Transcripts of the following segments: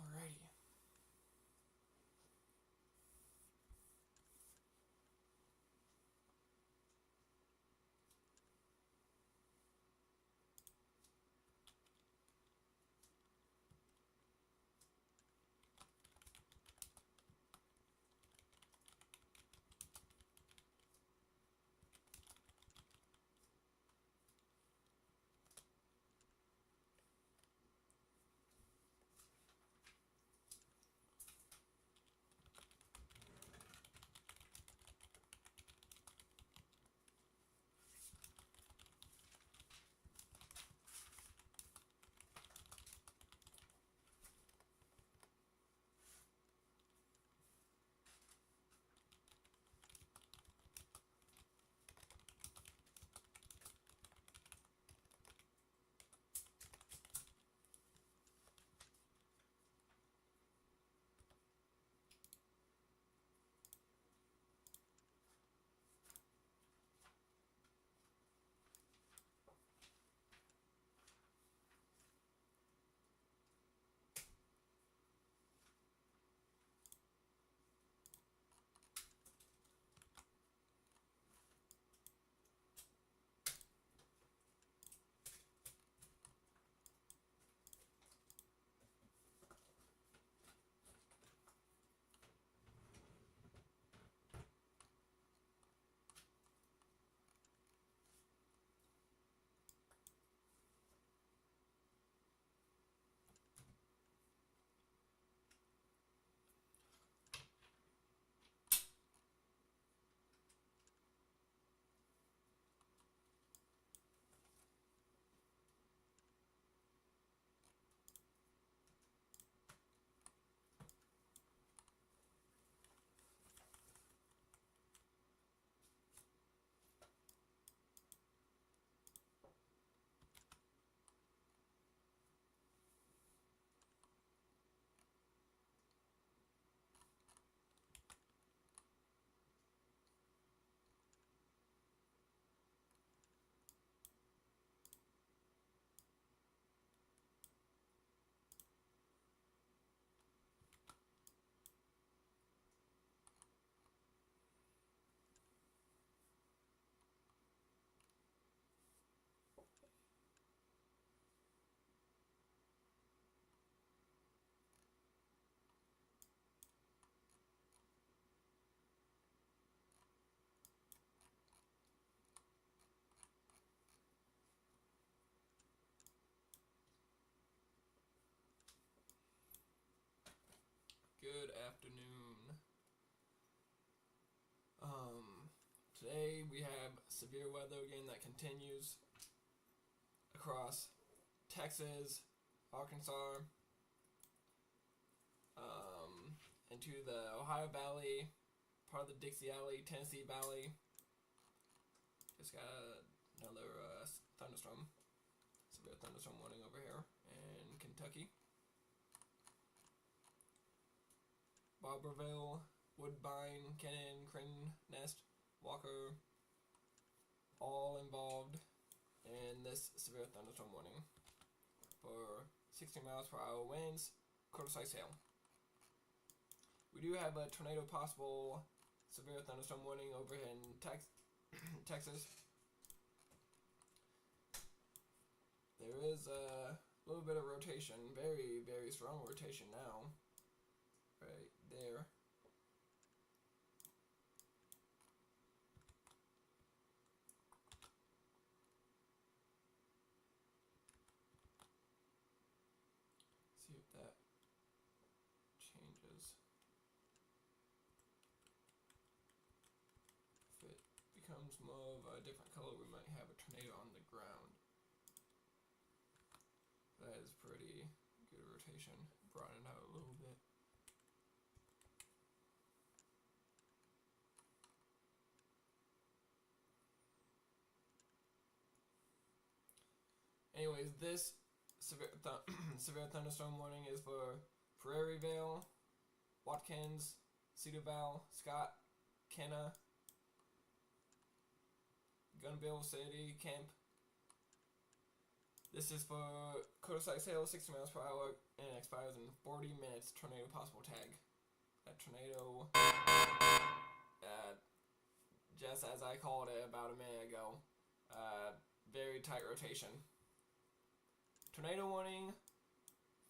Alrighty. Good afternoon. Today we have severe weather again that continues across Texas, Arkansas, into the Ohio Valley, part of the Dixie Valley, Tennessee Valley. Just got another thunderstorm, severe thunderstorm warning over here in Kentucky. Barberville, Woodbine, Kennon, Creighton, Nest, Walker, all involved in this severe thunderstorm warning for 60 miles per hour winds, quarter-size hail. We do have a tornado possible severe thunderstorm warning over in Texas. There is a little bit of rotation, very, very strong rotation now, right there. See if that changes. If it becomes more of a different color, we might have a tornado on the ground. That is pretty good rotation. Broaden it out a little bit. Anyways, this severe thunderstorm warning is for Prairieville, Watkins, Cedarville, Scott, Kenna, Gunville City, Kemp, This is for Codesite Sail, 60 miles per hour, and expires in 40 minutes. Tornado possible tag. A tornado, just as I called it about a minute ago. Very tight rotation. Tornado warning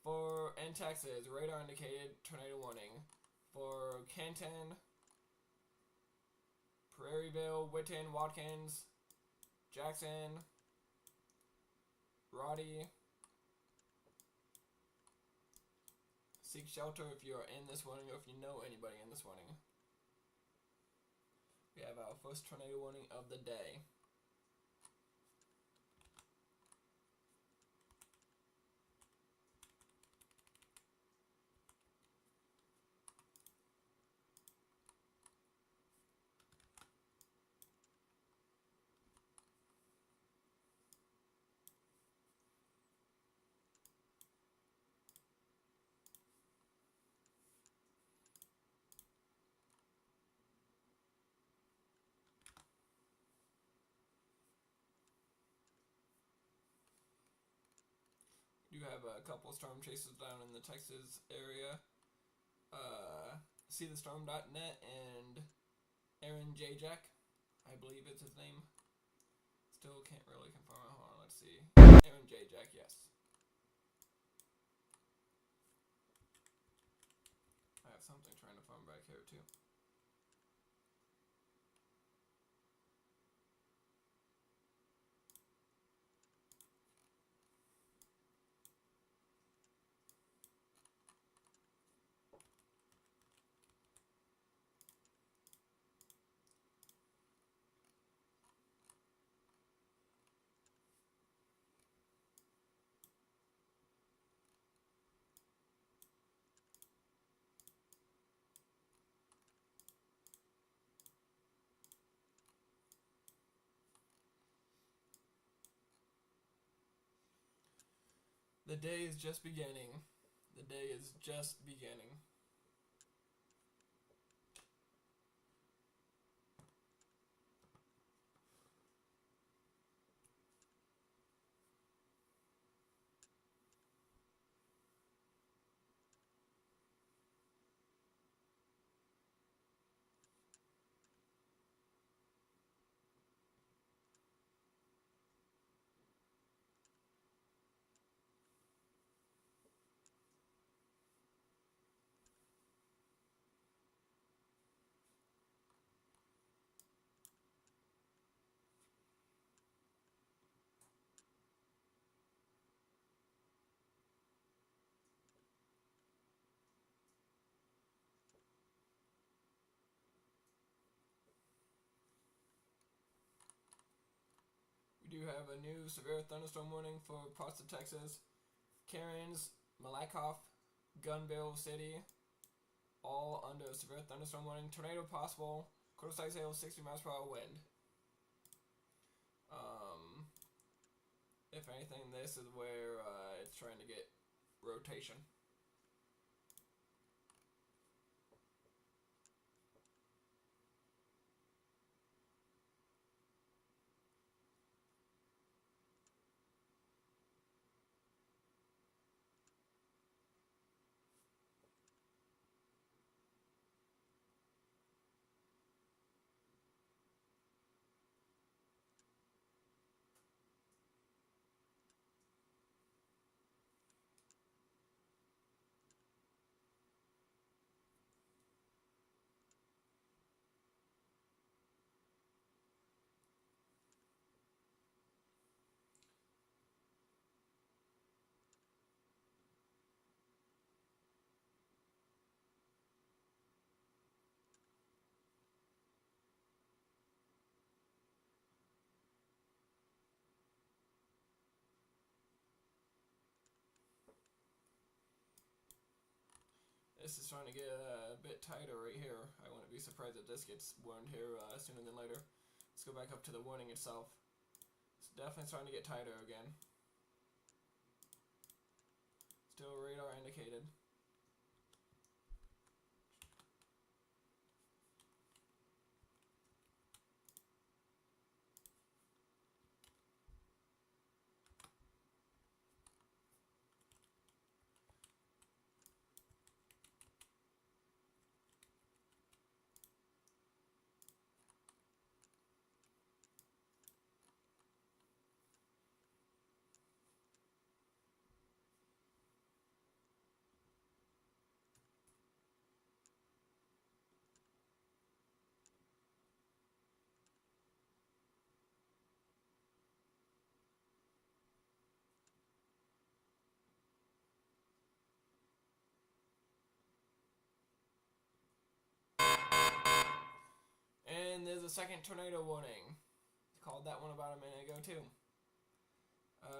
in Texas. Radar indicated tornado warning. For Canton, Prairieville, Whitten, Watkins, Jackson, Roddy. Seek shelter if you are in this warning or if you know anybody in this warning. We have our first tornado warning of the day. You have a couple storm chasers down in the Texas area. SeeTheStorm.net and Aaron J. Jack, I believe it's his name. Still can't really confirm it. Hold on, let's see. Aaron J. Jack, yes. I have something trying to farm back here too. The day is just beginning. The day is just beginning. We do have a new severe thunderstorm warning for parts of Texas. Karens, Malakoff, Gunville City, all under severe thunderstorm warning. Tornado possible. Codesite Sail, 60 miles per hour wind. If anything, this is where it's trying to get rotation. This is trying to get a bit tighter right here. I wouldn't be surprised if this gets warned here sooner than later. Let's go back up to the warning itself. It's definitely starting to get tighter again. Still radar indicated. is a second tornado warning. Called that one about a minute ago too.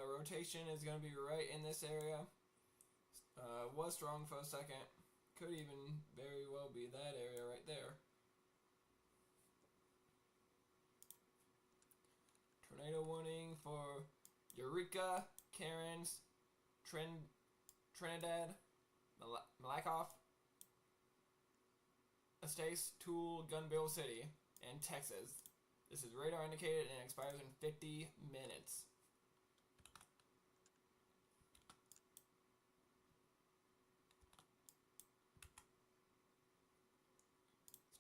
Rotation is going to be right in this area. Was strong for a second. Could even very well be that area right there. Tornado warning for Eureka, Cairns, Trinidad, Malakoff, Estates, Tool, Gunbill City, and Texas. This is radar indicated and expires in 50 minutes.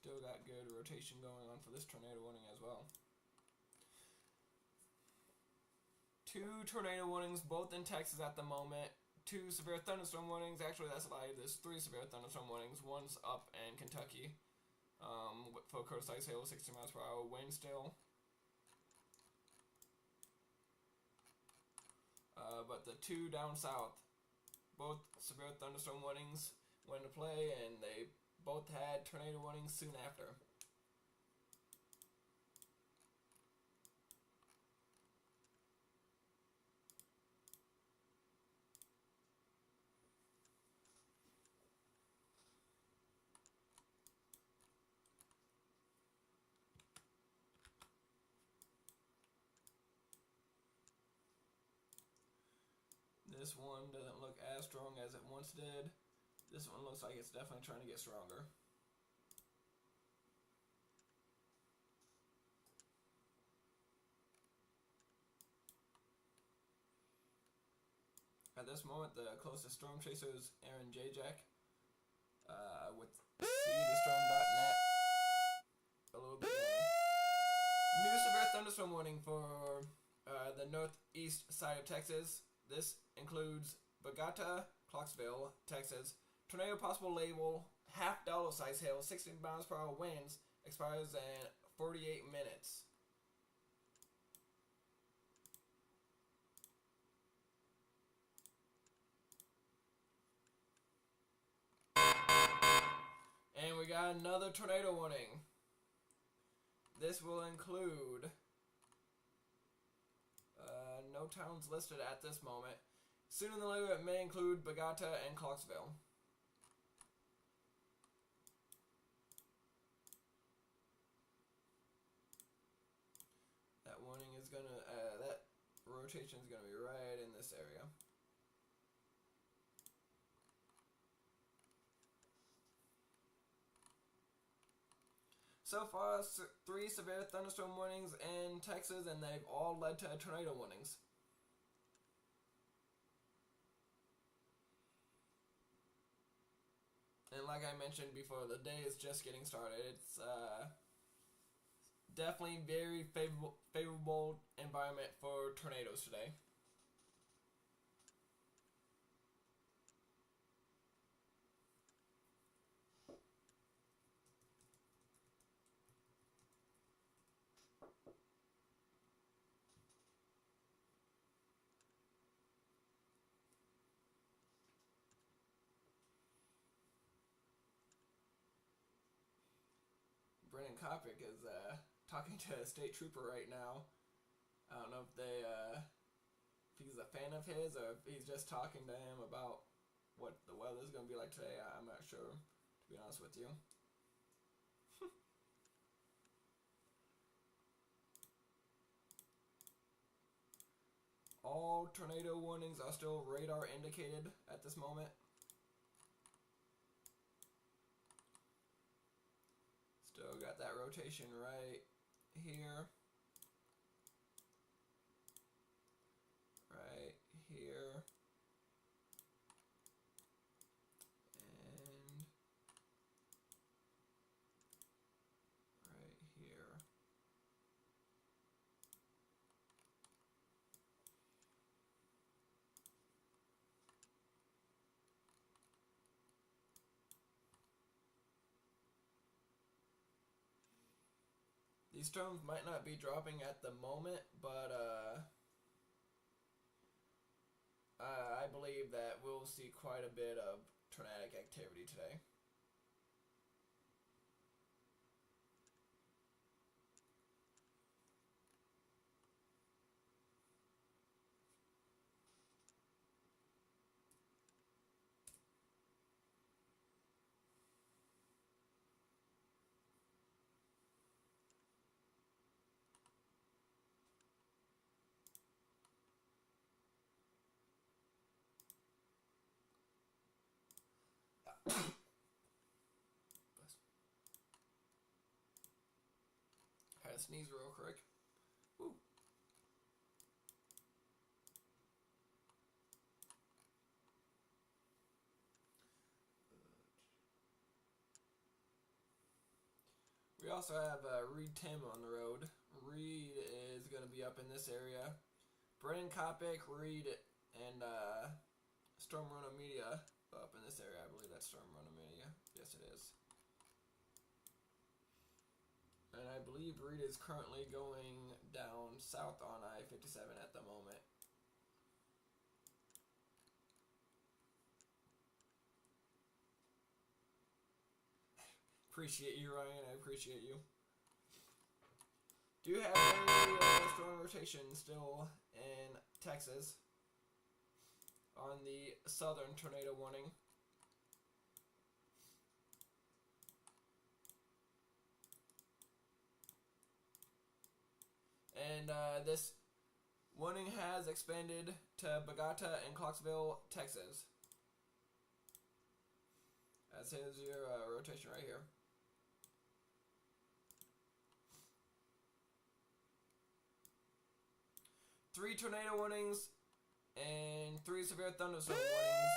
Still got good rotation going on for this tornado warning as well. 2 tornado warnings, both in Texas at the moment. 2 severe thunderstorm warnings. Actually, that's a lie. There's 3 severe thunderstorm warnings. One's up in Kentucky. For coast ice hail, 60 miles per hour wind still. But the 2 down south, both severe thunderstorm warnings went into play, and they both had tornado warnings soon after. This one doesn't look as strong as it once did. This one looks like it's definitely trying to get stronger. At this moment, the closest storm chaser is Aaron Jajak with seethestorm.net. A little bit more. New severe thunderstorm warning for the northeast side of Texas. This includes Bogota, Clarksville, Texas. Tornado possible label, half dollar size hail, 60 miles per hour winds, expires in 48 minutes. And we got another tornado warning. This will include no towns listed at this moment. Soon in the later, it may include Bogota and Clarksville. That warning is gonna, that rotation is gonna be right in this area. So far, 3 severe thunderstorm warnings in Texas, and they've all led to tornado warnings. And like I mentioned before, the day is just getting started. It's definitely very favorable environment for tornadoes today. Brennan Kopic is talking to a state trooper right now. I don't know if if he's a fan of his or if he's just talking to him about what the weather's going to be like today. I'm not sure, to be honest with you. All tornado warnings are still radar indicated at this moment. Still got that rotation right here. Right here. And right here. These storms might not be dropping at the moment, but I believe that we'll see quite a bit of tornadic activity today. sneeze real quick. Woo. We also have Reed Tim on the road. Reed is going to be up in this area. Brennan Kopic, Reed, and Storm Runner Media up in this area. I believe that's Storm Runner Media. Yes, it is. And I believe Reed is currently going down south on I-57 at the moment. Appreciate you, Ryan. I appreciate you. Do have a strong rotation still in Texas on the southern tornado warning. And this warning has expanded to Bogota and Clarksville, Texas. As is your rotation right here. Three tornado warnings and 3 severe thunderstorm warnings.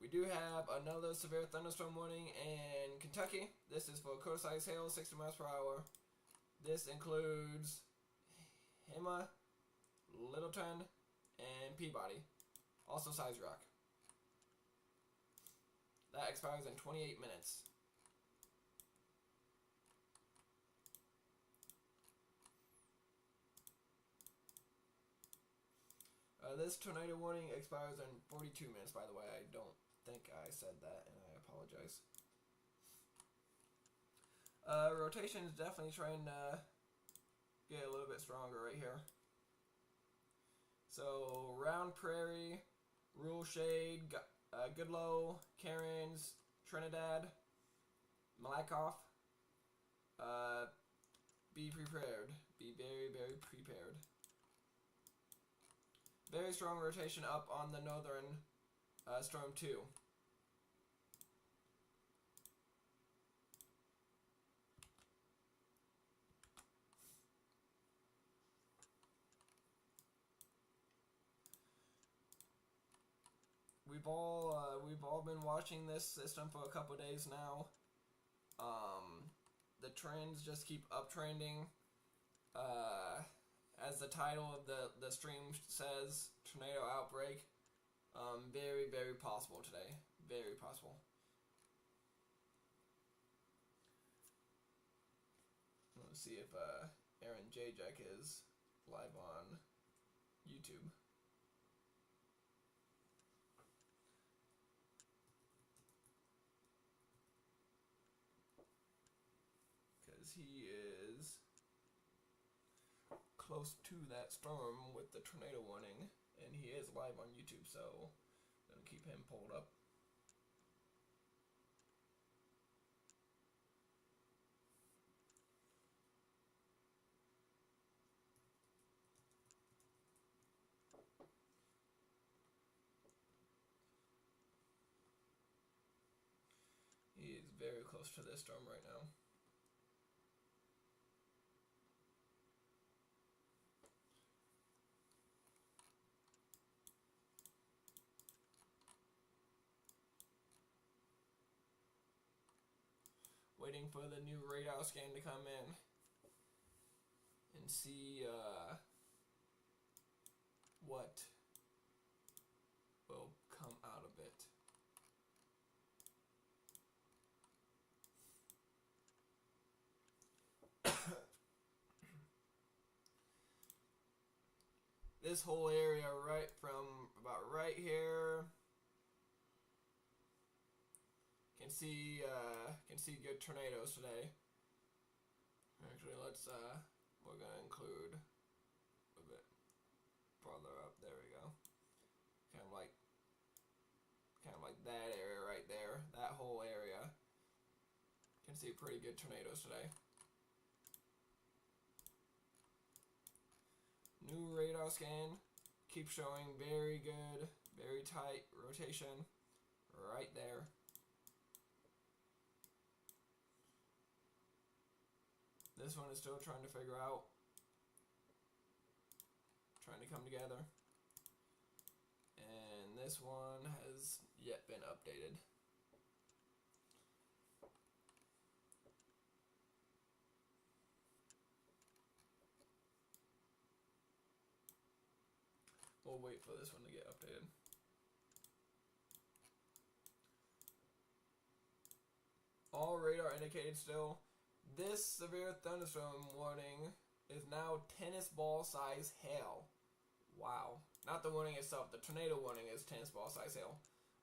We do have another severe thunderstorm warning in Kentucky. This is for quarter-size hail, 60 miles per hour. This includes Hema, Littleton, and Peabody. Also Size Rock. That expires in 28 minutes. This tornado warning expires in 42 minutes, by the way. I don't think I said that, and I apologize. Rotation is definitely trying to get a little bit stronger right here. So, Round Prairie, Rural Shade, Goodlow, Cairns, Trinidad, Malakoff. Be prepared. Be very, very prepared. Very strong rotation up on the northern Storm 2. We've all been watching this system for a couple days now. The trends just keep uptrending. As the title of the stream says, tornado outbreak. Very, very possible today. Very possible. Let's see if Aaron J. Jack is live on YouTube. Because he is close to that storm with the tornado warning, and he is live on YouTube, so I'm gonna keep him pulled up. He is very close to this storm right now. Waiting for the new radar scan to come in and see what will come out of it. This whole area right from about right here can see good tornadoes today. Actually, let's we're gonna include a bit farther up. There we go. Kind of like that area right there. That whole area can see pretty good tornadoes today. New radar scan keeps showing very good, very tight rotation right there. This one is still trying to figure out, trying to come together. And this one has yet been updated. We'll wait for this one to get updated. All radar indicated still. This severe thunderstorm warning is now tennis ball size hail. Wow. Not the warning itself. The tornado warning is tennis ball size hail.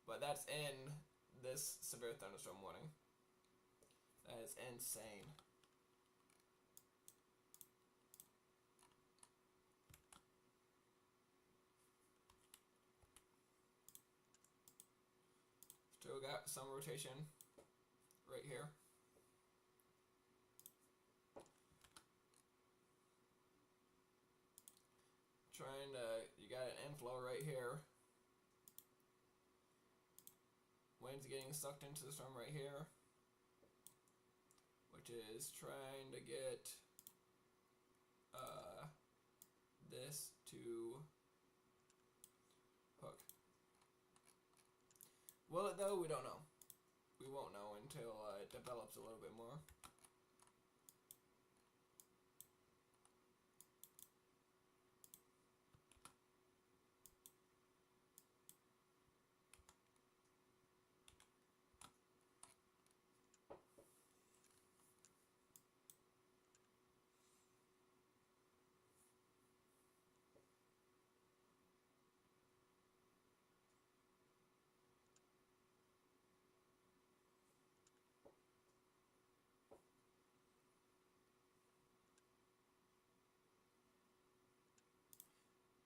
But that's in this severe thunderstorm warning. That is insane. Still got some rotation right here. Trying to, you got an inflow right here. Wind's getting sucked into the storm right here, which is trying to get this to hook. Will it though? We don't know. We won't know until it develops a little bit more.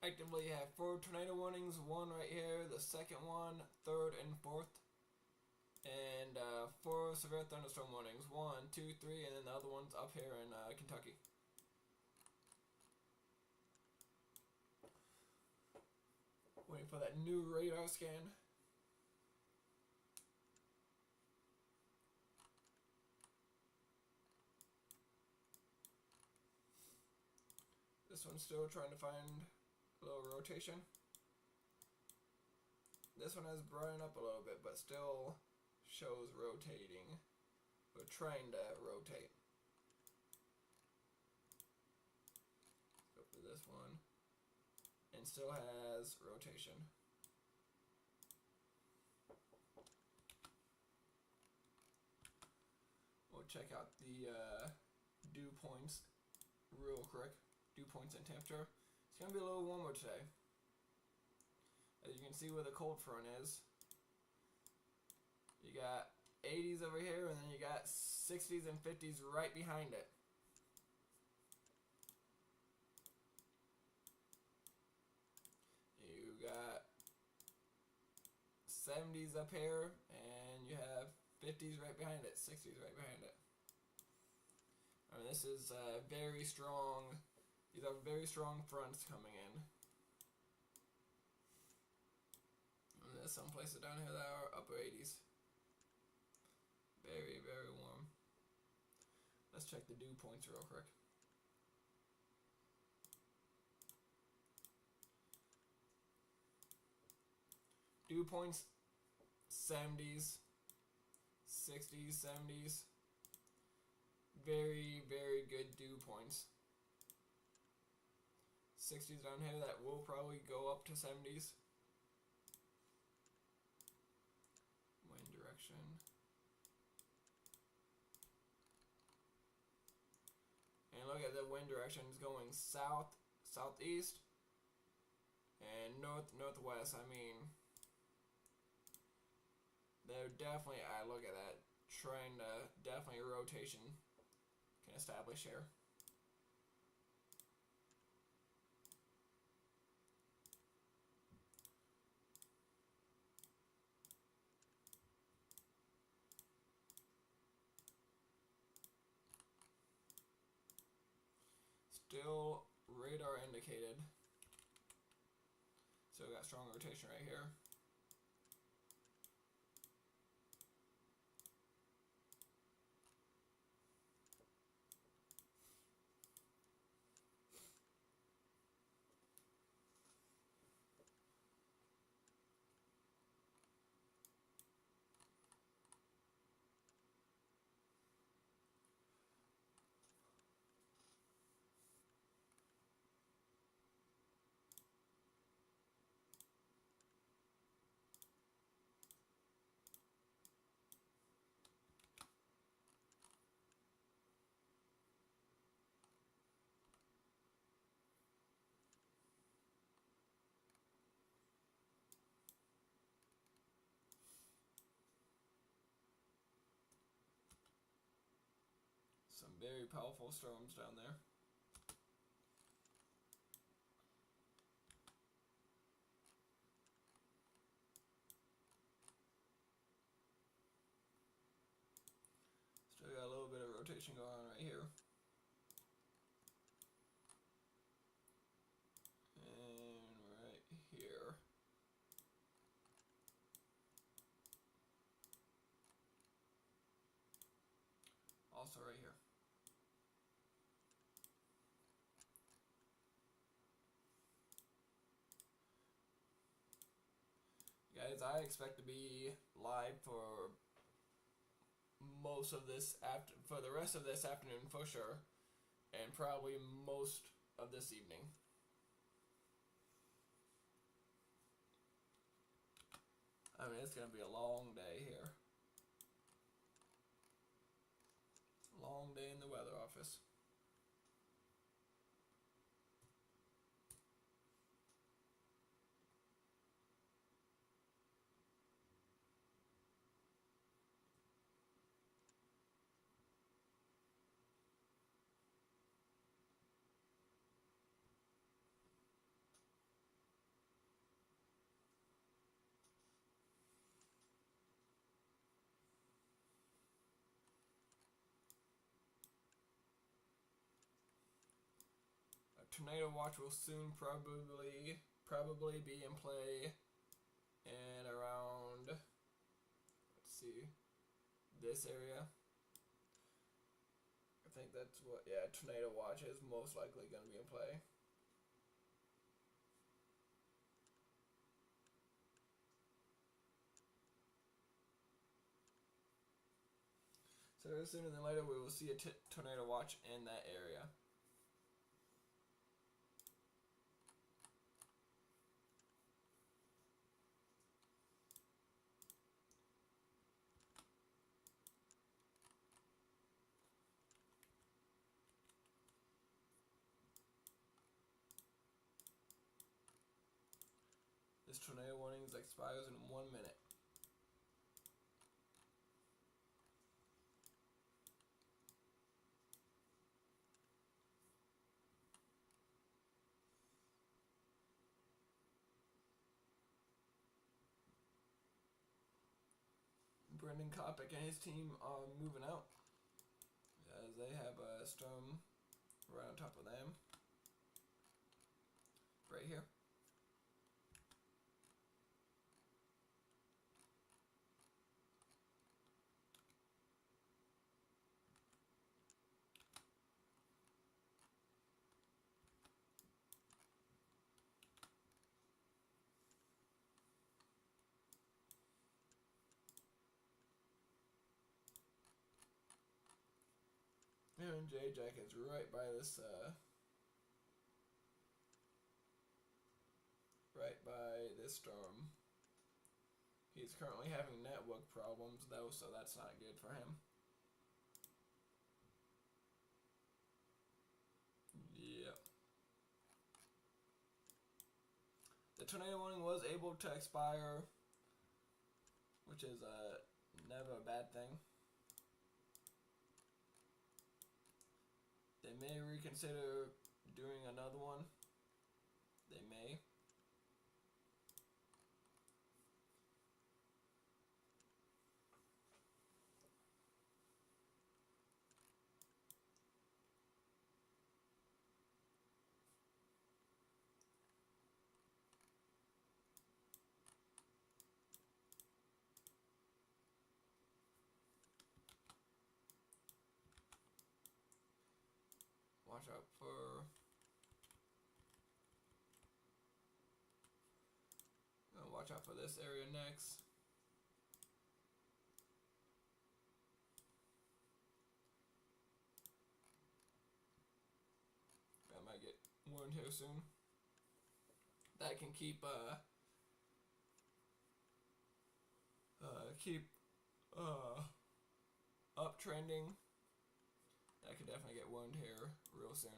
Actively have 4 tornado warnings, 1 right here, the second one, 3rd and 4th, and 4 severe thunderstorm warnings, 1, 2, 3, and then the other one's up here in Kentucky. Waiting for that new radar scan. This one's still trying to find a little rotation. This one has brightened up a little bit, but still shows rotating. We're trying to rotate. Let's go for this one. And still has rotation. We'll check out the dew points real quick. Dew points and temperature. It's going to be a little warmer today. As you can see where the cold front is. You got 80s over here, and then you got 60s and 50s right behind it. You got 70s up here, and you have 50s right behind it, 60s right behind it. I mean, this is very strong. These are very strong fronts coming in. And there's some places down here that are upper 80s. Very, very warm. Let's check the dew points real quick. Dew points, 70s, 60s, 70s. Very, very good dew points. 60s down here, that will probably go up to 70s. Wind direction. And look at the wind direction, it's going south, southeast, and north, northwest. I mean, they're definitely, I look at that, trying to, definitely a rotation can establish here. Still radar indicated. So we got strong rotation right here. Some very powerful storms down there. Still got a little bit of rotation going on right here. And right here. Also right here. Guys, I expect to be live for most of this for the rest of this afternoon for sure, and probably most of this evening. I mean, it's gonna be a long day here. Long day in the weather office. Tornado watch will soon probably be in play in around, let's see, this area. I think that's what, yeah, tornado watch is most likely going to be in play. So sooner than later we will see a tornado watch in that area. This tornado warning expires in 1 minute. Brendan Kopic and his team are moving out as they have a storm right on top of them. Right here. And J-Jack is right by this, storm. He's currently having network problems though, so that's not good for him. Yep. The tornado warning was able to expire, which is never a bad thing. They may reconsider doing another one. They may. Watch out for this area next. I might get warned here soon. That can keep uptrending. I could definitely get warned here real soon.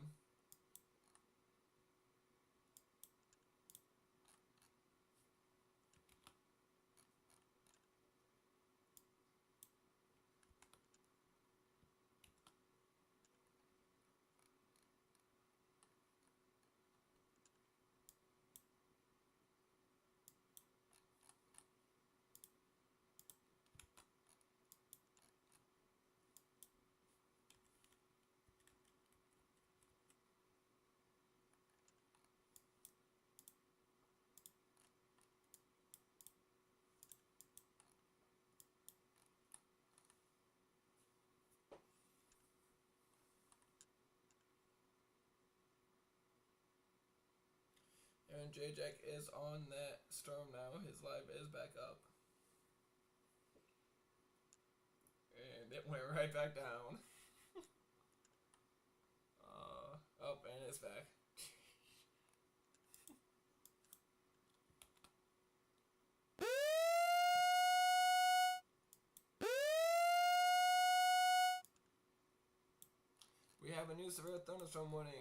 Aaron J. Jack is on that storm now. His live is back up. And it went right back down. Up and it's back. We have a new severe thunderstorm warning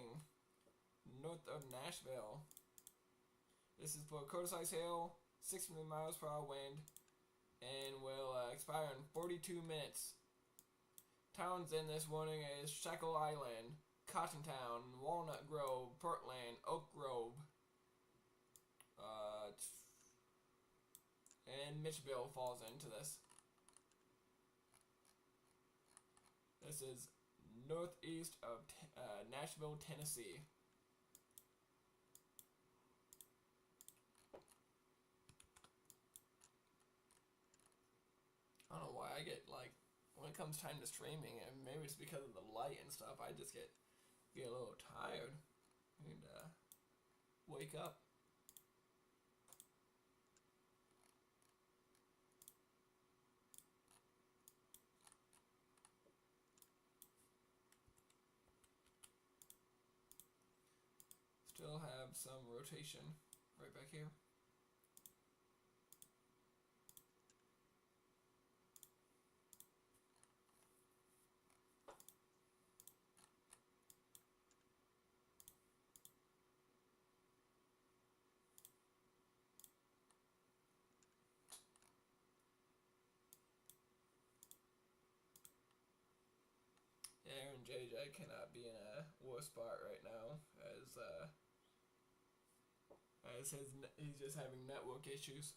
north of Nashville. This is for quarter-size hail, 60 miles per hour wind, and will expire in 42 minutes. Towns in this warning is Shackle Island, Cottontown, Walnut Grove, Portland, Oak Grove, and Mitchville falls into this. This is northeast of Nashville, Tennessee. I don't know why I get, like, when it comes time to streaming, and maybe it's because of the light and stuff, I just get a little tired and wake up. Still have some rotation right back here. Aaron JJ cannot be in a worse spot right now as he's just having network issues.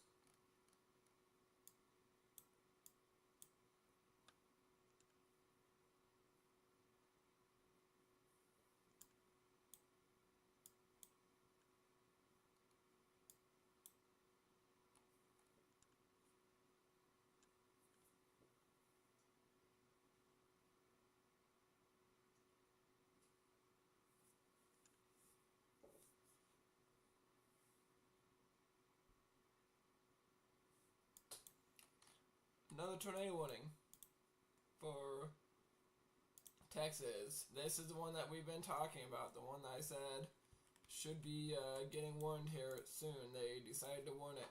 Another tornado warning for Texas. This is the one that we've been talking about. The one that I said should be getting warned here soon. They decided to warn it.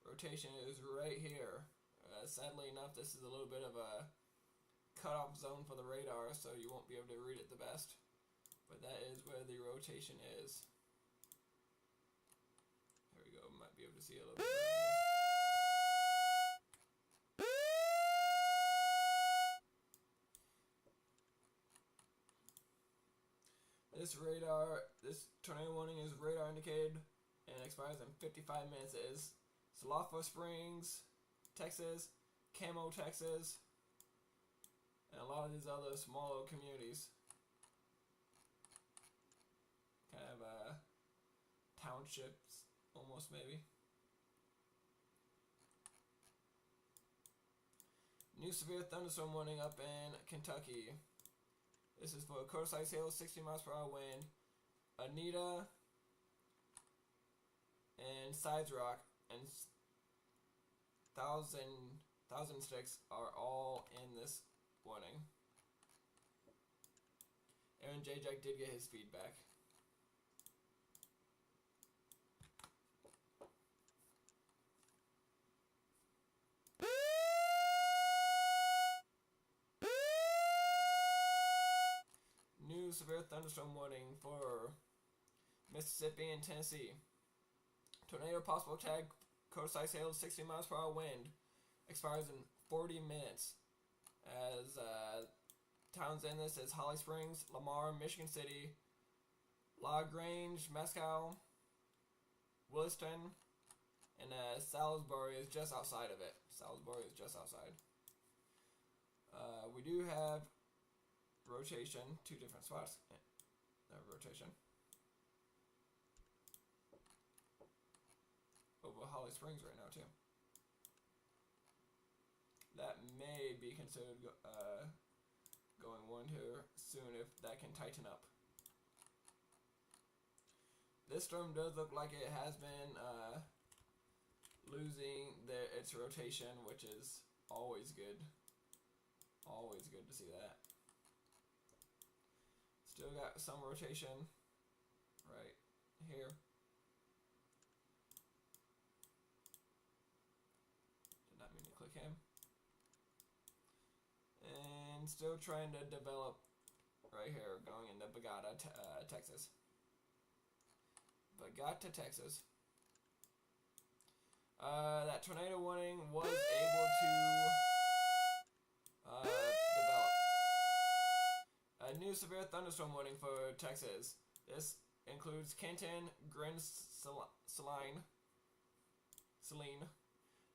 Rotation is right here. Sadly enough, this is a little bit of a cutoff zone for the radar, so you won't be able to read it the best. But that is where the rotation is. There we go. Might be able to see a little bit better on this. This tornado warning is radar indicated and expires in 55 minutes. It is Salafo Springs, Texas, Camo, Texas, and a lot of these other smaller communities. Kind of townships, almost maybe. New severe thunderstorm warning up in Kentucky. This is for quarter-size hail, 60 miles per hour wind. Anita and Sides Rock and Thousand Sticks are all in this warning. Aaron J. Jack did get his feedback. New severe thunderstorm warning for Mississippi and Tennessee. Tornado possible tag, quarter-size hail, 60 miles per hour wind. Expires in 40 minutes. As towns in this is Holly Springs, Lamar, Michigan City, La Grange, Mescal, Williston, and Salisbury is just outside of it. Salisbury is just outside. We do have rotation, 2 different spots. Rotation. Over Holly Springs right now too. That may be considered going one here soon if that can tighten up. This storm does look like it has been losing its rotation, which is always good. Always good to see that. Still got some rotation right here. Did not mean to click him. And still trying to develop right here, going into Bogota, Texas. Bogota, Texas. That tornado warning was able to develop. A new severe thunderstorm warning for Texas. This includes Canton, Saline.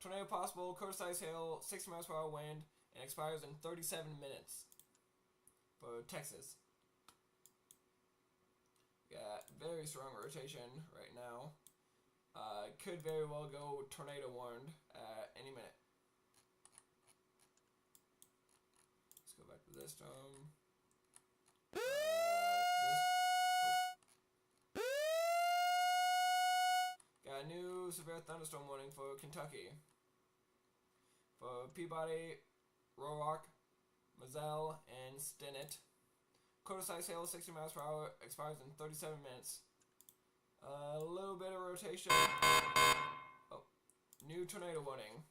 Tornado possible, quarter-size hail, 60 miles per hour wind, and expires in 37 minutes for Texas. Got very strong rotation right now. Could very well go tornado warned at any minute. Let's go back to this storm. Got a new severe thunderstorm warning for Kentucky. For Peabody, Roark, Mazzell, and Stinnett. Quarter-size hail, 60 miles per hour, expires in 37 minutes. A little bit of rotation. Oh, new tornado warning.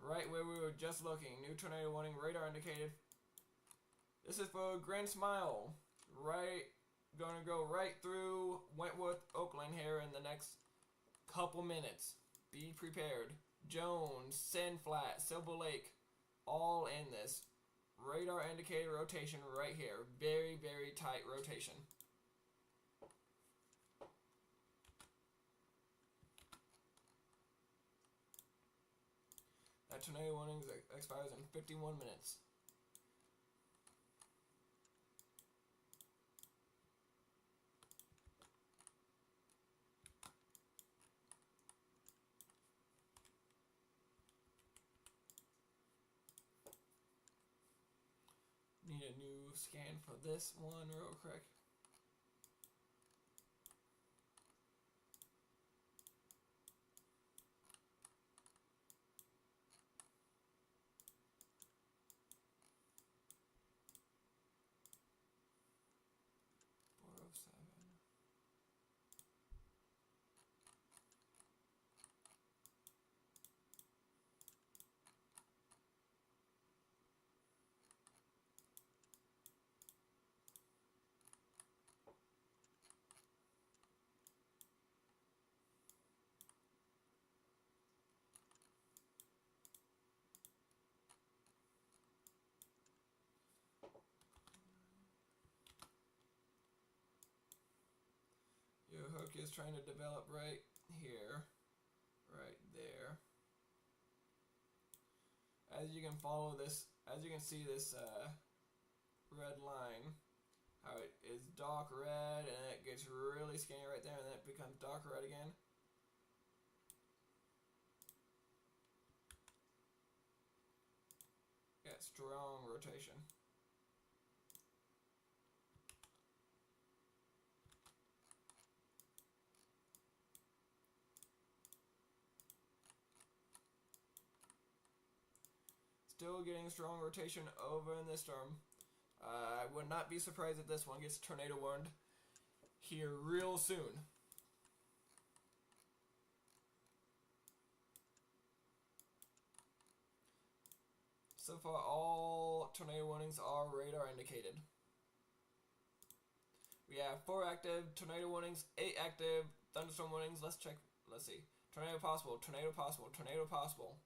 Right where we were just looking. New tornado warning, radar indicated. This is for Grand Smile. Right, gonna go right through Wentworth, Oakland here in the next couple minutes. Be prepared. Jones, Sand Flat, Silver Lake, all in this. Radar indicated rotation right here. Very, very tight rotation. That tornado warning expires in 51 minutes. Need a new scan for this one real quick. Your hook is trying to develop right here, right there. As you can follow this, as you can see this red line, how it is dark red and it gets really skinny right there and then it becomes dark red again. Got strong rotation. Still getting strong rotation over in this storm. I would not be surprised if this one gets tornado warned here real soon. So far, all tornado warnings are radar indicated. We have 4 active tornado warnings, 8 active thunderstorm warnings. Let's check. Let's see. Tornado possible, tornado possible, tornado possible.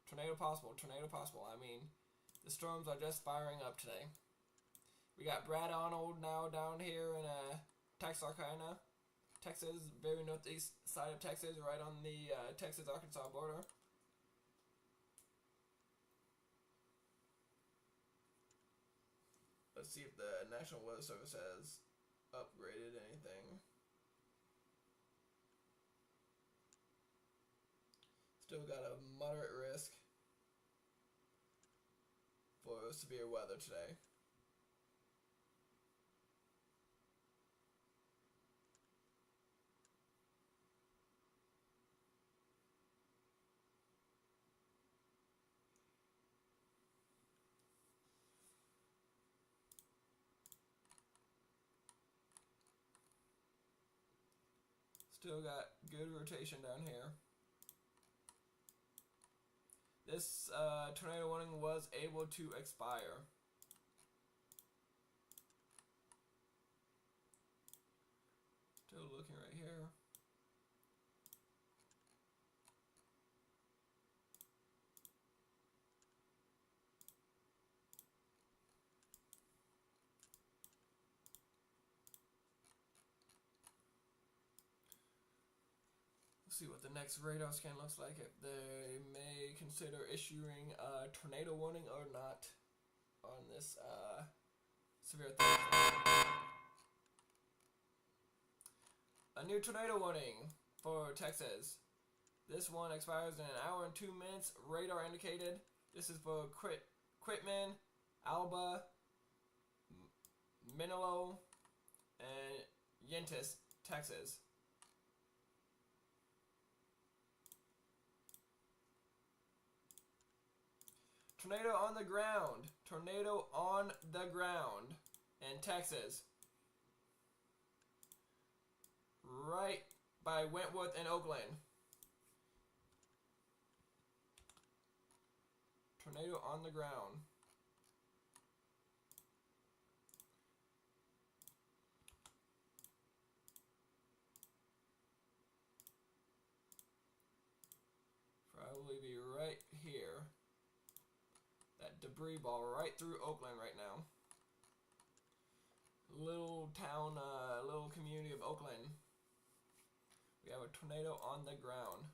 Tornado possible, tornado possible. I mean, the storms are just firing up today. We got Brad Arnold now down here in Texarkana, Texas, very northeast side of Texas, right on the Texas-Arkansas border. Let's see if the National Weather Service has upgraded anything. Still got a moderate risk for severe weather today. Still got good rotation down here. This tornado warning was able to expire. Still looking right here. See what the next radar scan looks like, if they may consider issuing a tornado warning or not on this severe thunderstorm. A new tornado warning for Texas. This one expires in 1 hour and 2 minutes. Radar indicated. This is for Quitman, Alba, Menlo, and Yentis, Texas. Tornado on the ground. Tornado on the ground in Texas. Right by Wentworth and Oakland. Tornado on the ground. Probably be right here. That debris ball right through Oakland right now. Little town, little community of Oakland. We have a tornado on the ground.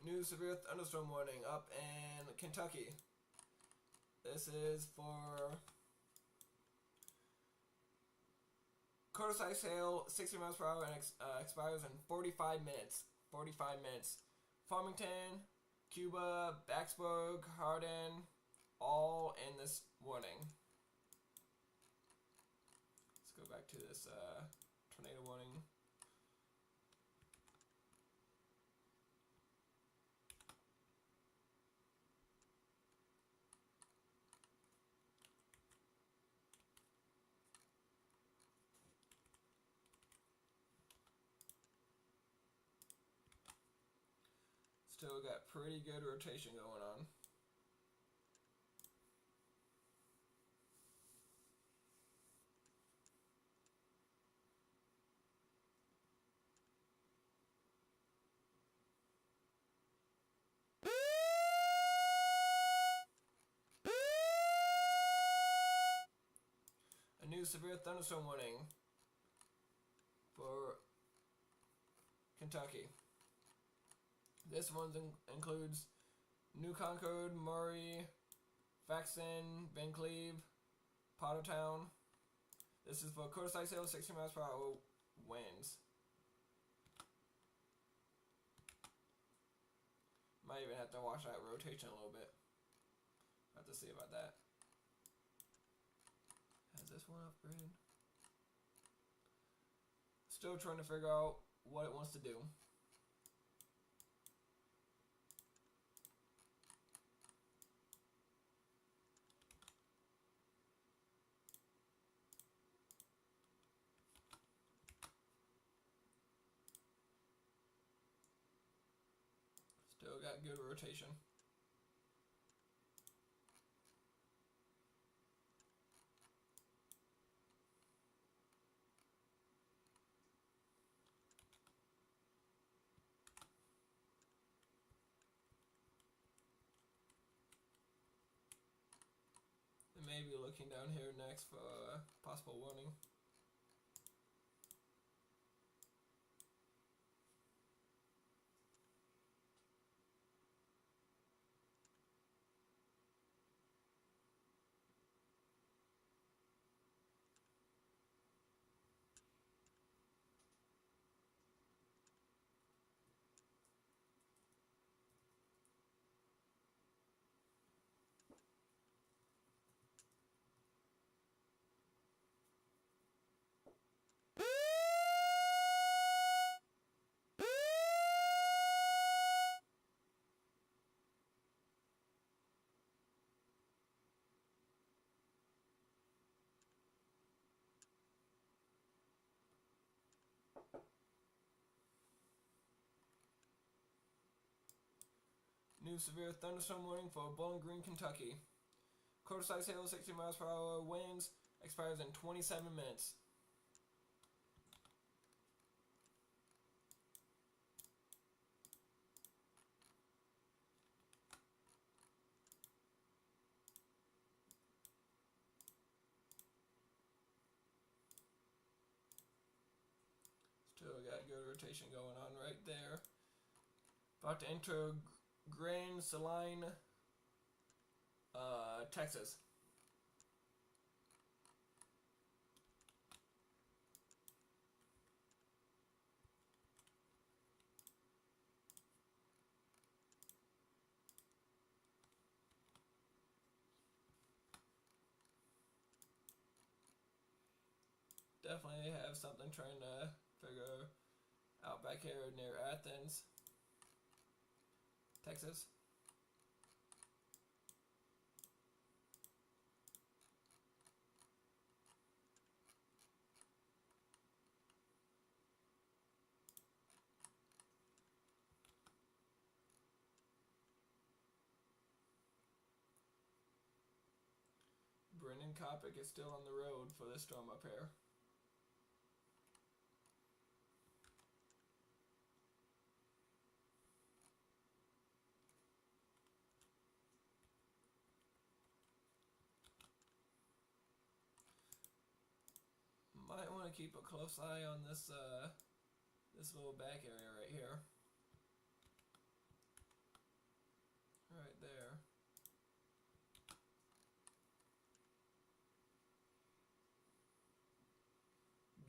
New severe thunderstorm warning up in Kentucky. This is for quarter-size hail, 60 miles per hour, and expires in 45 minutes. 45 minutes. Farmington, Cuba, Blacksburg, Hardin, all in this warning. Let's go back to this tornado warning. Still got pretty good rotation going on. A new severe thunderstorm warning for Kentucky. This one includes New Concord, Murray, Faxon, Vancleave, Pottertown. This is for quarter-size hail, 60 miles per hour winds. Might even have to watch that rotation a little bit. Have to see about that. Has this one upgraded? Still trying to figure out what it wants to do. Still got good rotation. And maybe looking down here next for a possible warning. New severe thunderstorm warning for Bowling Green, Kentucky. Quarter-size hail, 60 miles per hour winds, expires in 27 minutes. Still got good rotation going on right there. About to enter Grand Saline, Texas. Definitely have something trying to figure out back here near Athens, Texas. Brendan Kopic is still on the road for this storm up here. Might want to keep a close eye on this this little back area right here. Right there.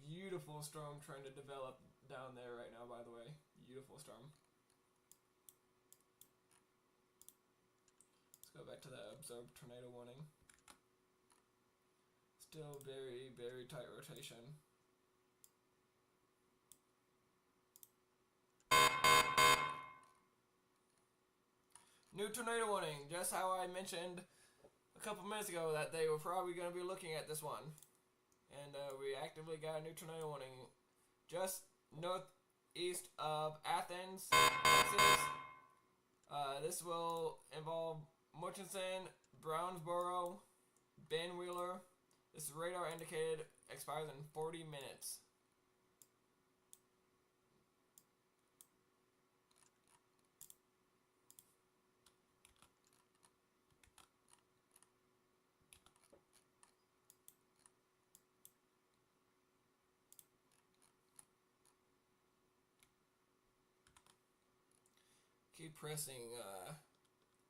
Beautiful storm trying to develop down there right now, by the way. Beautiful storm. Let's go back to that observed tornado warning. Still very, very tight rotation. New tornado warning, just how I mentioned a couple minutes ago that they were probably going to be looking at this one. And we actively got a new tornado warning just northeast of Athens, Texas. This will involve Murchison, Brownsboro, Ben Wheeler. This radar indicated expires in 40 minutes. Keep pressing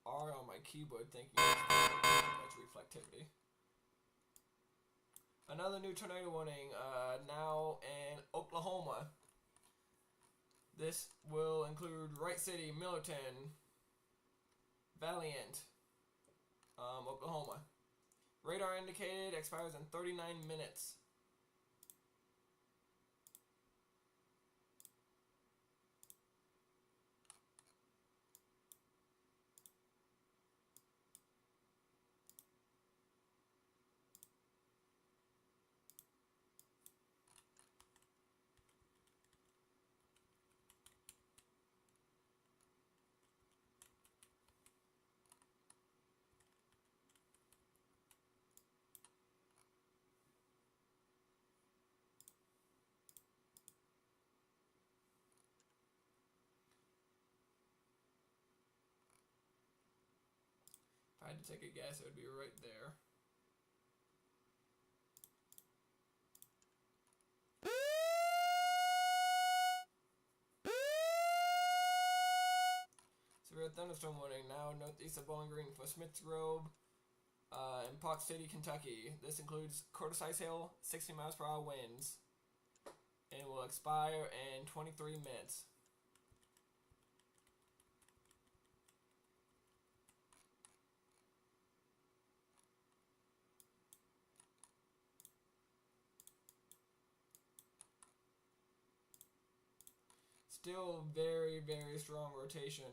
R on my keyboard thinking it's reflectivity. Another new tornado warning now in Oklahoma. This will include Wright City, Millerton, Valiant, Oklahoma. Radar indicated expires in 39 minutes. If I had to take a guess, it would be right there. Severe thunderstorm warning now northeast of Bowling Green for Smiths Grove and Park City, Kentucky. This includes quarter-size hail, 60 miles per hour winds, and will expire in 23 minutes. Still very, very strong rotation.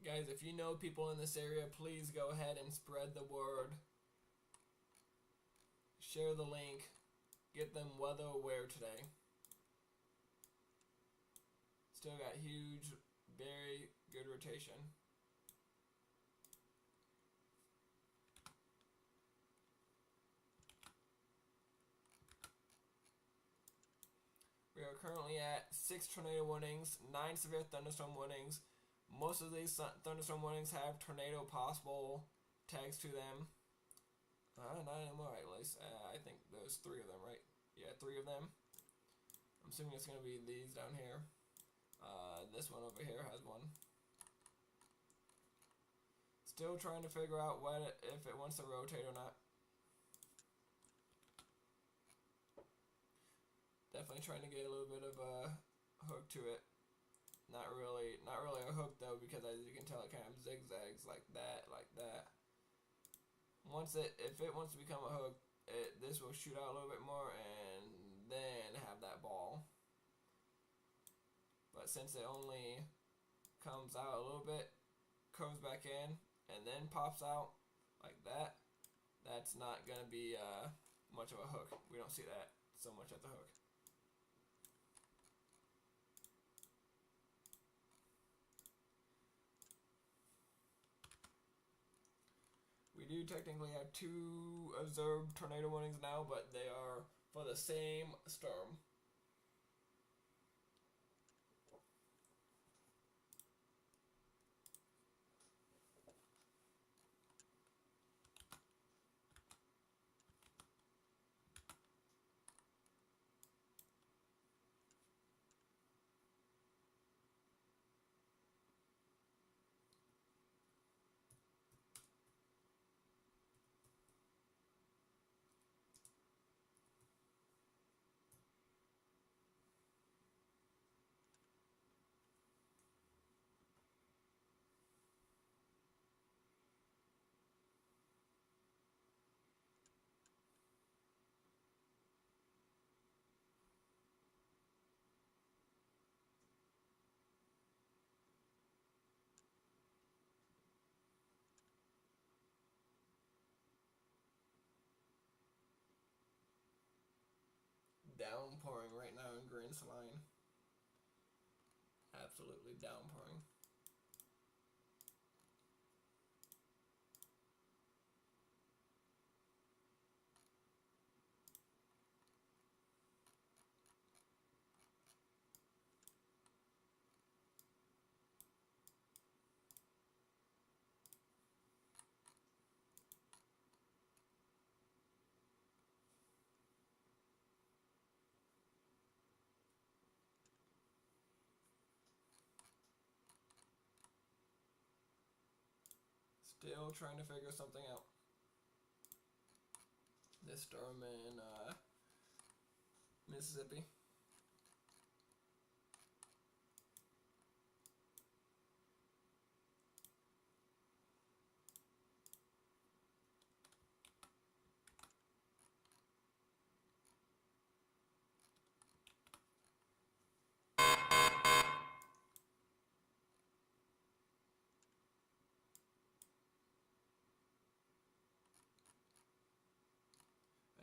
Guys, if you know people in this area, please go ahead and spread the word. Share the link. Get them weather aware today. Still got huge, very good rotation. We are currently at 6 tornado warnings, 9 severe thunderstorm warnings. Most of these thunderstorm warnings have tornado possible tags to them. Not anymore, at least. I think there's 3 of them, right? Yeah, 3 of them. I'm assuming it's going to be these down here. This one over here has one. Still trying to figure out if it wants to rotate or not. Definitely trying to get a little bit of a hook to it. Not really a hook though, because as you can tell, it kind of zigzags like that. If it wants to become a hook, this will shoot out a little bit more and then have that ball. But since it only comes out a little bit, curves back in, and then pops out like that, that's not going to be much of a hook. We don't see that so much at the hook. We do technically have 2 observed tornado warnings now, but they are for the same storm. Downpouring right now in Grand Saline. Absolutely downpouring. Still trying to figure something out. This storm in Mississippi.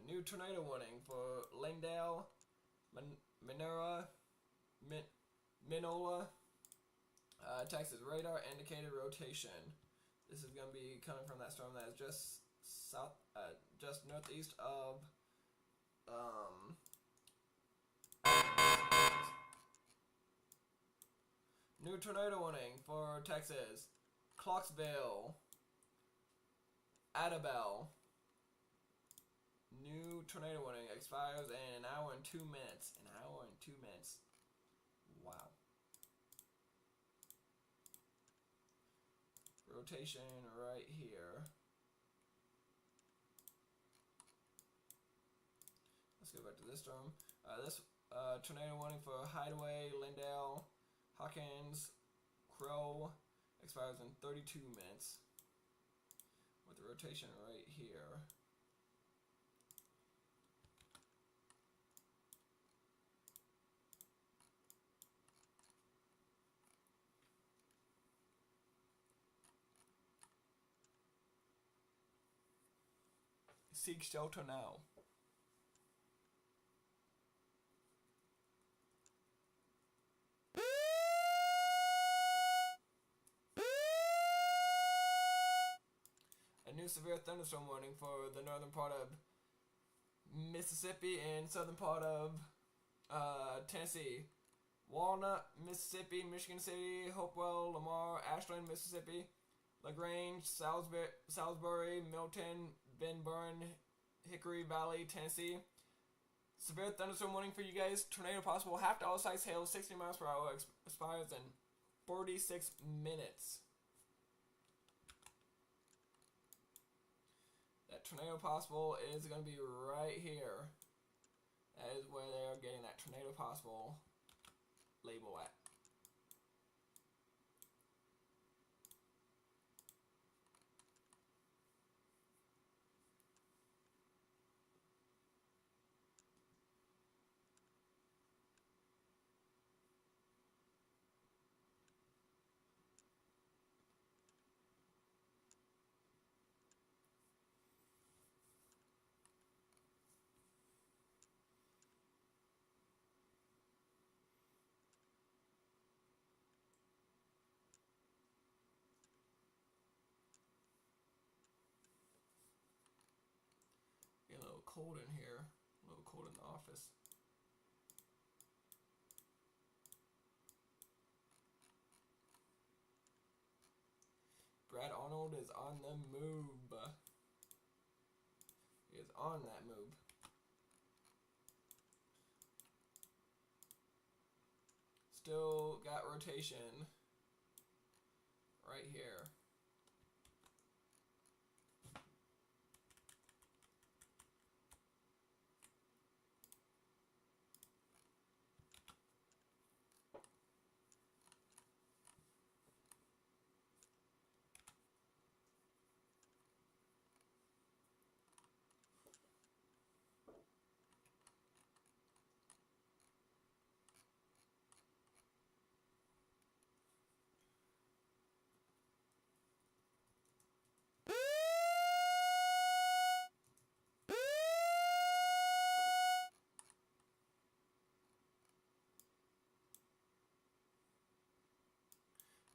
New tornado warning for Langdale, Minola, Texas. Radar indicated rotation. This is going to be coming from that storm that is just northeast of New tornado warning for Texas. Clarksville, Adabel. New tornado warning expires in an hour and 2 minutes. An hour and 2 minutes. Wow. Rotation right here. Let's go back to this storm. This tornado warning for Hideaway, Lindale, Hawkins, Crow expires in 32 minutes. With the rotation right here. Seek shelter now. A new severe thunderstorm warning for the northern part of Mississippi and southern part of Tennessee. Walnut, Mississippi, Michigan City, Hopewell, Lamar, Ashland, Mississippi, LaGrange, Salisbury, Milton, Ben Burn, Hickory Valley, Tennessee. Severe thunderstorm warning for you guys. Tornado possible. Half dollar size hail, 60 miles per hour. Expires in 46 minutes. That tornado possible is going to be right here. That is where they are getting that tornado possible label at. Getting a little cold in here. A little cold in the office. Brad Arnold is on the move. He is on that move. Still got rotation right here.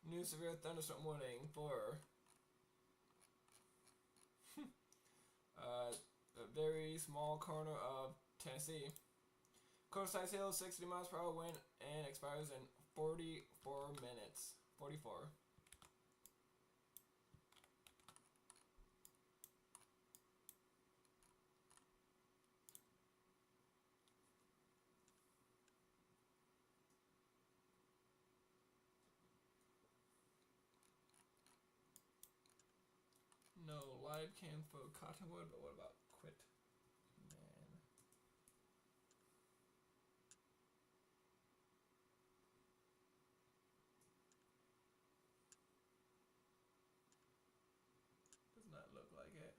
New severe thunderstorm warning for a very small corner of Tennessee. Coast size hail, 60 miles per hour wind, and expires in 44 minutes. 44. No live cam for Cottonwood, but what about quit? Man. Does not look like it.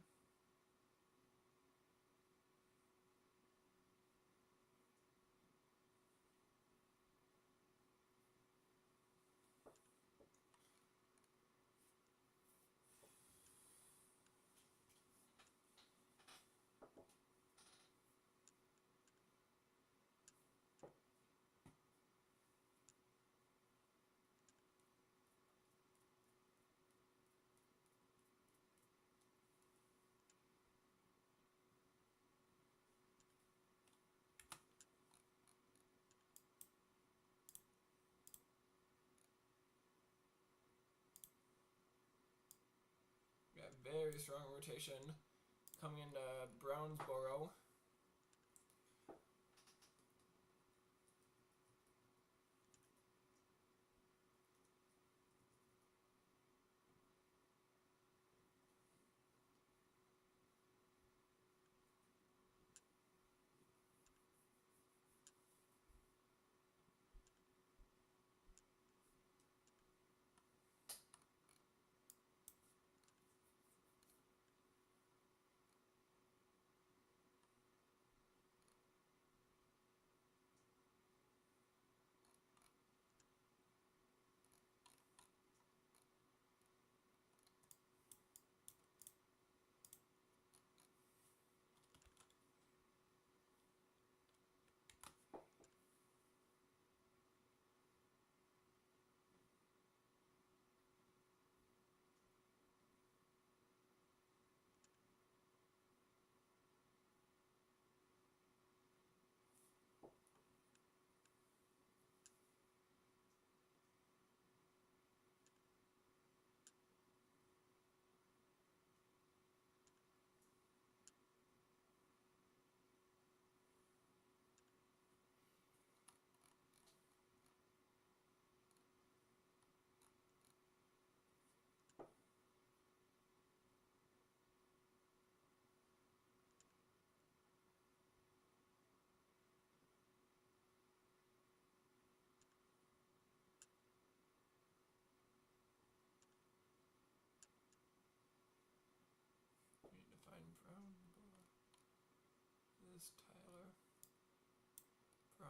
Got very strong rotation coming into Brownsboro.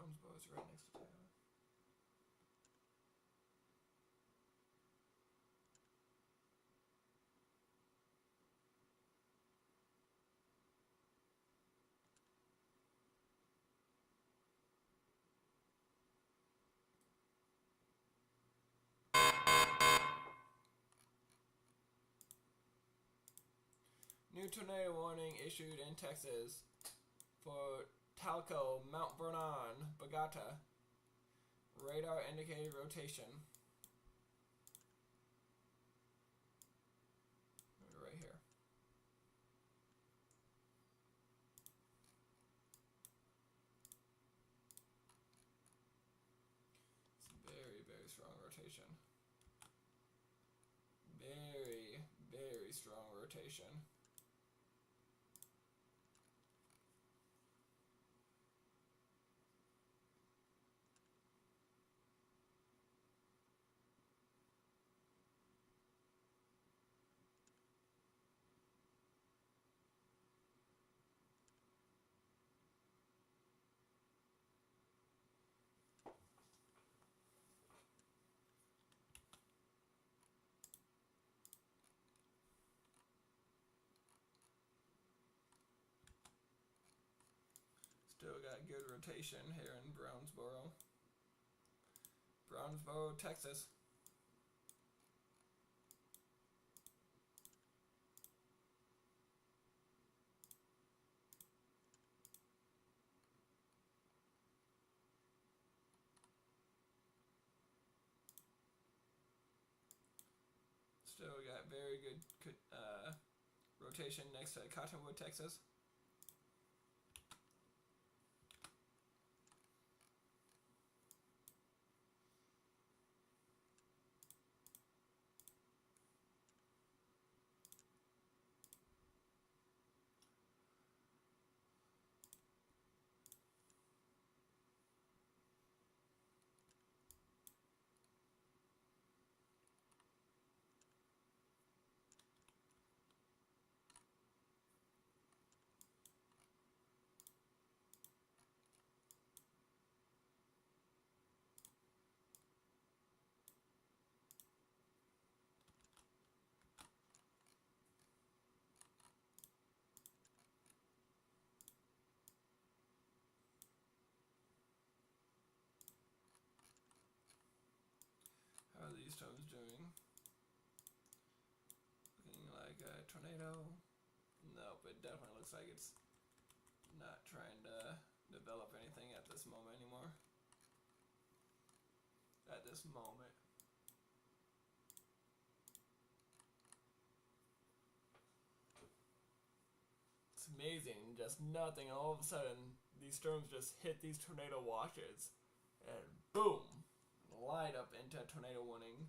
Brownsboro is right next to town. New tornado warning issued in Texas for Talco, Mount Vernon, Bogota. Radar indicated rotation. Right here. It's very, very strong rotation. Very, very strong rotation. Still got good rotation here in Brownsboro. Brownsboro, Texas. Still got very good rotation next to Cottonwood, Texas. How are these storms doing? Looking like a tornado. Nope, it definitely looks like it's not trying to develop anything at this moment anymore. At this moment. It's amazing, just nothing. All of a sudden, these storms just hit these tornado watches, and boom, light up into a tornado warning.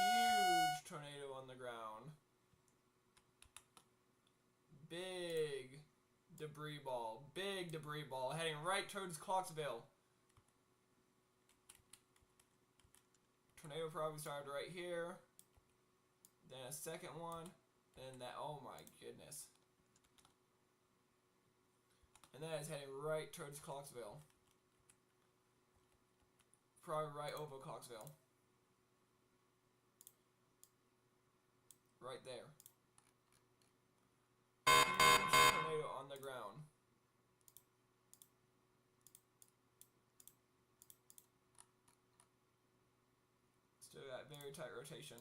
Huge tornado on the ground. Big debris ball heading right towards Clarksville. Tornado probably started right here, then a second one, and that, oh my goodness. And that is heading right towards Clarksville. Probably right over Clarksville. Right there. Huge tornado on the ground. Still got very tight rotation.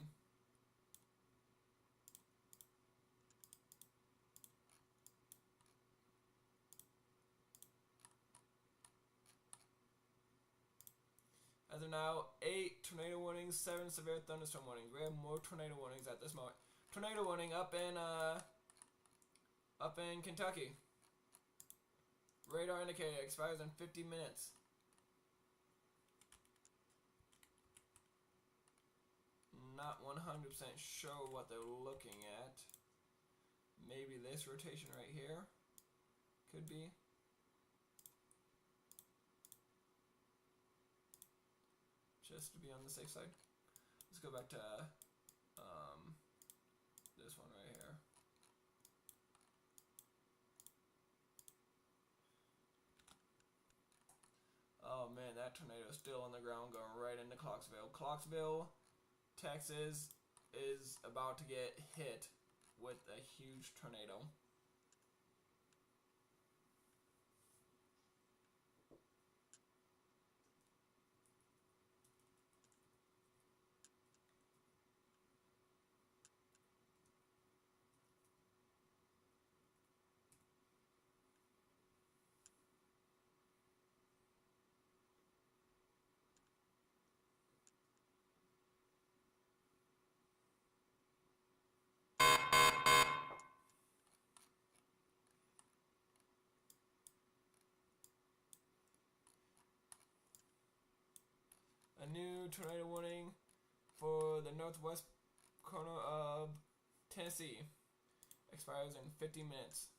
are now 8 tornado warnings, 7 severe thunderstorm warnings. We have more tornado warnings at this moment. Tornado warning up in Kentucky. Radar indicator expires in 50 minutes. Not 100% sure what they're looking at. Maybe this rotation right here could be. Just to be on the safe side. Let's go back to this one right here. Oh man, that tornado is still on the ground going right into Clarksville. Clarksville, Texas is about to get hit with a huge tornado. A new tornado warning for the northwest corner of Tennessee expires in 50 minutes.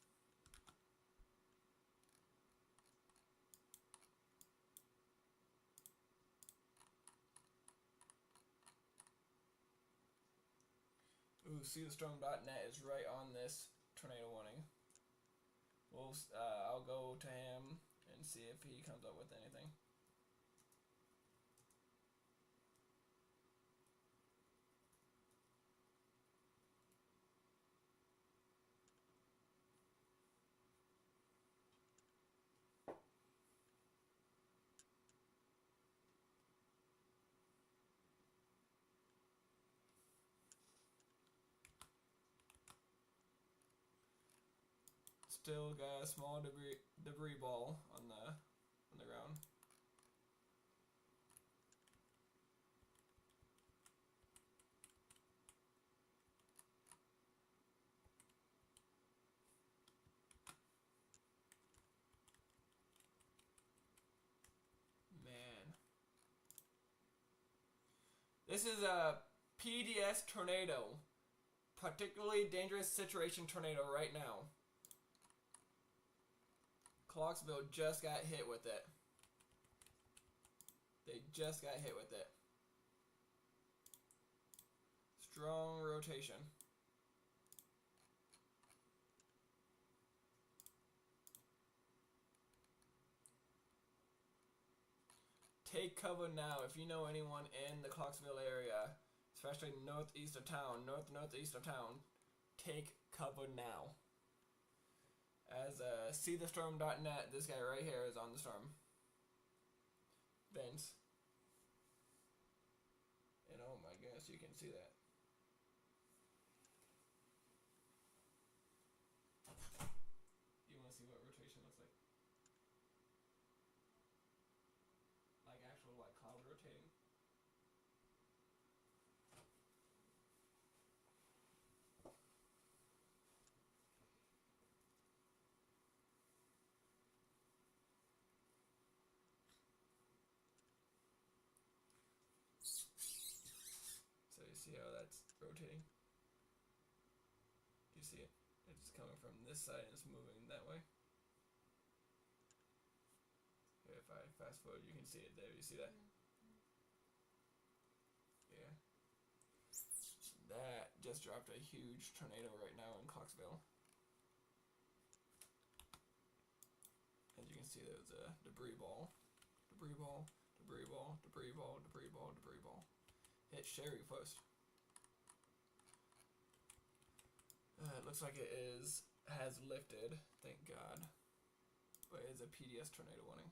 Ooh, seethestorm.net is right on this tornado warning. I'll go to him and see if he comes up with anything. Still got a small debris ball on the ground. Man. This is a PDS tornado. Particularly dangerous situation tornado right now. Clarksville just got hit with it. They just got hit with it. Strong rotation. Take cover now if you know anyone in the Clarksville area, especially northeast of town, northeast of town. Take cover now. As seethestorm.net, this guy right here is on the storm. Vince. And oh my goodness, you can see that. You want to see what rotation looks like? Like actual cloud rotating. So you see how that's rotating? Do you see it? It's coming from this side and it's moving that way. Here, if I fast forward, you can see it there. You see that? Yeah. That just dropped a huge tornado right now in Clarksville. As you can see, there's a debris ball. Debris ball, debris ball, debris ball, debris ball, debris ball. Hit Sherry first. It looks like it has lifted, thank God. But it's a PDS tornado warning.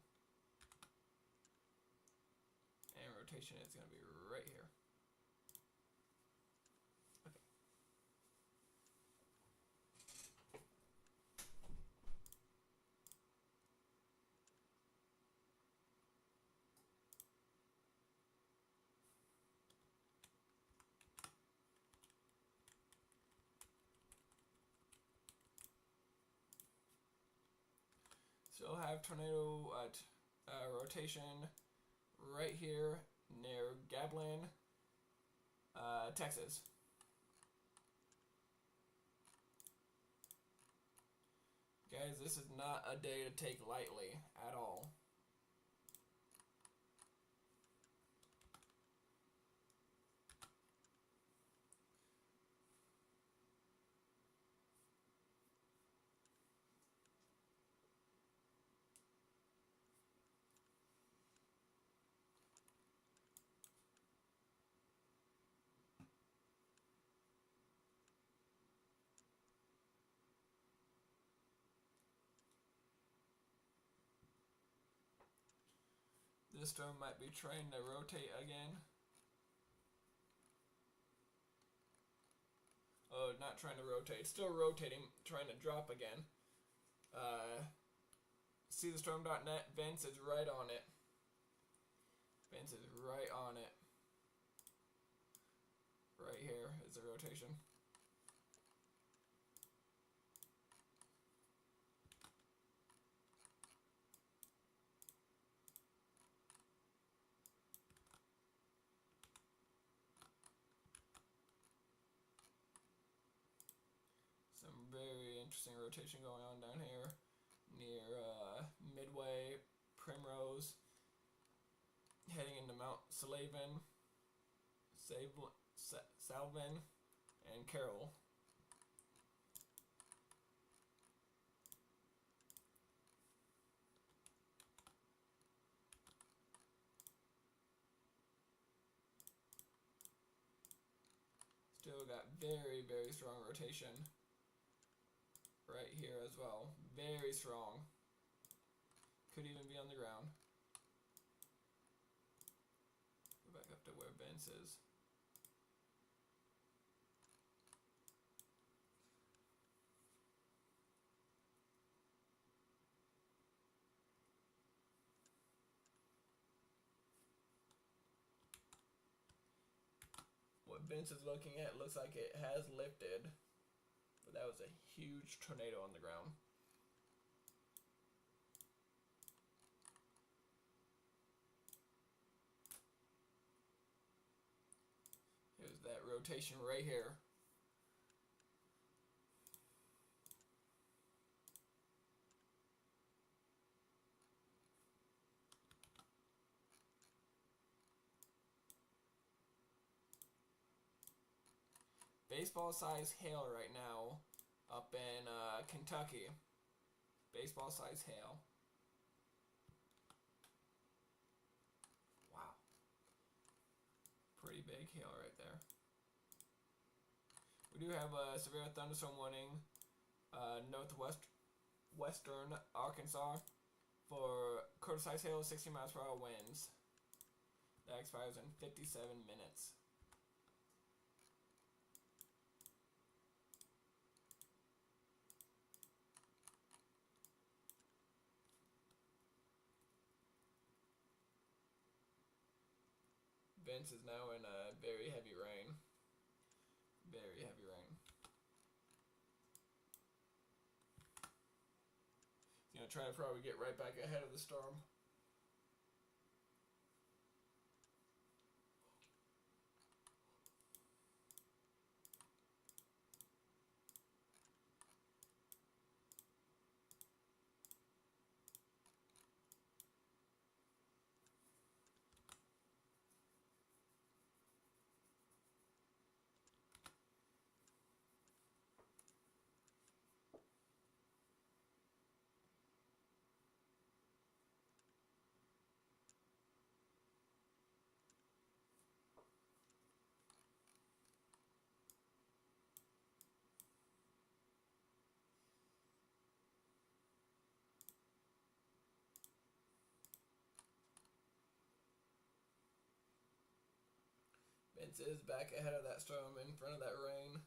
And rotation is going to be right here. Okay. will have tornado rotation right here near Gablin, Texas. Guys, this is not a day to take lightly at all. This storm might be trying to rotate again. Oh, not trying to rotate. Still rotating, trying to drop again. See the storm.net? Vince is right on it. Vince is right on it. Right here is the rotation. Some very interesting rotation going on down here near Midway, Primrose, heading into Mount Salvin, and Carroll. Still got very, very strong rotation right here as well. Very strong. Could even be on the ground. Go back up to where Vince is. What Vince is looking at looks like it has lifted, but that was a huge tornado on the ground. Here's that rotation right here. Baseball size hail right now up in Kentucky. Baseball size hail. Wow. Pretty big hail right there. We do have a severe thunderstorm warning northwestern Arkansas for quarter size hail, 60 miles per hour winds. That expires in 57 minutes. Vince is now in a very heavy rain. Very heavy rain. He's gonna try to probably get right back ahead of the storm. Vince is back ahead of that storm in front of that rain.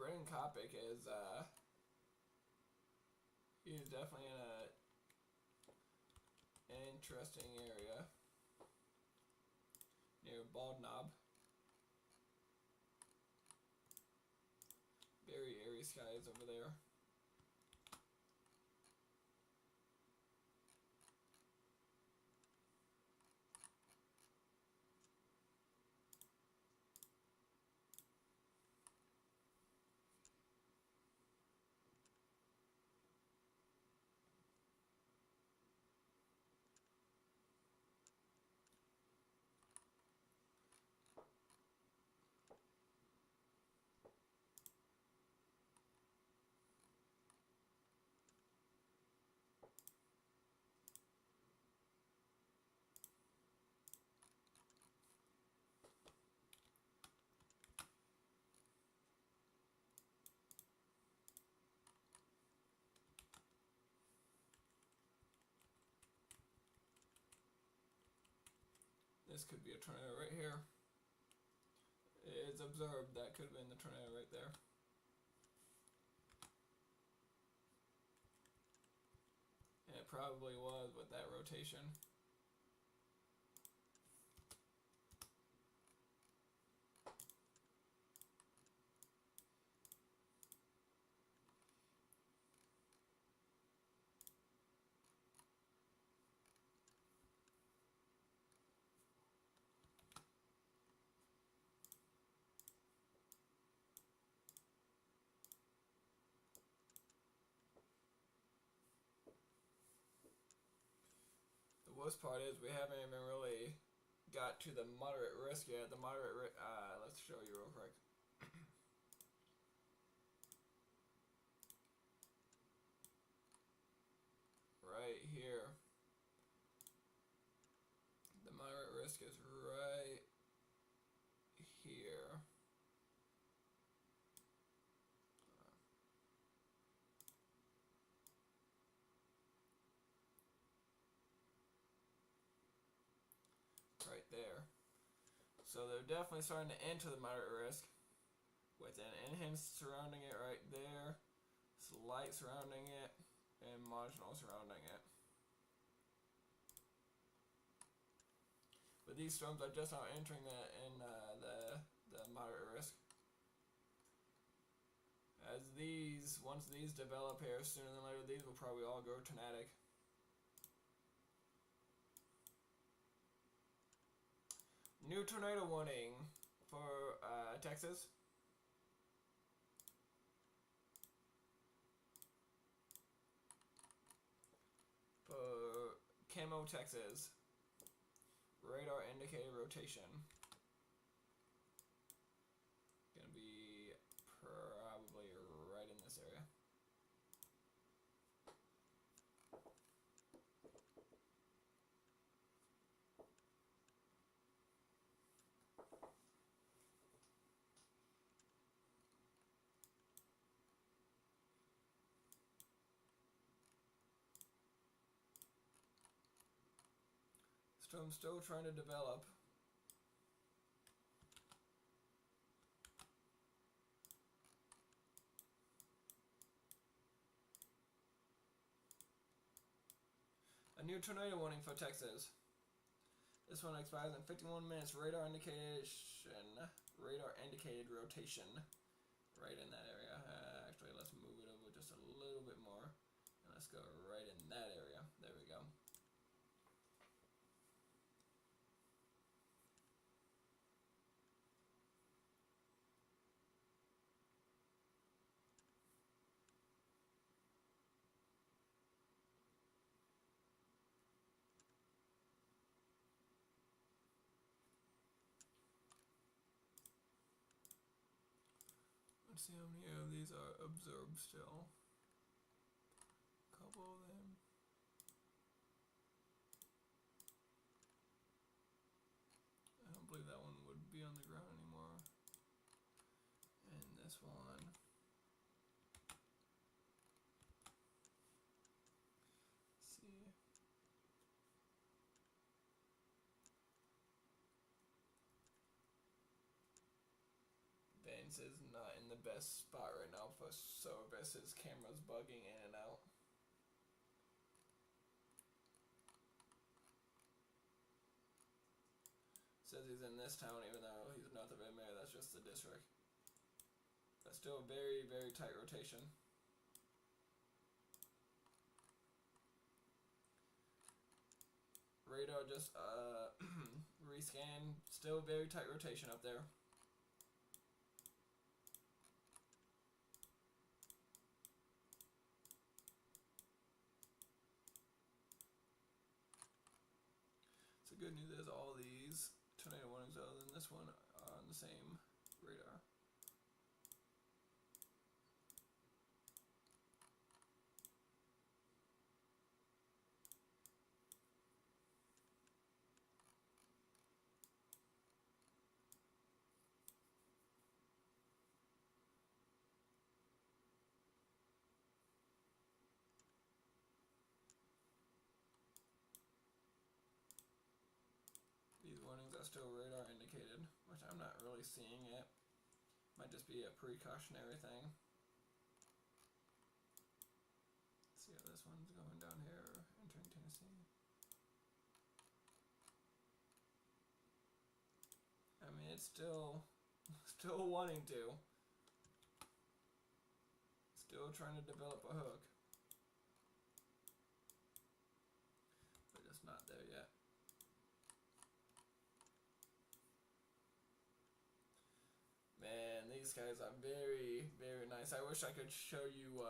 Brennan Kopic is, he's definitely in an interesting area near Bald Knob. Very airy skies over there. This could be a tornado right here. It's observed that could have been the tornado right there. And it probably was with that rotation. The worst part is we haven't even really got to the moderate risk yet. The moderate let's show you real quick. Right here. The moderate risk is right here. Right there. So they're definitely starting to enter the moderate risk with an enhanced surrounding it right there, slight surrounding it, and marginal surrounding it. But these storms are just now entering the moderate risk. As once these develop here, sooner than later, these will probably all go tornadic. New tornado warning for Texas. For Camo, Texas. Radar indicated rotation. Gonna be probably right in this area. Storm still trying to develop. A new tornado warning for Texas. This one expires in 51 minutes. Radar indicated rotation. Right in that area. Actually, let's move it over just a little bit more. And let's go right in that area. There we go. Let's see how many of these are observed still. A couple of them. I don't believe that one would be on the ground anymore. And this one. Let's see. Vance is not in the best spot right now for service. His camera's bugging in and out. Says he's in this town even though he's north of Edmere. That's just the district. But still a very, very tight rotation. Radar just rescan. Still very tight rotation up there. So good news is all these tornado warnings other than this one are on the same radar. These warnings are still radar indicated, which I'm not really seeing it. Might just be a precautionary thing. Let's see how this one's going down here, entering Tennessee. I mean, it's still wanting to. Still trying to develop a hook. But just not there yet. Man, these guys are very, very nice. I wish I could show you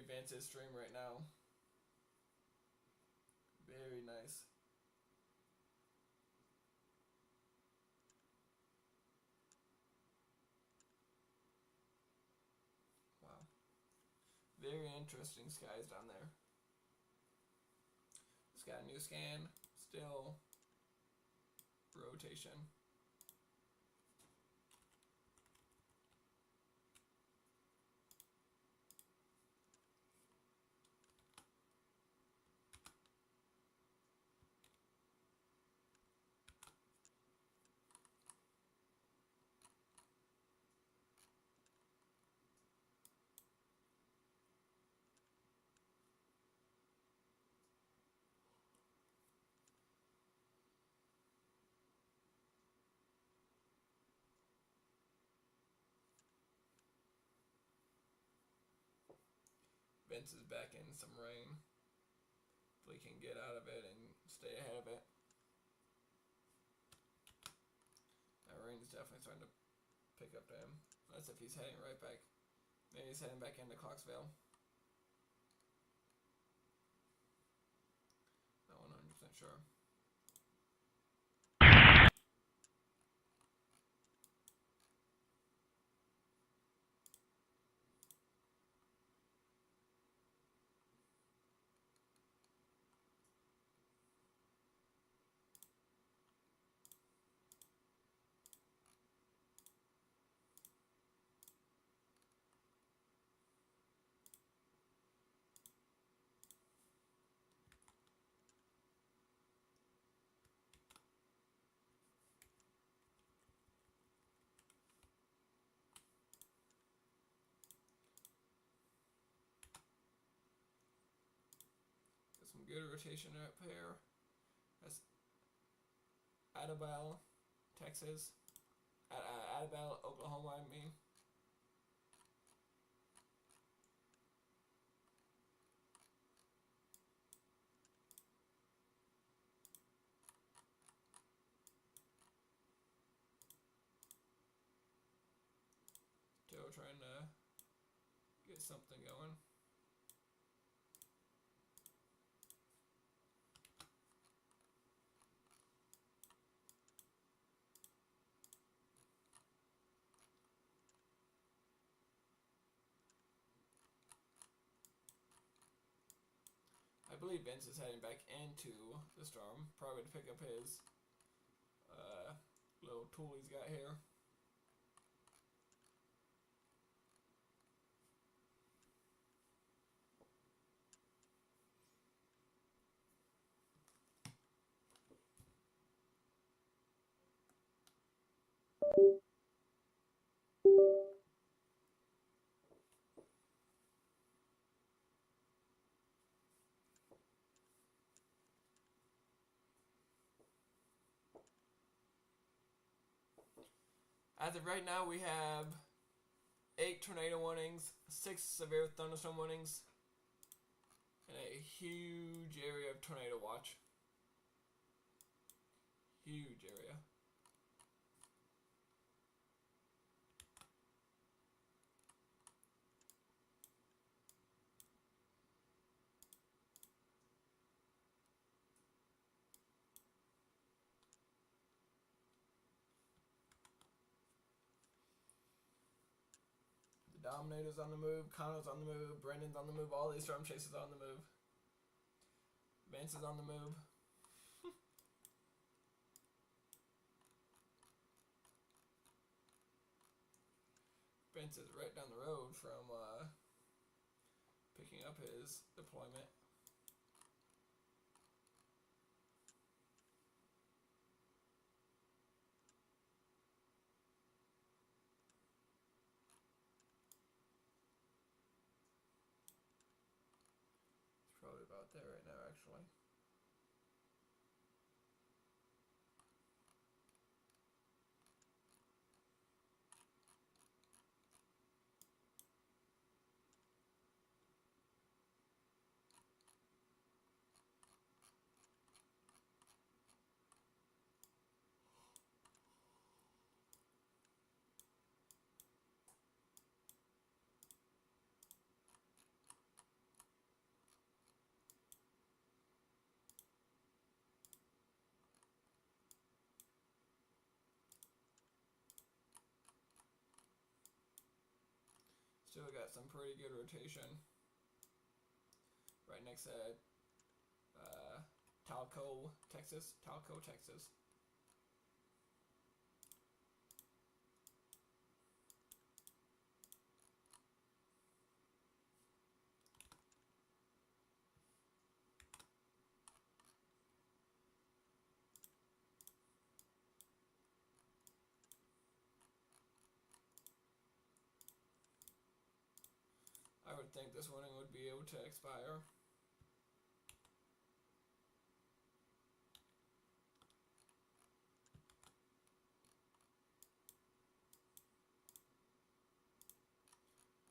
Vance's stream right now. Very nice. Wow. Very interesting skies down there. Just got a new scan. Still rotation. Vince is back in some rain. If we can get out of it and stay ahead of it. That rain's definitely starting to pick up to him. That's if he's heading right back. Maybe he's heading back into Clarksville. Not 100% sure. Some good rotation up here. That's Adabel, Texas. Adabel, Oklahoma, I mean. Still trying to get something going. I believe Vince is heading back into the storm, probably to pick up his little tool he's got here. As of right now, we have 8 tornado warnings, 6 severe thunderstorm warnings, and a huge area of tornado watch. Huge area. The Dominator's on the move, Connor's on the move, Brendan's on the move, all these storm chasers are on the move. Vance is on the move. Vance is right down the road from picking up his deployment. It's probably about there right now, actually. Still got some pretty good rotation. Right next to Talco, Texas. I would think this warning would be able to expire.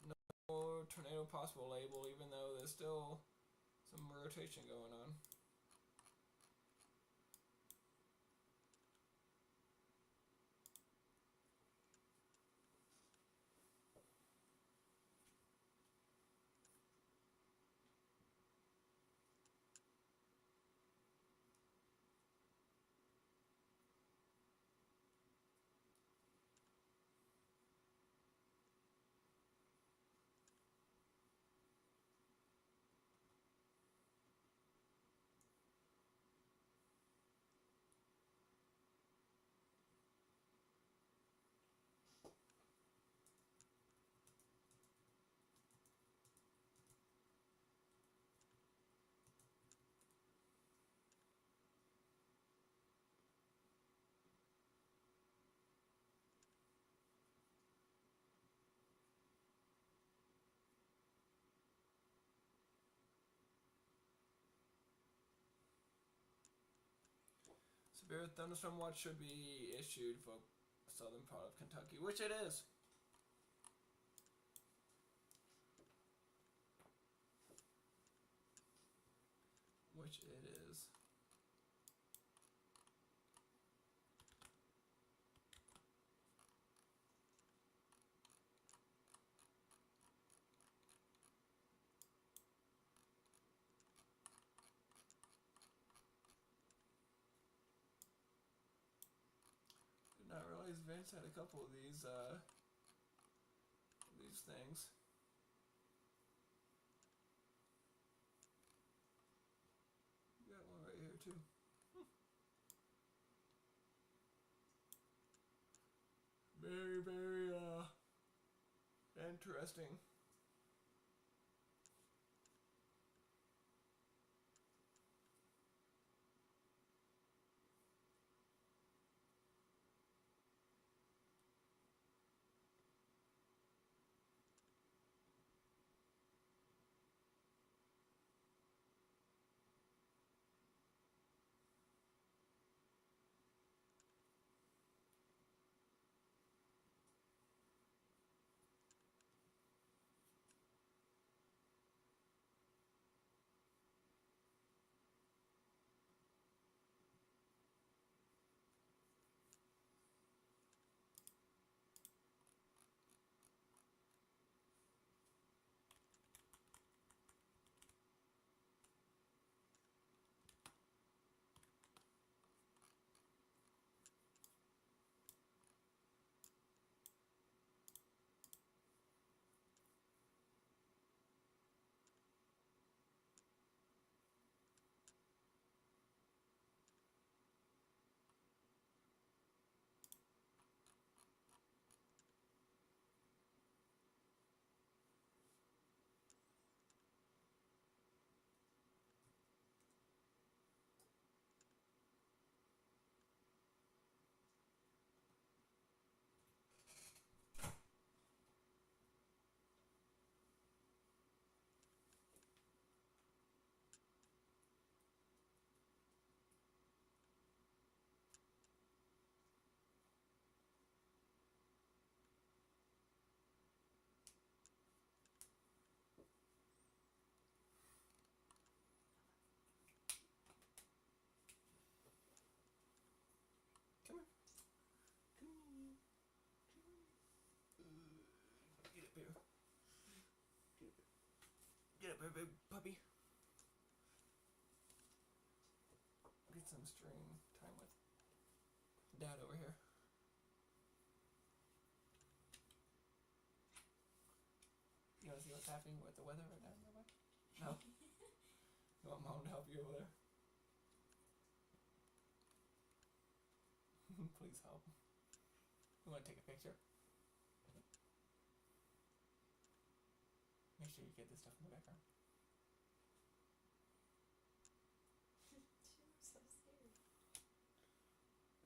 No more tornado possible label, even though there's still some rotation going on. Severe thunderstorm watch should be issued for southern part of Kentucky, which it is. Which it is. Did not realize Vince had a couple of these things. Got one right here too. Very, very interesting. up here. Get up here, big puppy. Get some stream time with Dad over here. You want to see what's happening with the weather right now? No? You want Mom to help you over there? Please help. You want to take a picture? Make sure you get this stuff in the background. She looks so scared.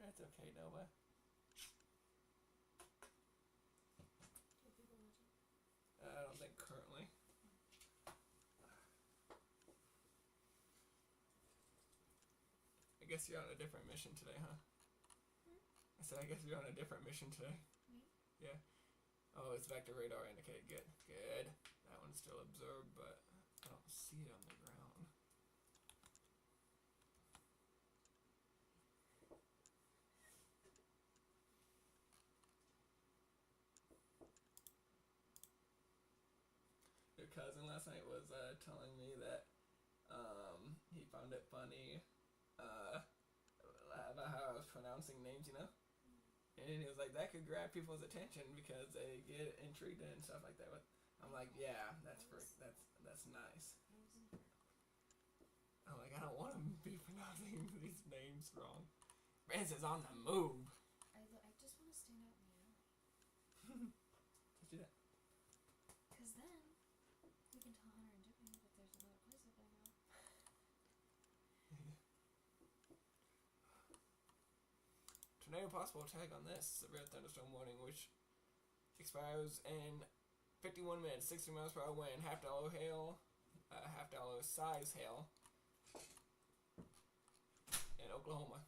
That's okay, Nova. Are people watching? I don't think currently. I guess you're on a different mission today, huh? I said, I guess you're on a different mission today. Me? Yeah. Oh, it's back to radar indicated. Good. Good. That one's still observed, but I don't see it on the ground. Your cousin last night was telling me that he found it funny about how I was pronouncing names, you know? And he was like, that could grab people's attention because they get intrigued and stuff like that. But I'm like, yeah, that's nice. I'm like, I don't want to be pronouncing these names wrong. Francis on the move. I just want to stand out in the alley. Let's do that. Because then we can tell Hunter and Jimmy that there's another place that they go. Tornado possible tag on this severe thunderstorm warning, which expires in 51 minutes, 60 miles per hour wind, $50 hail, $50 size hail in Oklahoma.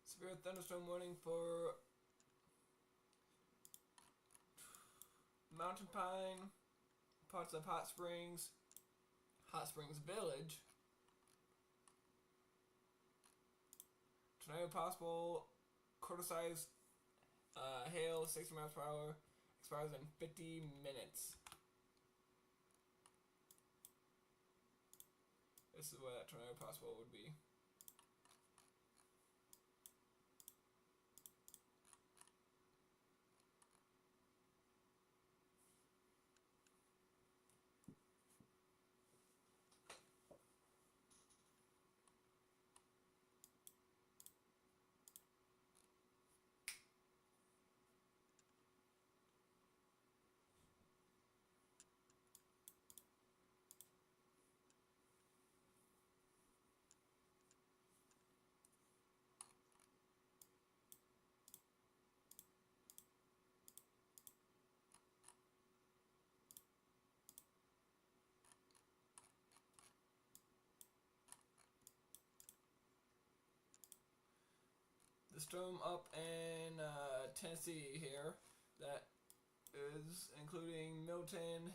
Severe thunderstorm warning for Mountain Pine, parts of Hot Springs Village. Tornado possible, quarter-size hail, 60 miles per hour, expires in 50 minutes. This is where that tornado possible would be. The storm up in Tennessee here, that is including Milton,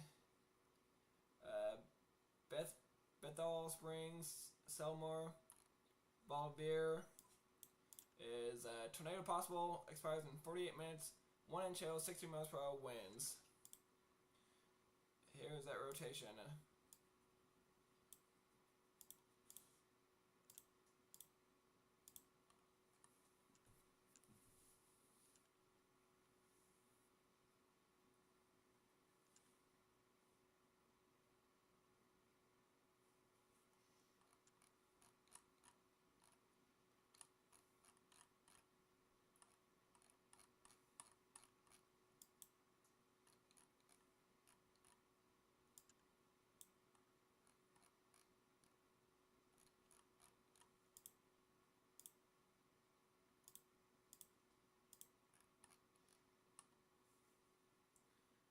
Bethel Springs, Selmore. Balvir is tornado possible, expires in 48 minutes, 1 inch hail, 60 miles per hour winds. Here's that rotation.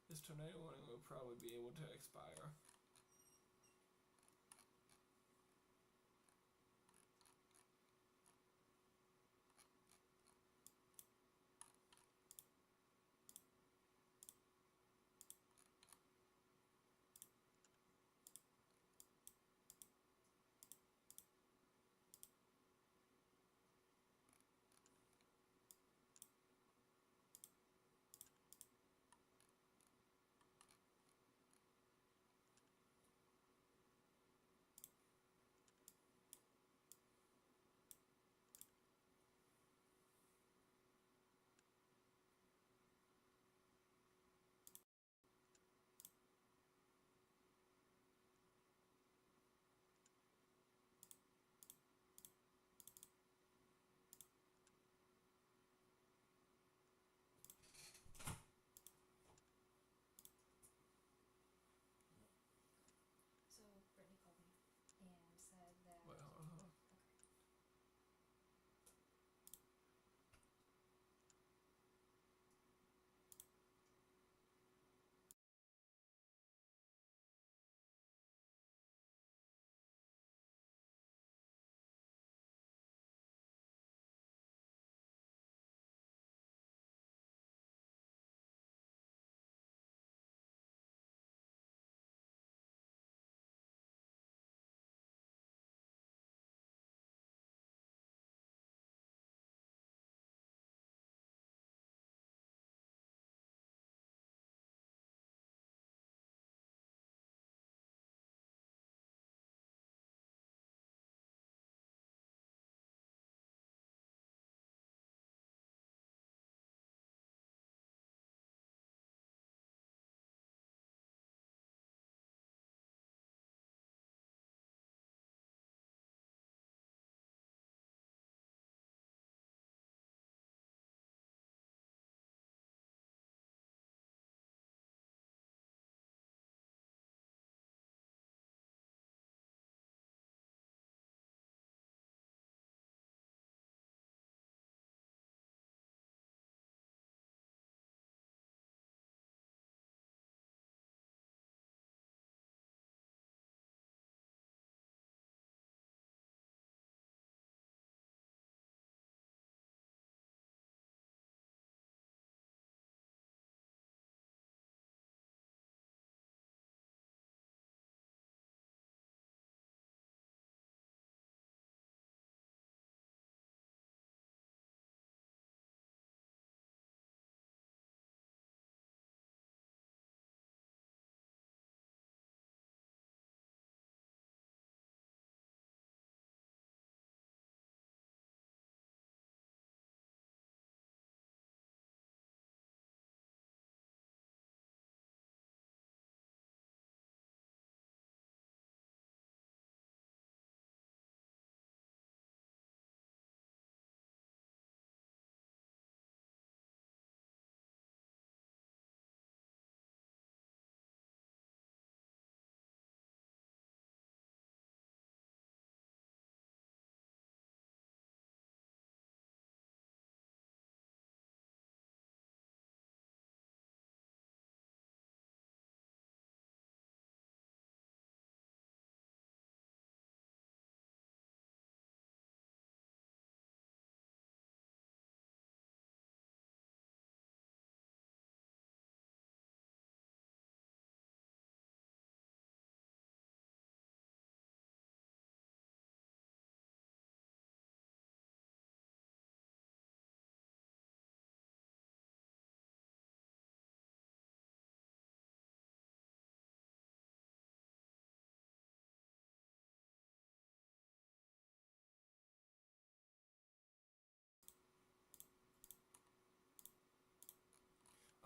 This tornado warning will probably be able to expire.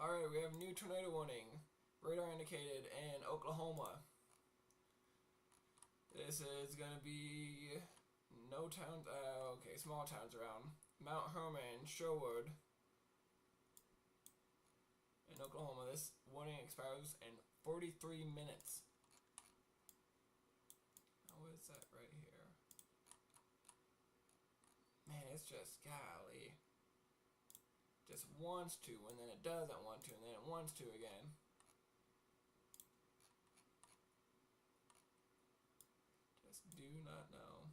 Alright, we have new tornado warning. Radar indicated in Oklahoma. This is gonna be no towns, okay, small towns around. Mount Herman, Sherwood, in Oklahoma. This warning expires in 43 minutes. Now, what is that right here? Man, it's just, golly. Just wants to, and then it doesn't want to, and then it wants to again. Just do not know.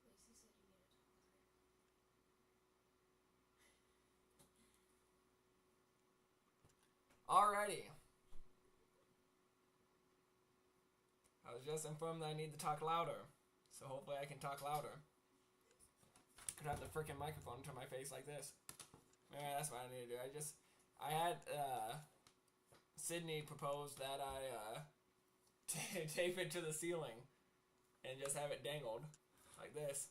Lacey said you need to talk with her. Alrighty. I was just informed that I need to talk louder. So hopefully I can talk louder. Could have the freaking microphone to my face like this. Yeah, that's what I need to do. I had, Sydney proposed that I, tape it to the ceiling and just have it dangled like this.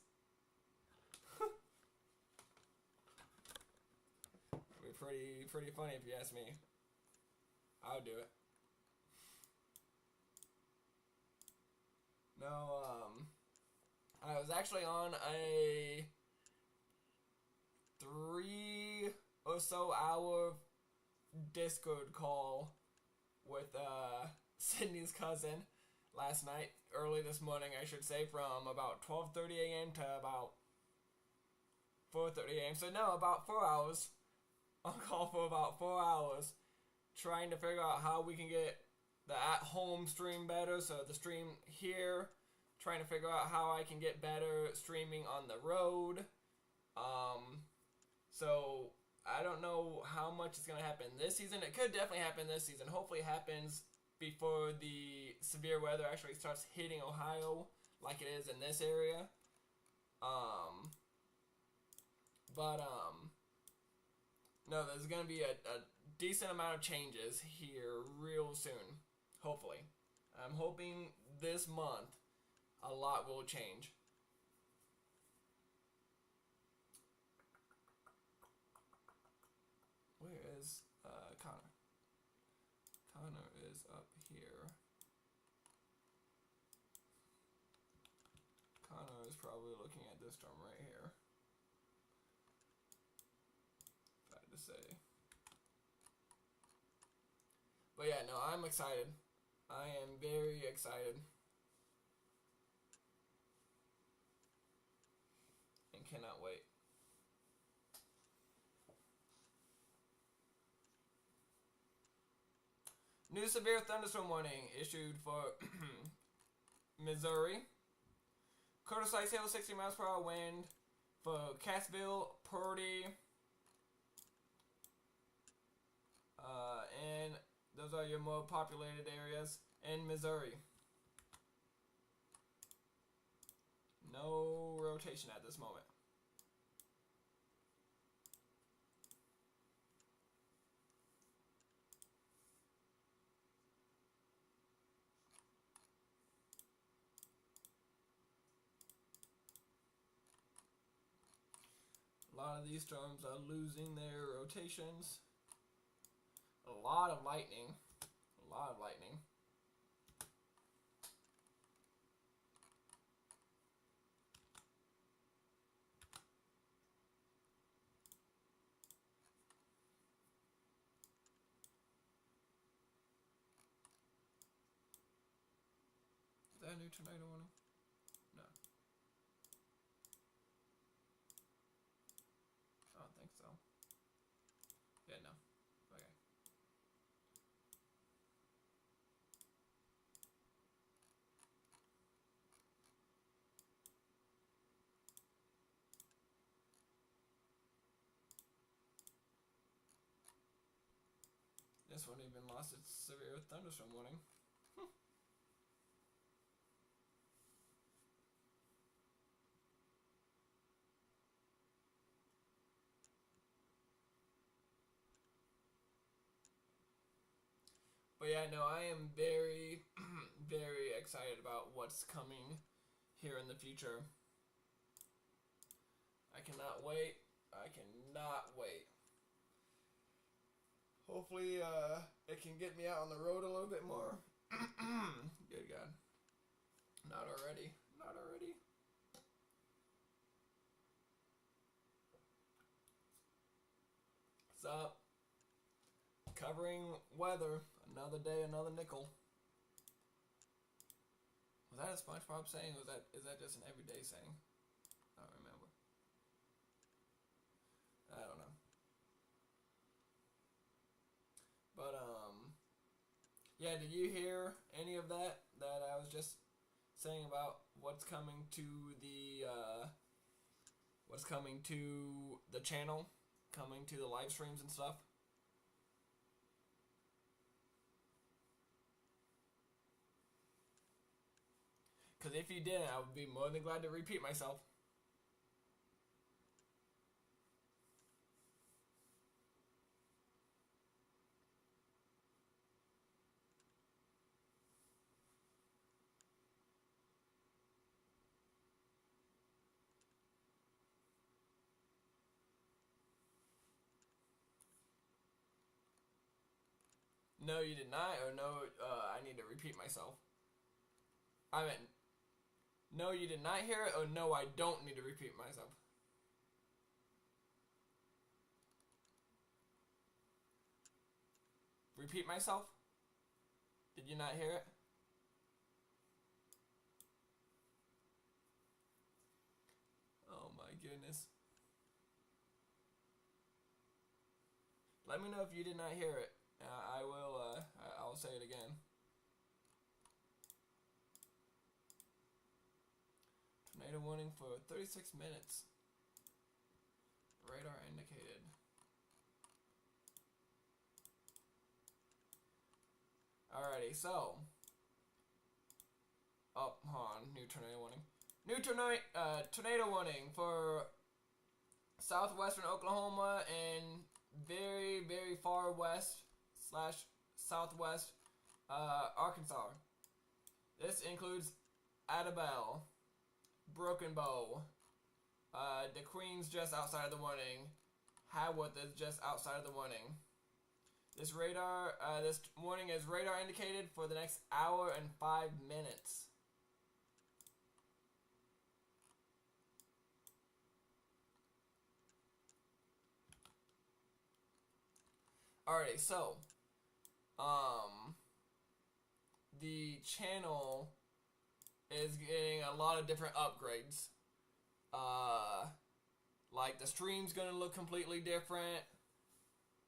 It'd be pretty funny if you ask me. I would do it. No, I was actually on a 3 or so hour Discord call with Sydney's cousin last night, early this morning I should say, from about 12:30 a.m. to about 4:30 a.m. So no, about 4 hours. On call for about 4 hours, trying to figure out how we can get the at-home stream better. So the stream here, trying to figure out how I can get better streaming on the road. So I don't know how much is going to happen this season. It could definitely happen this season. Hopefully it happens before the severe weather actually starts hitting Ohio like it is in this area. No, there's going to be a decent amount of changes here real soon. Hopefully. I'm hoping this month a lot will change. Where is Connor? Connor is up here. Connor is probably looking at this drum right here. If I had to say. But yeah, no, I'm excited. I am very excited. And cannot wait. New severe thunderstorm warning issued for Missouri. Curtis Ice Hail 60 miles per hour wind for Cassville, Purdy, and those are your more populated areas in Missouri. No rotation at this moment. A lot of these storms are losing their rotations. A lot of lightning. A lot of lightning. Is that a new tornado warning? No. I don't think so. Yeah, no. Okay. this one even lost its severe thunderstorm warning. But yeah, no, I am very, very excited about what's coming here in the future. I cannot wait. I cannot wait. Hopefully, it can get me out on the road a little bit more. Good God. Not already. Not already. What's up? Covering weather. Another day, another nickel. Was that a SpongeBob saying? Or is that just an everyday saying? I don't remember. I don't know. But yeah, did you hear any of that I was just saying about what's coming to the channel, coming to the live streams and stuff? Because if you didn't, I would be more than glad to repeat myself. No, you did not, or no, I need to repeat myself. I meant, no, you did not hear it, or no, I don't need to repeat myself. Repeat myself? Did you not hear it? Oh my goodness. Let me know if you did not hear it. I'll say it again. Tornado warning for 36 minutes. Radar indicated. Alrighty, so. Oh, hold on. New tornado warning. New tornado warning for southwestern Oklahoma and very, very far west / southwest Arkansas. This includes Adabel, Broken Bow, the Queen's just outside of the warning, Haworth is just outside of the warning. This warning is radar indicated for the next hour and 5 minutes. Alrighty, so the channel is getting a lot of different upgrades. Like the stream's gonna look completely different.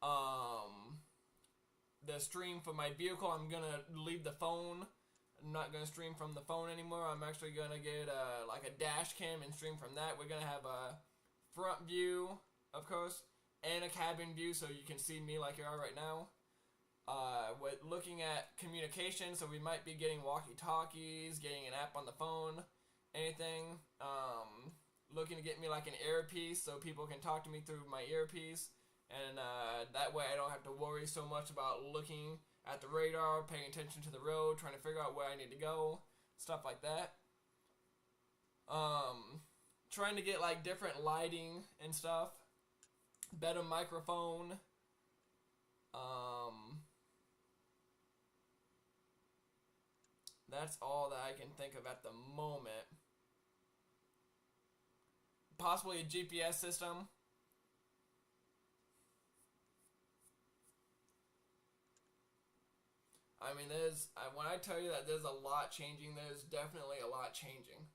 The stream for my vehicle, I'm gonna leave the phone. I'm not gonna stream from the phone anymore. I'm actually gonna get like a dash cam and stream from that. We're gonna have a front view, of course, and a cabin view so you can see me like you are right now. We're looking at communication, so we might be getting walkie-talkies, getting an app on the phone, anything. Looking to get me like an earpiece so people can talk to me through my earpiece, and that way I don't have to worry so much about looking at the radar, paying attention to the road, trying to figure out where I need to go, stuff like that. Trying to get like different lighting and stuff, better microphone. That's all that I can think of at the moment. Possibly a GPS system. I mean, when I tell you that there's a lot changing, there's definitely a lot changing.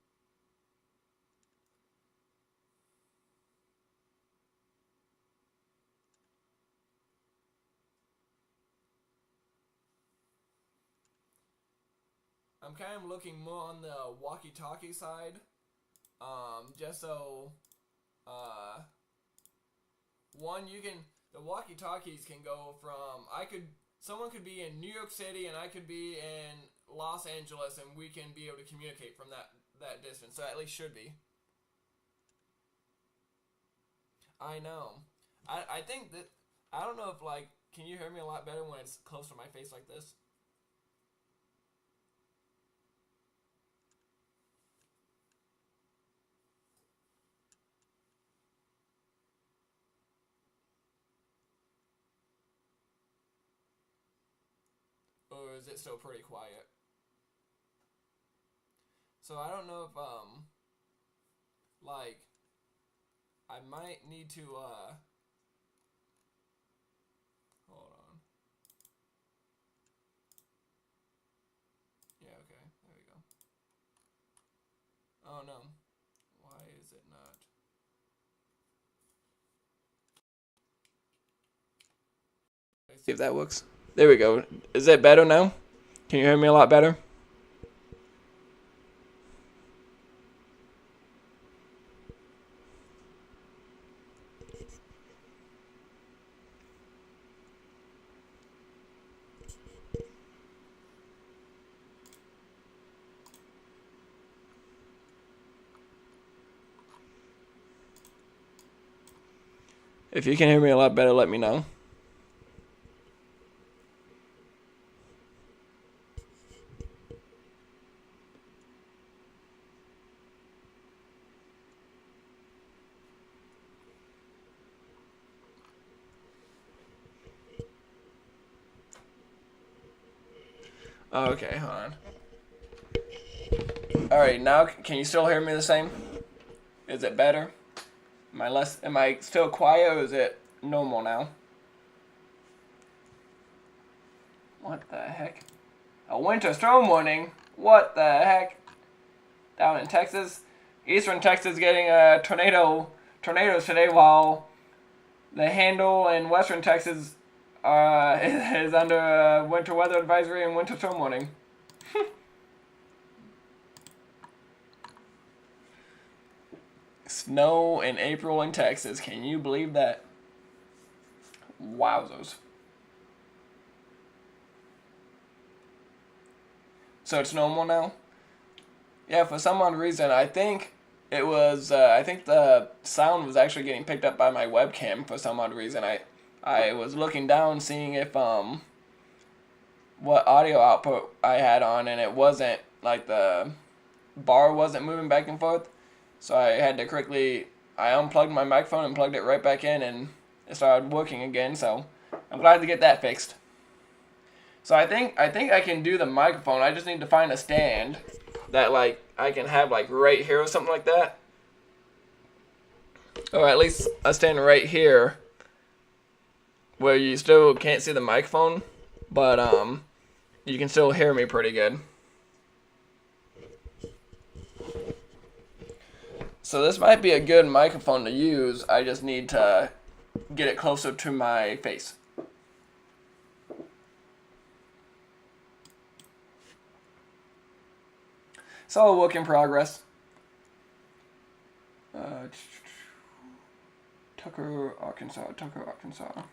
I'm kind of looking more on the walkie-talkie side, just so, one, the walkie-talkies can go from, I could someone could be in New York City and I could be in Los Angeles, and we can be able to communicate from that distance. So at least should be. I know. I think that, I don't know if, like, can you hear me a lot better when it's close to my face like this? Or is it still pretty quiet? So I don't know if, like, I might need to, hold on. Yeah, okay, there we go. Oh no, why is it not? Let's see if that works. There we go. Is that better now? Can you hear me a lot better? If you can hear me a lot better, let me know. Okay, hold on. Alright, now can you still hear me the same? Is it better? Am I still quiet, or is it normal now? What the heck? A winter storm warning? What the heck? Down in Texas? Eastern Texas getting tornadoes today, while the Handle in Western Texas is under winter weather advisory and winter storm warning. Snow in April in Texas. Can you believe that? Wowzers. So it's normal now? Yeah, for some odd reason, I think it was, I think the sound was actually getting picked up by my webcam for some odd reason. I was looking down, seeing if, what audio output I had on, and it wasn't, like, the bar wasn't moving back and forth. So I had to quickly, I unplugged my microphone and plugged it right back in, and it started working again, so I'm glad to get that fixed. So I think I can do the microphone. I just need to find a stand that, like, I can have, like, right here or something like that. Or at least a stand right here where you still can't see the microphone, but you can still hear me pretty good. So this might be a good microphone to use. I just need to get it closer to my face. It's all a work in progress. Tucker, Arkansas.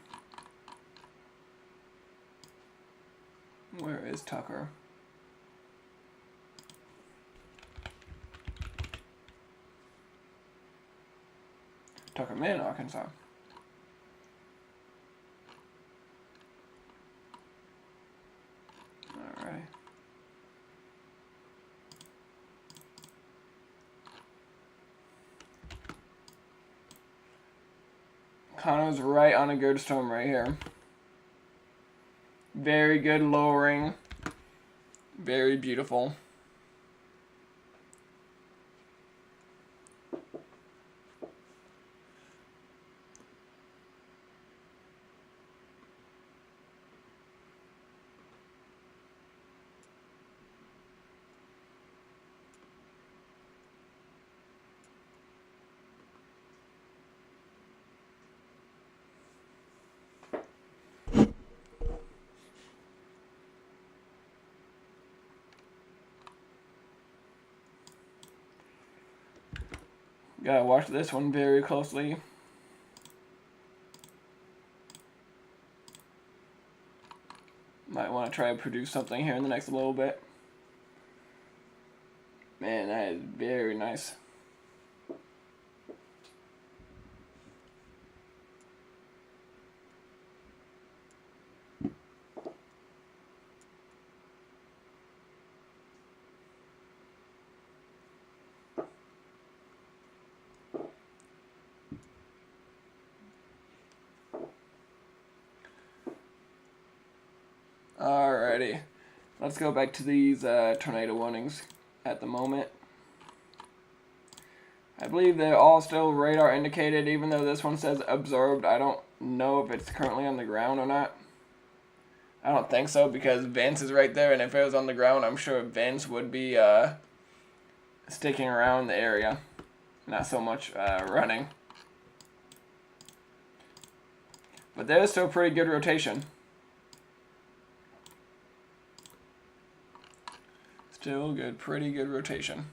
Where is Tucker? Tuckerman, Arkansas. Alright. Connor's right on a good storm right here. Very good lowering. Very beautiful. Gotta watch this one very closely. want to try to produce something here in the next little bit. Man, that is very nice. Alrighty, let's go back to these tornado warnings at the moment. I believe they're all still radar indicated, even though this one says observed. I don't know if it's currently on the ground or not. I don't think so, because Vince is right there, and if it was on the ground, I'm sure Vince would be sticking around the area, not so much running. But there's still pretty good rotation. Still good, pretty good rotation.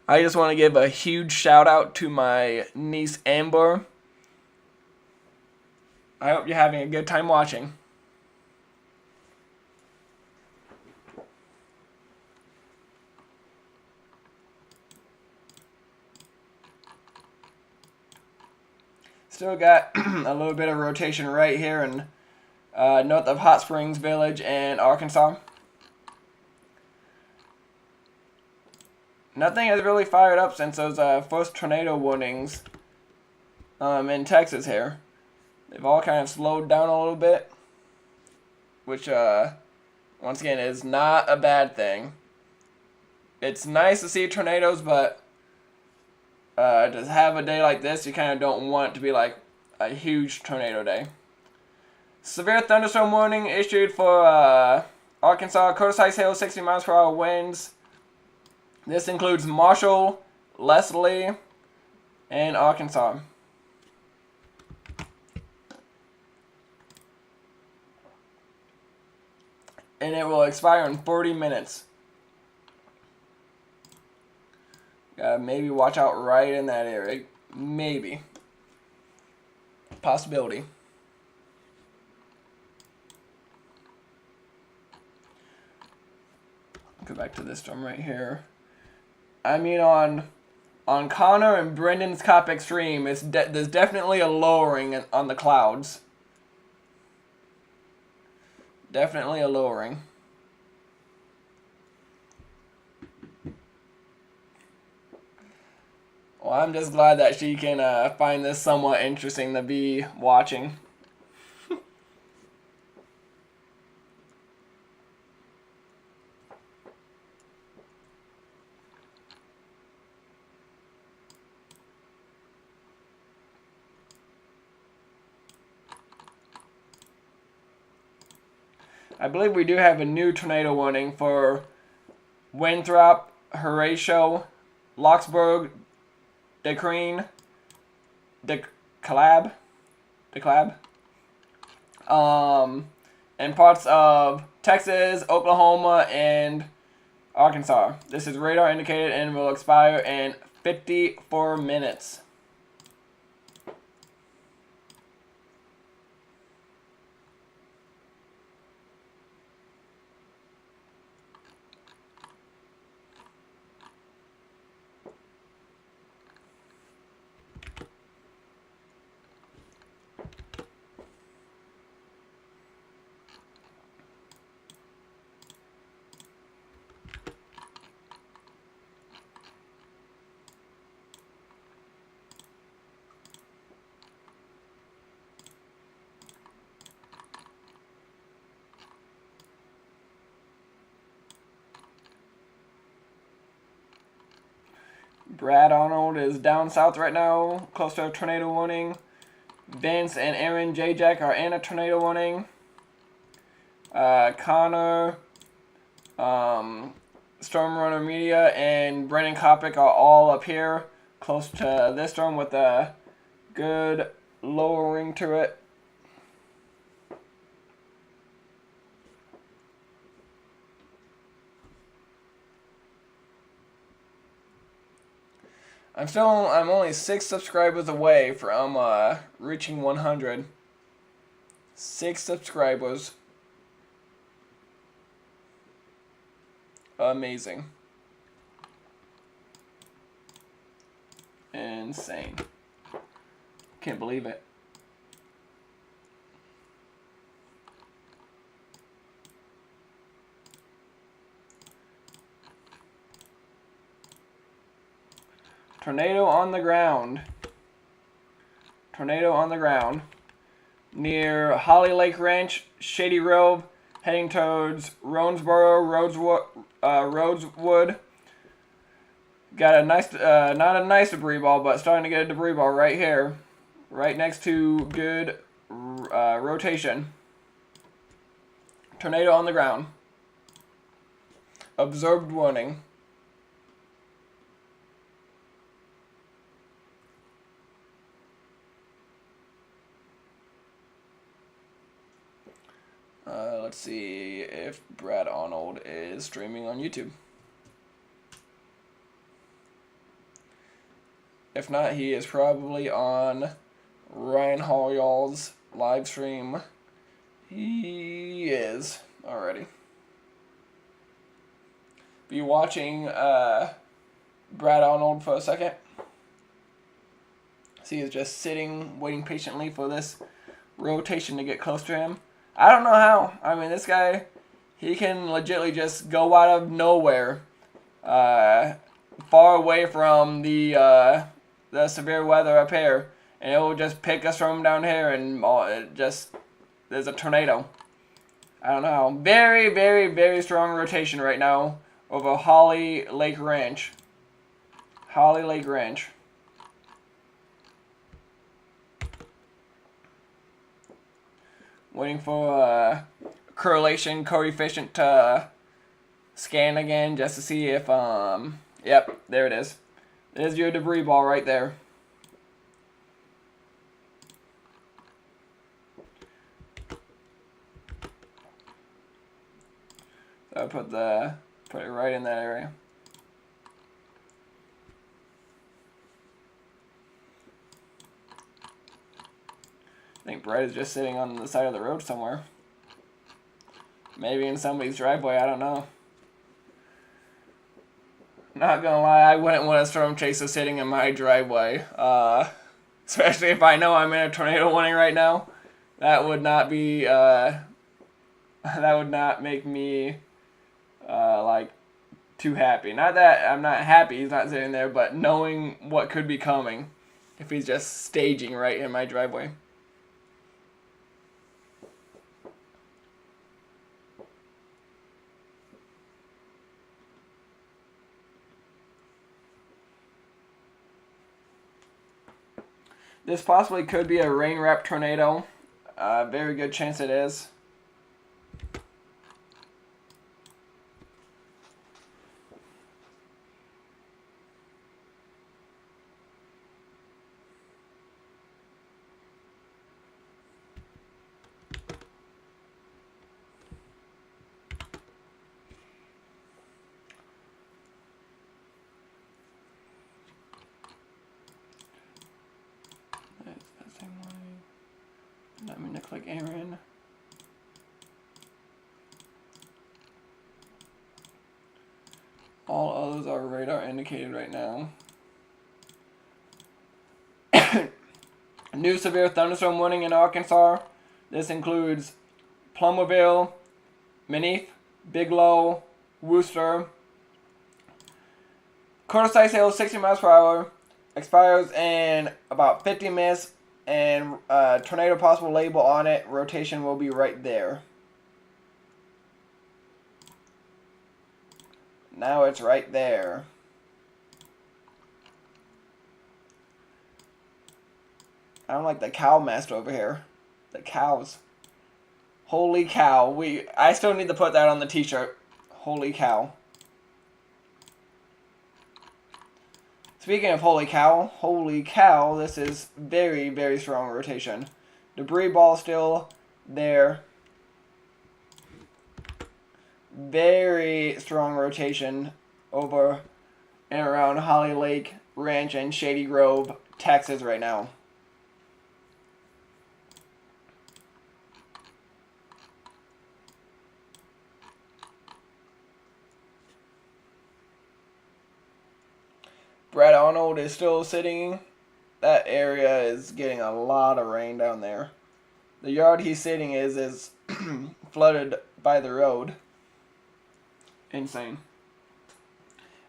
I just want to give a huge shout out to my niece Amber. I hope you're having a good time watching. Still got a little bit of rotation right here in north of Hot Springs Village and Arkansas. Nothing has really fired up since those first tornado warnings in Texas here. They've all kind of slowed down a little bit, which once again is not a bad thing. It's nice to see tornadoes, but to have a day like this, you kind of don't want it to be like a huge tornado day. Severe thunderstorm warning issued for Arkansas, Curtis Hill, 60 miles per hour winds. This includes Marshall, Leslie, and Arkansas. And it will expire in 40 minutes. Gotta maybe watch out right in that area. Maybe. Possibility. Go back to this storm right here. I mean, on Connor and Brendan's Cop Extreme, there's definitely a lowering on the clouds. Definitely a lowering. Well, I'm just glad that she can find this somewhat interesting to be watching. I believe we do have a new tornado warning for Winthrop, Horatio, Locksburg, DeCrane, DeClab, and parts of Texas, Oklahoma, and Arkansas. This is radar indicated and will expire in 54 minutes. Brad Arnold is down south right now, close to a tornado warning. Vince and Aaron J. Jack are in a tornado warning. Connor, Storm Runner Media, and Brennan Kopic are all up here, close to this storm with a good lowering to it. I'm only 6 subscribers away from reaching 100. 6 subscribers. Amazing. Insane. Can't believe it. Tornado on the ground. Tornado on the ground. Near Holly Lake Ranch, Shady Grove, heading towards Roadsboro, Rosewood. Got a nice, not a nice debris ball, but starting to get a debris ball right here. Right next to good rotation. Tornado on the ground. Observed warning. Let's see if Brad Arnold is streaming on YouTube. If not, he is probably on Ryan Hall y'all's live stream. He is already. Be watching Brad Arnold for a second. See, he's just sitting, waiting patiently for this rotation to get close to him. I don't know how. I mean, this guy, he can legitimately just go out of nowhere, far away from the severe weather up here, and it will just pick us from down here, and there's a tornado. I don't know how. Very, very, very strong rotation right now over Holly Lake Ranch. Holly Lake Ranch. Waiting for correlation coefficient to scan again just to see if, yep, there it is. There's your debris ball right there. So I put it right in that area. I think Brett is just sitting on the side of the road somewhere. Maybe in somebody's driveway, I don't know. Not gonna lie, I wouldn't want a storm chaser sitting in my driveway. Especially if I know I'm in a tornado warning right now. That would not be, that would not make me, like, too happy. Not that I'm not happy he's not sitting there, but knowing what could be coming if he's just staging right in my driveway. This possibly could be a rain-wrapped tornado. Very good chance it is. I'm going to click Aaron. All others are radar indicated right now. New severe thunderstorm warning in Arkansas. This includes Plumerville, Menif, Bigelow, Worcester. Quarter size hail 60 miles per hour. Expires in about 50 minutes. And tornado possible label on it. Rotation will be right there. Now it's right there. I don't like the cow master over here. The cows. Holy cow. I still need to put that on the t-shirt. Holy cow. Speaking of holy cow, this is very, very strong rotation. Debris ball still there. Very strong rotation over and around Holly Lake Ranch and Shady Grove, Texas right now. Brad Arnold is still sitting. That area is getting a lot of rain down there. The yard he's sitting is flooded by the road. Insane.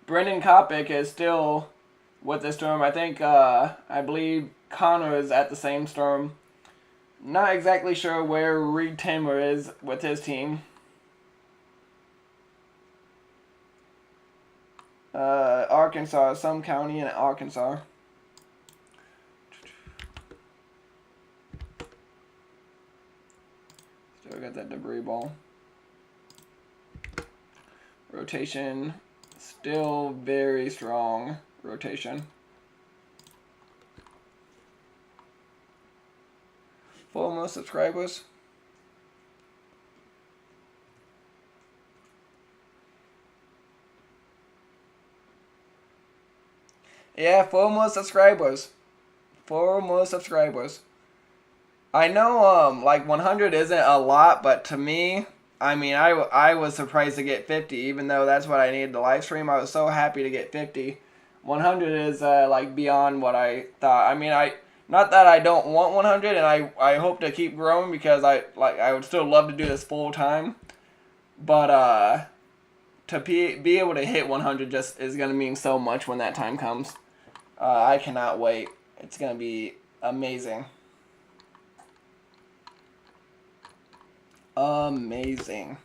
Brendan Kopic is still with the storm. I think, I believe Connor is at the same storm. Not exactly sure where Reed Timmer is with his team. Arkansas, some county in Arkansas. Still got that debris ball. Rotation, still very strong rotation. Full most subscribers. Yeah, 4 more subscribers. 4 more subscribers. I know, like 100 isn't a lot, but to me, I mean, I was surprised to get 50, even though that's what I needed to live stream. I was so happy to get 50. 100 is like beyond what I thought. I mean, not that I don't want 100, and I hope to keep growing because I would still love to do this full time, but to be able to hit 100 just is gonna mean so much when that time comes. I cannot wait. It's gonna be amazing. Amazing.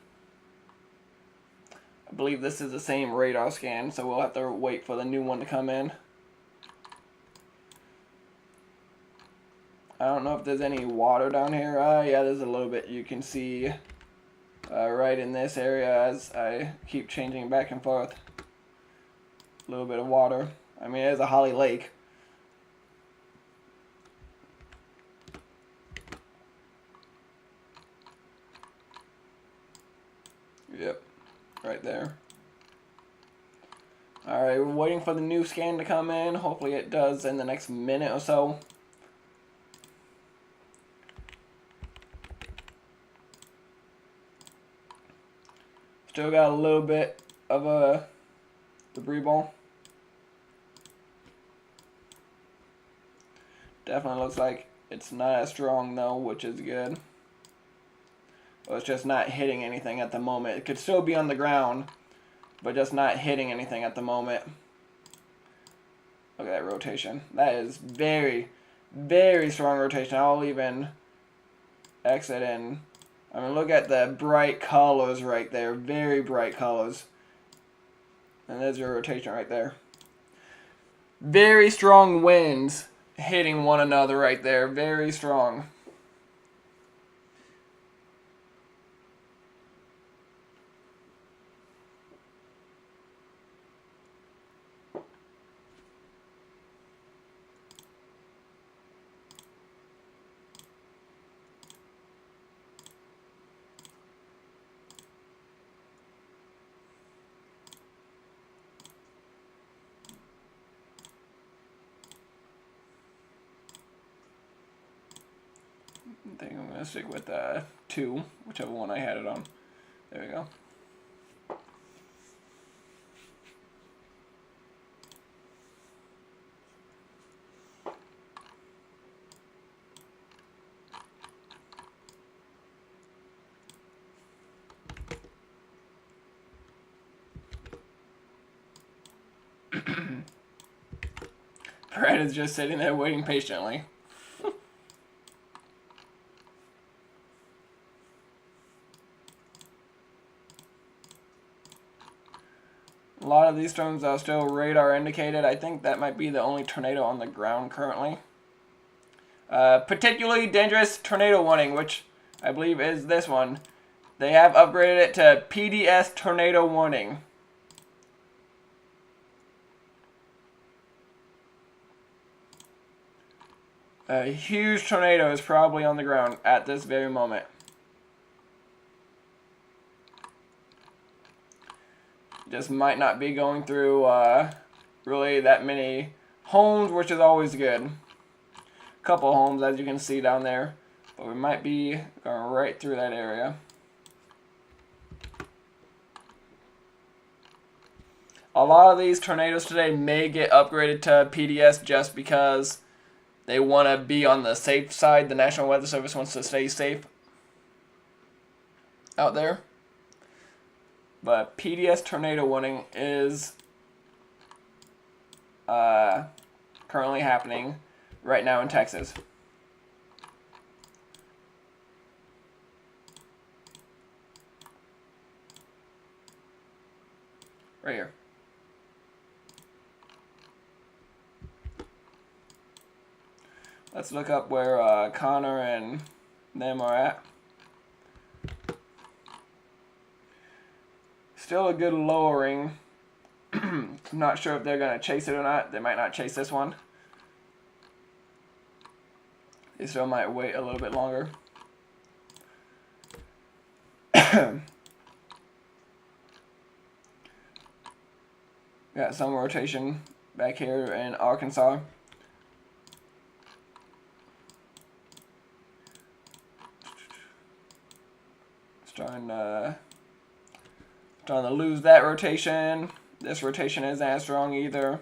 I believe this is the same radar scan, so we'll have to wait for the new one to come in. I don't know if there's any water down here. Yeah, there's a little bit. You can see right in this area as I keep changing back and forth. A little bit of water. I mean, there's a Holly Lake. Yep, right there. Alright, we're waiting for the new scan to come in. Hopefully it does in the next minute or so. Still got a little bit of a debris ball. Definitely looks like it's not as strong though, which is good. Well, it's just not hitting anything at the moment. It could still be on the ground, but just not hitting anything at the moment. Look at that rotation. That is very, very strong rotation. I'll even exit in. I mean, look at the bright colors right there. Very bright colors. And there's your rotation right there. Very strong winds hitting one another right there. Very strong. I think I'm going to stick with 2, whichever one I had it on. There we go. Brad is just sitting there waiting patiently. A lot of these storms are still radar indicated. I think that might be the only tornado on the ground currently. Particularly dangerous tornado warning, which I believe is this one. They have upgraded it to PDS tornado warning. A huge tornado is probably on the ground at this very moment. Just might not be going through really that many homes, which is always good. Couple homes, as you can see down there, but we might be going right through that area. A lot of these tornadoes today may get upgraded to PDS just because they want to be on the safe side. The National Weather Service wants to stay safe out there. But PDS tornado warning is currently happening right now in Texas. Right here. Let's look up where Connor and them are at. Still a good lowering. I'm not sure if they're going to chase it or not. They might not chase this one. They still might wait a little bit longer. Got some rotation back here in Arkansas. Starting to lose that rotation. This rotation isn't as strong either.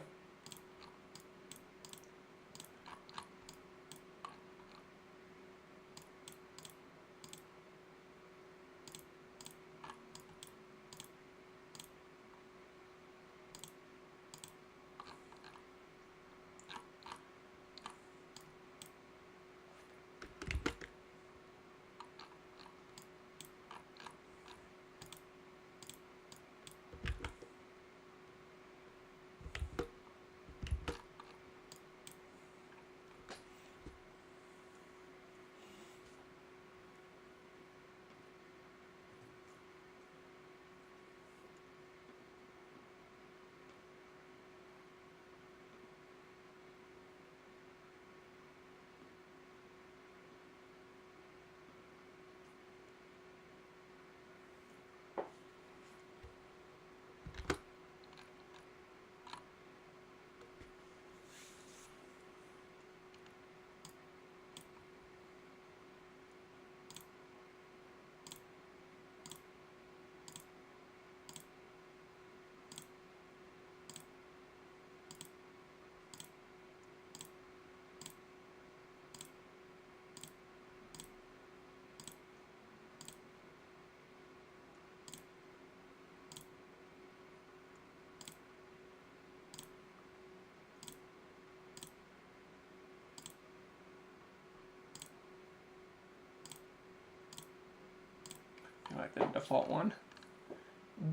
Like the default one.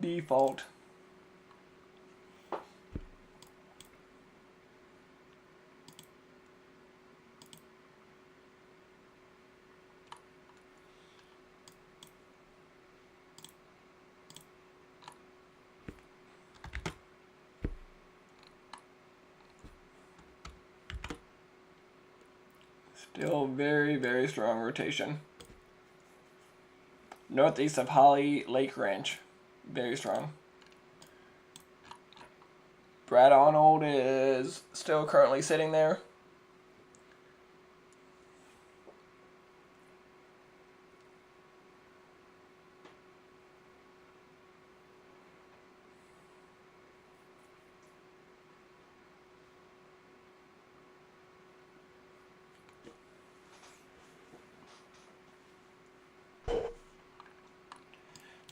Default. Still very, very strong rotation. Northeast of Holly Lake Ranch. Very strong. Brad Arnold is still currently sitting there.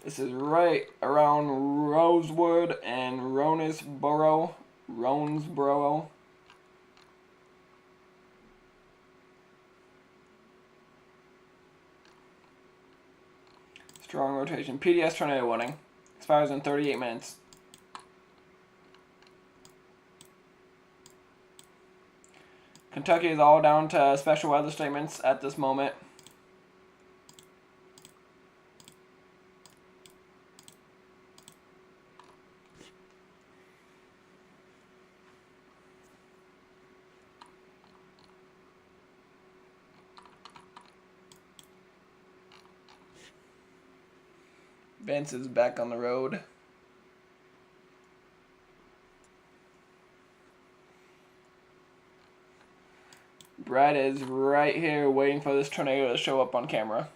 This is right around Rosewood and Ronesboro. Strong rotation. PDS tornado warning. Expires in 38 minutes. Kentucky is all down to special weather statements at this moment. Vince is back on the road. Brad is right here waiting for this tornado to show up on camera.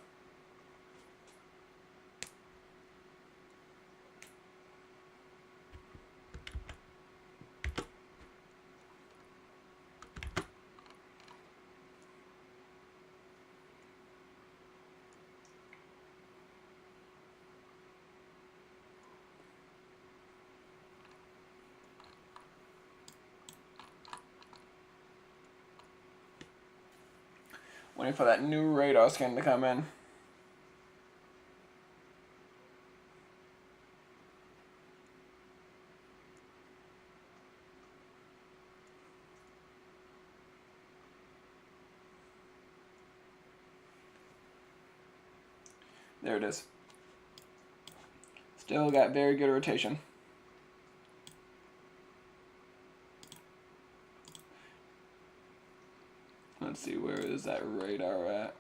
Waiting for that new radar scan to come in. There it is. Still got very good rotation. Let's see, where is that radar at?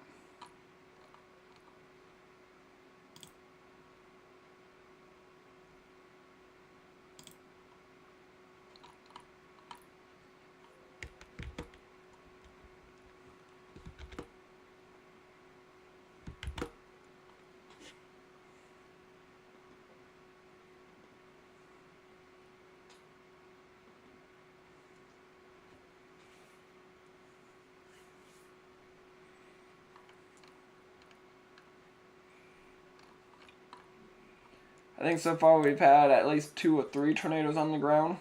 I think so far we've had at least 2 or 3 tornadoes on the ground.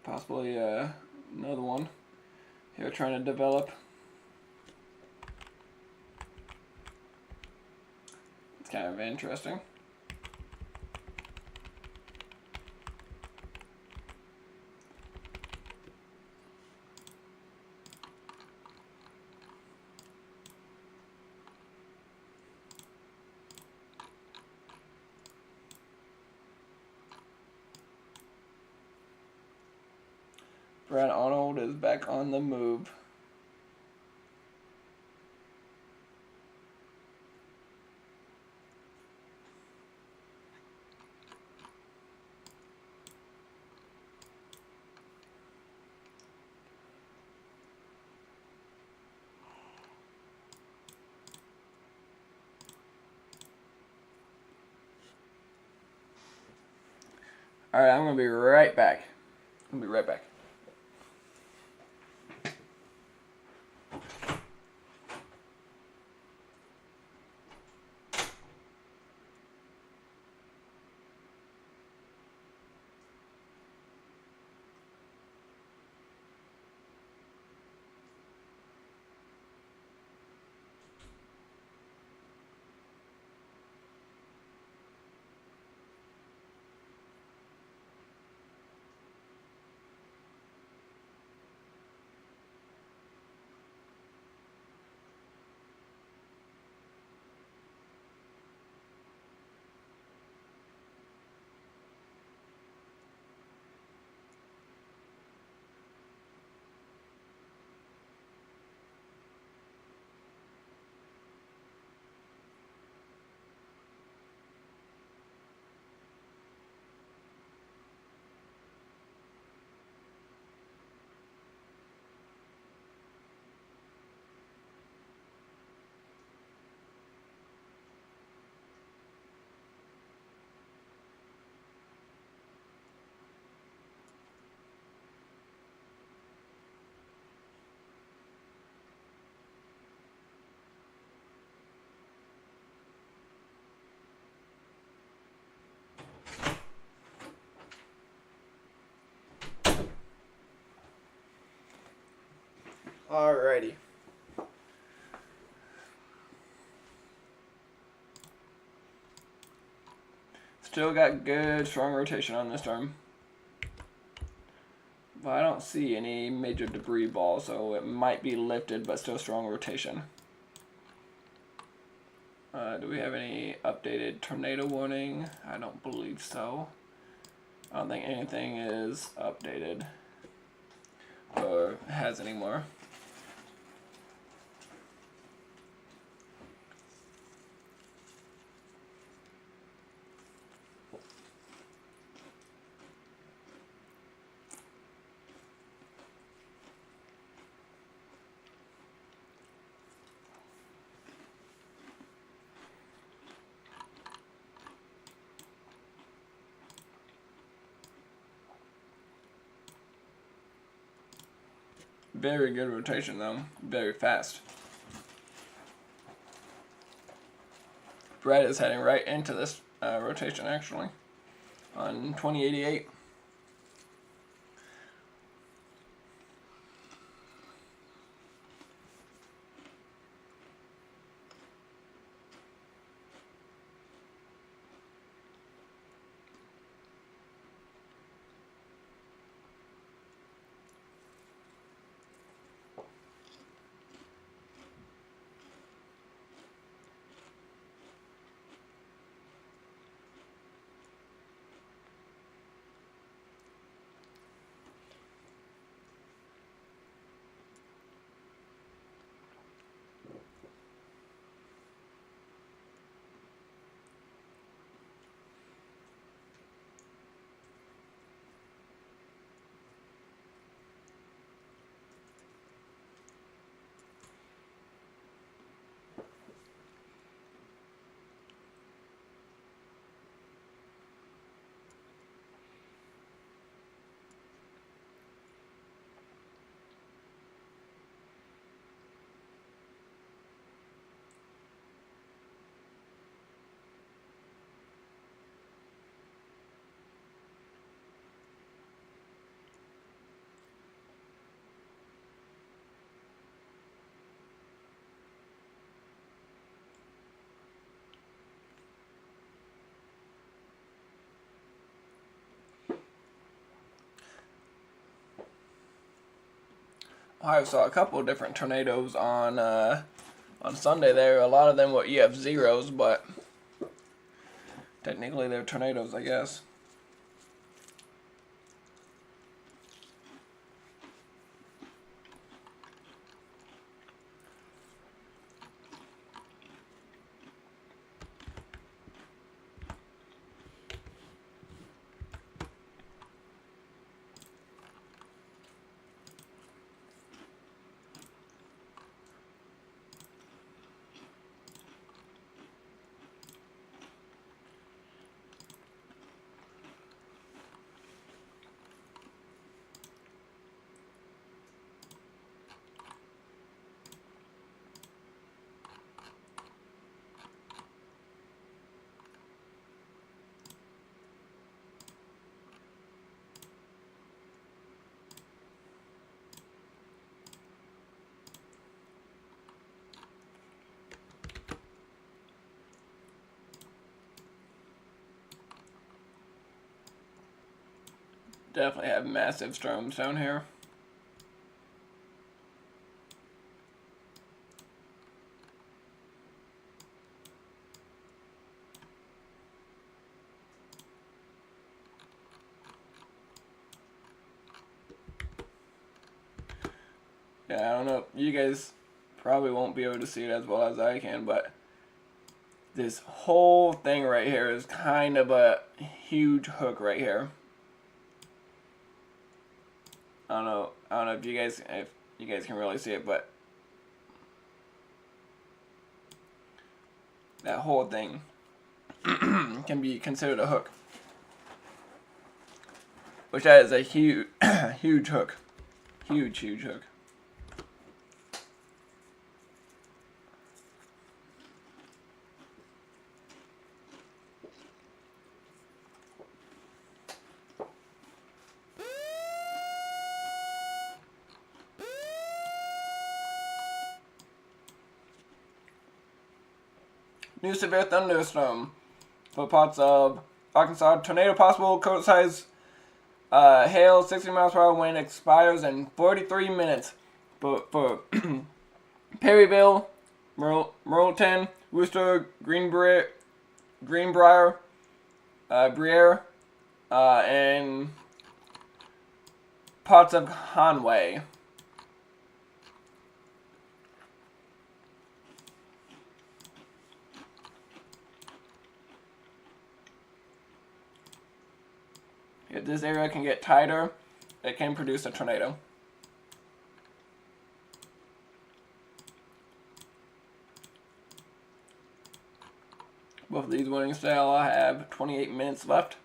Possibly another one here trying to develop. It's kind of interesting. Brad Arnold is back on the move. Alright, I'm going to be right back. I'll be right back. Alrighty. Still got good, strong rotation on this storm. But I don't see any major debris balls, so it might be lifted, but still strong rotation. Do we have any updated tornado warning? I don't believe so. I don't think anything is updated or has any more. Very good rotation though. Very fast. Brett is heading right into this rotation actually on 2088. I saw a couple of different tornadoes on Sunday there. A lot of them were EF zeros, but technically they're tornadoes, I guess. Definitely have massive storms down here. Yeah, I don't know. You guys probably won't be able to see it as well as I can, but this whole thing right here is kind of a huge hook right here. I don't know if you guys can really see it, but that whole thing can be considered a hook, which that is a huge huge hook, huge hook. New severe thunderstorm for parts of Arkansas. Tornado possible. Code size hail. 60 miles per hour wind expires in 43 minutes. For Perryville, Merleton, Worcester, Greenbrier, Briere, and parts of Conway. If this area can get tighter, it can produce a tornado. Both of these warnings still have 28 minutes left.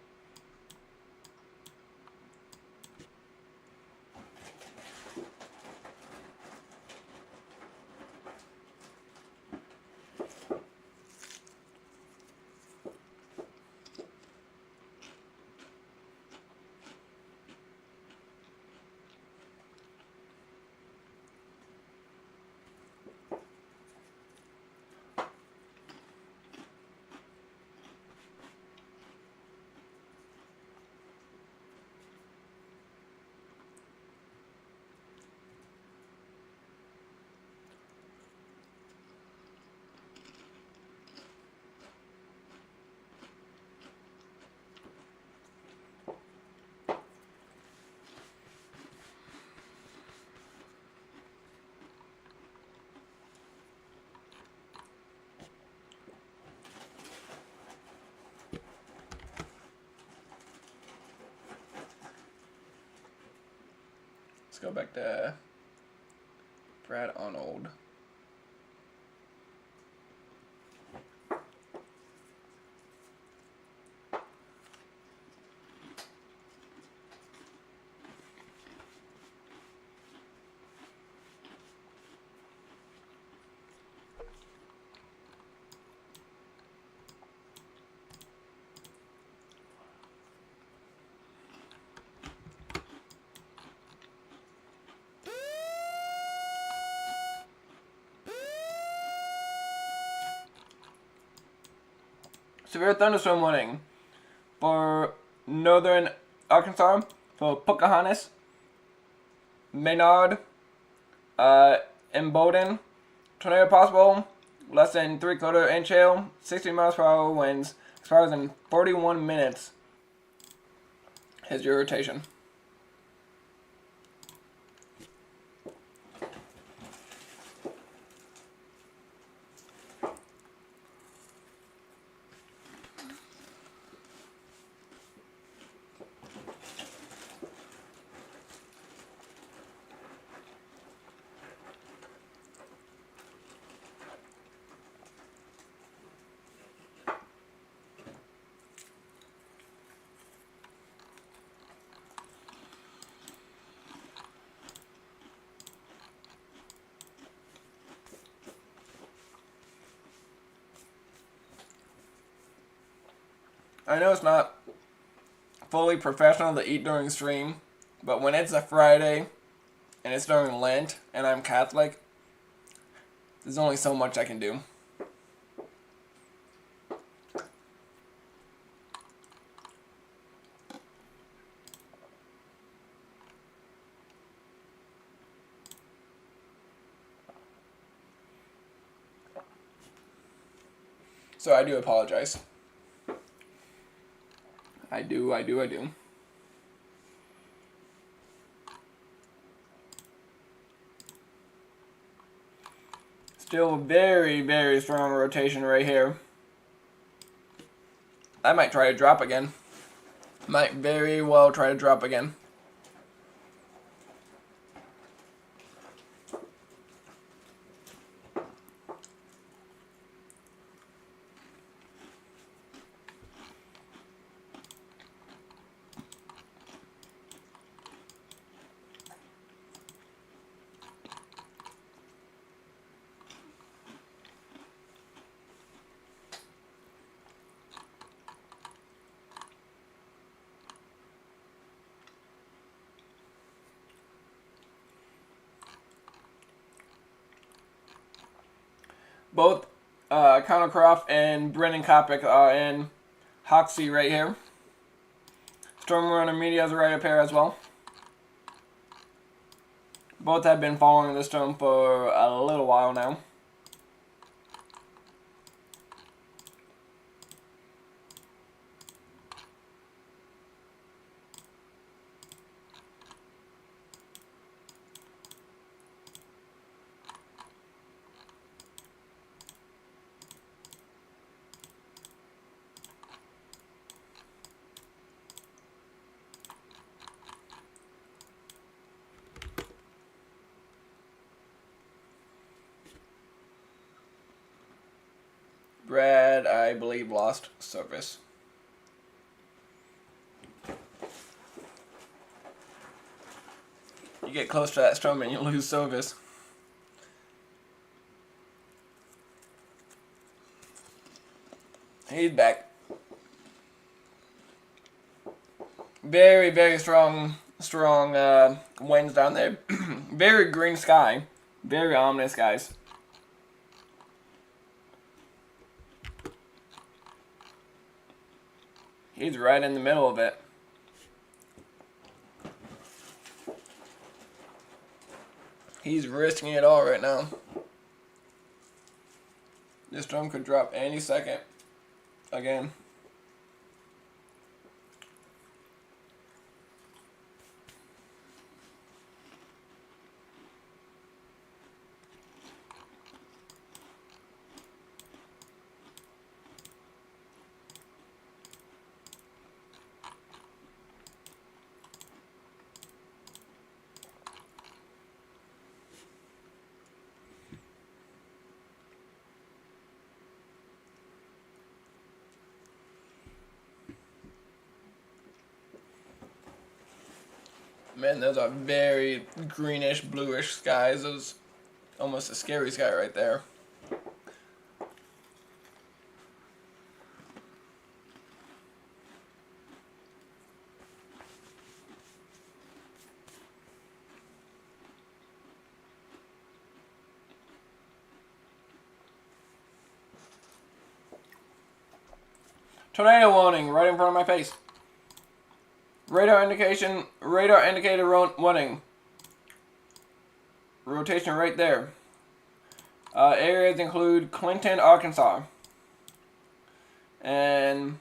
go back to Brad Arnold. Severe thunderstorm warning for northern Arkansas, for Pocahontas, Maynard, and Bowdoin. Tornado possible, less than 3/4 inch hail, 60 miles per hour winds, expires in 41 minutes. Here's your rotation. I know it's not fully professional to eat during stream, but when it's a Friday and it's during Lent and I'm Catholic, there's only so much I can do. So I do apologize. I do. Still very, very strong rotation right here. I might try to drop again. Might very well try to drop again. Both Connor Croft and Brendan Kopic are in Hoxie right here. Storm Runner Media is right up here as well. Both have been following the storm for a little while now. Brad, I believe, lost service. You get close to that storm and you lose service. He's back. Very, very strong winds down there. Very green sky. Very ominous, guys. He's right in the middle of it. He's risking it all right now. This storm could drop any second. Again. Man, those are very greenish, bluish skies. Those almost a scary sky right there. Tornado warning right in front of my face. Radar indicator warning. Rotation right there. Areas include Clinton, Arkansas. And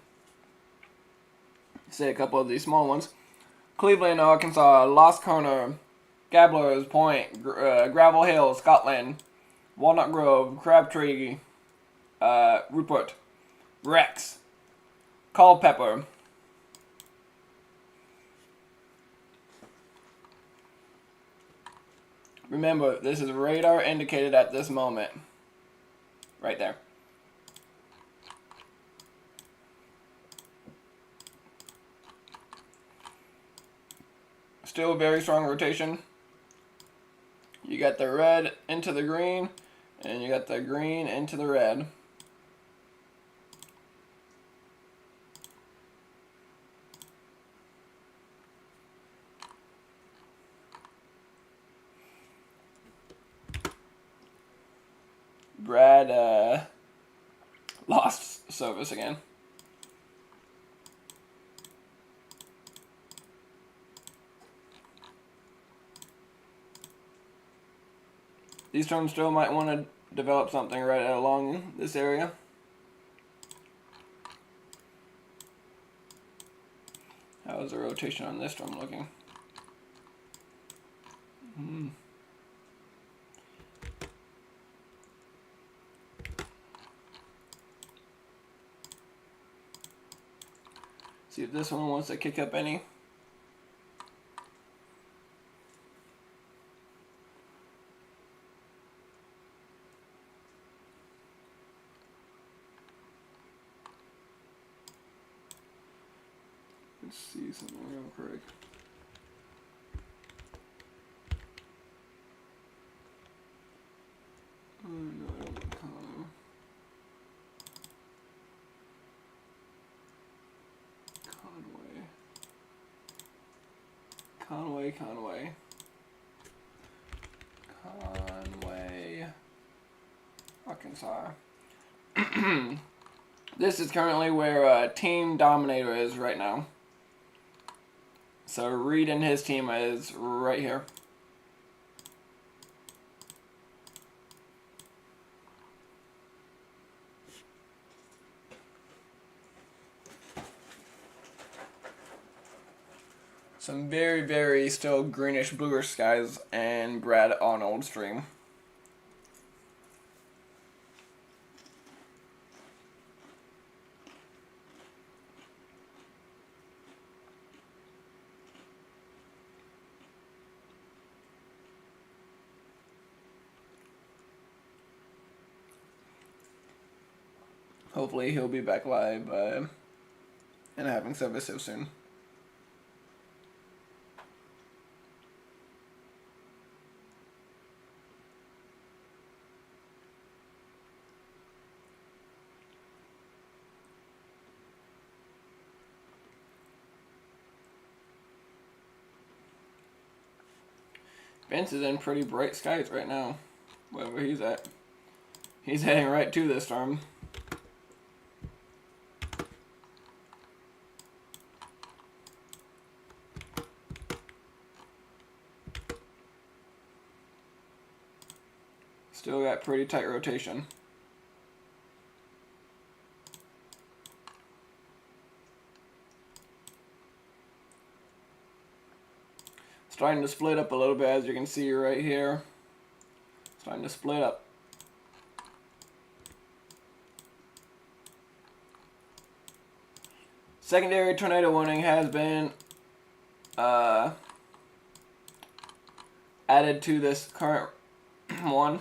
say a couple of these small ones. Cleveland, Arkansas, Lost Corner, Gabblers Point, Gravel Hill, Scotland, Walnut Grove, Crabtree, Rupert, Rex, Culpeper, remember, this is radar indicated at this moment. Right there. Still very strong rotation. You got the red into the green, and you got the green into the red. Brad lost service again. These storms still might want to develop something right along this area. How is the rotation on this storm looking? See if this one wants to kick up any. Let's see something real quick. Oh no, I don't want Conway, Arkansas. This is currently where Team Dominator is right now. So Reed and his team is right here. Some very, very still greenish, bluish skies and Brad Arnold's stream. Hopefully he'll be back live and having service so soon. Vince is in pretty bright skies right now, wherever he's at. He's heading right to this storm. Still got pretty tight rotation. Starting to split up a little bit, as you can see right here. Starting to split up. Secondary tornado warning has been added to this current one.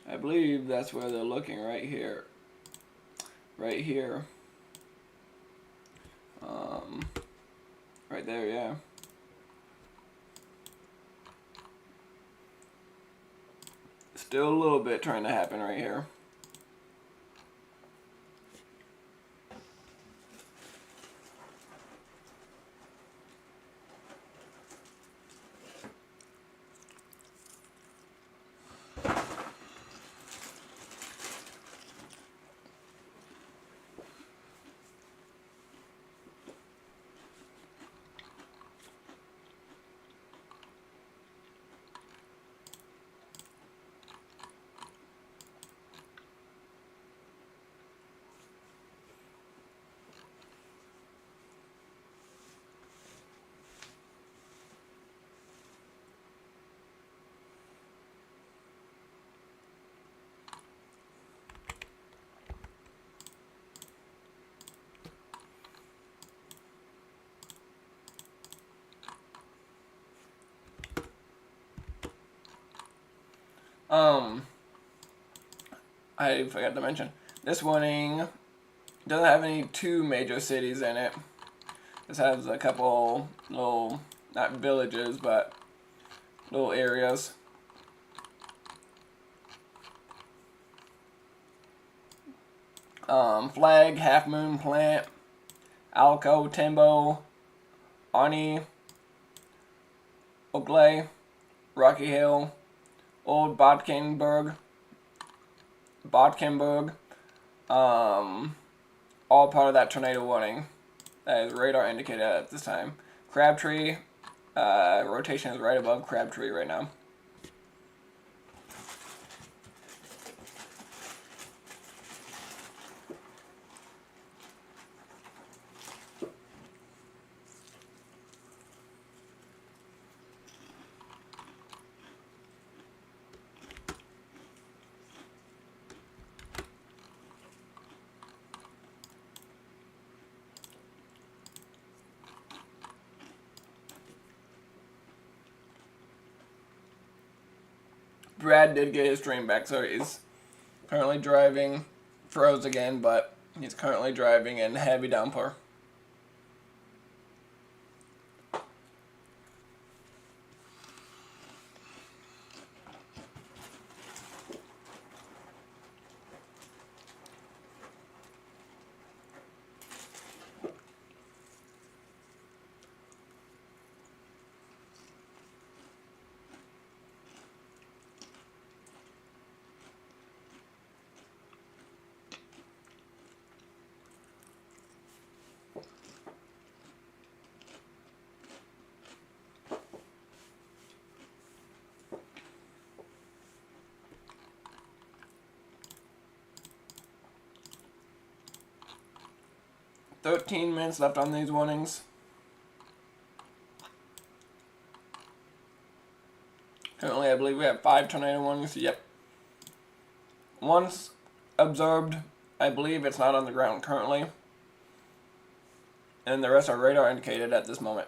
I believe that's where they're looking, right here. Right here. Right there, yeah. Still a little bit trying to happen right here. I forgot to mention, this warning doesn't have any two major cities in it. This has a couple little, not villages, but little areas. Flag, Half Moon Plant, Alco, Timbo, Arnie, Oakley, Rocky Hill, Old Bodkenberg, all part of that tornado warning. That is radar indicated at this time. Crabtree, rotation is right above Crabtree right now. Brad did get his stream back, so he's currently driving. Froze again, but he's currently driving in heavy downpour. $13 left on these warnings. Currently, I believe we have 5 tornado warnings. Yep. Once observed, I believe it's not on the ground currently. And the rest are radar indicated at this moment.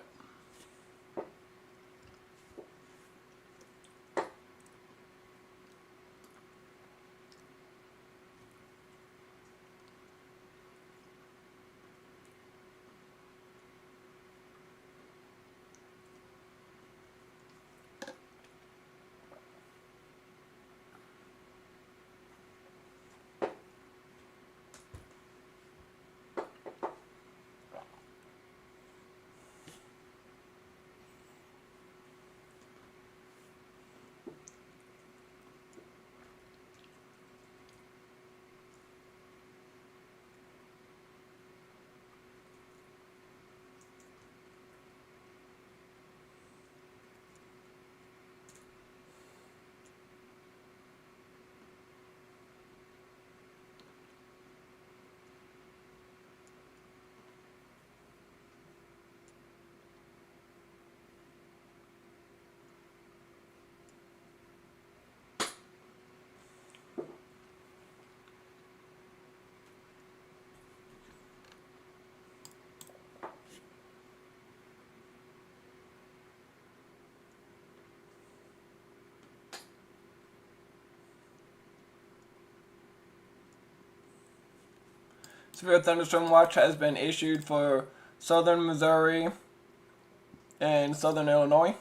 Severe thunderstorm watch has been issued for southern Missouri and southern Illinois.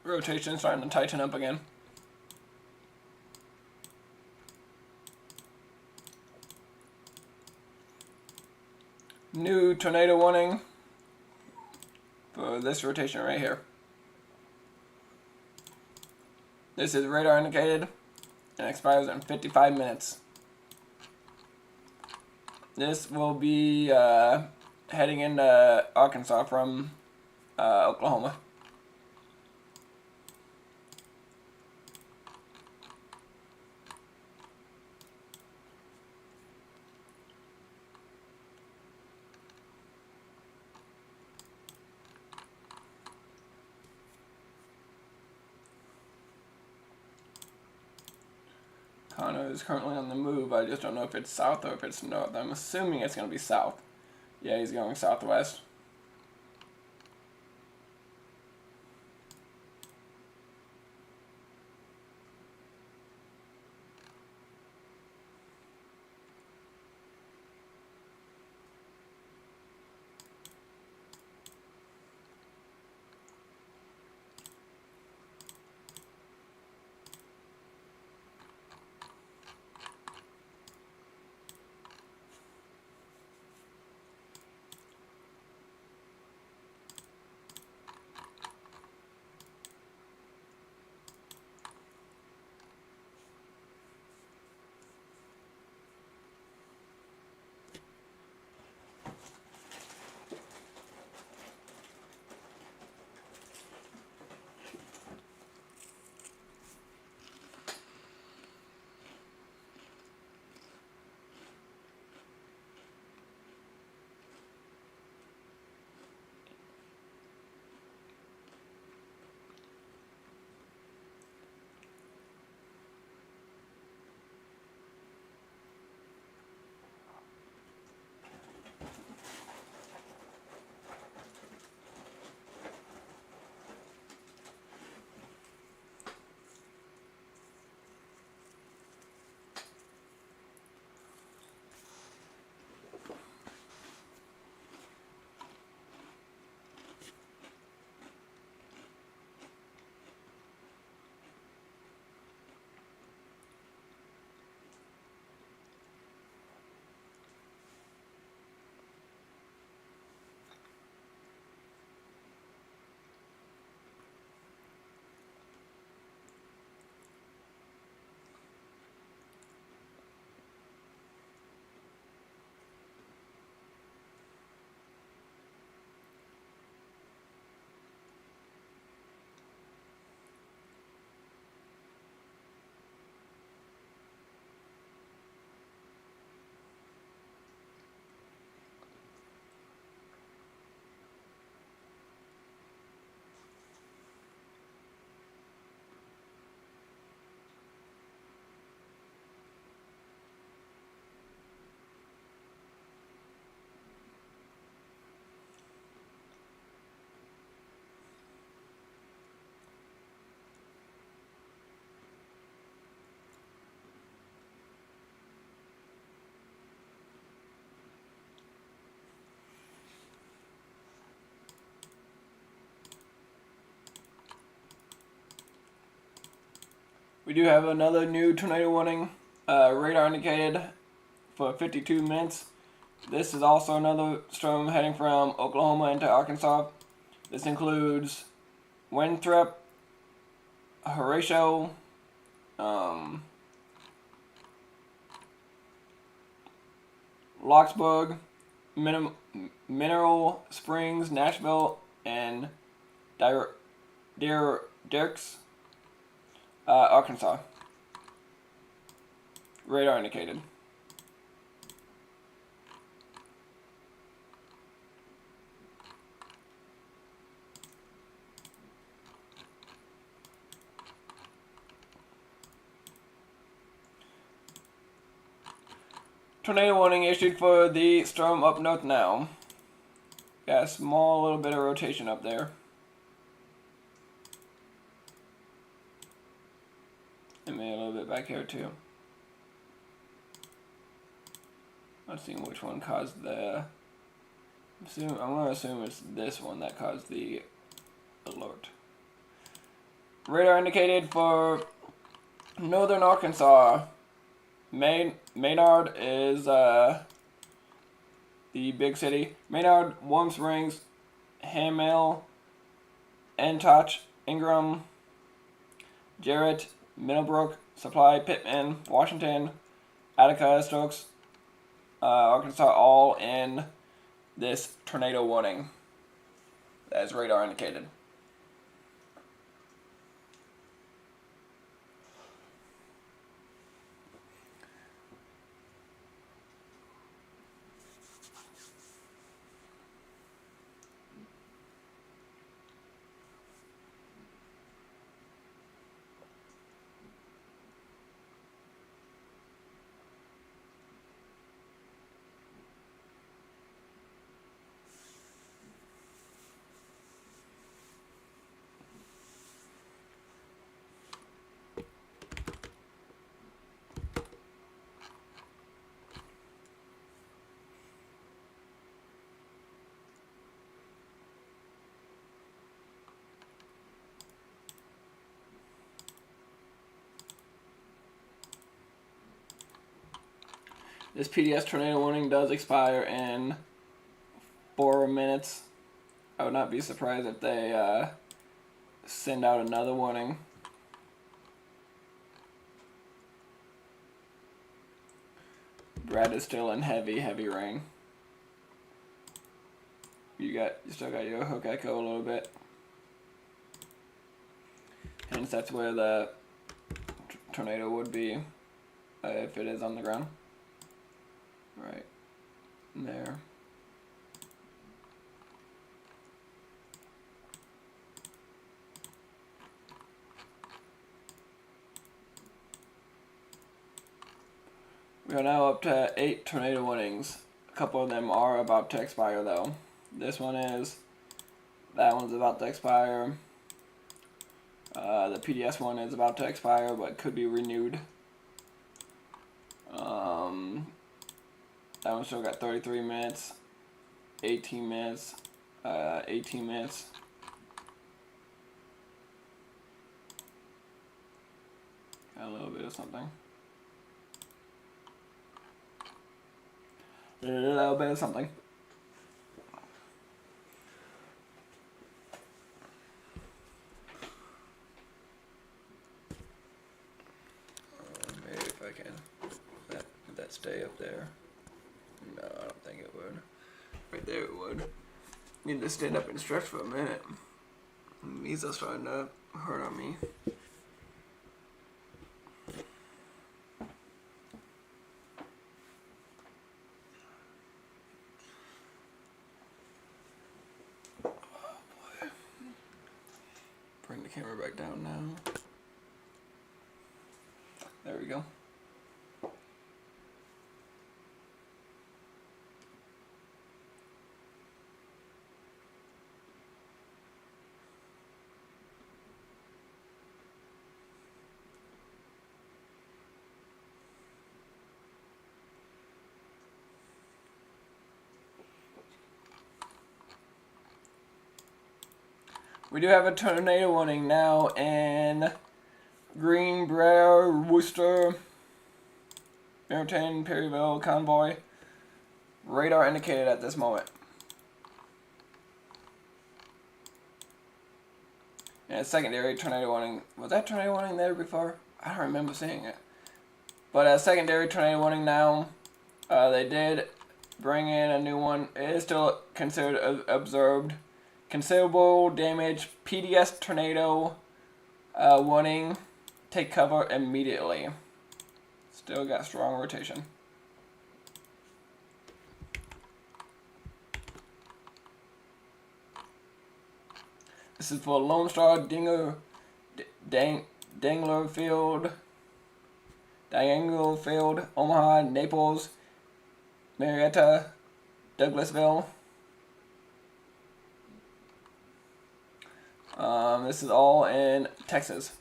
Rotation starting to tighten up again. New tornado warning for this rotation right here. This is radar indicated and expires in 55 minutes. This will be heading into Arkansas from Oklahoma. Connor is currently on the move. I just don't know if it's south or if it's north. I'm assuming it's going to be south. Yeah, he's going southwest. We do have another new tornado warning, radar indicated for 52 minutes. This is also another storm heading from Oklahoma into Arkansas. This includes Winthrop, Horatio, Locksburg, Mineral Springs, Nashville, and Dierks, Arkansas. Radar indicated. Tornado warning issued for the storm up north now. Got a small little bit of rotation up there. And maybe a little bit back here too. Let's see which one caused the... I'm going to assume it's this one that caused the alert. Radar indicated for northern Arkansas. Maynard is the big city. Maynard, Warm Springs, Hammill, Antioch, Ingram, Jarrett, Middlebrook, Supply, Pittman, Washington, Attica, Stokes, Arkansas, all in this tornado warning that is radar indicated. This PDS tornado warning does expire in 4 minutes. I would not be surprised if they send out another warning. Brad is still in heavy rain. You still got your hook echo a little bit. Hence that's where the tornado would be if it is on the ground. Right there. We are now up to 8 tornado warnings. A couple of them are about to expire though. This one is. That one's about to expire. The PDS one is about to expire but could be renewed. That one still got 33 minutes, 18 minutes, 18 minutes. Got a little bit of something. A little bit of something. Maybe if I can. Could that stay up there? No, I don't think it would. Right there it would. Need to stand up and stretch for a minute. Knees are starting to hurt on me. Oh boy. Bring the camera back down now. There we go. We do have a tornado warning now in Greenbrier, Worcester, Barrington, Perryville, Convoy. Radar indicated at this moment. And a secondary tornado warning. Was that tornado warning there before? I don't remember seeing it. But a secondary tornado warning now. They did bring in a new one. It is still considered observed Considerable damage. PDS tornado. Warning. Take cover immediately. Still got strong rotation. This is for Lone Star, Dangler Field, Diangle Field, Omaha, Naples, Marietta, Douglasville. This is all in Texas.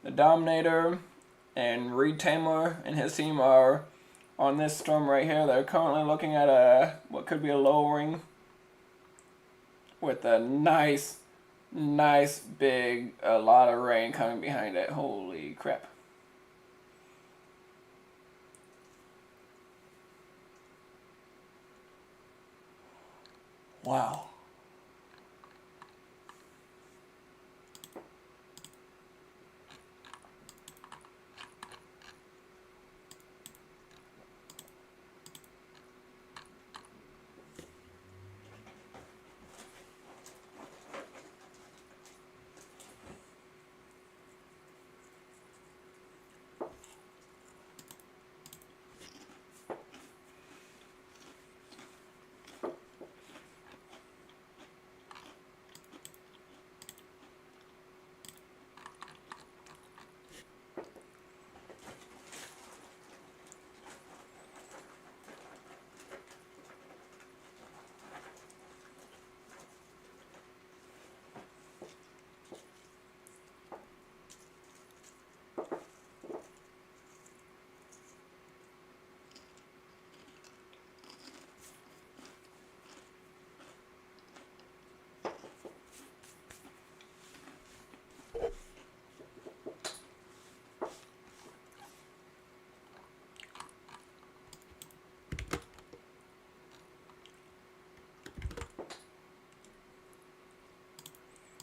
The Dominator and Reed Tamer and his team are on this storm right here. They're currently looking at what could be a lowering with a nice big, a lot of rain coming behind it. Holy crap. Wow.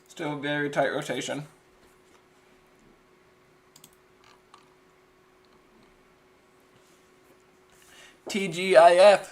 Still very tight rotation. TGIF.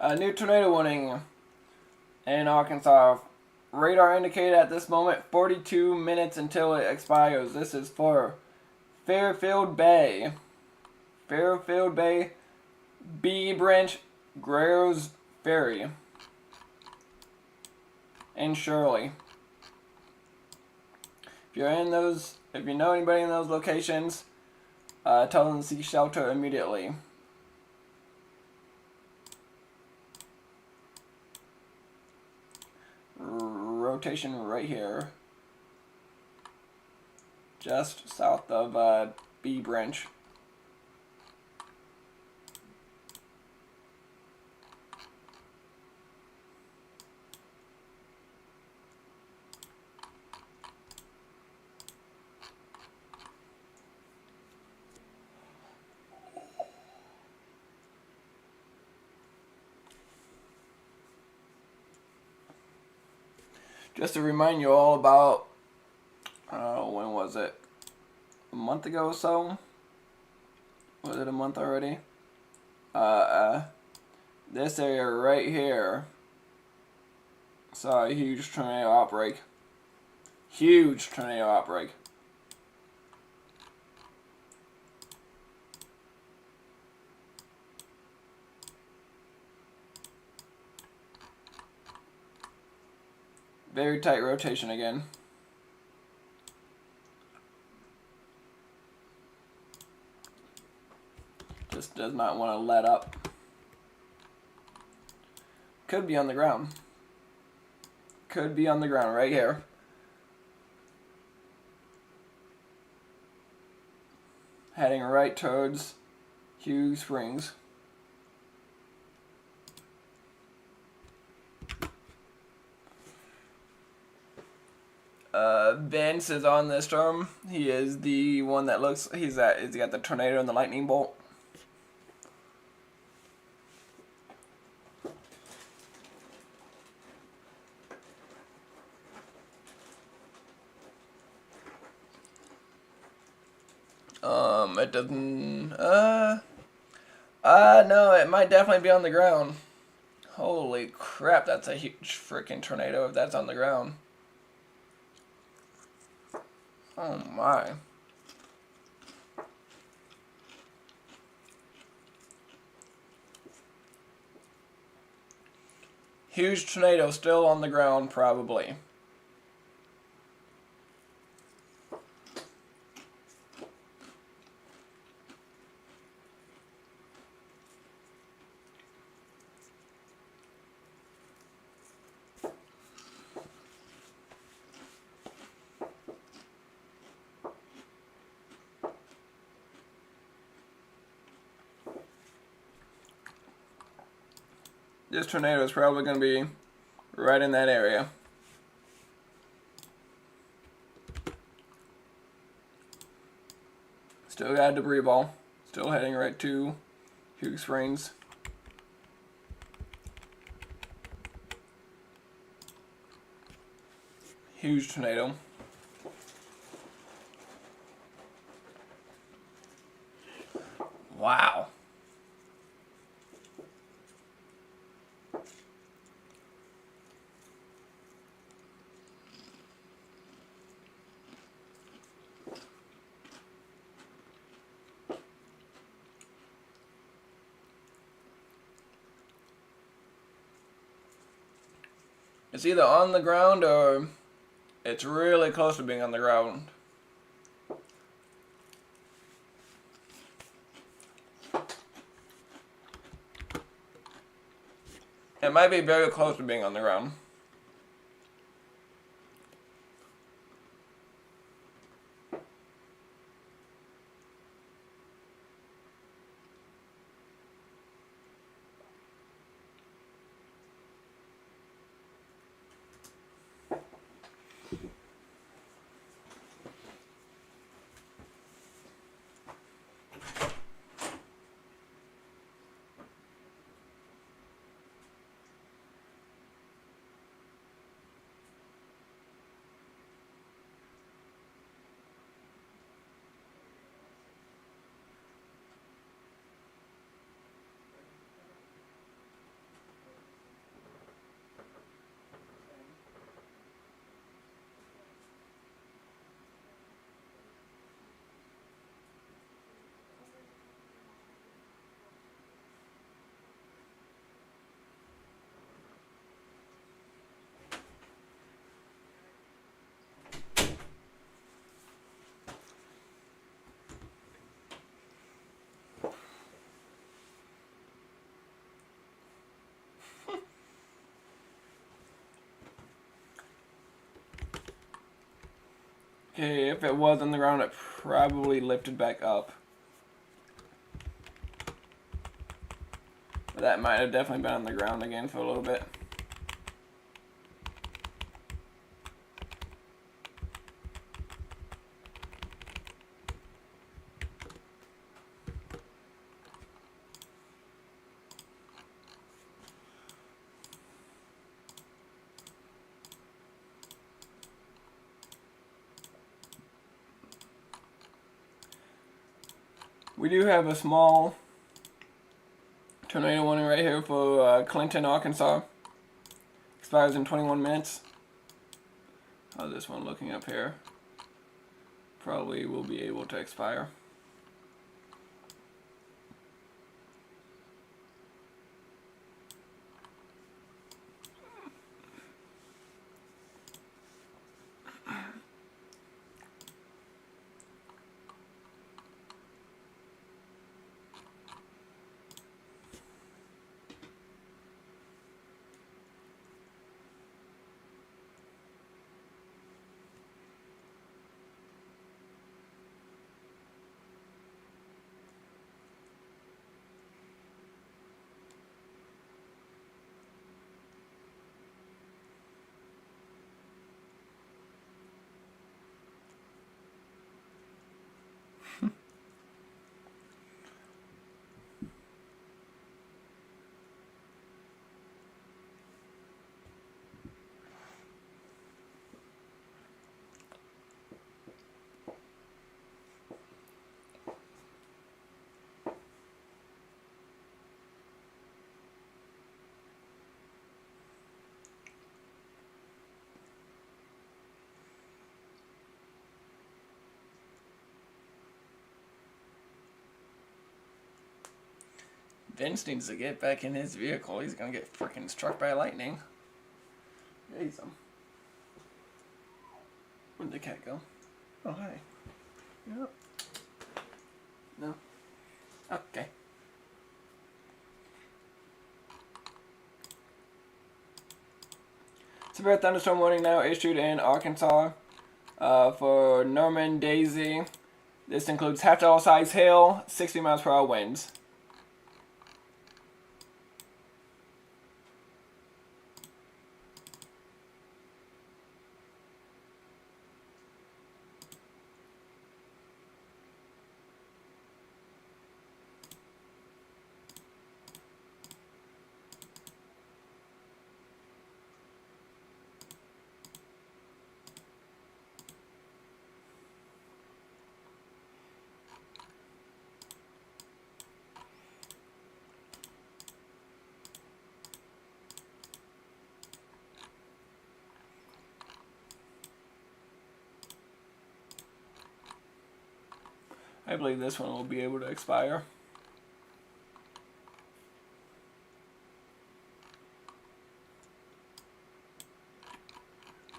A new tornado warning in Arkansas. Radar indicated at this moment 42 minutes until it expires. This is for Fairfield Bay. Fairfield Bay, B Branch, Grayers Ferry, and Shirley. If you're in those, if you know anybody in those locations, tell them to seek shelter immediately. Rotation right here, just south of B Branch. Just to remind you all about, when was it? A month ago or so? Was it a month already? This area right here saw a huge tornado outbreak. Huge tornado outbreak. Very tight rotation again. Just does not want to let up. Could be on the ground. Could be on the ground right here. Heading right towards Hugh Springs. Vince is on this storm. He is the one that looks. He's got the tornado and the lightning bolt. It doesn't. No, it might definitely be on the ground. Holy crap! That's a huge freaking tornado if that's on the ground. Oh my. Huge tornado still on the ground, probably. This tornado is probably going to be right in that area. Still got a debris ball. Still heading right to Hugh Springs. Huge tornado. Wow. It's either on the ground or it's really close to being on the ground. It might be very close to being on the ground. Okay, if it was on the ground, it probably lifted back up. But that might have definitely been on the ground again for a little bit. We do have a small tornado warning right here for Clinton, Arkansas. Expires in 21 minutes. How's this one looking up here? Probably will be able to expire. Vince needs to get back in his vehicle. He's gonna get freaking struck by lightning. He's Where'd the cat go? Oh, hi. Yep. No. Okay. Severe thunderstorm warning now issued in Arkansas for Norman, Daisy. This includes half dollar size hail, 60 miles per hour winds. I believe this one will be able to expire.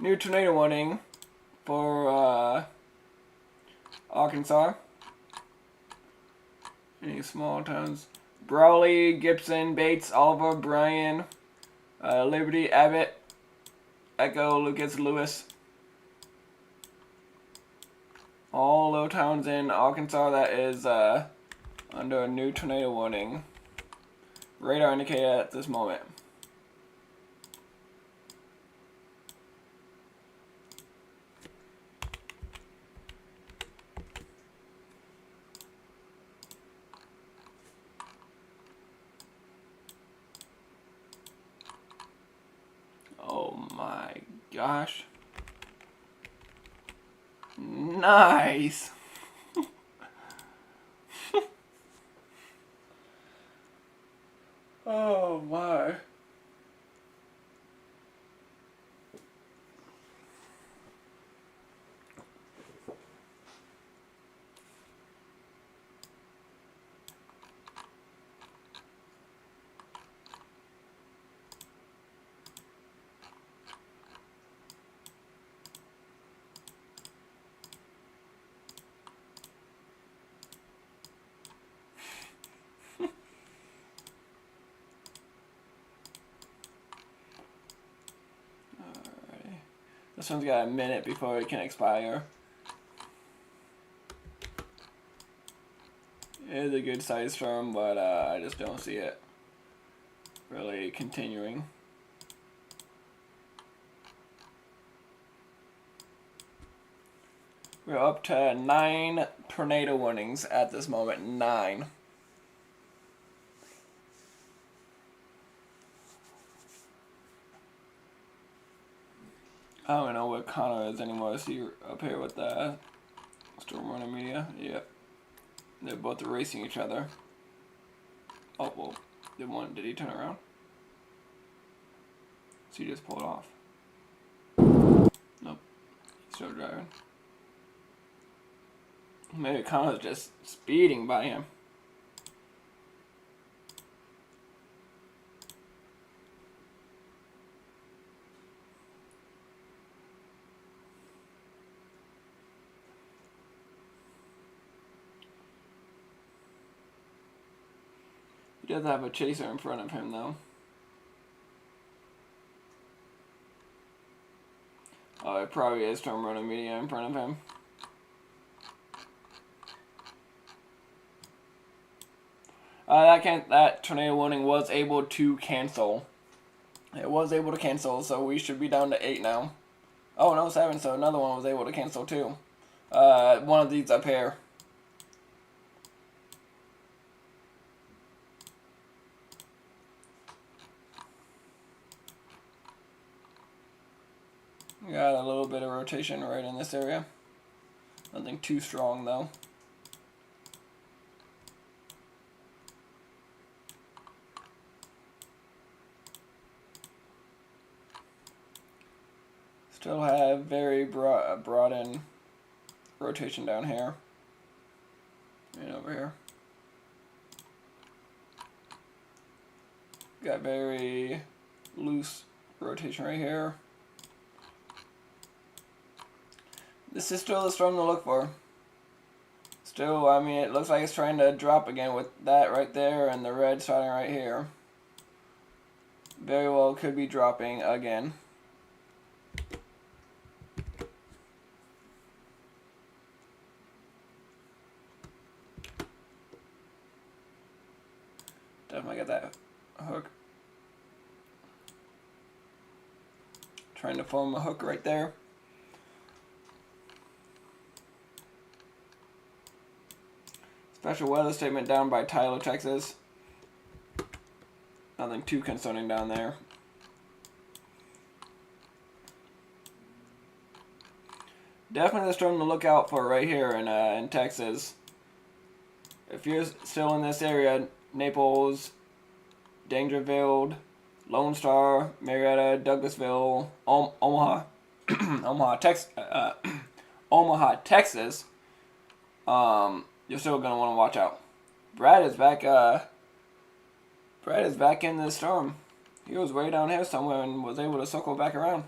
New tornado warning for Arkansas. Any small towns? Brawley, Gibson, Bates, Oliver, Bryan, Liberty, Abbott, Echo, Lucas, Lewis. All little towns in Arkansas that is under a new tornado warning. Radar indicator at this moment. Oh my gosh. Nice. Oh my. This one's got a minute before it can expire. It is a good size storm, but I just don't see it really continuing. We're up to 9 tornado warnings at this moment. 9. I don't know what Connor is anymore. Is he up here with the Storm Runner Media? Yep. They're both racing each other. Oh, well, did he turn around? So he just pulled off. Nope, he's still driving. Maybe Connor's just speeding by him. He does have a chaser in front of him, though. Oh, it probably is Storm Runner Media in front of him. That tornado warning was able to cancel. It was able to cancel, so we should be down to 8 now. Oh, no, 7, so another one was able to cancel too. One of these up here. Got a little bit of rotation right in this area. Nothing too strong though. Still have very broad in rotation down here and over here. Got very loose rotation right here. This is still the storm to look for. Still, I mean, it looks like it's trying to drop again with that right there and the red starting right here. Very well could be dropping again. Definitely get that hook. Trying to form a hook right there. Special weather statement down by Tyler, Texas. Nothing too concerning down there. Definitely the storm to look out for right here in Texas. If you're still in this area, Naples, Dangerfield, Lone Star, Marietta, Douglasville, Omaha, Omaha, Texas. You're still gonna want to watch out. Brad is back. Brad is back in the storm. He was way down here somewhere and was able to circle back around.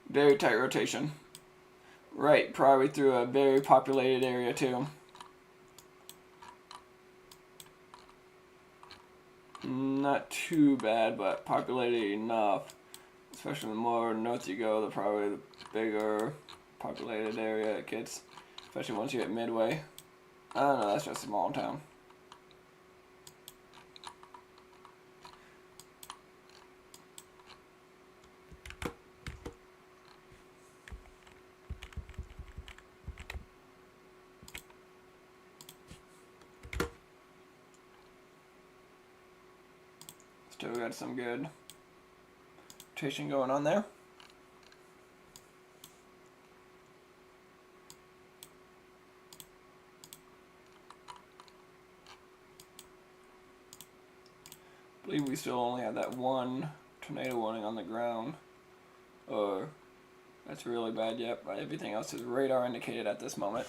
Very tight rotation. Right, probably through a very populated area too. Not too bad, but populated enough. Especially the more north you go, the probably the bigger populated area it gets. Especially once you hit Midway. I don't know, that's just a small town. Still got some good rotation going on there. I believe we still only have that one tornado warning on the ground. Or that's really bad yet, but everything else is radar indicated at this moment.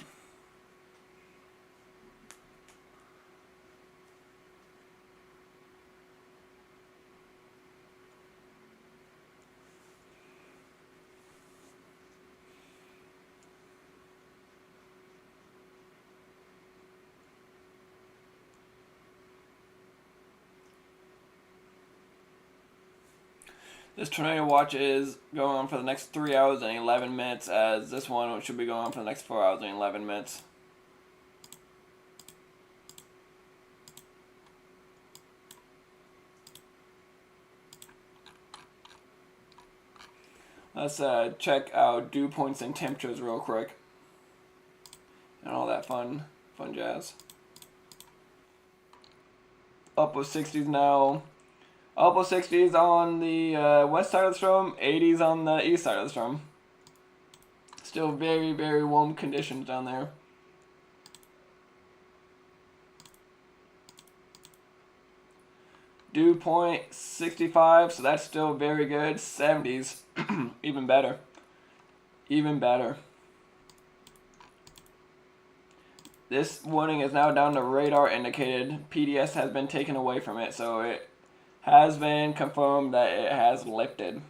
This tornado watch is going on for the next 3 hours and 11 minutes, as this one should be going on for the next 4 hours and 11 minutes. Let's check out dew points and temperatures real quick. And all that fun jazz. Upper 60s now. Upper 60s on the west side of the storm, 80s on the east side of the storm. Still very, very warm conditions down there. Dew point 65, so that's still very good. 70s, even better. Even better. This warning is now down to radar indicated. PDS has been taken away from it, so it has been confirmed that it has lifted.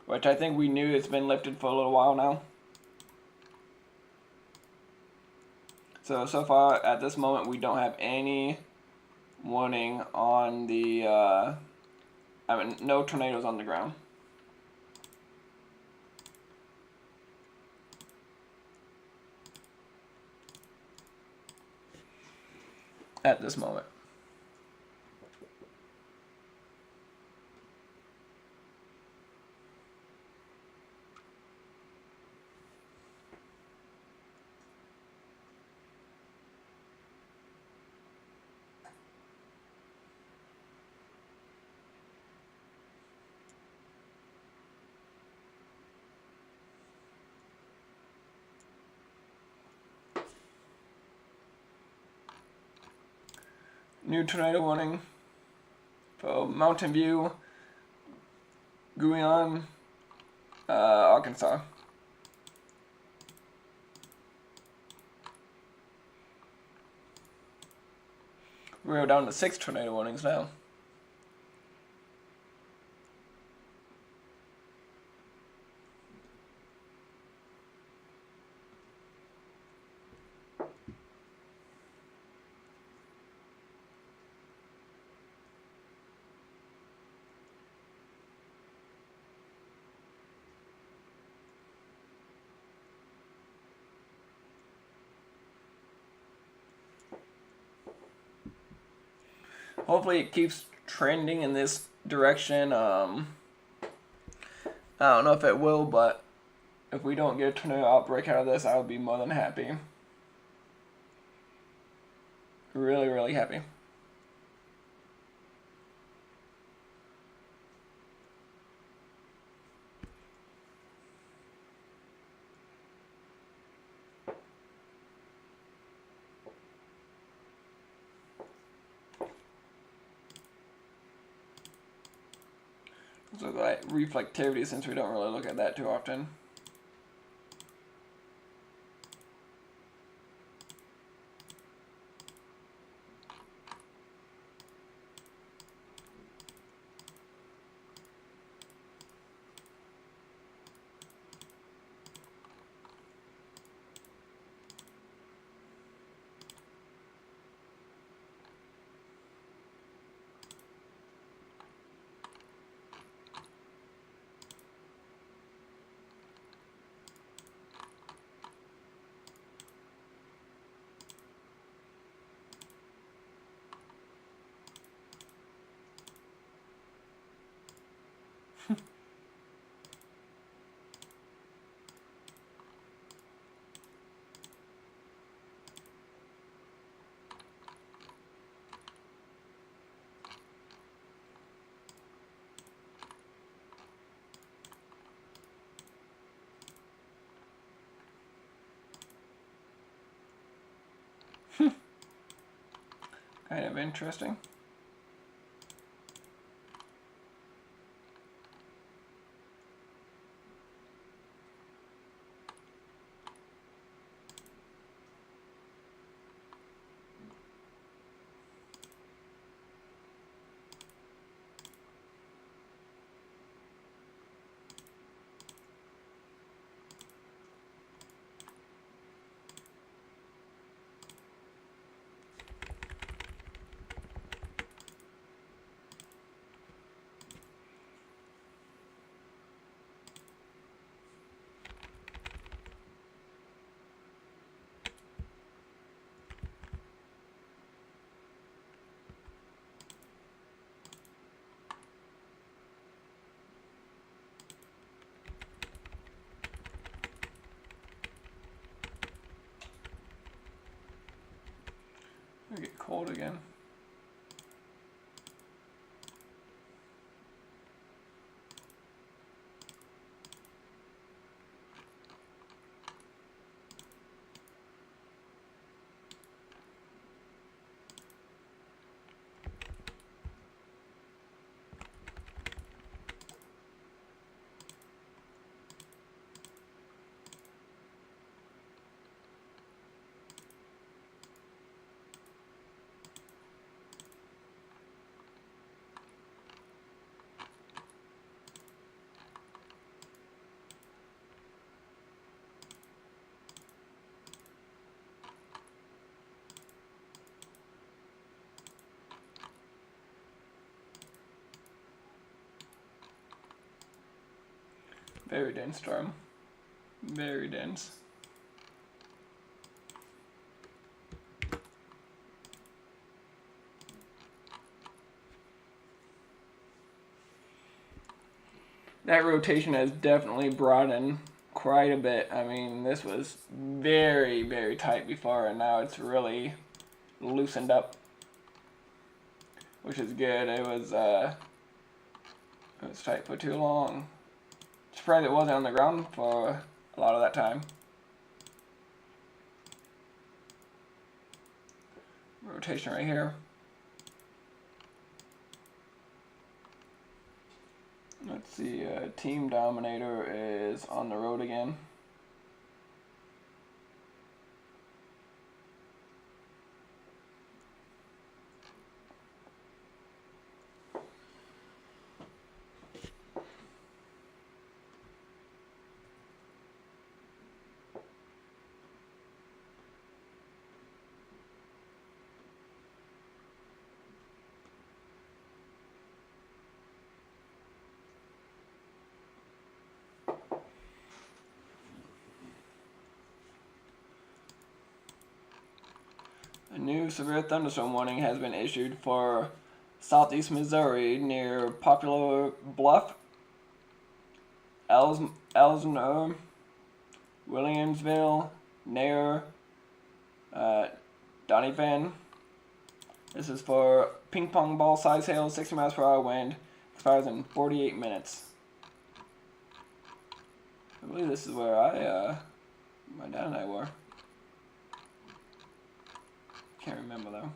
Which I think we knew it's been lifted for a little while now. So far at this moment we don't have any warning on the, no tornadoes on the ground. At this moment. New tornado warning for Mountain View, Guion, Arkansas. We're down to 6 tornado warnings now. Hopefully it keeps trending in this direction. I don't know if it will, but if we don't get a tornado outbreak out of this, I would be more than happy. Really, really happy. Let's look at reflectivity since we don't really look at that too often. Kind of interesting. It'll get cold again. Very dense storm. Very dense. That rotation has definitely broadened quite a bit. I mean, this was very, very tight before, and now it's really loosened up, which is good. It was tight for too long. Surprised it wasn't on the ground for a lot of that time. Rotation right here. Let's see, Team Dominator is on the road again. A new severe thunderstorm warning has been issued for southeast Missouri near Poplar Bluff, Elsner, Williamsville, near Doniphan. This is for ping pong ball size hail, 60 miles per hour wind, expires in 48 minutes. I believe this is where my dad and I were. Can't remember though.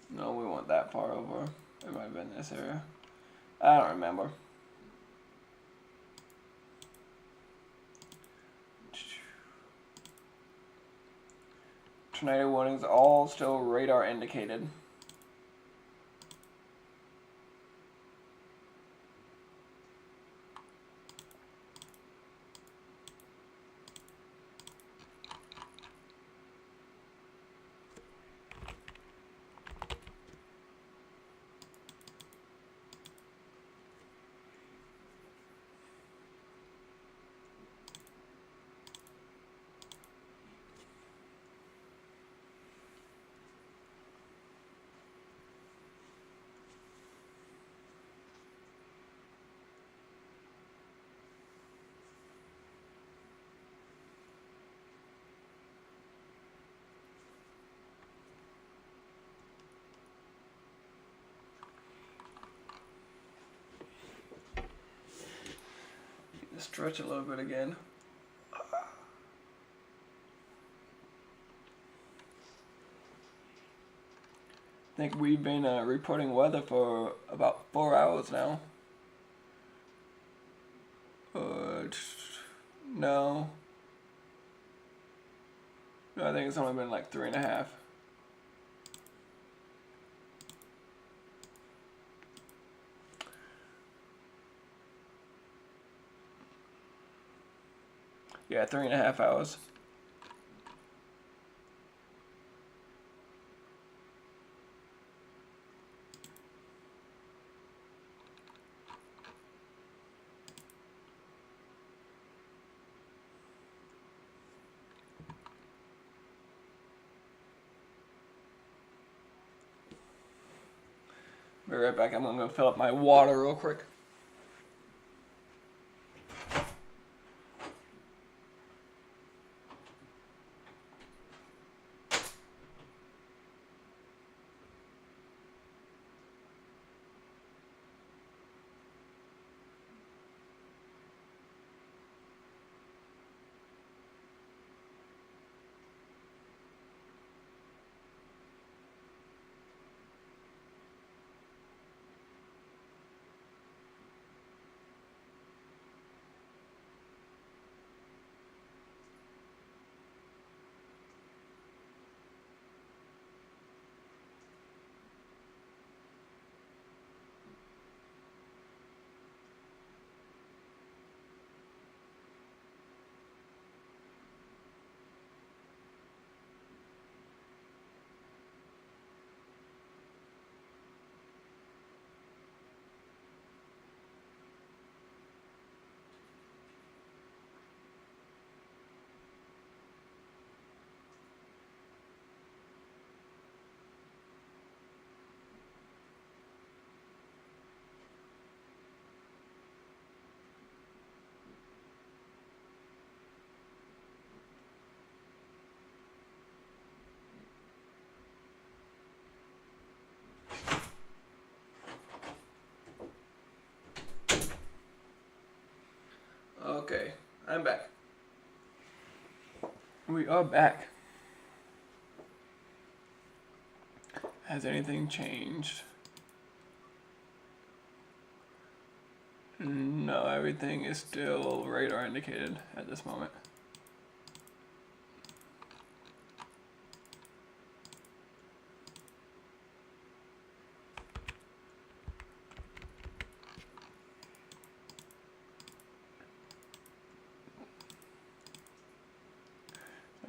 No, we weren't that far over. It might have been this area. I don't remember. Tornado warnings all still radar indicated. Stretch a little bit again. I think we've been reporting weather for about 4 hours now. No. No, I think it's only been like 3.5. Yeah, 3.5 hours. Be right back. I'm gonna go fill up my water real quick. Okay, I'm back. We are back. Has anything changed? No, everything is still radar indicated at this moment.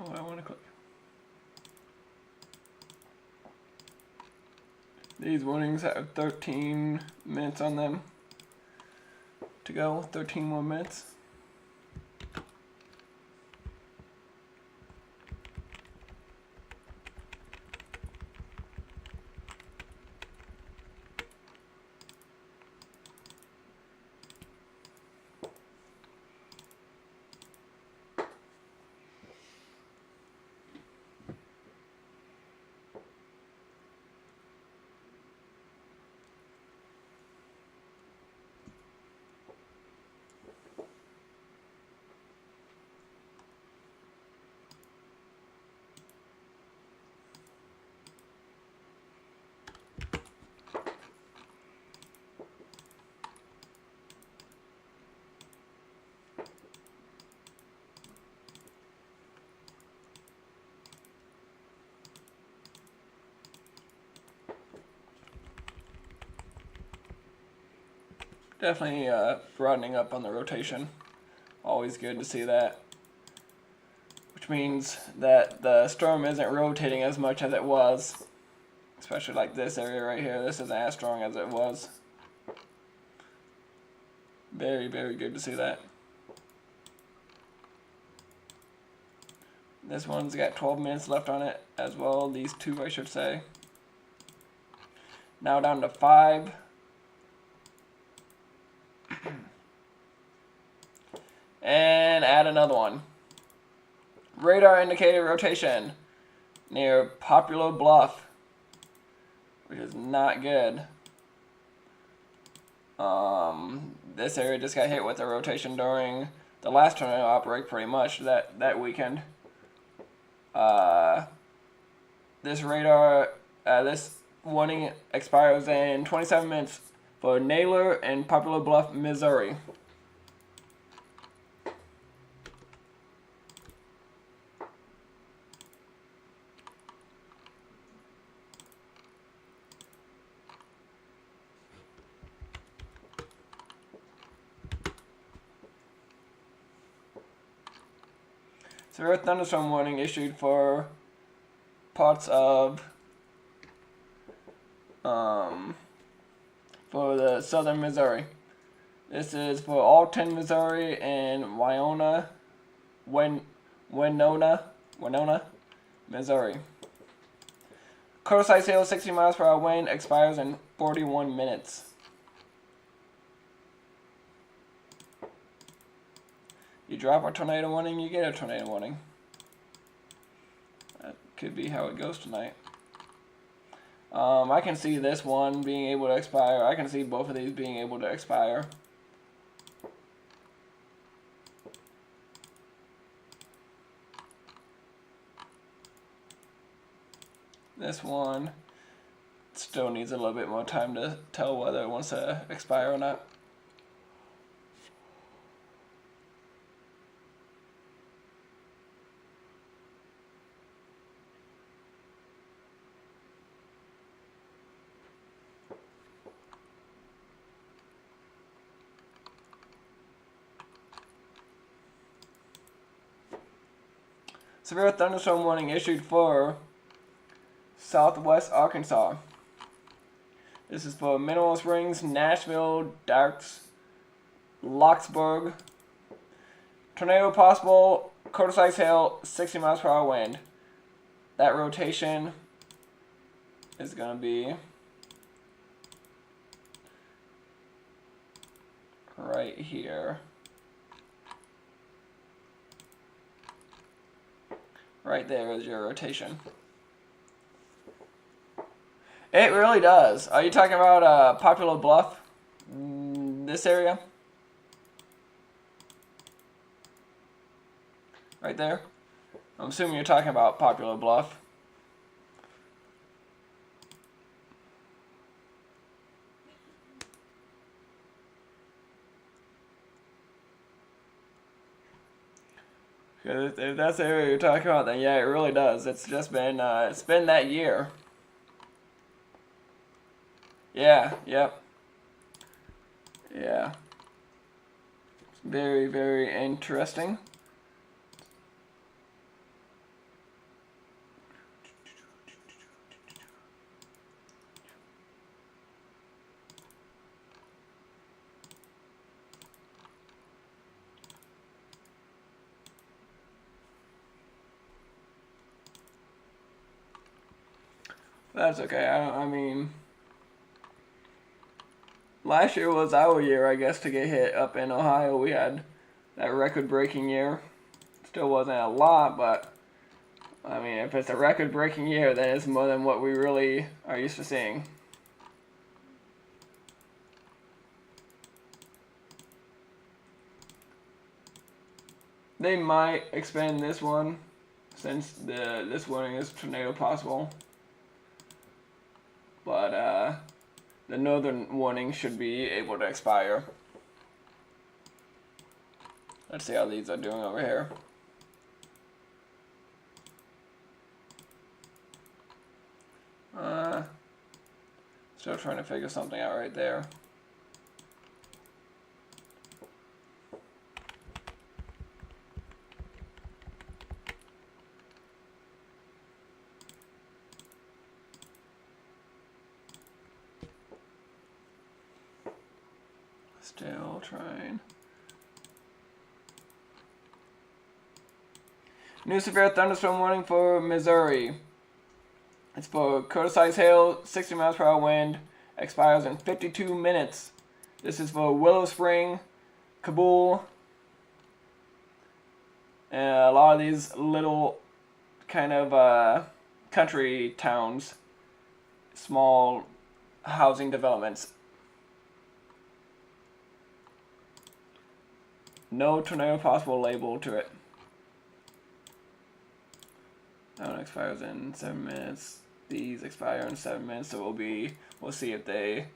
Oh, I want to click. These warnings have 13 minutes on them to go. 13 more minutes. Definitely broadening up on the rotation. Always good to see that. Which means that the storm isn't rotating as much as it was. Especially like this area right here. This isn't as strong as it was. Very, very good to see that. This one's got 12 minutes left on it as well. These two, I should say. Now down to 5. And add another one. Radar indicated rotation near Popular Bluff, which is not good. This area just got hit with a rotation during the last tornado outbreak, pretty much that weekend. This radar, this warning expires in 27 minutes for Naylor and Popular Bluff, Missouri. Severe thunderstorm warning issued for parts of for the southern Missouri. This is for all 10 Missouri and Winona, Missouri. Quarter size hail 60 miles per hour wind expires in 41 minutes. You drop a tornado warning, you get a tornado warning. That could be how it goes tonight. I can see this one being able to expire. I can see both of these being able to expire. This one still needs a little bit more time to tell whether it wants to expire or not. Severe thunderstorm warning issued for Southwest Arkansas. This is for Mineral Springs, Nashville, Darks, Locksburg. Tornado possible, quarter size hail, 60 miles per hour wind. That rotation is going to be right here. Right there is your rotation. It really does. Are you talking about Popular Bluff? This area? right there. I'm assuming you're talking about Popular Bluff. Because if that's the area you're talking about, then yeah, it really does. It's just been, it's been that year. Yeah, yep. Yeah. It's very, very interesting. That's okay. I mean, last year was our year, I guess, to get hit up in Ohio. We had that record-breaking year. Still wasn't a lot, but I mean, if it's a record-breaking year, then it's more than what we really are used to seeing. They might expand this one, since this warning is tornado possible. But the northern warning should be able to expire. Let's see how these are doing over here. Still trying to figure something out right there. Still trying. New severe thunderstorm warning for Missouri. It's for quarter-size hail, 60 miles per hour wind, expires in 52 minutes. This is for Willow Spring, Kabul, and a lot of these little kind of country towns, small housing developments. No tornado possible label to it. That one expires in 7 minutes. These expire in 7 minutes, so we'll see if they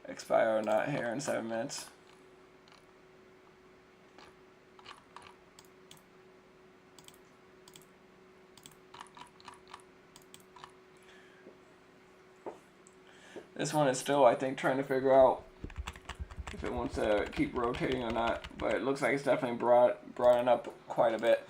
expire or not here in 7 minutes. This one is still, I think, trying to figure out if it wants to keep rotating or not, but it looks like it's definitely broadened up quite a bit.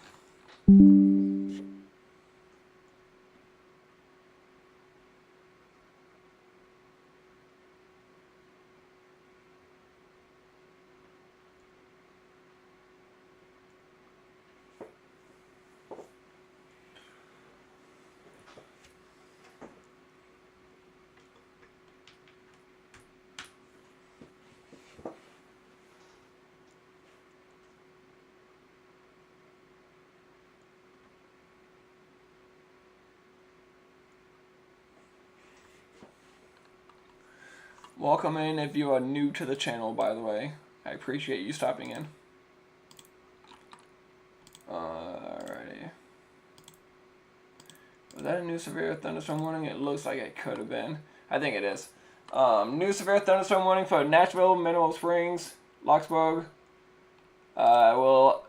Welcome in if you are new to the channel, by the way. I appreciate you stopping in. Alrighty. Was that a new severe thunderstorm warning? It looks like it could have been. I think it is. New severe thunderstorm warning for Nashville, Mineral Springs, Locksburg. Will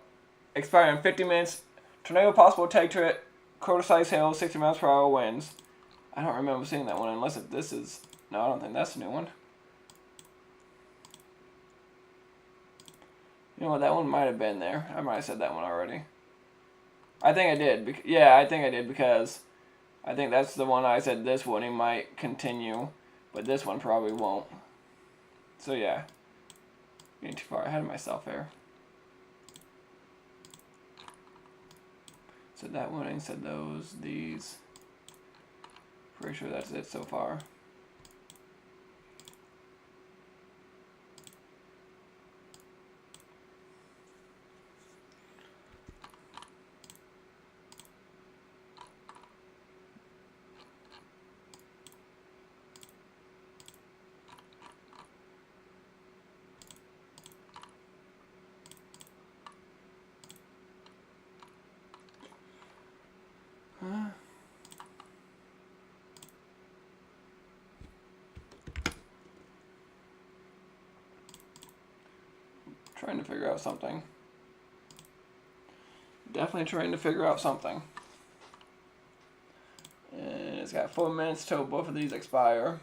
expire in 50 minutes. Tornado possible take to it. Quarter-size hail, 60 miles per hour winds. I don't remember seeing that one unless this is... No, I don't think that's a new one. You know what, that one might have been there. I might have said that one already. I think I did. Yeah, I think I did because I think that's the one I said this one. He might continue, but this one probably won't. So yeah, getting too far ahead of myself here. Said that one and said those, these. Pretty sure that's it so far. Trying to figure out something. Definitely trying to figure out something. And it's got 4 minutes till both of these expire.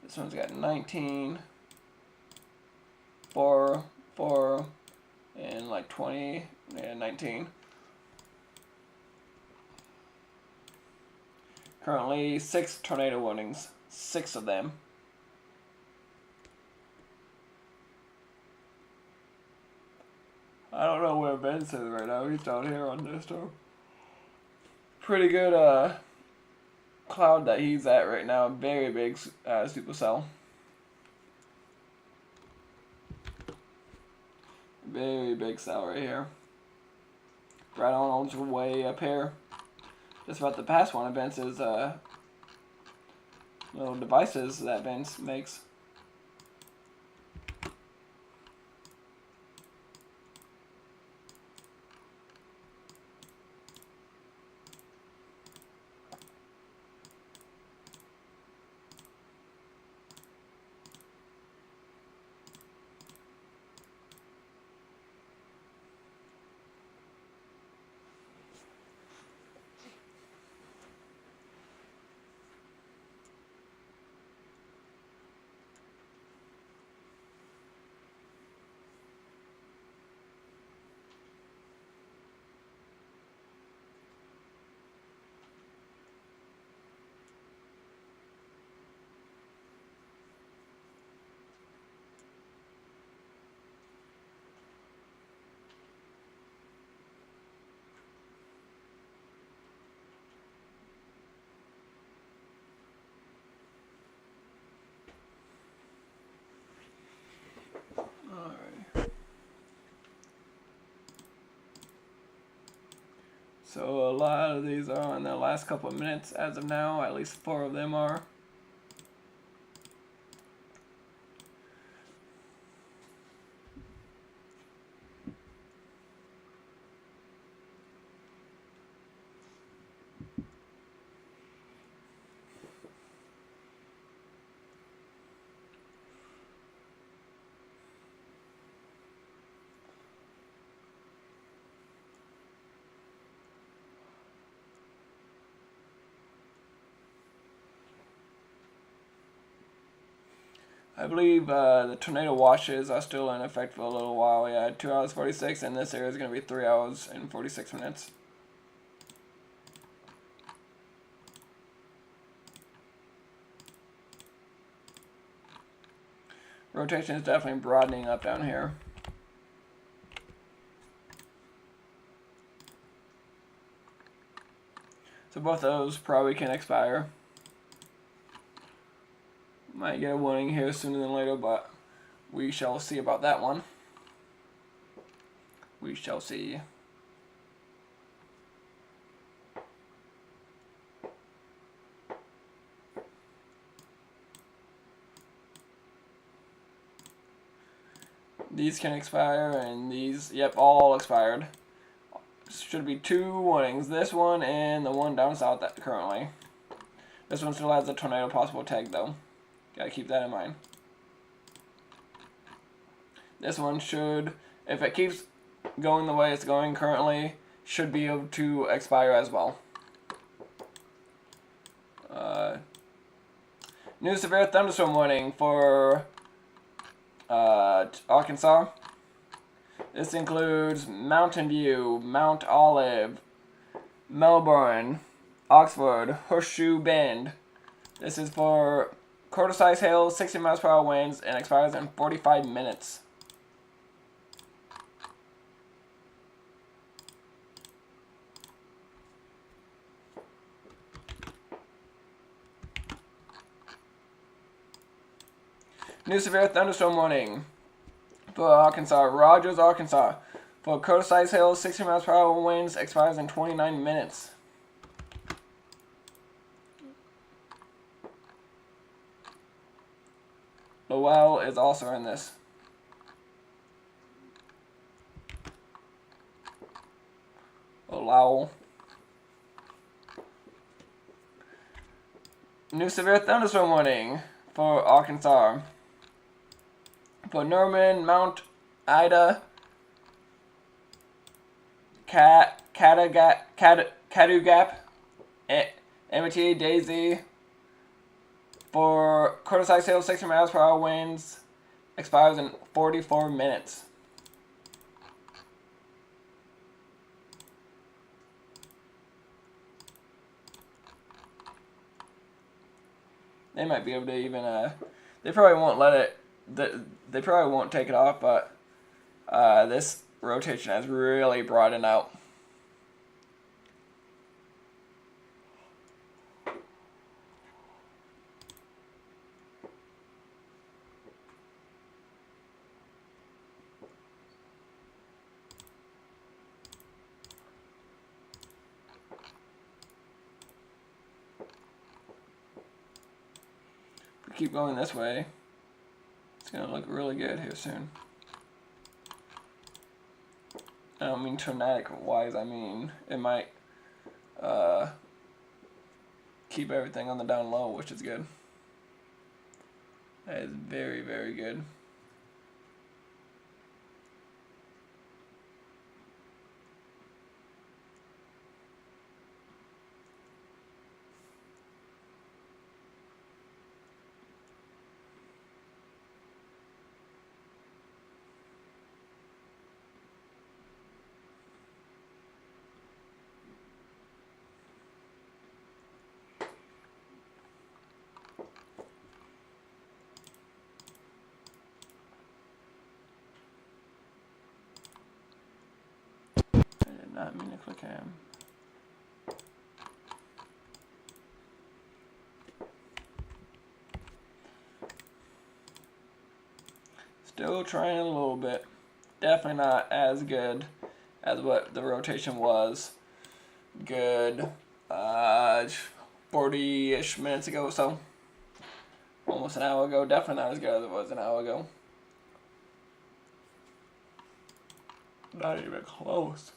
This one's got 19, 4, 4, and like 20, and 19. Currently 6 tornado warnings, 6 of them. I don't know where Ben's is right now. He's down here on this door. Pretty good cloud that he's at right now. Very big supercell. Very big cell right here. Brad Arnold's way up here. Just about to pass one of Vince's little devices that Vince makes. So a lot of these are in the last couple of minutes as of now. At least 4 of them are. I believe the tornado watches are still in effect for a little while. Yeah, 2 hours 46, and this area is going to be 3 hours and 46 minutes. Rotation is definitely broadening up down here. So both of those probably can expire. Might get a warning here sooner than later, but we shall see about that one. We shall see. These can expire, and these, yep, all expired. Should be 2 warnings. This one and the one down south that currently. This one still has a tornado possible tag though. Gotta keep that in mind. This one should, if it keeps going the way it's going currently, should be able to expire as well. New severe thunderstorm warning for Arkansas. This includes Mountain View, Mount Olive, Melbourne, Oxford, Horseshoe Bend. This is for quarter-size hail, 60 miles per hour winds, and expires in 45 minutes. New severe thunderstorm warning for Arkansas, Rogers, Arkansas. For quarter-size hail, 60 miles per hour winds, expires in 29 minutes. Lowell is also in this. Lowell. New severe thunderstorm warning for Arkansas. For Norman, Mount Ida, Katugap, Amity, Daisy. For quarter-size sail, 60 miles per hour winds. Expires in 44 minutes. They might be able to even, they probably won't let it, they probably won't take it off, but this rotation has really broadened out. If we keep going this way, it's going to look really good here soon. I don't mean tornadic-wise, I mean it might keep everything on the down low, which is good. That is very, very good. I did not mean to click him. Still trying a little bit. Definitely not as good as what the rotation was. Good 40-ish minutes ago or so. Almost an hour ago. Definitely not as good as it was an hour ago. Not even close.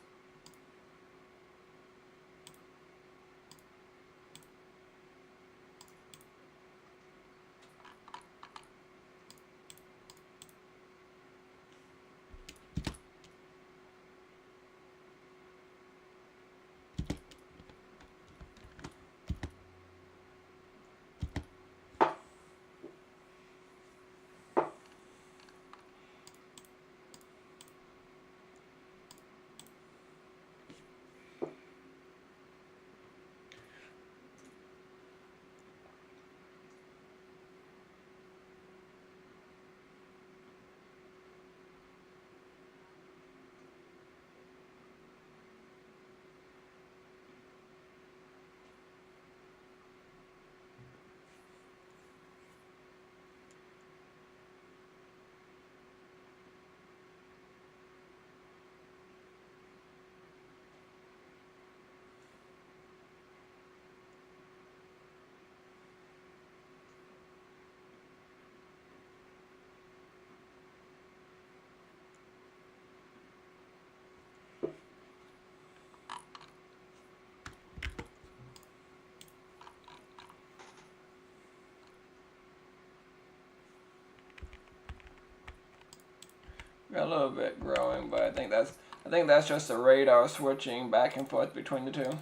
Got a little bit growing, but I think that's just the radar switching back and forth between the two.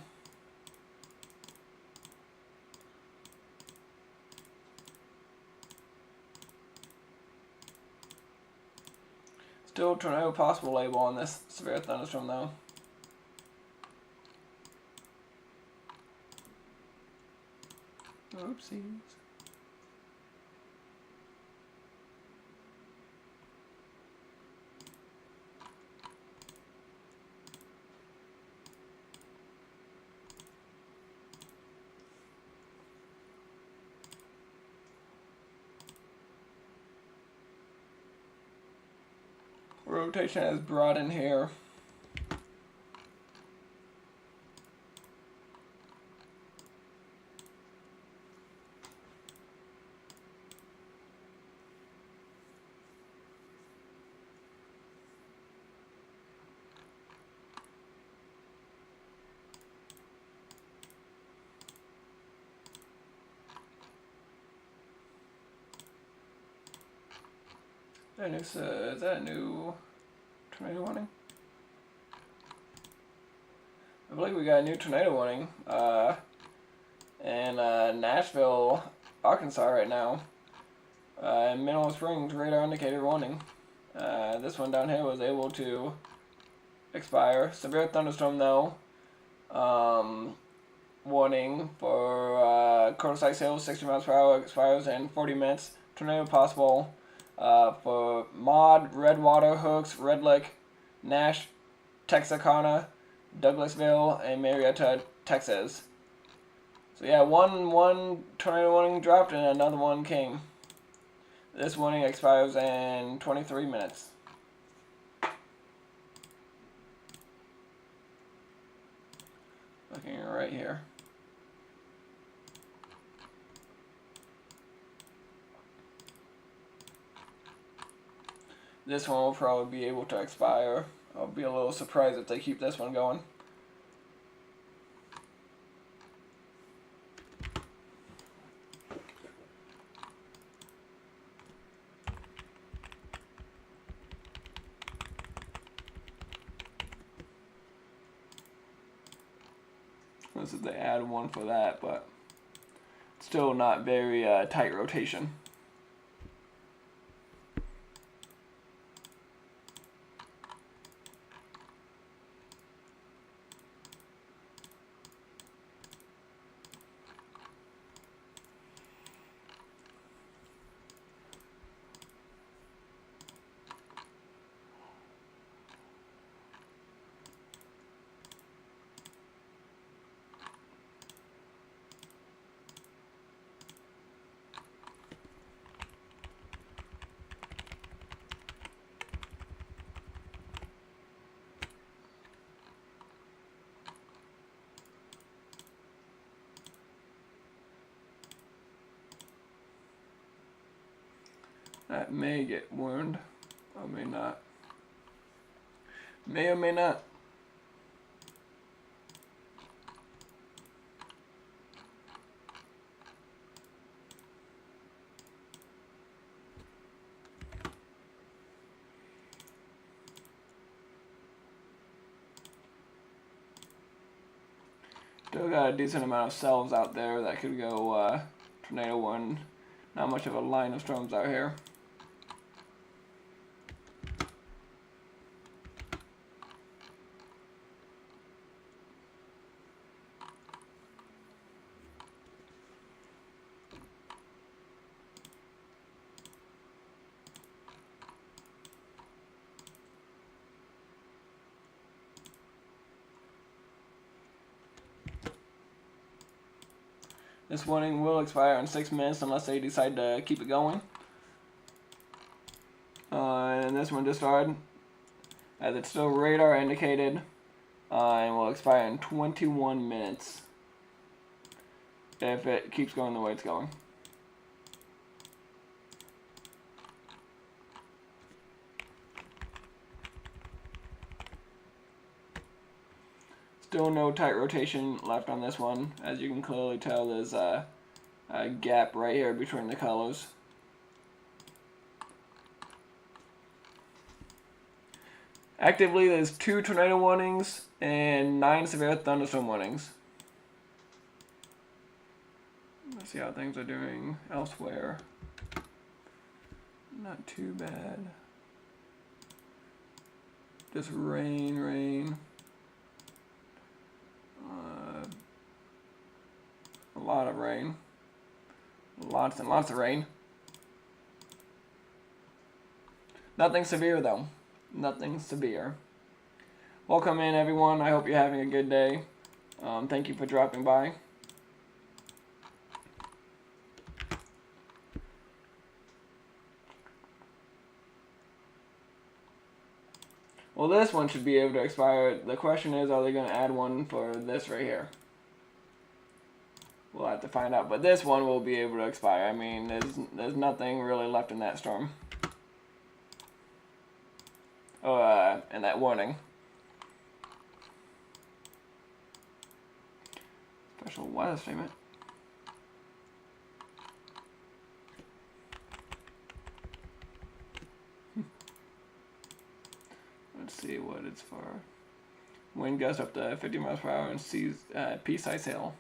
Still tornado possible label on this severe thunderstorm though. Oopsies. Rotation is brought in here. Is that a new tornado warning. I believe we got a new tornado warning in Nashville, Arkansas right now. In Mineral Springs, radar indicated warning. This one down here was able to expire. Severe thunderstorm though. Warning for Curtis Hill, 60 miles per hour, expires in 40 minutes. Tornado possible for Maud, Redwater, Hooks, Red Lick, Nash, Texarkana, Douglasville, and Marietta, Texas. So yeah, one tornado warning dropped and another one came. This warning expires in 23 minutes. Looking right here. This one will probably be able to expire. I'll be a little surprised if they keep this one going. Unless if they add one for that, but still not very tight rotation. That may get warned, or may not. May or may not. Still got a decent amount of cells out there that could go tornado warned. Not much of a line of storms out here. This warning will expire in 6 minutes unless they decide to keep it going. And this one just started, as it's still radar indicated, and will expire in 21 minutes if it keeps going the way it's going. Still no tight rotation left on this one. As you can clearly tell, there's a gap right here between the colors. Actively, there's 2 tornado warnings and 9 severe thunderstorm warnings. Let's see how things are doing elsewhere. Not too bad. Just rain. A lot of rain. Lots and lots of rain. Nothing severe though. Nothing severe. Welcome in everyone. I hope you're having a good day. Thank you for dropping by. Well, this one should be able to expire. The question is, are they going to add one for this right here? We'll have to find out. But this one will be able to expire. I mean, there's nothing really left in that storm. In that warning. Special weather statement. Let's see what it's for. Wind gusts up to 50 miles per hour and sees pea-sized hail.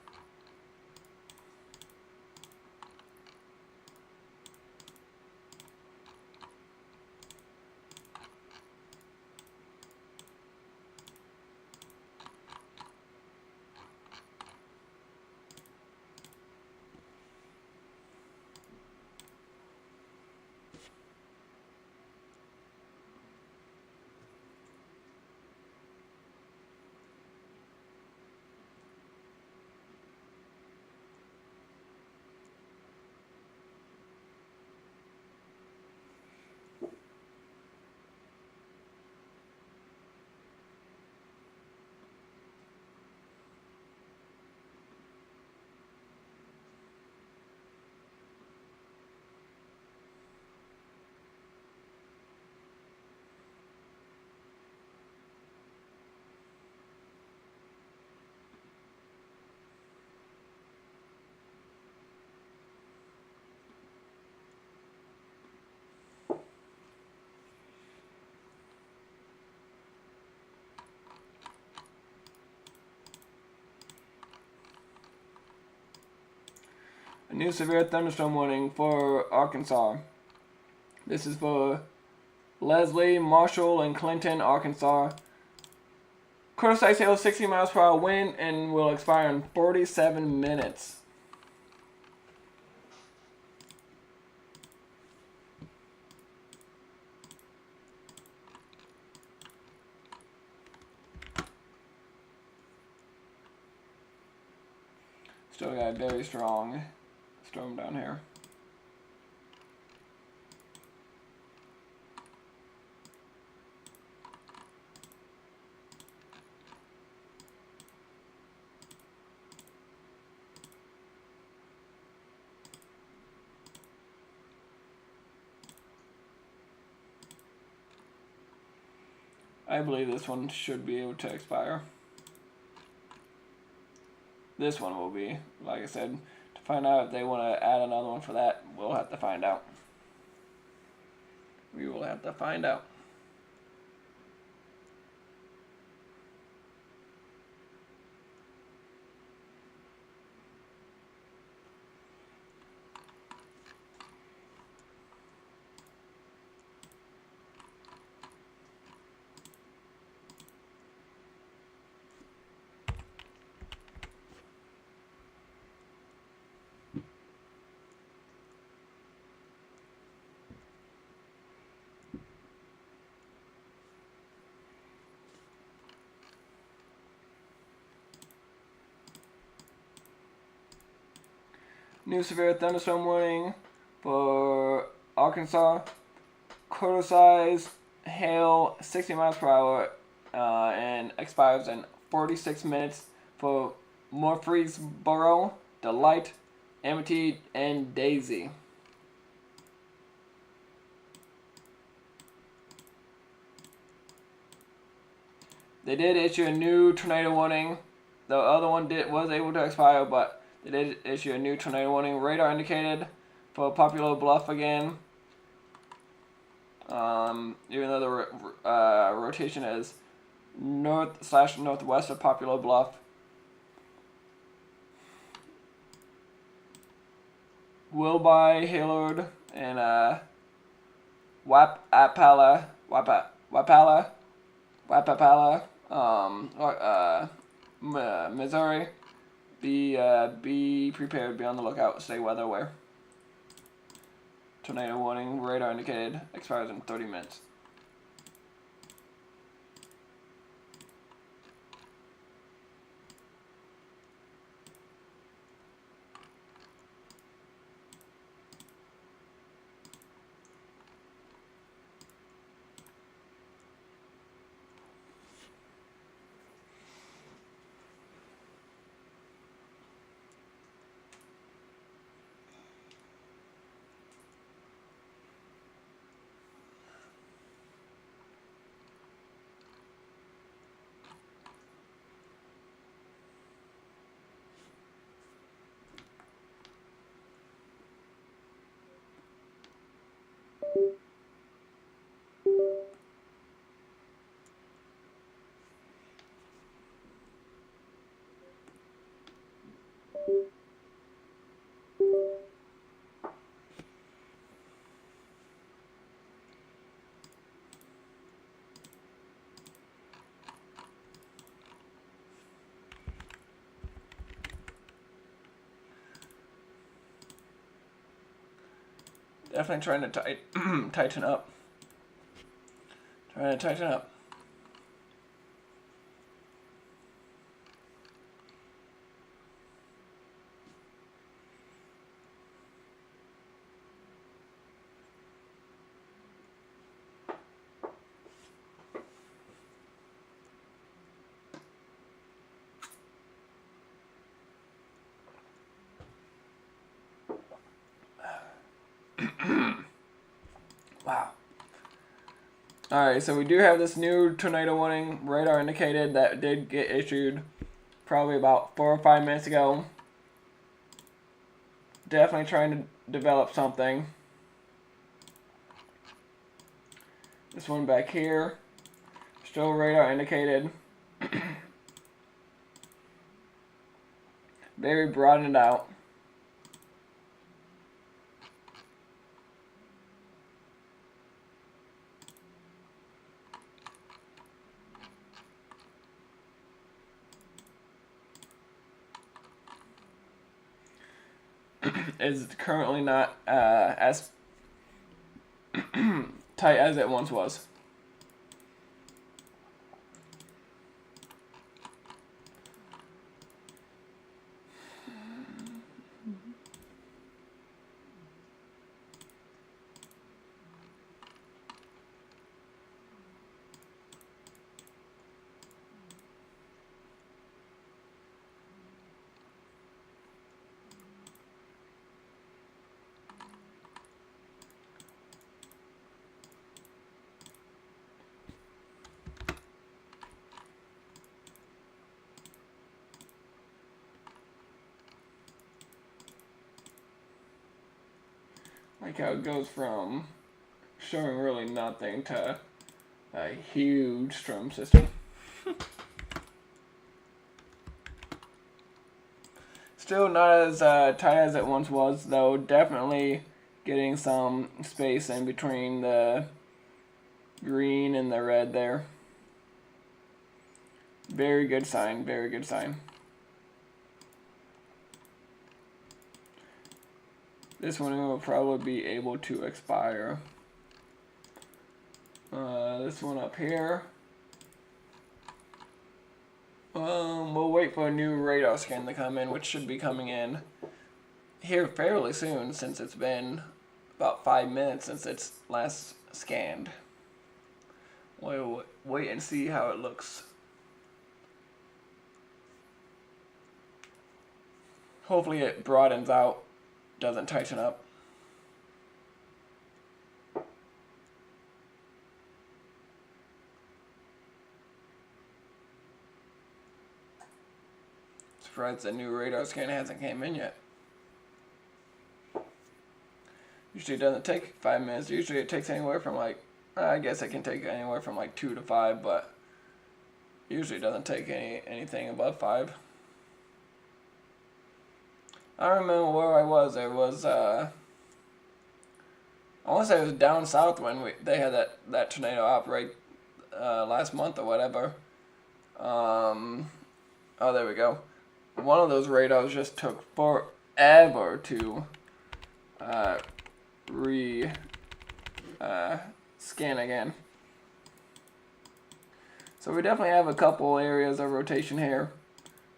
A new severe thunderstorm warning for Arkansas. This is for Leslie, Marshall, and Clinton, Arkansas. Quarter-size hail, 60 miles per hour wind, and will expire in 47 minutes. Still got a very strong storm down here. I believe this one should be able to expire. This one will be, like I said. To find out if they want to add another one for that, we'll have to find out. We will have to find out. New severe thunderstorm warning for Arkansas. Quarter size hail, 60 miles per hour, and expires in 46 minutes for Murfreesboro, Delight, Amity, and Daisy. They did issue a new tornado warning. The other one was able to expire, but they did issue a new tornado warning. Radar indicated for Popular Bluff again. Even though the rotation is north/northwest of Popular Bluff. Wilby, Hayward, and Wapapala, Missouri. Be prepared, be on the lookout, stay weather aware. Tornado warning, radar indicated, expires in 30 minutes. Definitely trying to tighten up. Trying to tighten up. Wow. Alright, so we do have this new tornado warning radar indicated that did get issued probably about 4 or 5 minutes ago. Definitely trying to develop something. This one back here, still radar indicated. Very broadened out. Is currently not as tight as it once was. Like how it goes from showing really nothing to a huge storm system. Still not as tight as it once was, though. Definitely getting some space in between the green and the red there. Very good sign, very good sign. This one will probably be able to expire. This one up here. We'll wait for a new radar scan to come in, which should be coming in here fairly soon, since it's been about 5 minutes since it's last scanned. We'll wait and see how it looks. Hopefully it broadens out, doesn't tighten up. Surprised the new radar scan hasn't came in yet. Usually it doesn't take 5 minutes. Usually it takes anywhere from like, I guess it can take anywhere from like 2 to 5, but usually it doesn't take anything above 5. I remember where I was. It was I want to say it was down south when they had that tornado outbreak last month or whatever. Oh, there we go. One of those radars just took forever to scan again. So we definitely have a couple areas of rotation here.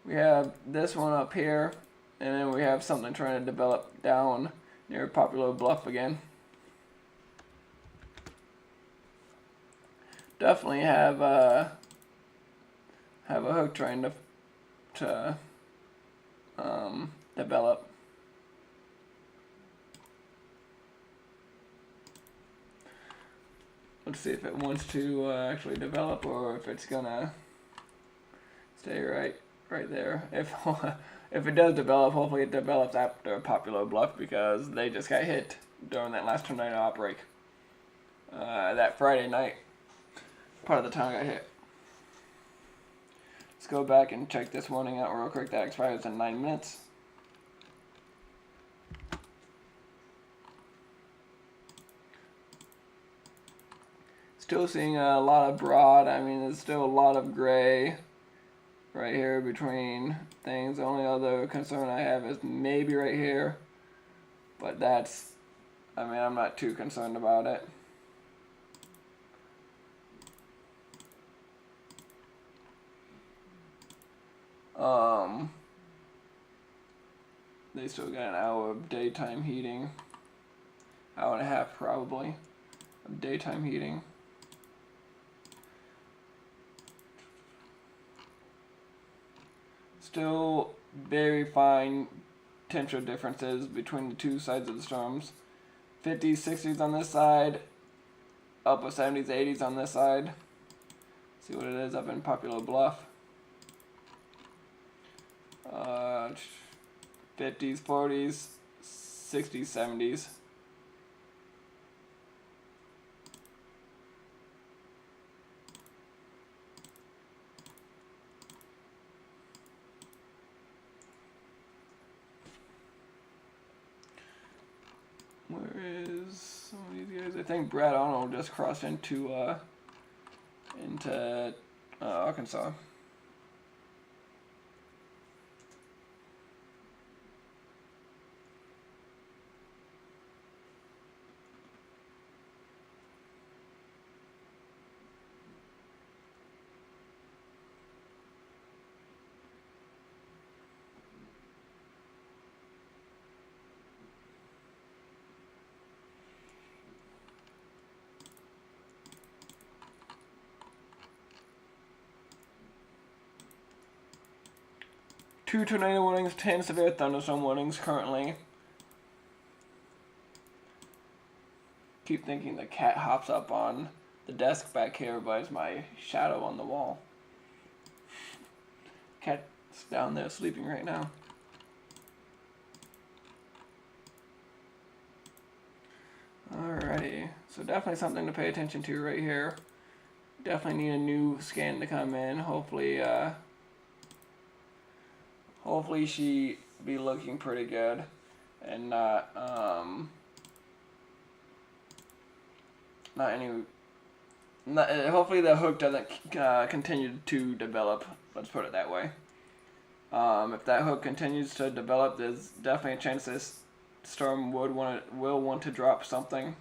We have this one up here, and then we have something trying to develop down near Popular Bluff again. Definitely have a hook trying to develop. Let's see if it wants to actually develop, or if it's gonna stay right there. If it does develop, hopefully it develops after Popular Bluff, because they just got hit during that last tornado outbreak. That Friday night, part of the town got hit. Let's go back and check this warning out real quick. That expires in 9 minutes. Still seeing a lot of broad. I mean, there's still a lot of gray right here between things. The only other concern I have is maybe right here, but that's I mean, I'm not too concerned about it. They still got an hour of daytime heating. Hour and a half probably of daytime heating. Still very fine temperature differences between the two sides of the storms. 50s, 60s on this side, upper 70s, 80s on this side. See what it is up in Popular Bluff. 50s, 40s, 60s, 70s. Where is some of these guys? I think Brad Arnold just crossed into Arkansas. Two tornado warnings, 10 severe thunderstorm warnings currently. Keep thinking the cat hops up on the desk back here, but it's my shadow on the wall. Cat's down there sleeping right now. Alrighty, so definitely something to pay attention to right here. Definitely need a new scan to come in. Hopefully she be looking pretty good and not hopefully the hook doesn't continue to develop. Let's put it that way. If that hook continues to develop, there's definitely a chance this storm will want to drop something.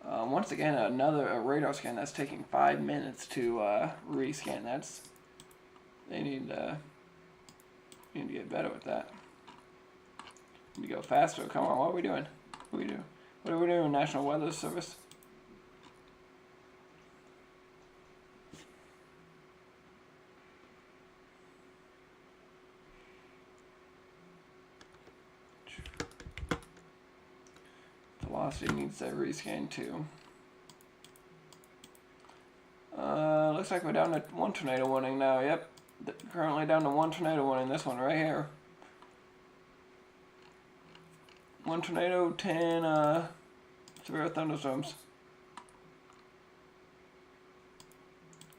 Once again, a radar scan that's taking 5 minutes to rescan. They need to get better with that. Need to go faster. Come on, what are we doing? What are we doing, National Weather Service? Velocity needs that rescan too. Looks like we're down to 1 tornado warning now. Yep. Currently down to 1 tornado warning, this one right here. 1 tornado, 10 severe thunderstorms.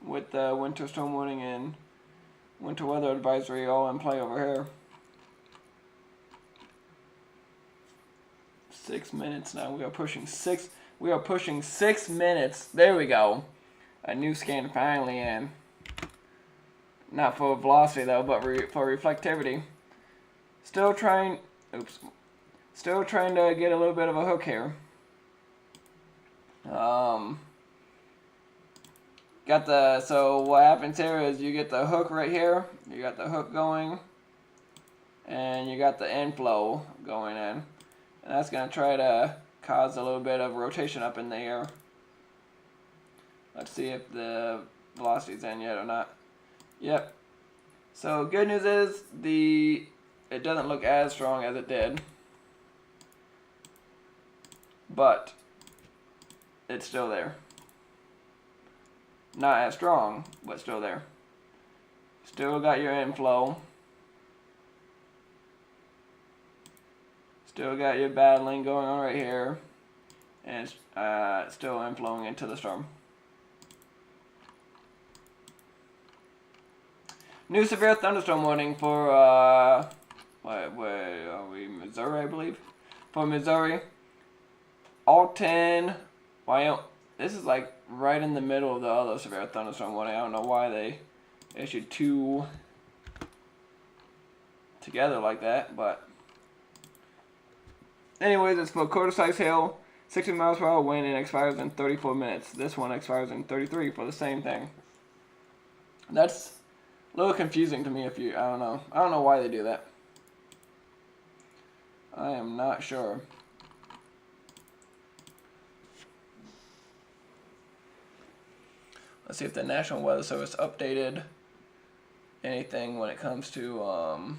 With the winter storm warning and winter weather advisory all in play over here. 6 minutes now. We are pushing 6 minutes. There we go. A new scan finally in. Not for velocity though, but for reflectivity. Still trying to get a little bit of a hook here. So what happens here is you get the hook right here. You got the hook going, and you got the inflow going in, and that's gonna try to cause a little bit of rotation up in the air. Let's see if the velocity's in yet or not. Yep. So good news is it doesn't look as strong as it did, but it's still there. Not as strong, but still there. Still got your inflow. Still got your battling going on right here, and it's still inflowing into the storm. New severe thunderstorm warning for, where are we? Missouri, I believe. For Missouri. All 10, this is like right in the middle of the other severe thunderstorm warning. I don't know why they issued 2 together like that, but Anyways, it's for quarter-size hail, 60 miles per hour wind, and expires in 34 minutes. This one expires in 33 for the same thing. That's a little confusing to me. I don't know why they do that. I am not sure. Let's see if the National Weather Service updated anything when it comes to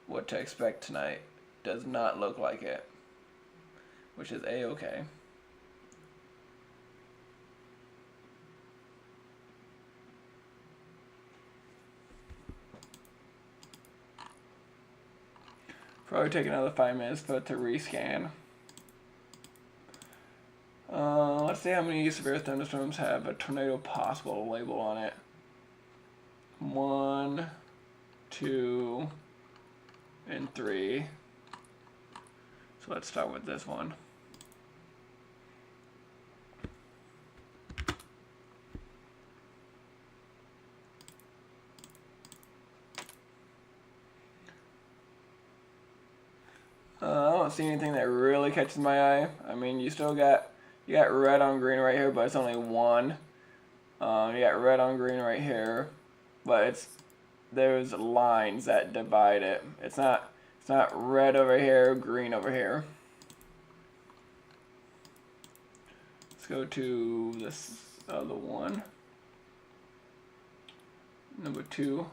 what to expect tonight. Does not look like it, which is a-okay. Probably take another 5 minutes for it to rescan. Let's see how many severe thunderstorms have a tornado possible label on it. 1, 2, and 3. So let's start with this one. I don't see anything that really catches my eye. I mean, you got red on green right here, but it's only one. You got red on green right here, but there's lines that divide it. It's not red over here, green over here. Let's go to this other one. Number 2.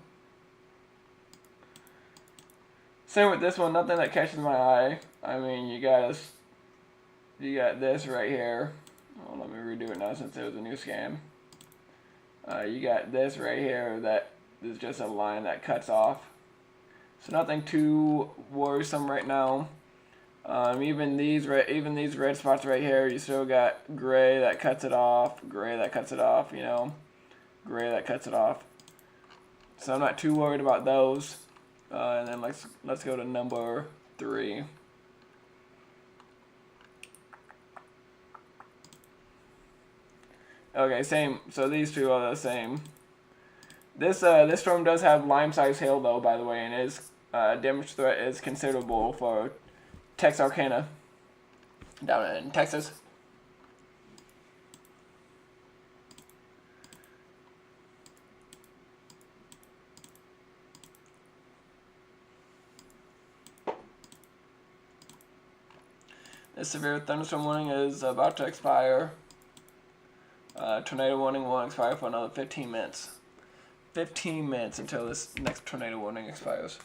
Same with this one, nothing that catches my eye. I mean, you got this right here. Oh, let me redo it now since it was a new scan. You got this right here that is just a line that cuts off. So nothing too worrisome right now. Even these red spots right here, you still got gray that cuts it off, gray that cuts it off, you know, gray that cuts it off. So I'm not too worried about those. And then let's go to number 3. Okay, same. So these two are the same. This storm does have lime-sized hail though, by the way, and its damage threat is considerable for Texarkana down in Texas. This severe thunderstorm warning is about to expire. Tornado warning will expire for another 15 minutes. 15 minutes until this next tornado warning expires.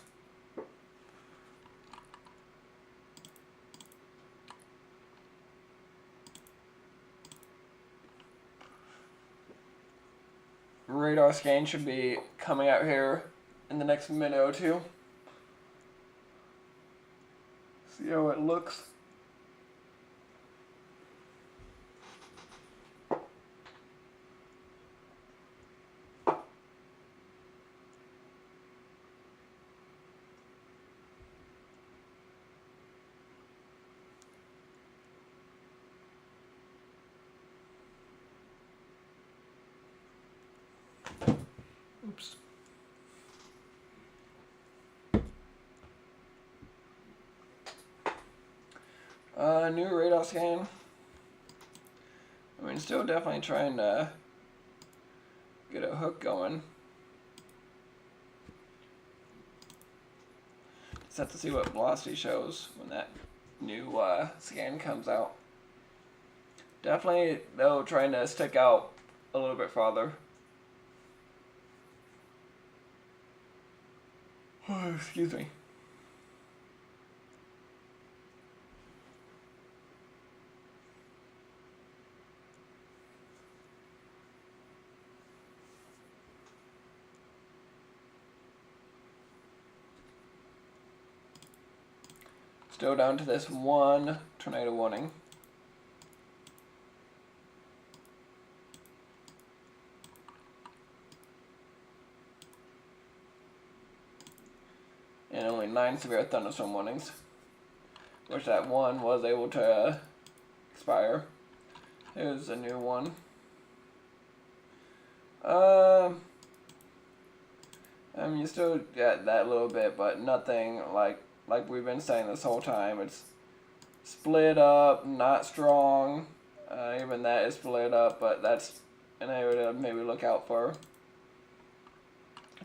Radar scan should be coming out here in the next minute or two. See how it looks. Oops. New radar scan. I mean, still definitely trying to get a hook going. Just have to see what velocity shows when that new scan comes out. Definitely, though, trying to stick out a little bit farther. Excuse me. Still down to this one tornado warning. And only 9 severe thunderstorm warnings, which that one was able to expire. Here's a new one. I mean, you still get that little bit, but nothing like like we've been saying this whole time. It's split up, not strong. Even that is split up, but that's an area to maybe look out for.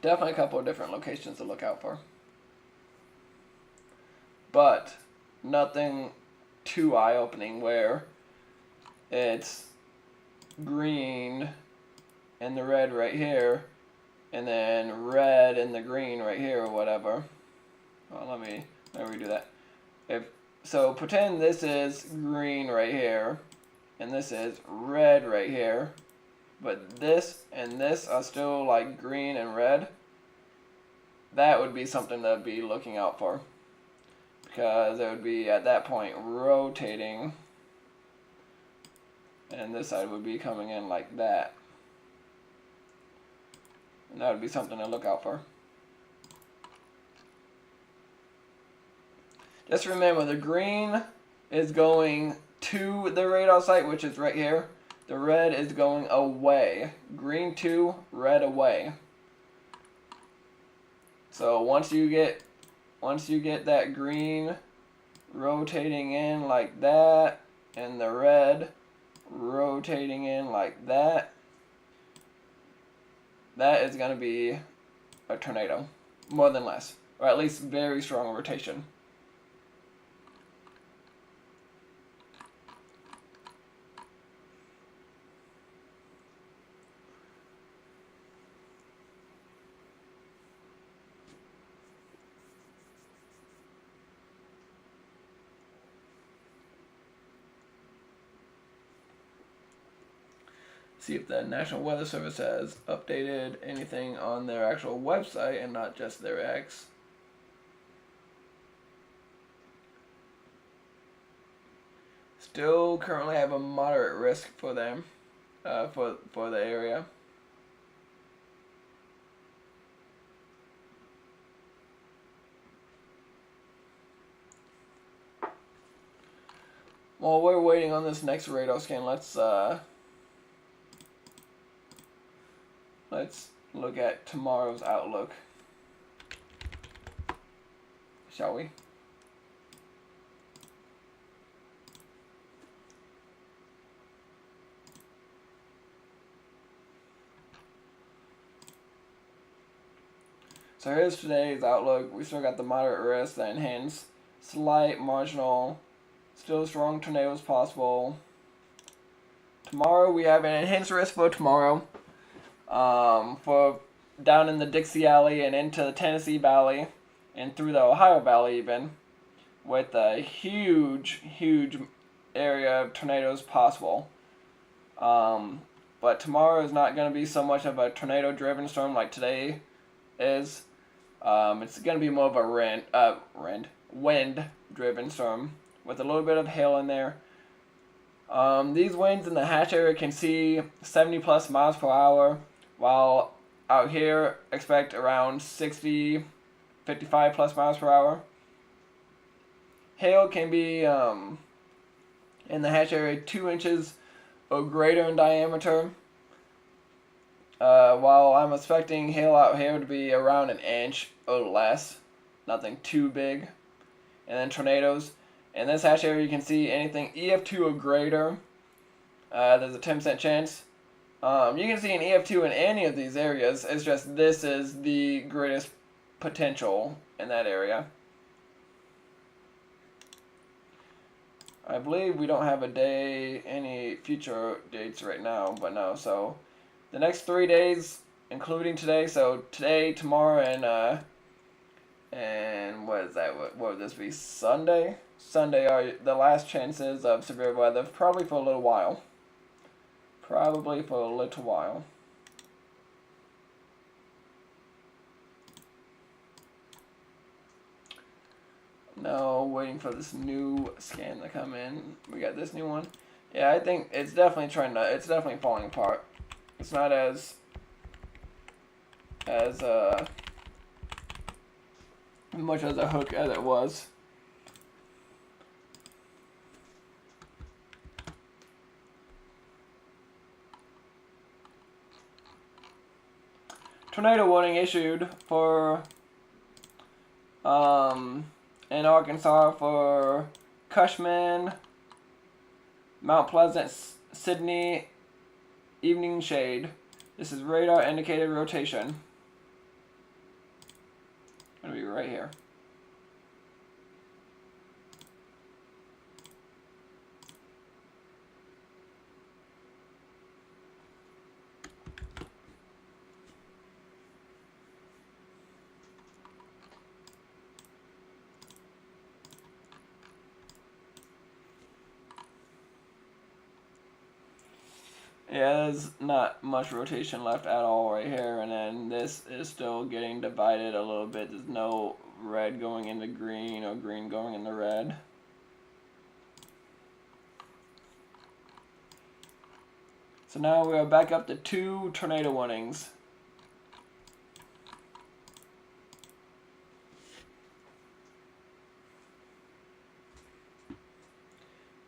Definitely a couple of different locations to look out for. But nothing too eye-opening where it's green and the red right here, and then red and the green right here or whatever. Well, let me redo that. So pretend this is green right here, and this is red right here, but this and this are still like green and red. That would be something to be looking out for, because it would be at that point rotating, and this side would be coming in like that. And that would be something to look out for. Just remember, the green is going to the radar site, which is right here. The red is going away. Green to, red away. So once you get that green rotating in like that, and the red rotating in like that, that is going to be a tornado, more than less, or at least very strong rotation. See if the National Weather Service has updated anything on their actual website and not just their X. Still currently have a moderate risk for them, for the area. While we're waiting on this next radar scan, let's look at tomorrow's outlook, shall we? So here's today's outlook. We still got the moderate risk, the enhanced, slight, marginal, still strong tornadoes possible. Tomorrow we have an enhanced risk for tomorrow. For down in the Dixie Alley and into the Tennessee Valley and through the Ohio Valley even, with a huge area of tornadoes possible. But tomorrow is not going to be so much of a tornado-driven storm like today is. It's going to be more of a wind-driven storm with a little bit of hail in there. These winds in the Hatch area can see 70 plus miles per hour, while out here expect around 60, 55 plus miles per hour. Hail can be in the Hatch area 2 inches or greater in diameter, while I'm expecting hail out here to be around 1 inch or less, nothing too big. And then tornadoes. In this Hatch area you can see anything EF2 or greater. There's a 10% chance. You can see an EF2 in any of these areas. It's just this is the greatest potential in that area. I believe we don't have any future dates right now, but no. So the next 3 days, including today, so today, tomorrow, and what is that? What would this be? Sunday? Sunday are the last chances of severe weather, probably for a little while. Probably for a little while. Now waiting for this new scan to come in. We got this new one. Yeah, I think it's definitely it's definitely falling apart. It's not as much as a hook as it was. Tornado warning issued for in Arkansas for Cushman, Mount Pleasant, Sydney, evening shade. This is radar indicated rotation. Gonna be right here. Yeah, there's not much rotation left at all right here, and then this is still getting divided a little bit. There's no red going into green or green going into red. So now we are back up to 2 tornado warnings.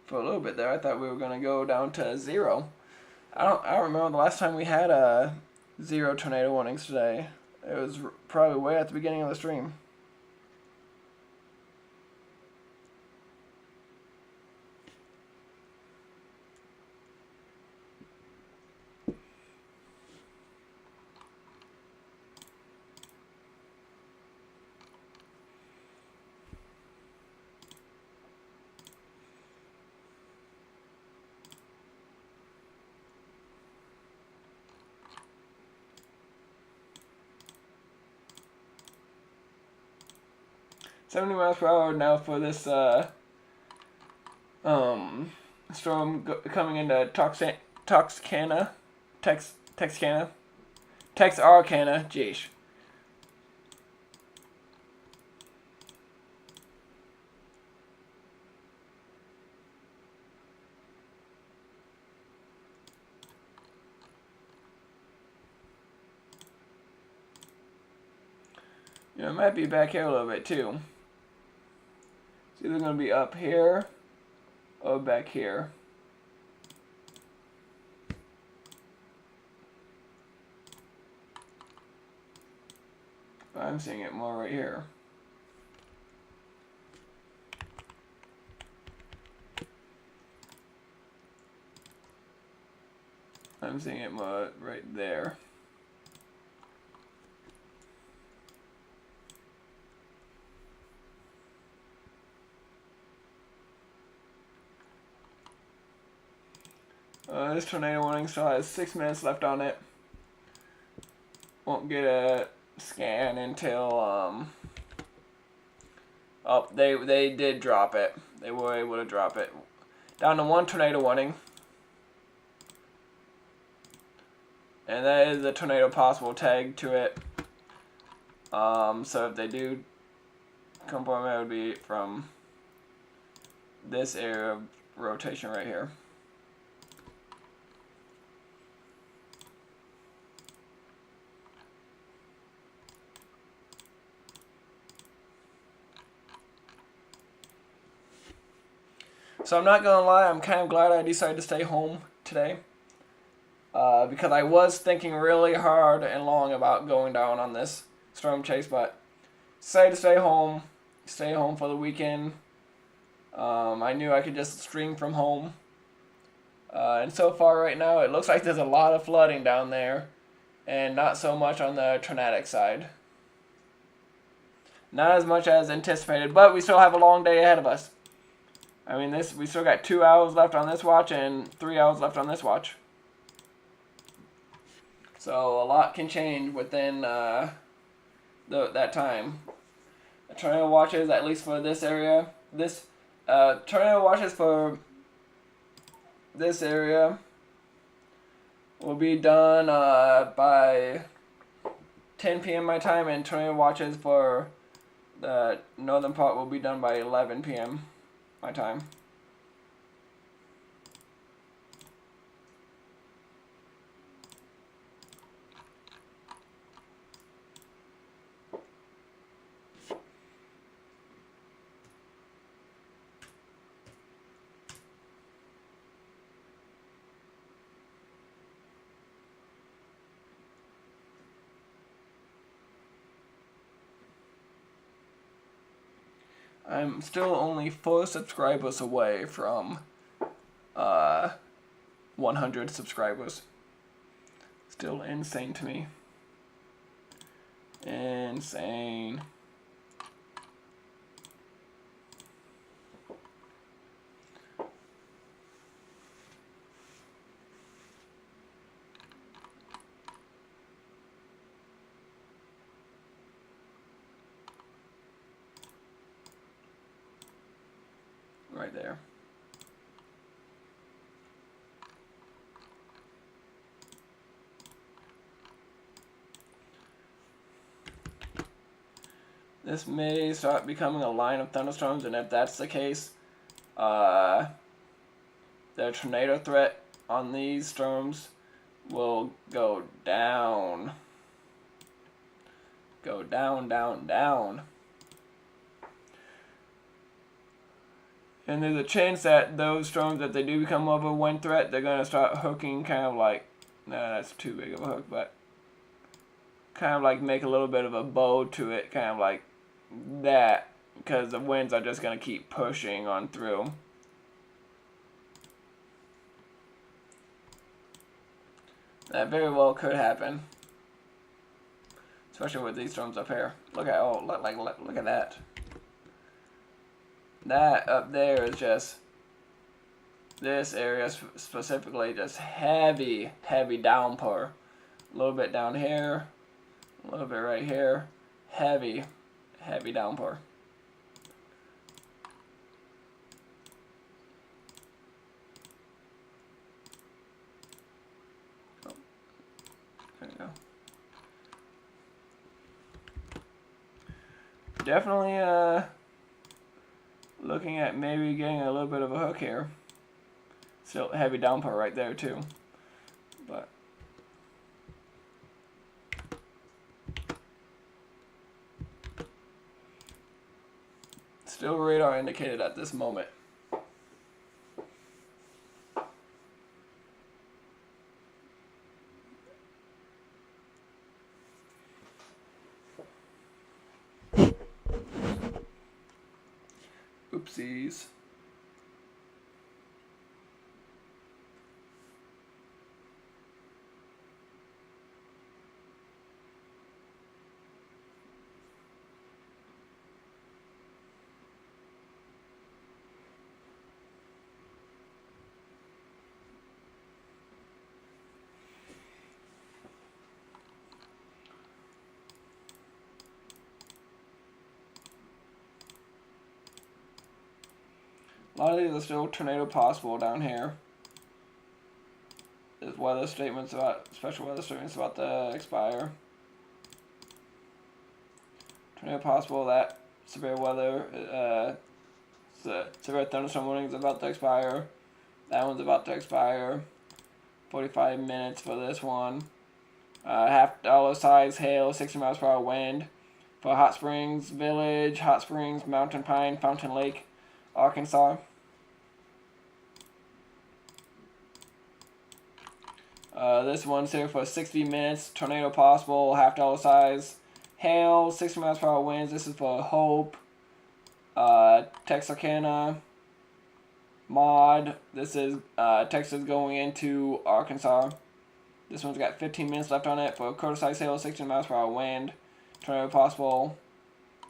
For a little bit there, I thought we were going to go down to 0. I don't remember the last time we had 0 tornado warnings today. It was probably way at the beginning of the stream. $70 miles per hour now for this storm coming into Texarkana, jeez. You know, it might be back here a little bit too. It's either going to be up here or back here. I'm seeing it more right here. I'm seeing it more right there. This tornado warning still has 6 minutes left on it. Won't get a scan until oh, they did drop it. They were able to drop it down to 1 tornado warning, and that is a tornado possible tag to it. So if they do confirm, it would be from this area of rotation right here. So I'm not going to lie, I'm kind of glad I decided to stay home today. Because I was thinking really hard and long about going down on this storm chase, but decided to stay home for the weekend. I knew I could just stream from home. And so far right now, it looks like there's a lot of flooding down there, and not so much on the tornadic side. Not as much as anticipated, but we still have a long day ahead of us. I mean, we still got 2 hours left on this watch and 3 hours left on this watch. So a lot can change within that time. The tornado watches, at least for this area, tornado watches for this area will be done by 10 p.m. my time, and tornado watches for the northern part will be done by 11 p.m. my time. I'm still only 4 subscribers away from 100 subscribers. Still insane to me. Insane. Right there. This may start becoming a line of thunderstorms, and if that's the case, the tornado threat on these storms will go down. Go down, down, down. And there's a chance that those storms, if they do become more of a wind threat, they're going to start hooking kind of like, nah, that's too big of a hook, but kind of like make a little bit of a bow to it, kind of like that, because the winds are just going to keep pushing on through. That very well could happen, especially with these storms up here. Look at look at that. That up there is just, this area specifically, just heavy, heavy downpour. A little bit down here, a little bit right here, heavy, heavy downpour. Oh, there you go. Definitely, looking at maybe getting a little bit of a hook here. Still heavy downpour right there too. But still radar indicated at this moment. Oopsies. A lot of these are still tornado possible down here. There's weather statements about, special weather statements about to expire. Tornado possible, that severe weather, severe thunderstorm warning is about to expire. That one's about to expire. 45 minutes for this one. $half size hail, 60 miles per hour wind. For Hot Springs Village, Hot Springs, Mountain Pine, Fountain Lake, Arkansas. This one's here for 60 minutes. Tornado possible, $half size hail, 60 miles per hour winds. This is for Hope, Texarkana, Maud. This is Texas going into Arkansas. This one's got 15 minutes left on it for quarter-size hail, 60 miles per hour wind. Tornado possible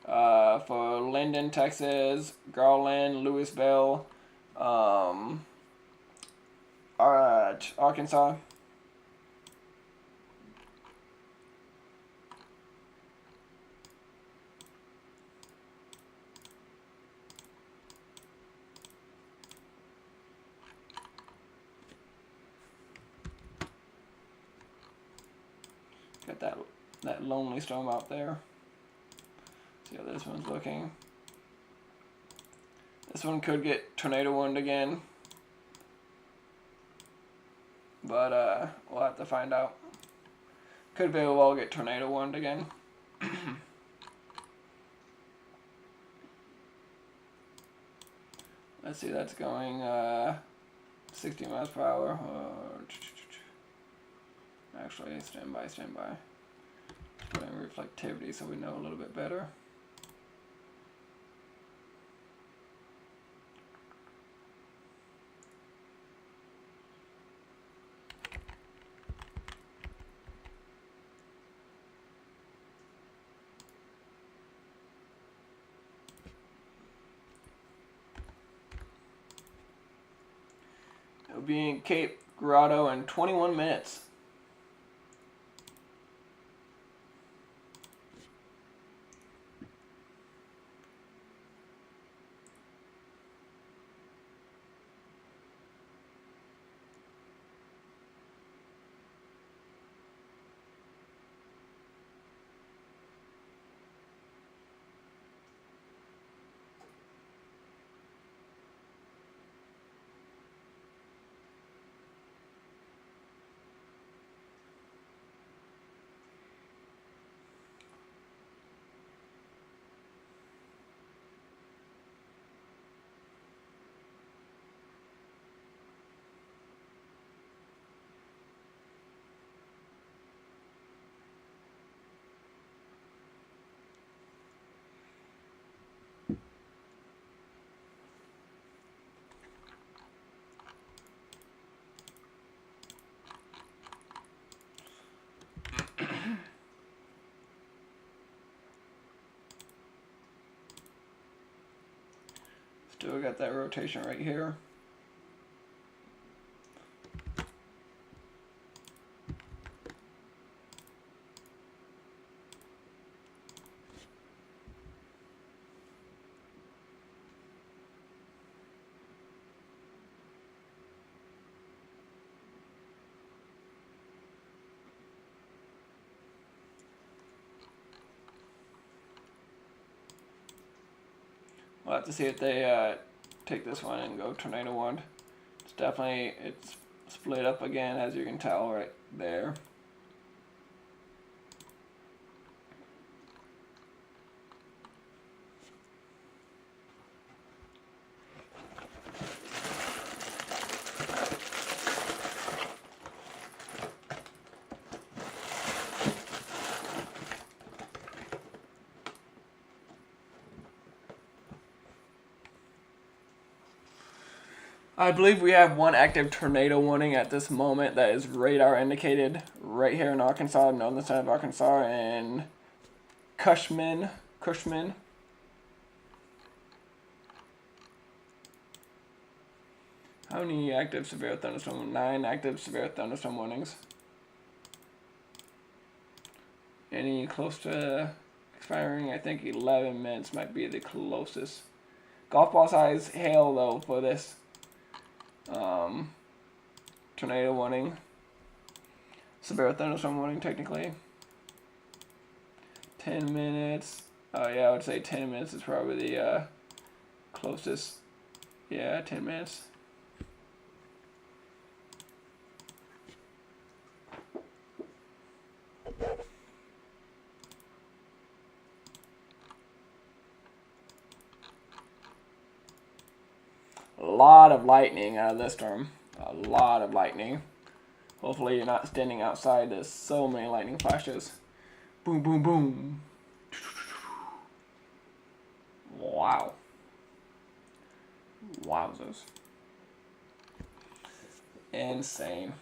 for Linden, Texas, Garland, Louisville, Arkansas. Got that lonely storm out there. See how this one's looking. This one could get tornado wind again, but we'll have to find out. Could very well get tornado wind again. Let's see, that's going 60 miles per hour. Actually, stand by. Put in reflectivity so we know a little bit better. We'll be in Cape Grotto in 21 minutes. Still got that rotation right here. We'll have to see if they take this one and go tornado one. It's split up again, as you can tell right there. I believe we have one active tornado warning at this moment that is radar indicated right here in Arkansas, northern side of Arkansas, and Cushman. How many active severe thunderstorm? 9 active severe thunderstorm warnings. Any close to expiring? I think 11 minutes might be the closest. Golf ball size hail though for this. Tornado warning. Severe thunderstorm warning technically. 10 minutes. Oh yeah, I would say 10 minutes is probably the closest. Yeah, 10 minutes. A lot of lightning out of this storm. A lot of lightning. Hopefully you're not standing outside. There's so many lightning flashes. Boom, boom, boom. Wow. Wowzers. Insane.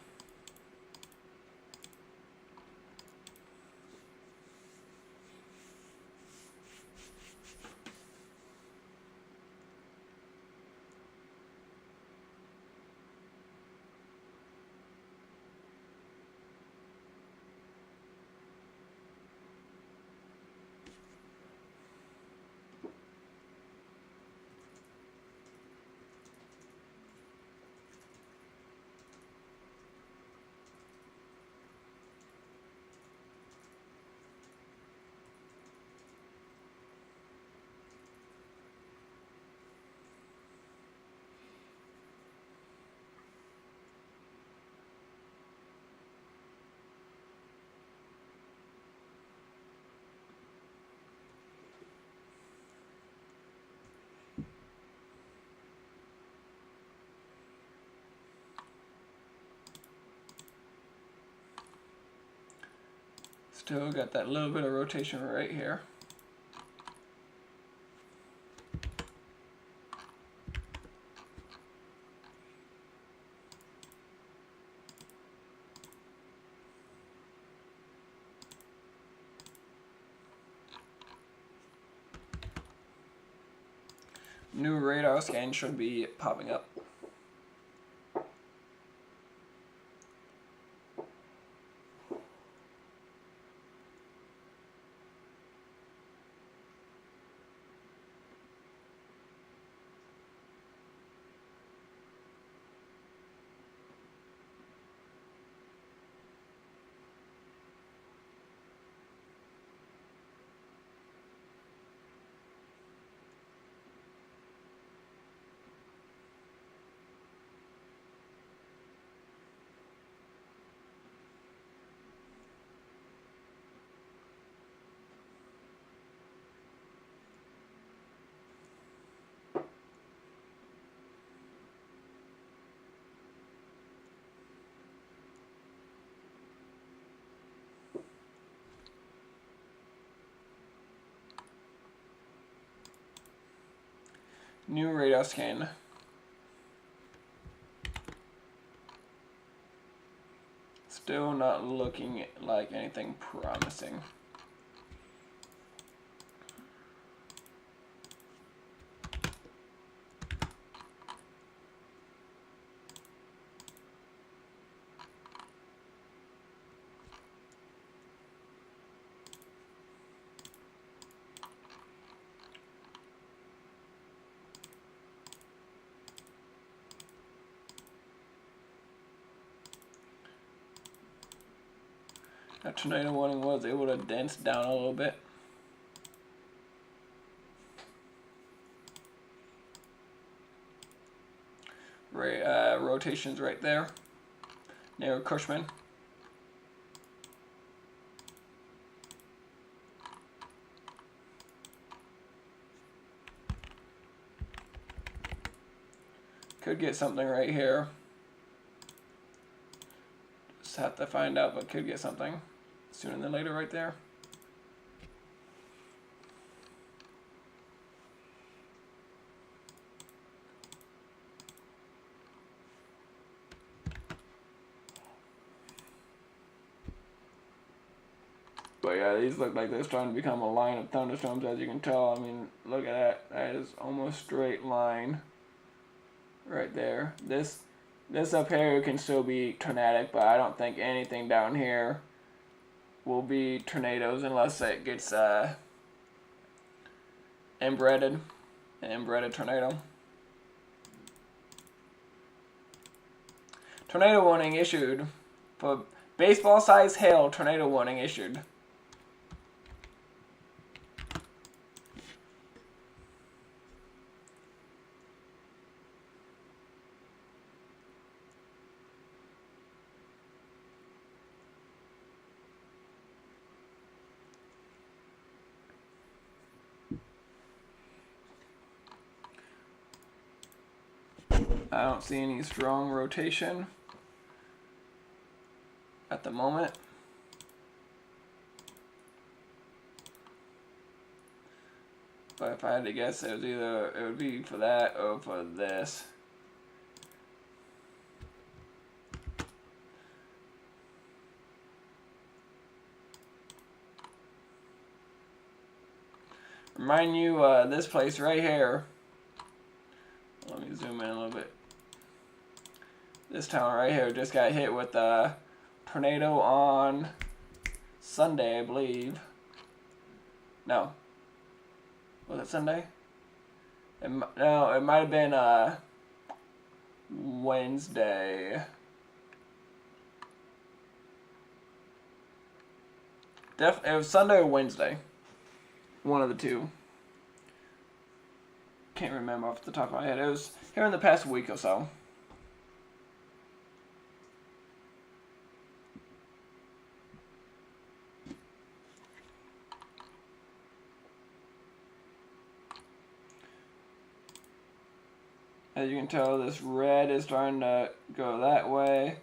Still got that little bit of rotation right here. New radar scan should be popping up. New radar scan. Still not looking like anything promising. That tornado warning was able to dance down a little bit. Rotations right there. Near Cushman. Could get something right here. Just have to find out, but could get something sooner than later right there. But yeah, these look like they're starting to become a line of thunderstorms, as you can tell. I mean, look at that. That is almost straight line right there. This up here can still be tornadic, but I don't think anything down here will be tornadoes unless it gets inbreaded. An inbreaded tornado. Tornado warning issued. For baseball-sized hail, tornado warning issued. I don't see any strong rotation at the moment. But if I had to guess, it would be for that or for this. Remind you, this place right here. Let me zoom in a little bit. This town right here just got hit with a tornado on Sunday, I believe. No. Was it Sunday? No, it might have been Wednesday. It was Sunday or Wednesday. One of the two. Can't remember off the top of my head. It was here in the past week or so. As you can tell, this red is starting to go that way.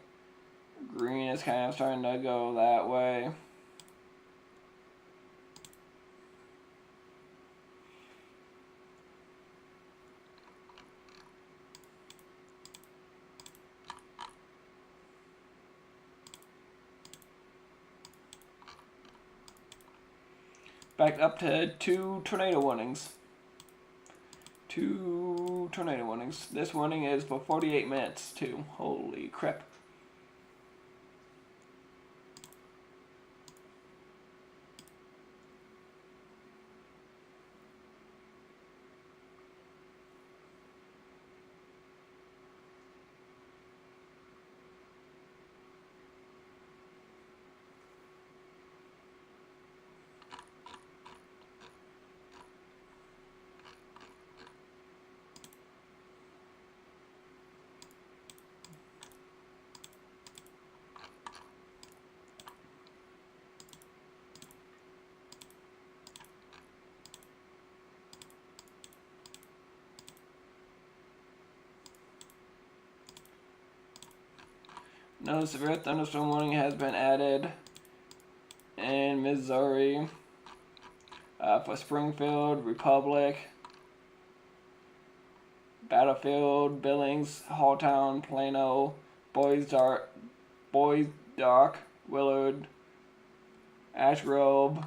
Green is kind of starting to go that way. Back up to 2 tornado warnings. 2 tornado warnings. This warning is for 48 minutes too. Holy crap. No severe thunderstorm warning has been added in Missouri for Springfield, Republic, Battlefield, Billings, Halltown, Plano, Boys Dock, Willard, Ash Grove.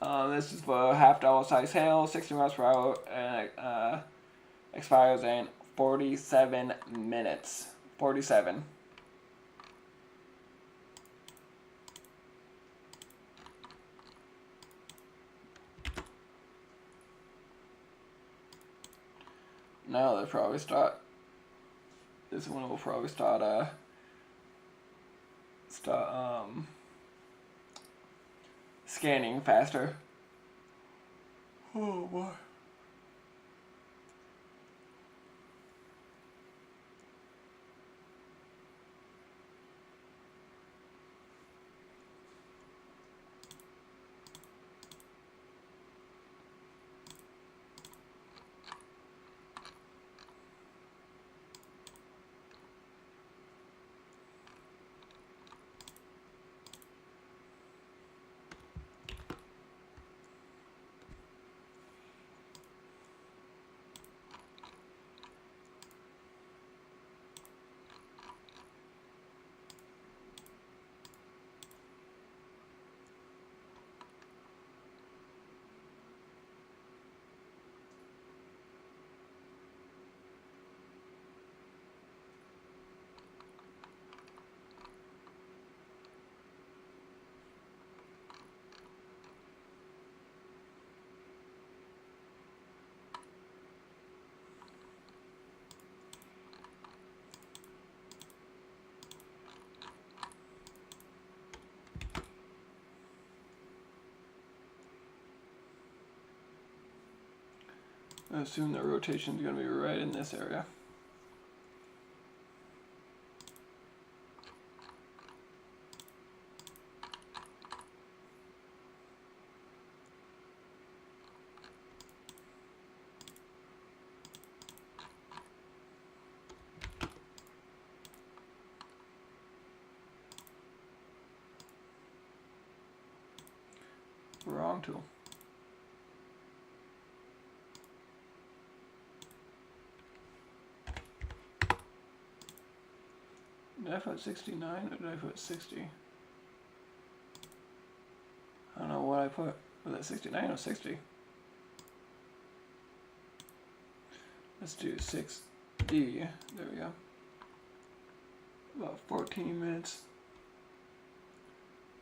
This is for half-dollar size hail, 60 miles per hour, and expires in 47 minutes. 47. Now they'll probably start. This one will probably start scanning faster. Oh boy. I assume the rotation is going to be right in this area. Wrong tool. Did I put 69 or did I put 60? I don't know what I put. Was it 69 or 60? Let's do 6D. There we go. About 14 minutes.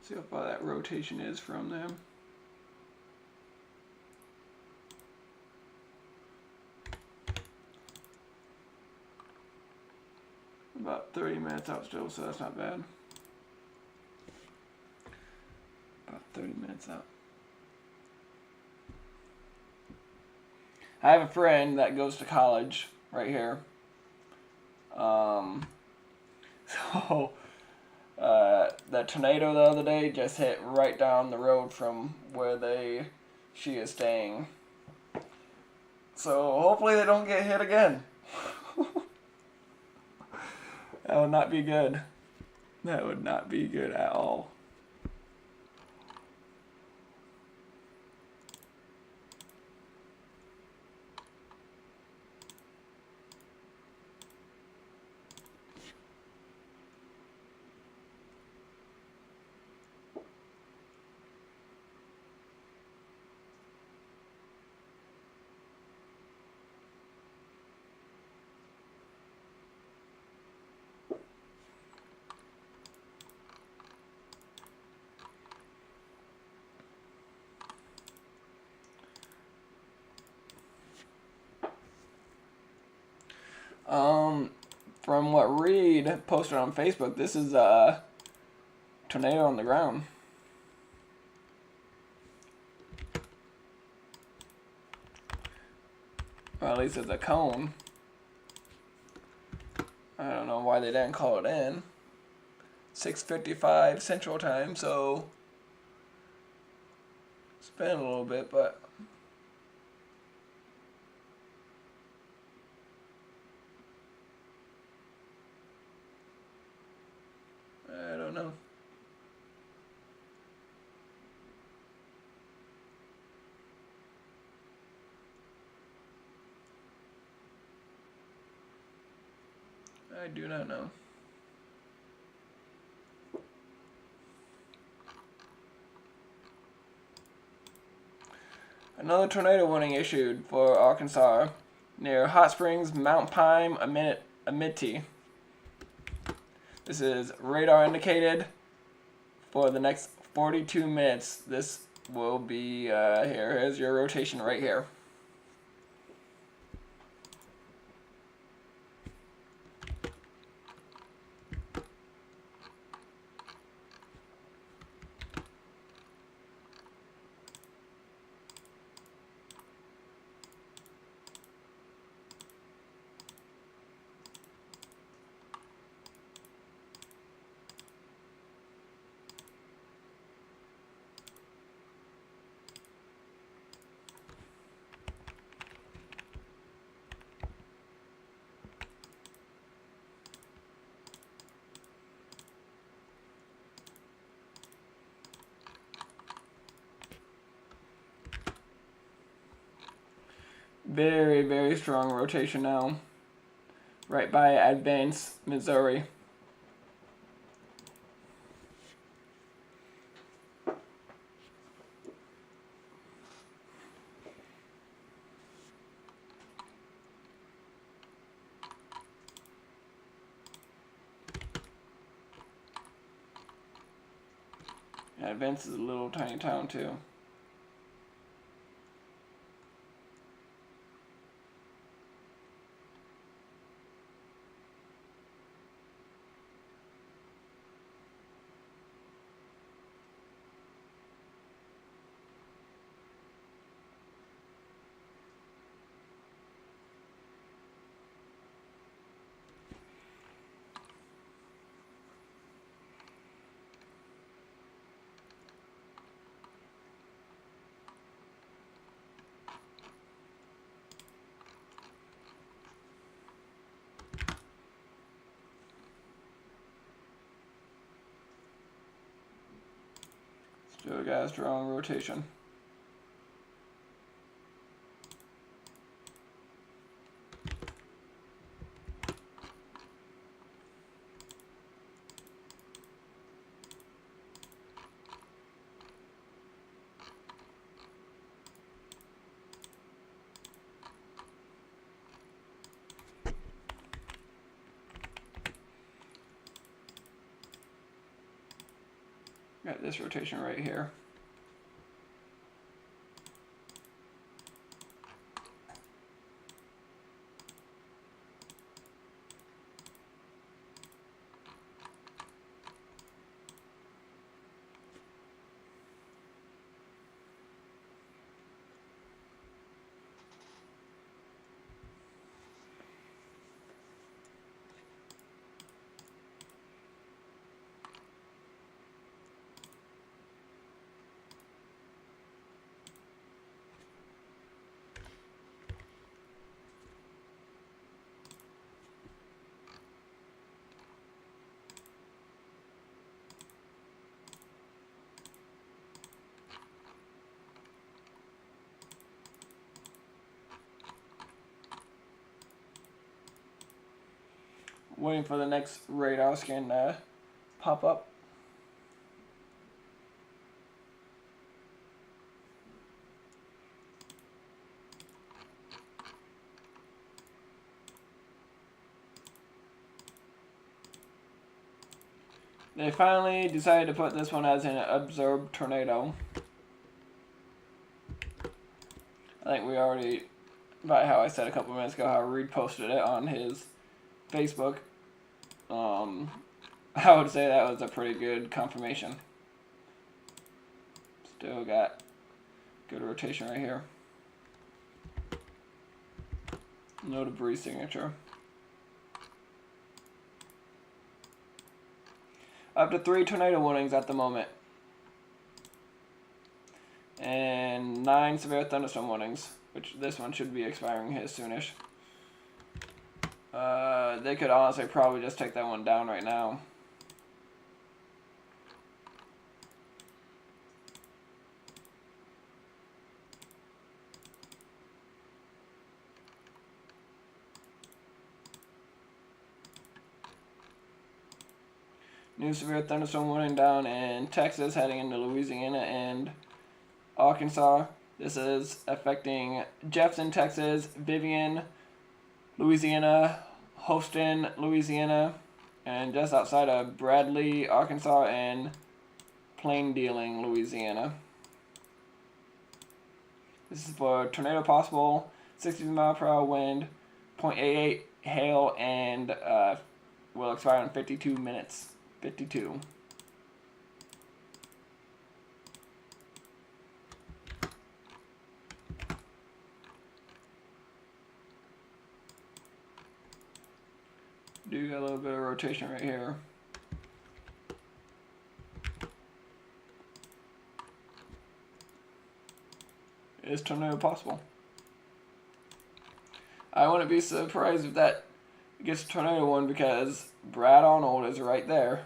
See how far that rotation is from them. About 30 minutes out still, so that's not bad. About 30 minutes out. I have a friend that goes to college right here. So the tornado the other day just hit right down the road from where she is staying. So hopefully they don't get hit again. That would not be good. That would not be good at all. From what Reed posted on Facebook, this is a tornado on the ground. Or at least it's a cone. I don't know why they didn't call it in. 6:55 Central Time, so it's been a little bit, but I don't know. I do not know. Another tornado warning issued for Arkansas near Hot Springs, Mount Pine, Amity. This is radar indicated for the next 42 minutes. This will be, here's your rotation right here. Very, very strong rotation now. Right by Advance, Missouri. Advance is a little tiny town too. Still got a strong rotation. Got this rotation right here. Waiting for the next radar scan to pop up. They finally decided to put this one as an observed tornado. I think we already, about how I said a couple minutes ago, how Reed posted it on his Facebook. I would say that was a pretty good confirmation. Still got good rotation right here. No debris signature. Up to 3 tornado warnings at the moment. And 9 severe thunderstorm warnings, which this one should be expiring here soonish. They could honestly probably just take that one down right now. New severe thunderstorm warning down in Texas, heading into Louisiana and Arkansas. This is affecting Jefferson, Texas, Vivian, Louisiana, Houston, Louisiana, and just outside of Bradley, Arkansas, and Plain Dealing, Louisiana. This is for tornado possible, 60-mile-per-hour wind, 0.88 hail, and will expire in 52 minutes. 52. Do got a little bit of rotation right here. Is tornado possible? I wouldn't be surprised if that gets a tornado one because Brad Arnold is right there.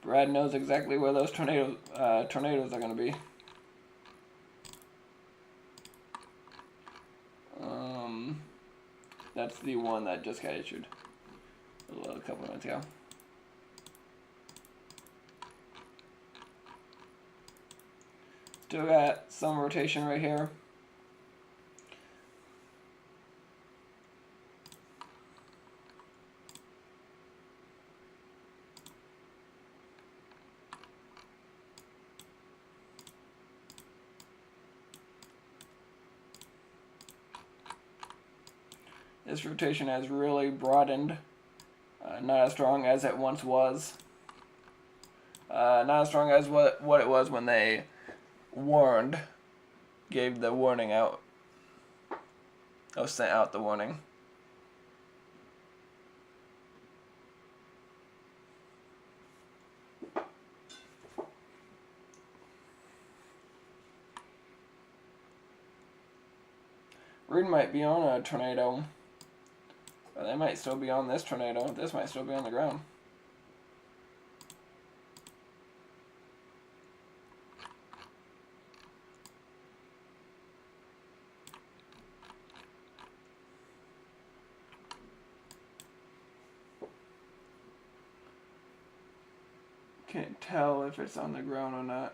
Brad knows exactly where those tornadoes are going to be. That's the one that just got issued a couple minutes ago. Still got some rotation right here. This rotation has really broadened. Not as strong as it once was. Not as strong as what it was when they gave the warning out. Or sent out the warning. Reed might be on a tornado. Or they might still be on this tornado. This might still be on the ground. Can't tell if it's on the ground or not.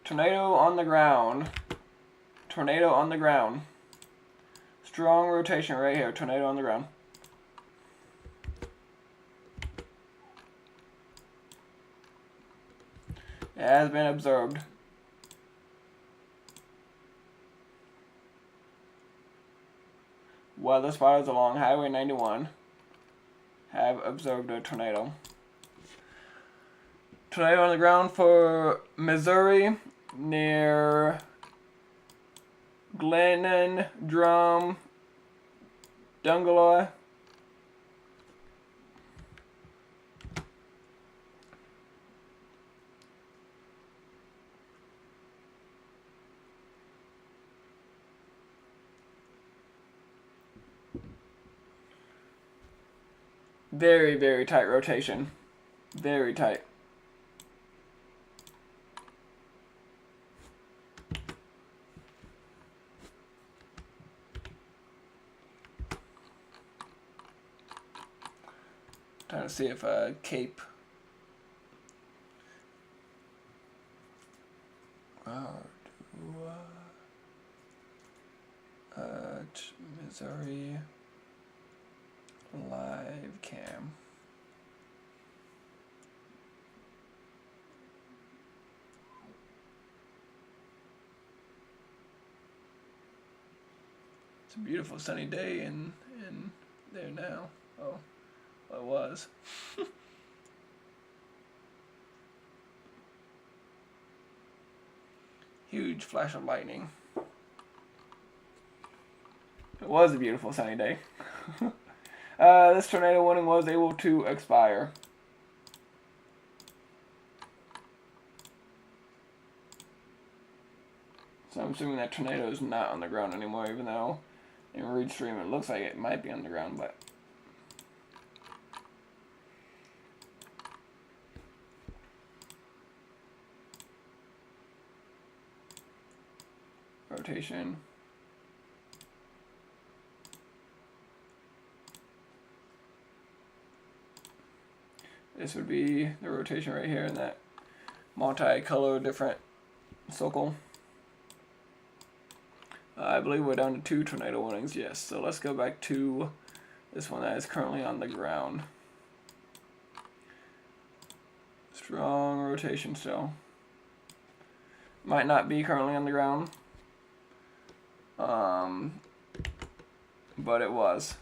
Tornado on the ground. Tornado on the ground. Strong rotation right here. Tornado on the ground. It has been observed. Weather spotters along Highway 91 have observed a tornado. Tornado on the ground for Missouri near Glennon, Drum, Dungaloy. Very, very tight rotation. Very tight. Trying to see if Cape Missouri live cam. It's a beautiful sunny day in there now. Oh, well, it was. Huge flash of lightning. It was a beautiful sunny day. This tornado warning was able to expire. So I'm assuming that tornado is not on the ground anymore, even though in Reed Stream it looks like it might be on the ground, but rotation. This would be the rotation right here in that multi-color different circle. I believe we're down to 2 tornado warnings, yes. So let's go back to this one that is currently on the ground. Strong rotation still. Might not be currently on the ground. But it was.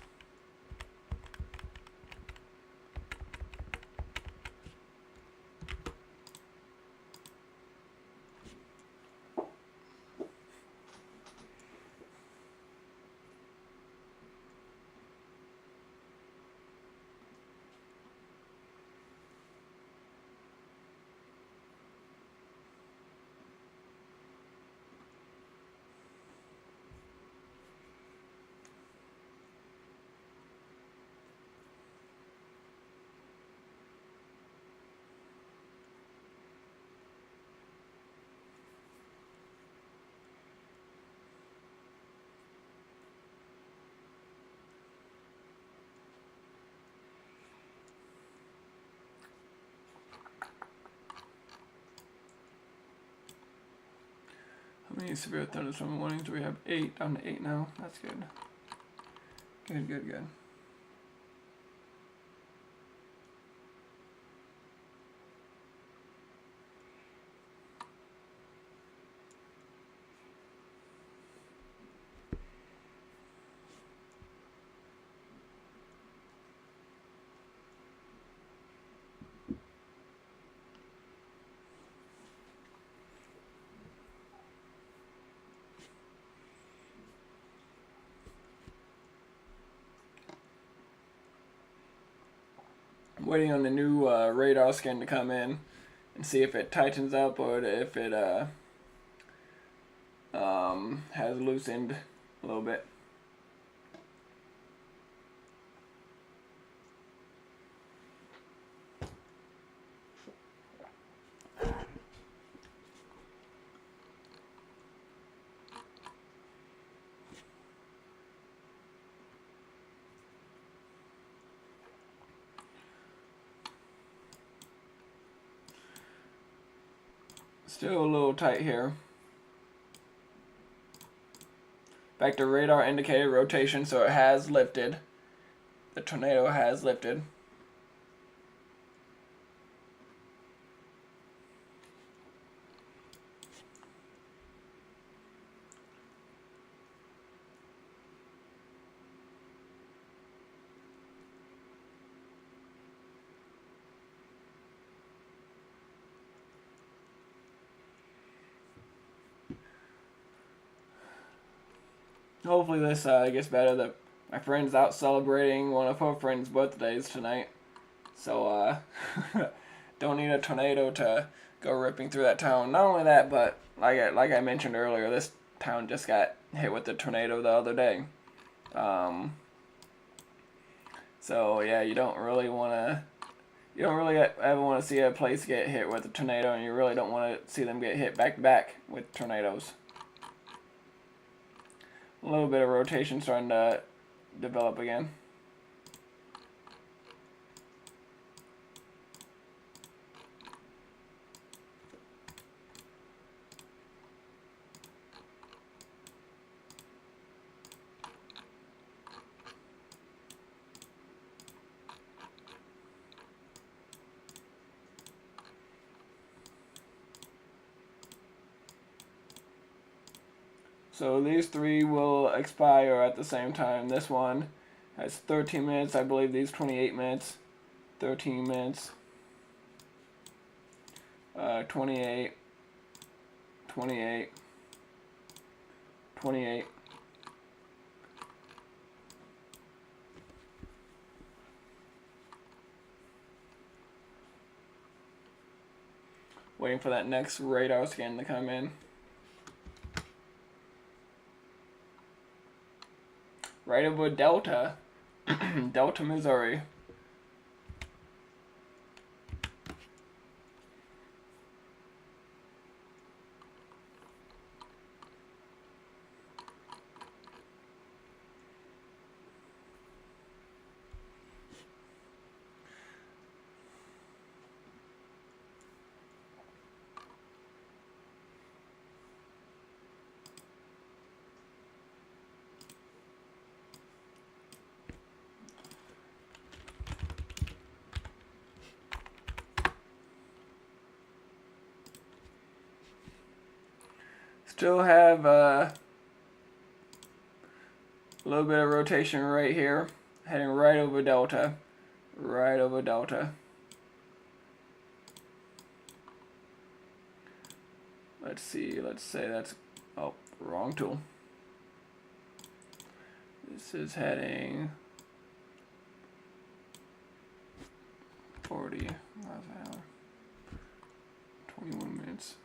How many severe thunderstorm warnings do we have? 8, down to 8 now. That's good. Good, good, good. Waiting on the new radar scan to come in and see if it tightens up or if it has loosened a little bit. Still a little tight here. Back to radar indicated rotation, so it has lifted. The tornado has lifted. Hopefully this gets better. My friend's out celebrating one of her friend's birthdays tonight. So don't need a tornado to go ripping through that town. Not only that, but like I mentioned earlier, this town just got hit with the tornado the other day. So yeah, you don't really ever want to see a place get hit with a tornado, and you really don't want to see them get hit back to back with tornadoes. A little bit of rotation starting to develop again. So these 3 will expire at the same time. This one has 13 minutes. I believe these 28 minutes. 13 minutes. 28. 28. 28. Waiting for that next radar scan to come in. Right over Delta, Delta, Missouri. Still have a little bit of rotation right here, heading right over delta, right over delta. Let's see, let's say that's, oh, wrong tool. This is heading 40 miles an hour, 21 minutes.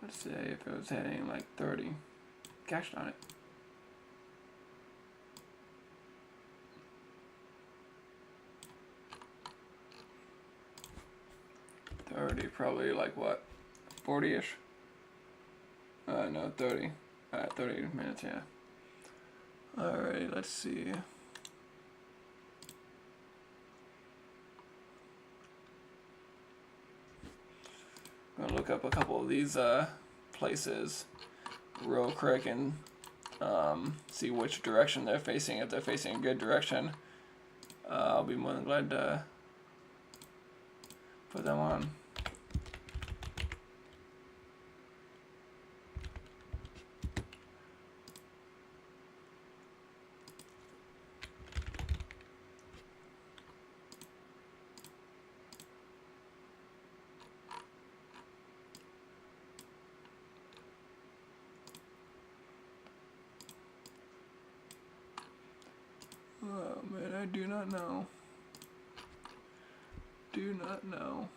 Let's say if it was heading like 30. Gosh darn it. 30, probably like what? 40-ish? No, 30. 30 minutes, yeah. Alright, let's see. I'm gonna look up a couple of these places real quick and see which direction they're facing. If they're facing a good direction, I'll be more than glad to put them on. Oh man, I do not know. Do not know.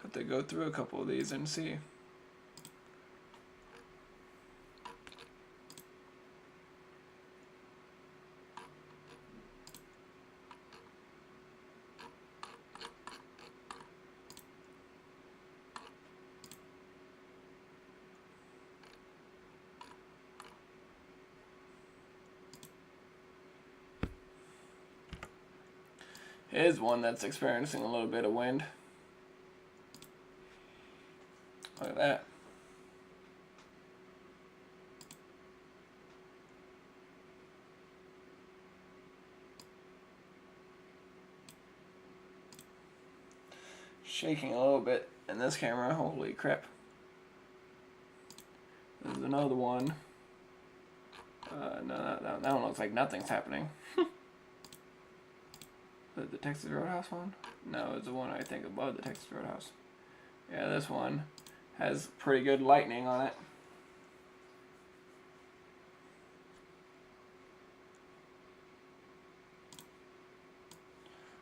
Have to go through a couple of these and see. Here's one that's experiencing a little bit of wind. Look at that. Shaking a little bit in this camera, holy crap. There's another one. No, that one looks like nothing's happening. The Texas Roadhouse one? No, it's the one I think above the Texas Roadhouse. Yeah, this one has pretty good lightning on it.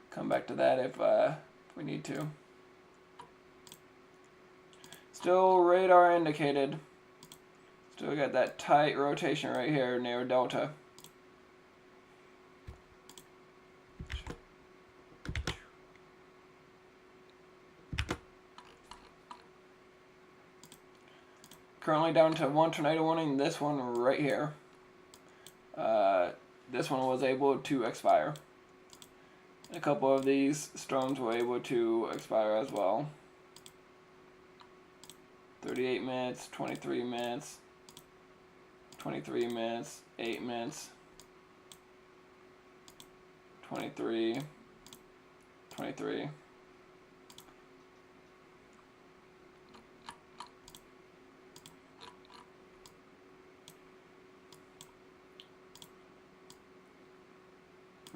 Come back to that if we need to. Still radar indicated. Still got that tight rotation right here near delta. Currently down to one tornado warning. This one right here. This one was able to expire. A couple of these storms were able to expire as well. 38 minutes, 23 minutes, 23 minutes, 8 minutes, 23, 23.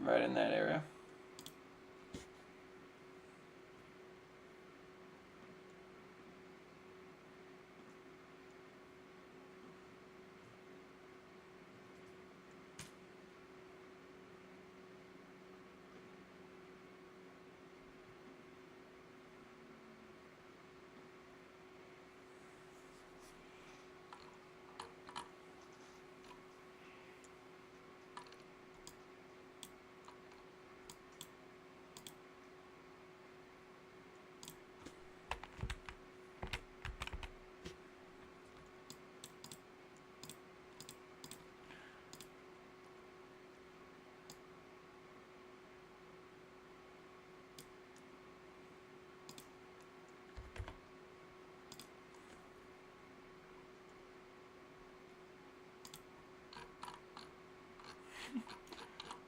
Right in that area.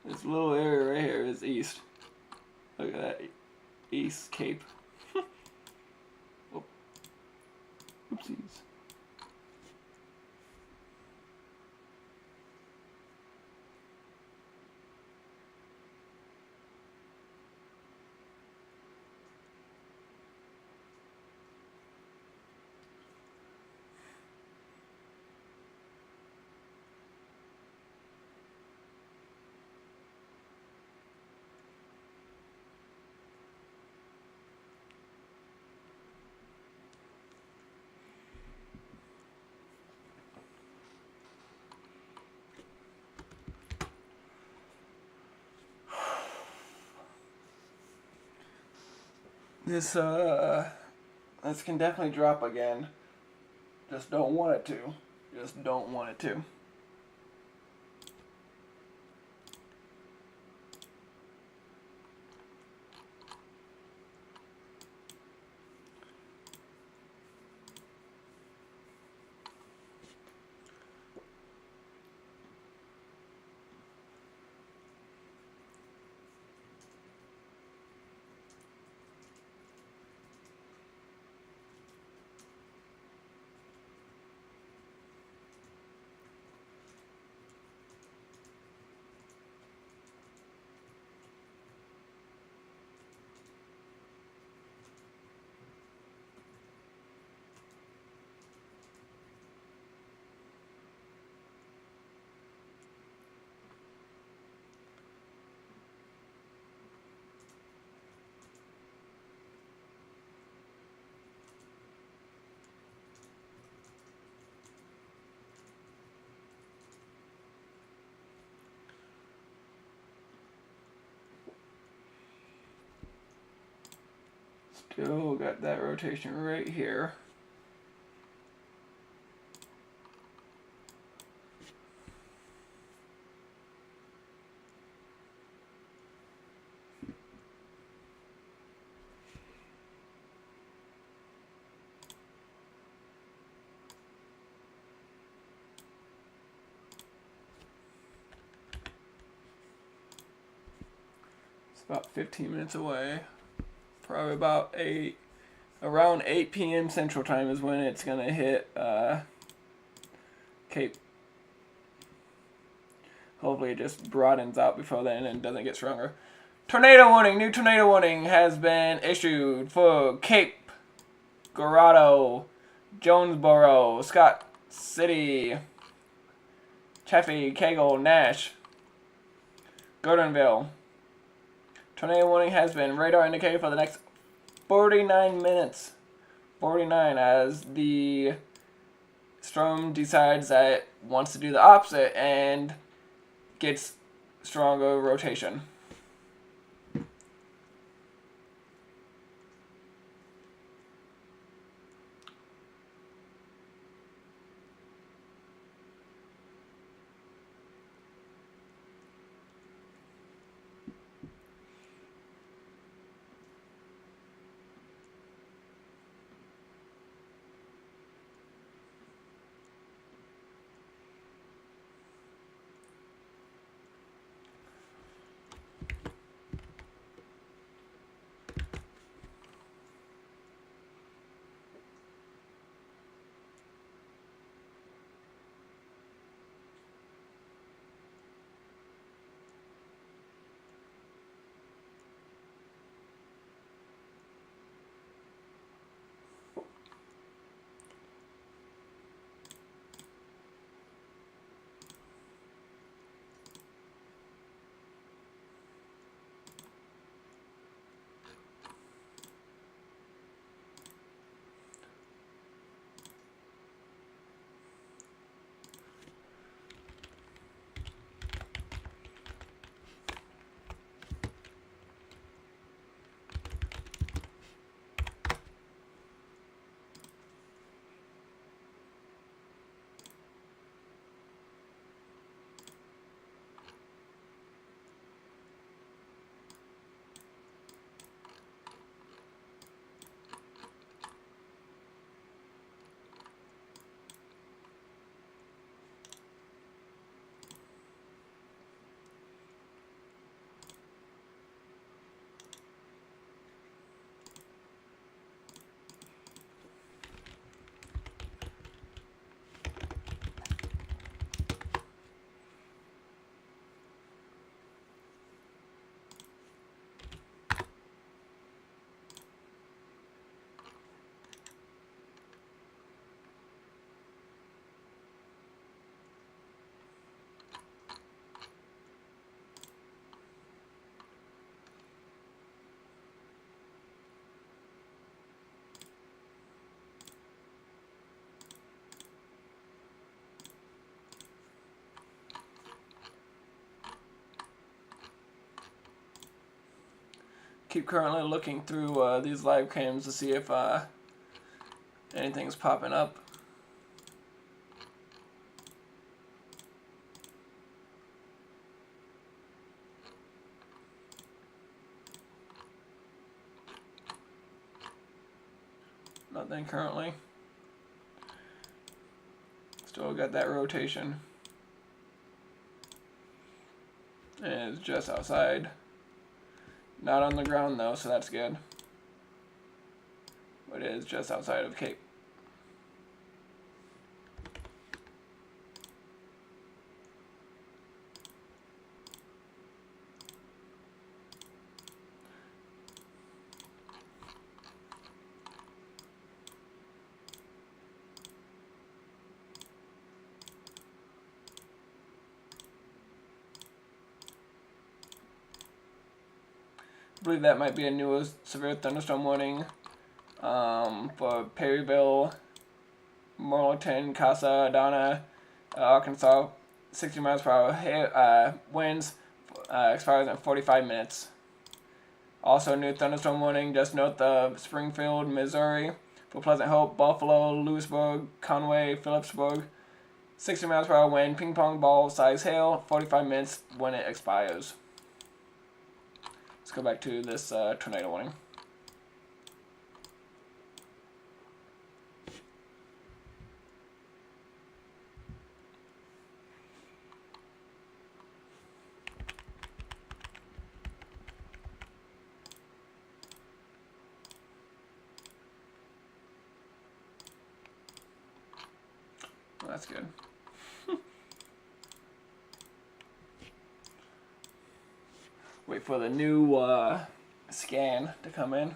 This little area right here is east. Look at that. base cape. Oh. Oopsies. This can definitely drop again. Just don't want it to. Just don't want it to. Still got that rotation right here. It's about 15 minutes away. Probably about around 8 p.m. Central Time is when it's gonna hit Cape. Hopefully it just broadens out before then and doesn't get stronger. Tornado warning. New tornado warning has been issued for Cape, Grotto, Jonesboro, Scott City, Chaffee, Kegel, Nash, Gordonville. Tornado warning has been radar indicated for the next 49 minutes. 49 as the storm decides that it wants to do the opposite and gets stronger rotation. keep currently looking through these live cams to see if anything's popping up. Nothing currently. Still got that rotation. And it's just outside. Not on the ground though, so that's good. But it is just outside of Cape. I believe that might be a new severe thunderstorm warning for Perryville, Morrilton, Casa, Donna, Arkansas. 60 miles per hour winds expires in 45 minutes. Also, new thunderstorm warning just north of Springfield, Missouri, for Pleasant Hope, Buffalo, Lewisburg, Conway, Phillipsburg. 60 miles per hour wind, ping pong ball size hail, 45 minutes when it expires. Let's go back to this tornado warning. Well, that's good. Wait for the new scan to come in.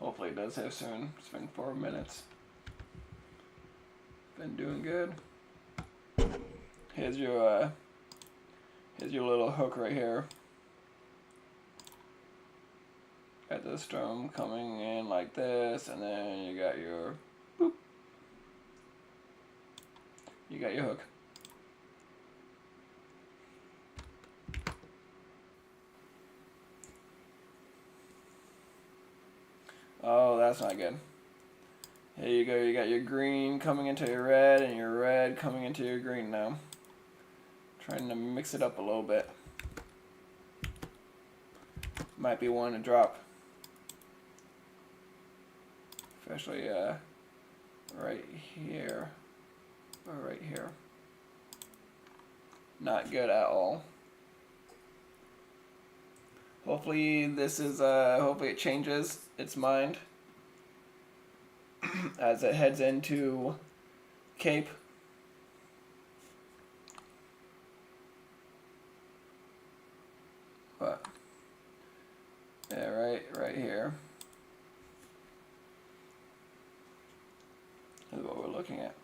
Hopefully it does here soon. It's been 4 minutes. Been doing good. Here's your little hook right here. Got the storm coming in like this, and then you got your boop. You got your hook. Oh, that's not good. Here you go, you got your green coming into your red, and your red coming into your green now. Trying to mix it up a little bit. Might be one to drop. Especially right here. Or right here. Not good at all. Hopefully this is hopefully it changes its mind as it heads into Cape. But yeah, right here is what we're looking at.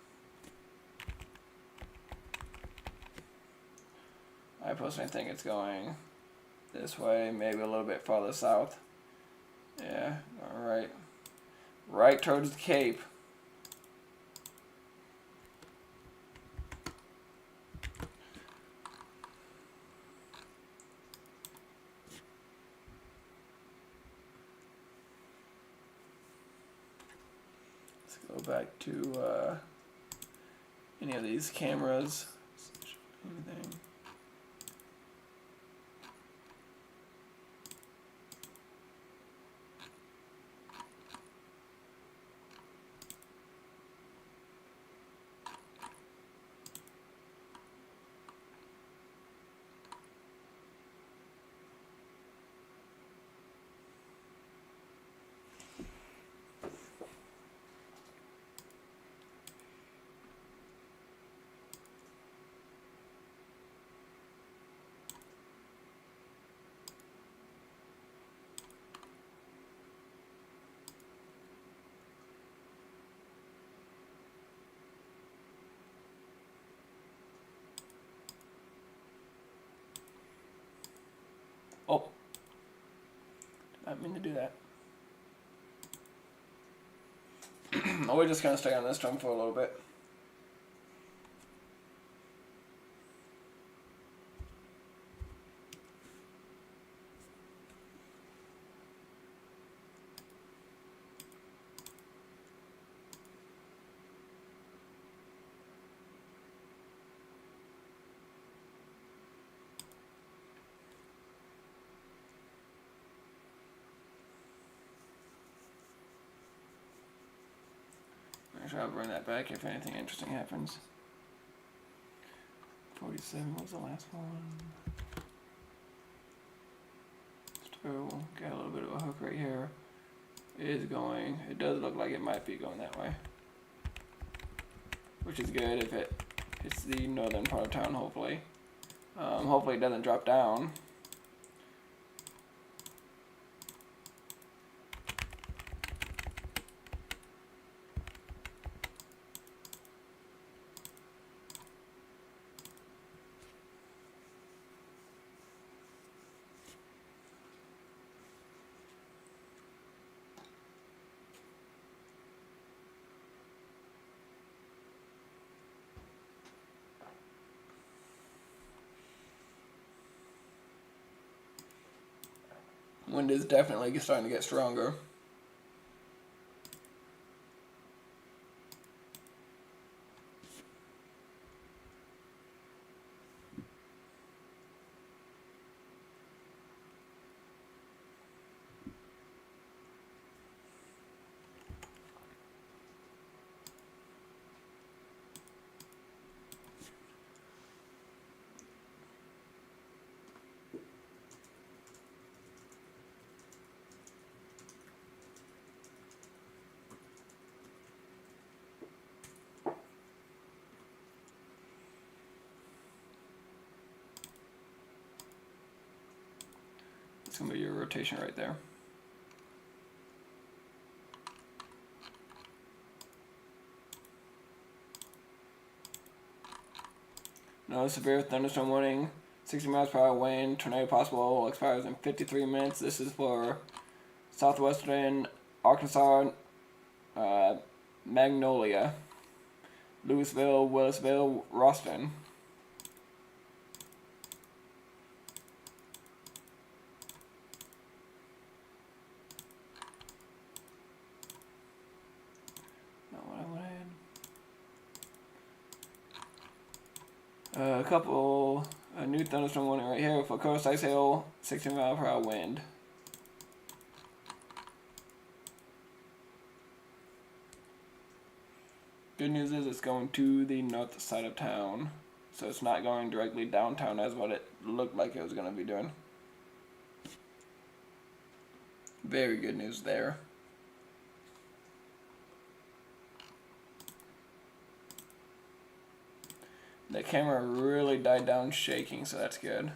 I personally think it's going this way, maybe a little bit farther south. Yeah, alright. Right towards the Cape. Let's go back to any of these cameras. Anything. not mean to do that. We're just gonna stay on this storm for a little bit. I'll bring that back if anything interesting happens. 47 was the last one. Still got a little bit of a hook right here. It is going. It does look like it might be going that way, which is good if it hits the northern part of town. Hopefully, hopefully it doesn't drop down. Wind is definitely starting to get stronger. It's going to be your rotation right there. No severe thunderstorm warning. 60 miles per hour wind. Tornado possible. Expires in 53 minutes. This is for southwestern Arkansas, Magnolia, Louisville, Willisville, Roston. A new thunderstorm warning right here for coast ice hail, 60 mile per hour wind. Good news is it's going to the north side of town, so it's not going directly downtown as what it looked like it was going to be doing. Very good news there. The camera really died down shaking, so that's good.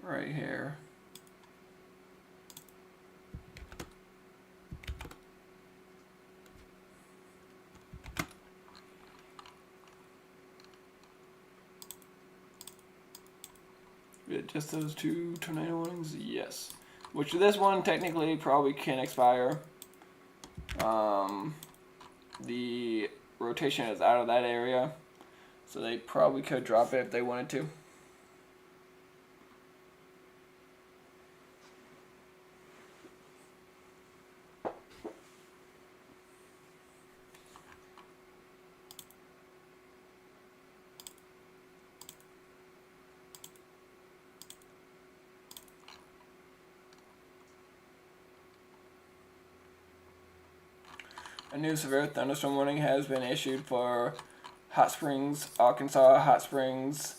Right here. Just those two tornado warnings? Yes. Which this one technically probably can expire. The rotation is out of that area, so they probably could drop it if they wanted to. A new severe thunderstorm warning has been issued for Hot Springs, Arkansas, Hot Springs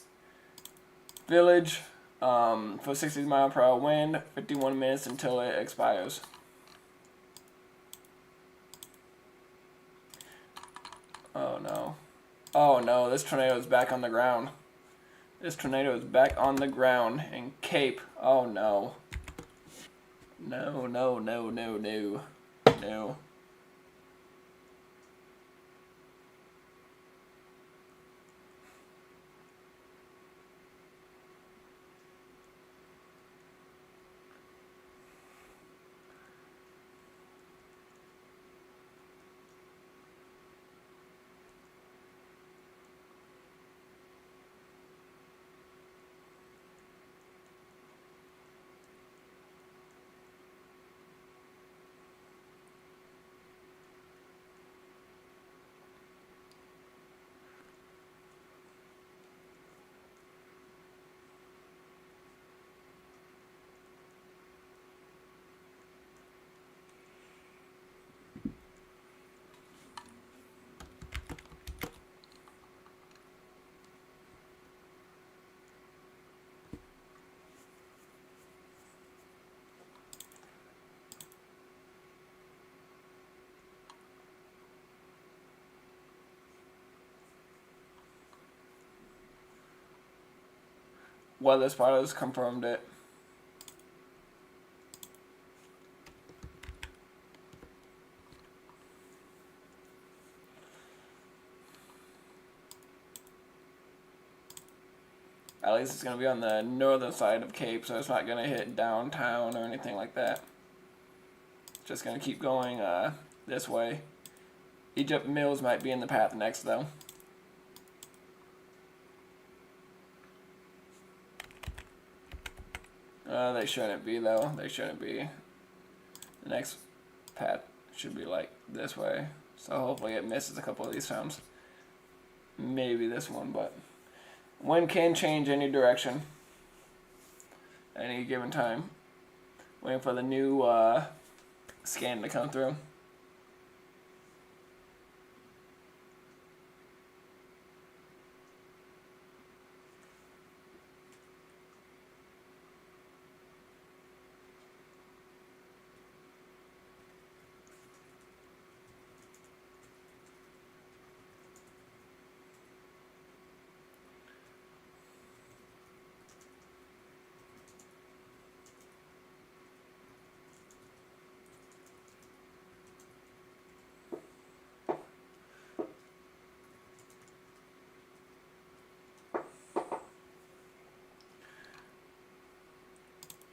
Village, for 60 mile per hour wind, 51 minutes until it expires. Oh no. Oh no, this tornado is back on the ground. This tornado is back on the ground in Cape. Oh no. No, no, no, no, no. No. Weather spotters confirmed it. At least it's going to be on the northern side of Cape, so it's not going to hit downtown or anything like that. It's just going to keep going this way. Egypt Mills might be in the path next, though. They shouldn't be, though. They shouldn't be. The next path should be like this way. So hopefully it misses a couple of these times. Maybe this one, but wind can change any direction at any given time. Waiting for the new scan to come through.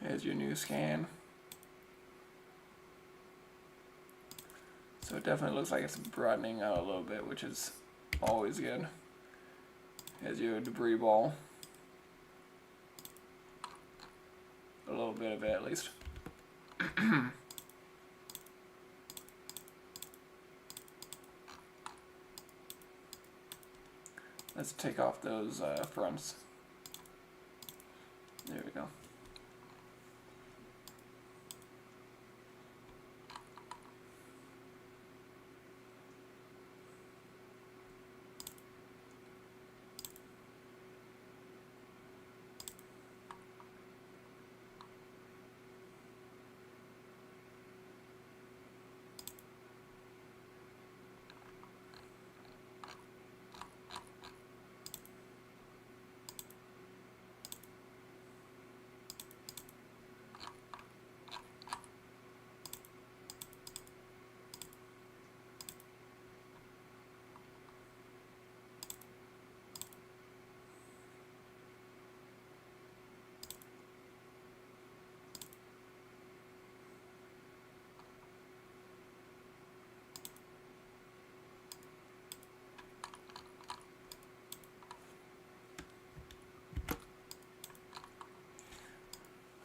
Here's your new scan. So it definitely looks like it's broadening out a little bit, which is always good. Here's your debris ball. A little bit of it at least. Let's take off those fronts. There we go.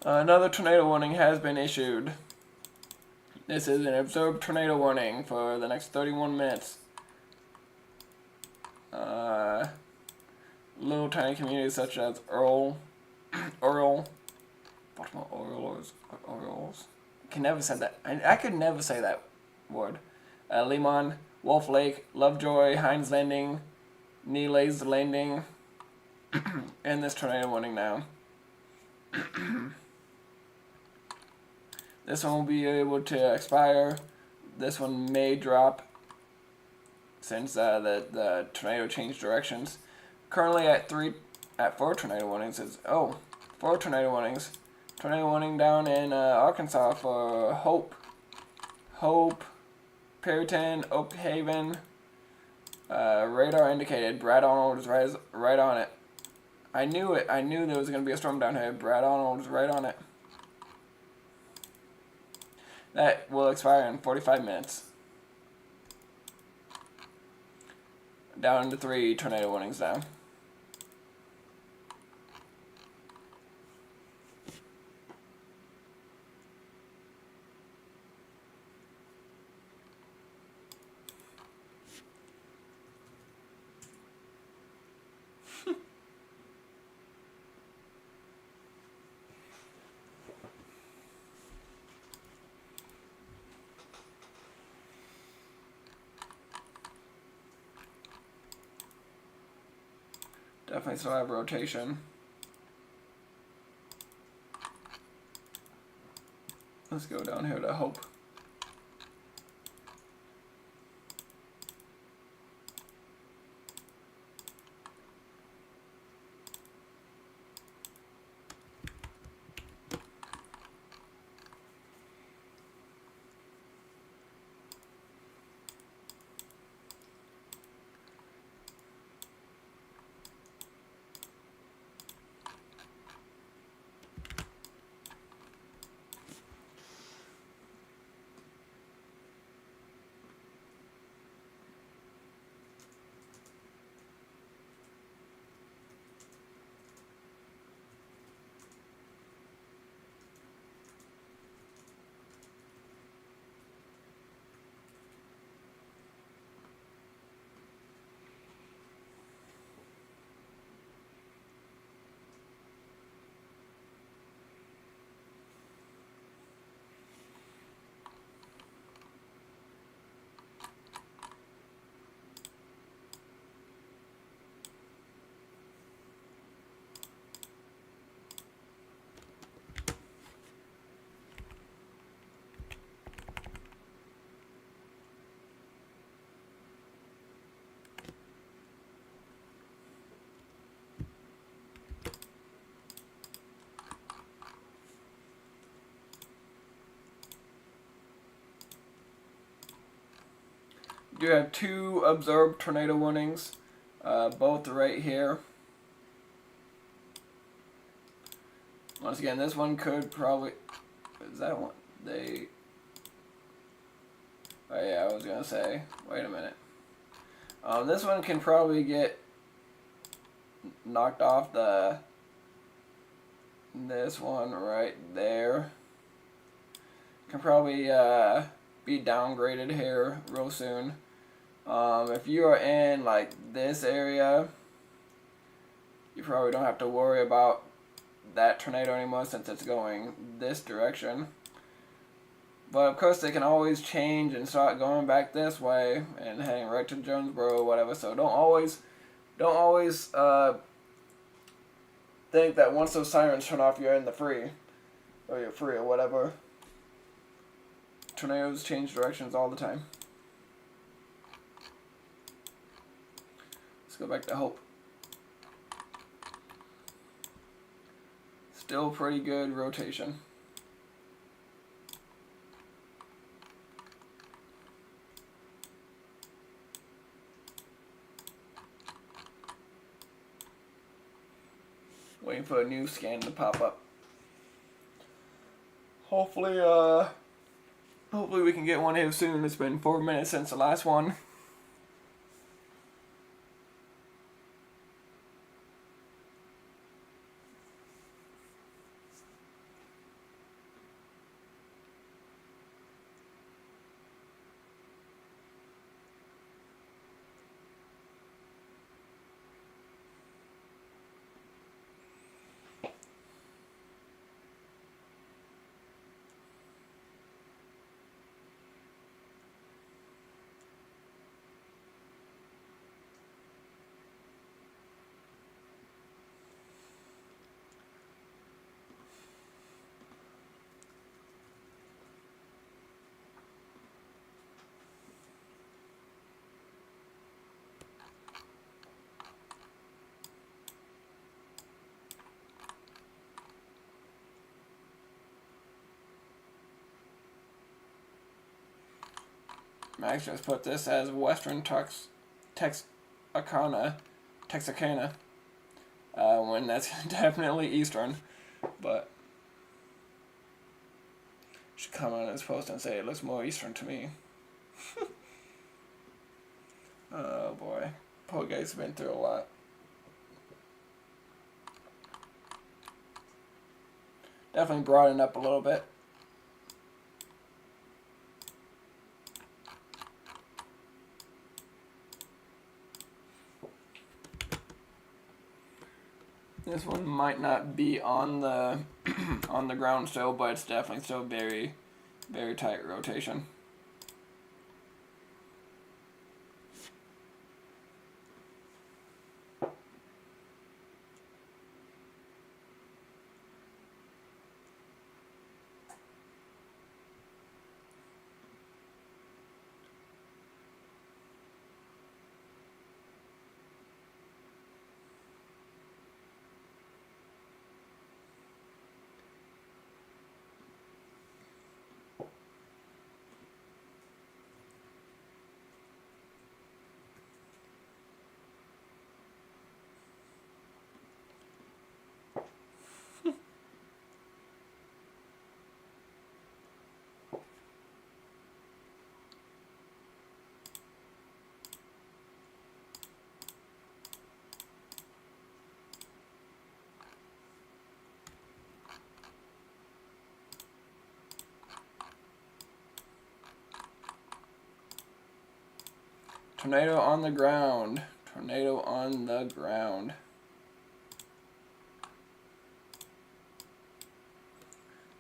Another tornado warning has been issued. This is an observed tornado warning for the next 31 minutes. Little tiny communities such as Earls. Can never say that. I could never say that word. Lemon, Wolf Lake, Lovejoy, Hines Landing, Neelay's Landing, and this tornado warning now. This one will be able to expire. This one may drop since the tornado changed directions. Currently at 4 tornado warnings. 4 tornado warnings. Tornado warning down in Arkansas for Hope, Perryton, Oak Haven. Radar indicated. Brad Arnold is right on it. I knew it. I knew there was going to be a storm down here. Brad Arnold is right on it. That will expire in 45 minutes. Down to 3 tornado warnings now. Definitely still have rotation. Let's go down here to Hope. You have 2 observed tornado warnings, both right here. Once again, this one could probably. Is that one? Oh yeah, I was gonna say. Wait a minute. This one can probably get knocked off this one right there. Can probably be downgraded here real soon. If you are in like this area, you probably don't have to worry about that tornado anymore since it's going this direction. But of course they can always change and start going back this way and heading right to Jonesboro or whatever. So don't always think that once those sirens turn off you're in the free. Or you're free or whatever. Tornadoes change directions all the time. Let's go back to Hope. Still pretty good rotation. Waiting for a new scan to pop up. Hopefully we can get one here soon. It's been 4 minutes since the last one. Max just put this as Western Texarkana, when that's definitely Eastern, but should come on his post and say it looks more Eastern to me. Oh boy, poor guy's been through a lot. Definitely broadened up a little bit. This one might not be on the on the ground still, but it's definitely still very, very tight rotation. Tornado on the ground. Tornado on the ground.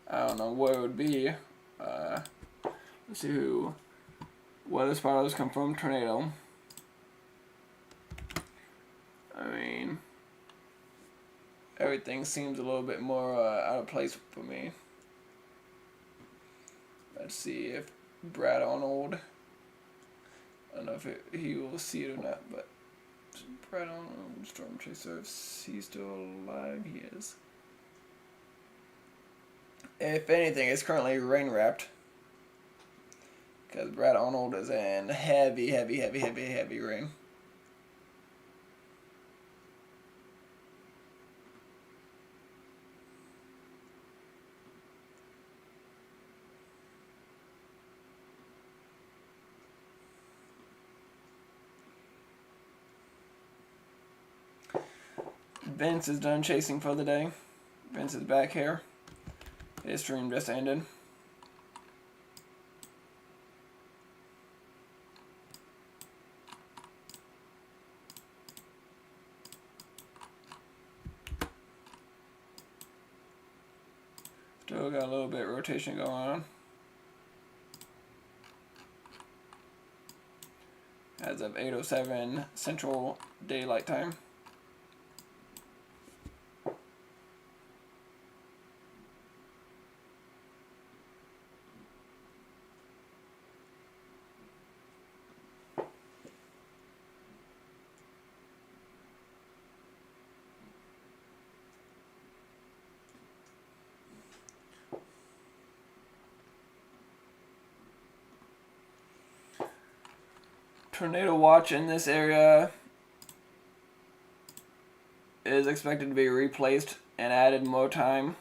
I don't know what it would be. Let's see who. Weather spotters come from tornado. I mean, everything seems a little bit more out of place for me. Let's see if Brad Arnold. I don't know if he will see it or not, but Brad Arnold, Storm Chaser, if he's still alive, he is. If anything, it's currently rain wrapped. Because Brad Arnold is in heavy rain. Vince is done chasing for the day. Vince is back here. His stream just ended. Still got a little bit of rotation going on. As of 8:07 Central Daylight Time. Tornado watch in this area is expected to be replaced and added more time.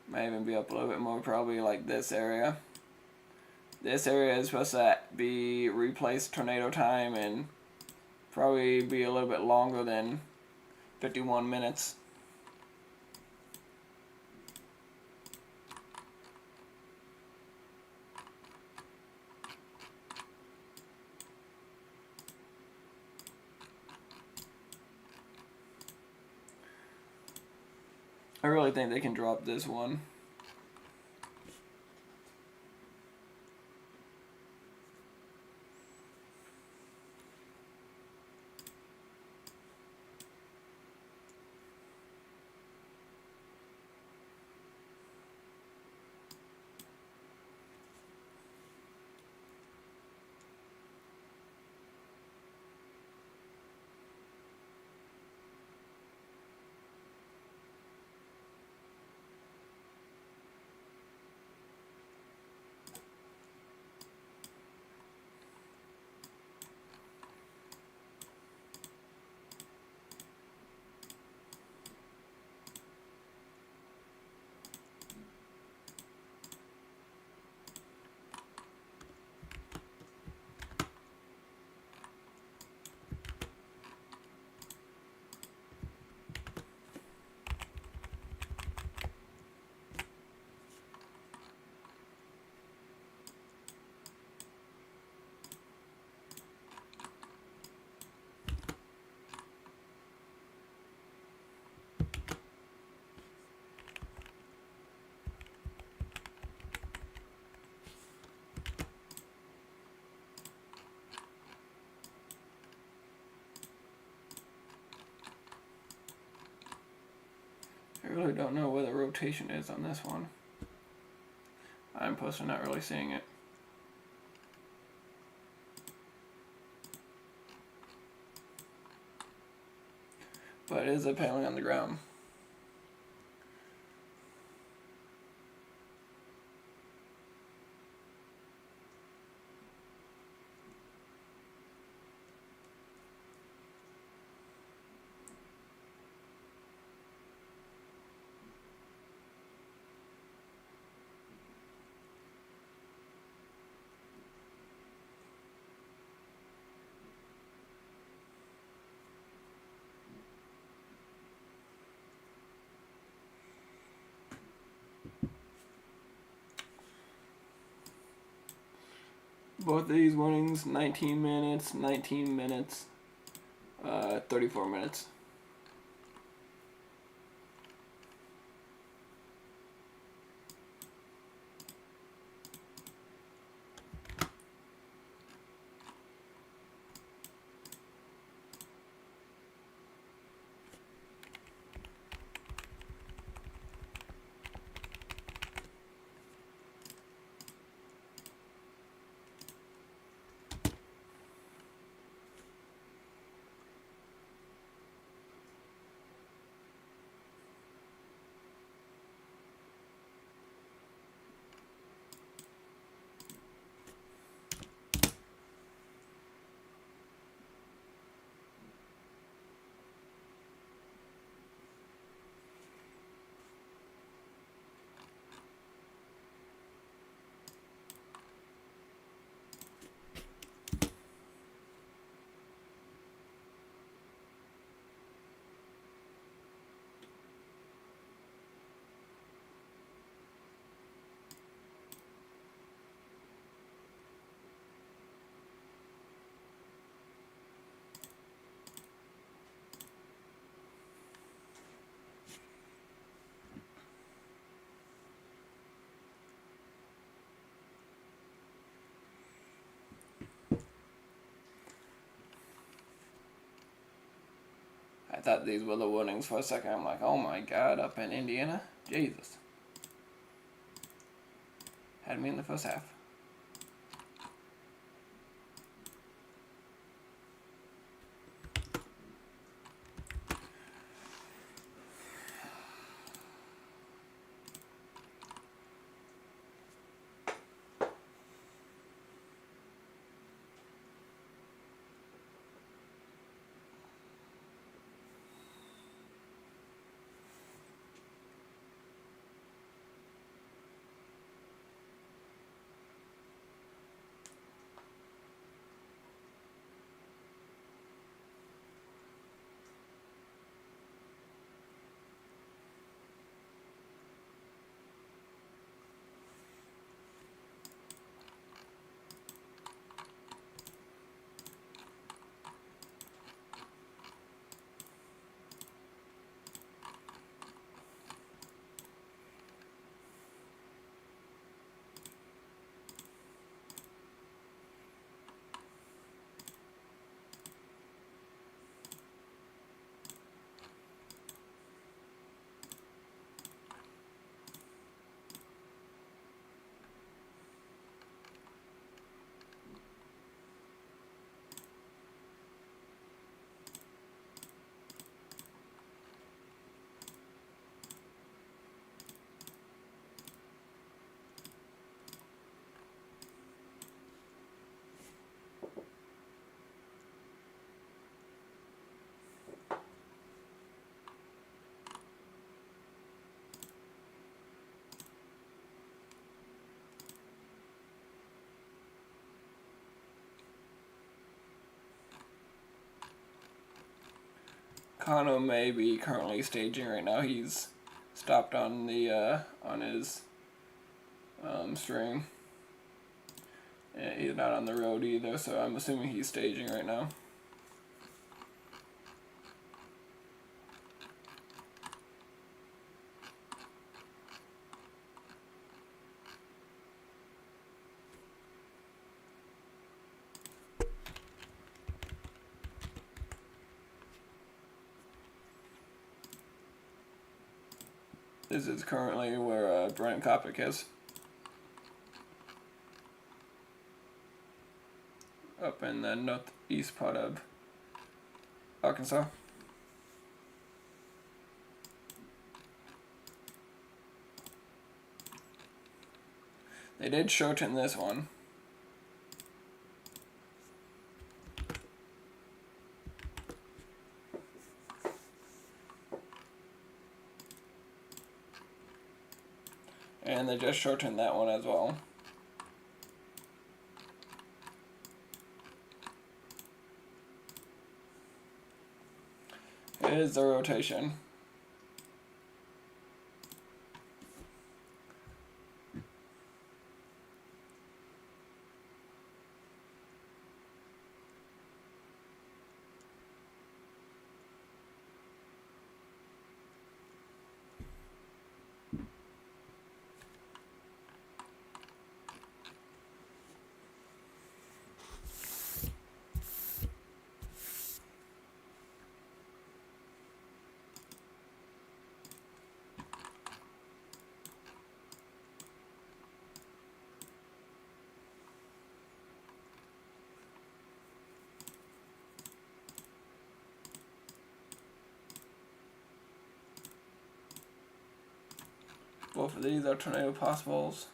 Might even be up a little bit more, probably like this area. This area is supposed to be replaced tornado time and probably be a little bit longer than 51 minutes. I really think they can drop this one. really don't know where the rotation is on this one. I'm posted not really seeing it. But it is apparently on the ground. Both of these winnings, 19 minutes, 34 minutes. I thought these were the winnings for a second. I'm like, oh my god, up in Indiana? Jesus. Had me in the first half. Kano may be currently staging right now. He's stopped on the on his stream. And he's not on the road either, so I'm assuming he's staging right now. This is currently where Brent Copic is. Up in the northeast part of Arkansas. They did shorten this one. And they just shortened that one as well. Here's the rotation. Both of these are tornado possibles.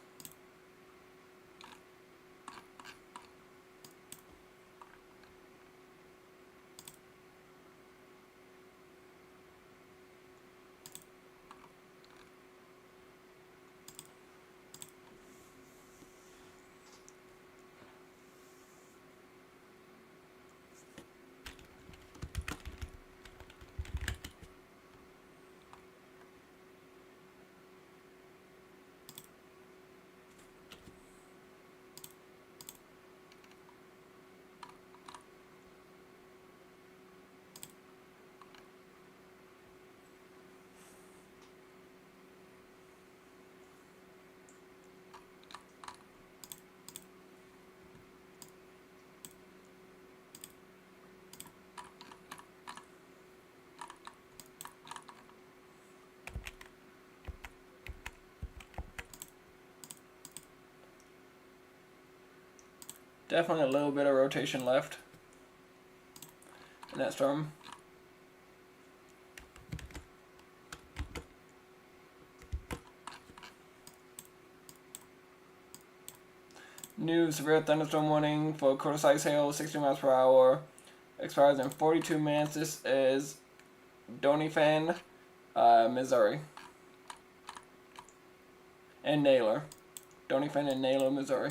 Definitely a little bit of rotation left in that storm. New severe thunderstorm warning for quarter-size hail, 60 miles per hour. Expires in 42 minutes. This is Doniphan, Missouri. And Naylor. Doniphan and Naylor, Missouri.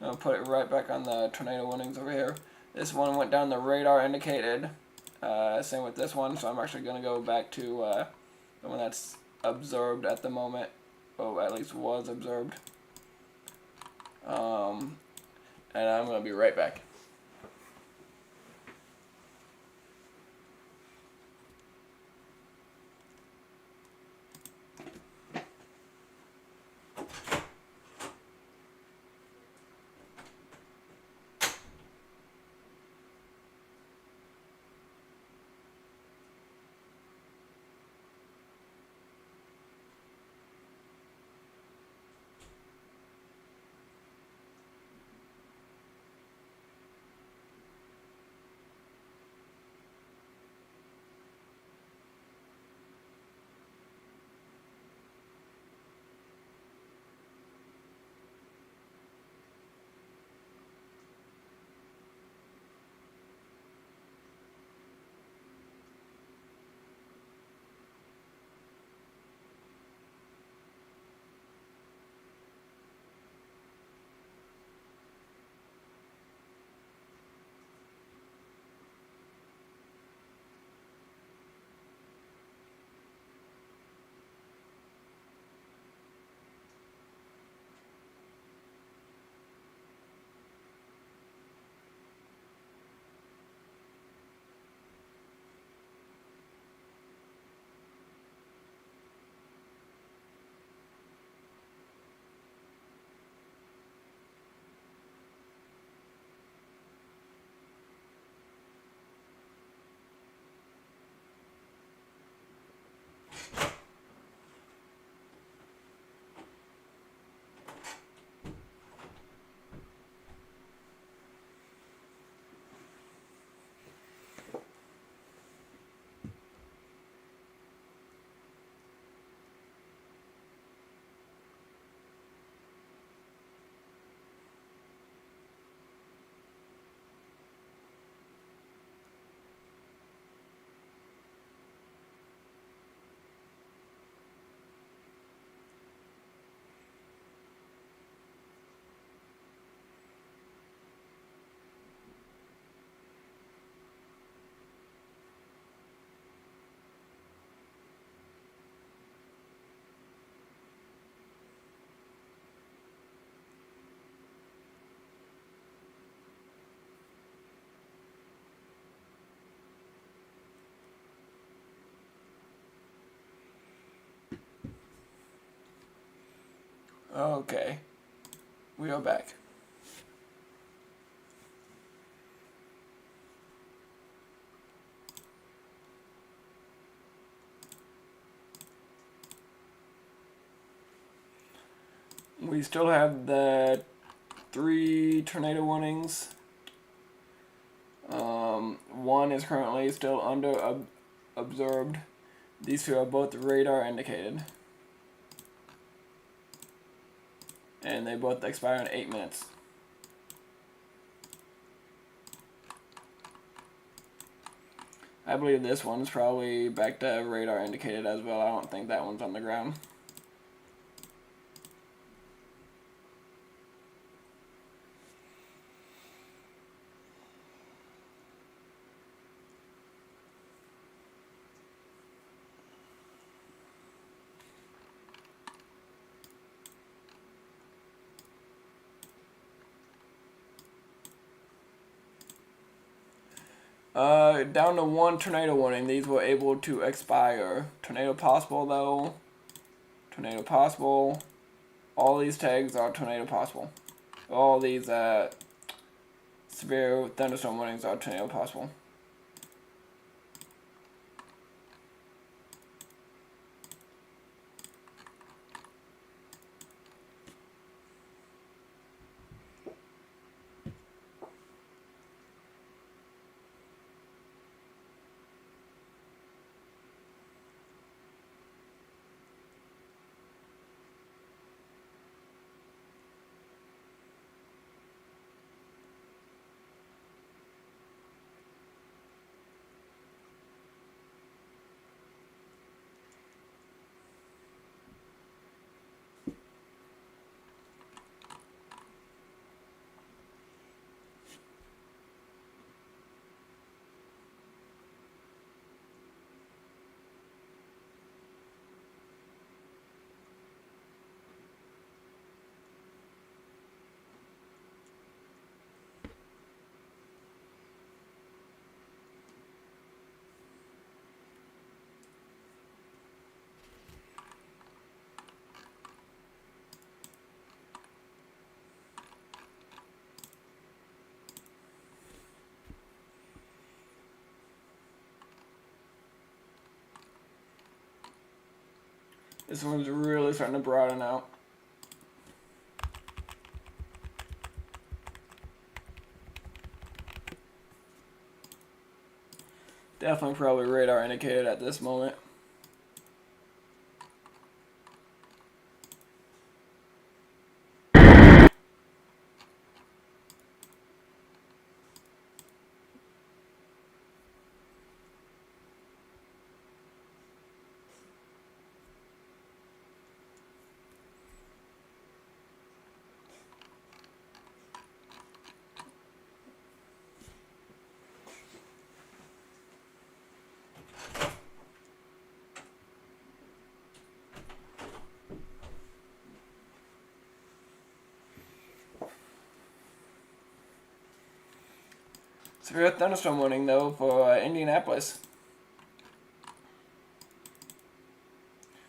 I'll put it right back on the tornado warnings over here. This one went down the radar indicated. Same with this one, so I'm actually going to go back to the one that's observed at the moment. Oh, at least was observed. And I'm going to be right back. Okay. We are back. We still have the 3 tornado warnings. One is currently still under observed. These 2 are both radar indicated. And they both expire in 8 minutes. I believe this one's probably back to radar indicated as well. I don't think that one's on the ground. Down to 1 tornado warning. These were able to expire. Tornado possible though. Tornado possible. All these tags are tornado possible. All these severe thunderstorm warnings are tornado possible. This one's really starting to broaden out. Definitely probably radar indicated at this moment. Severe thunderstorm warning though for Indianapolis.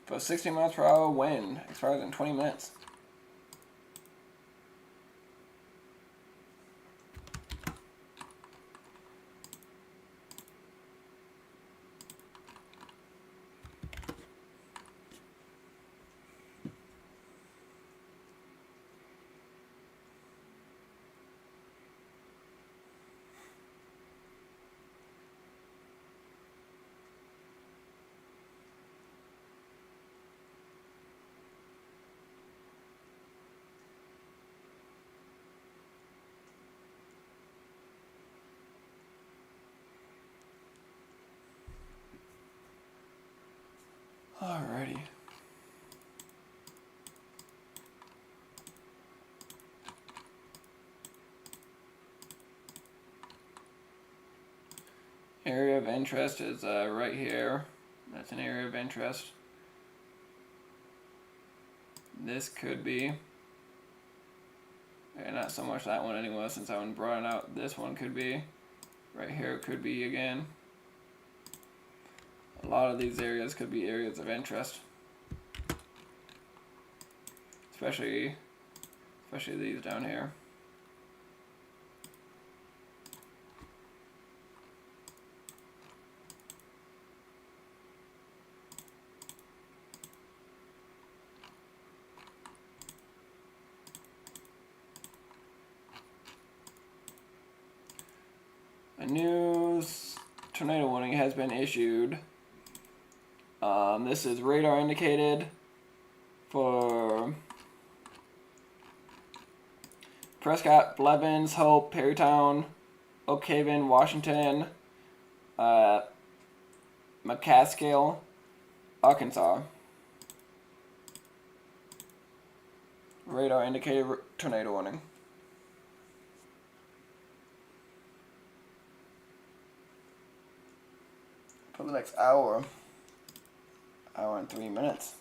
For 60 miles per hour wind, expires in 20 minutes. Alrighty. Area of interest is right here. That's an area of interest. This could be. Not so much that one anymore since I haven't brought it out. This one could be. Right here could be again. A lot of these areas could be areas of interest. especially these down here. A new tornado warning has been issued. This is radar indicated for Prescott, Blevins, Hope, Perrytown, Oak Haven, Washington, McCaskill, Arkansas. Radar indicated tornado warning. For the next hour and 3 minutes.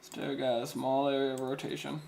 Still got a small area of rotation.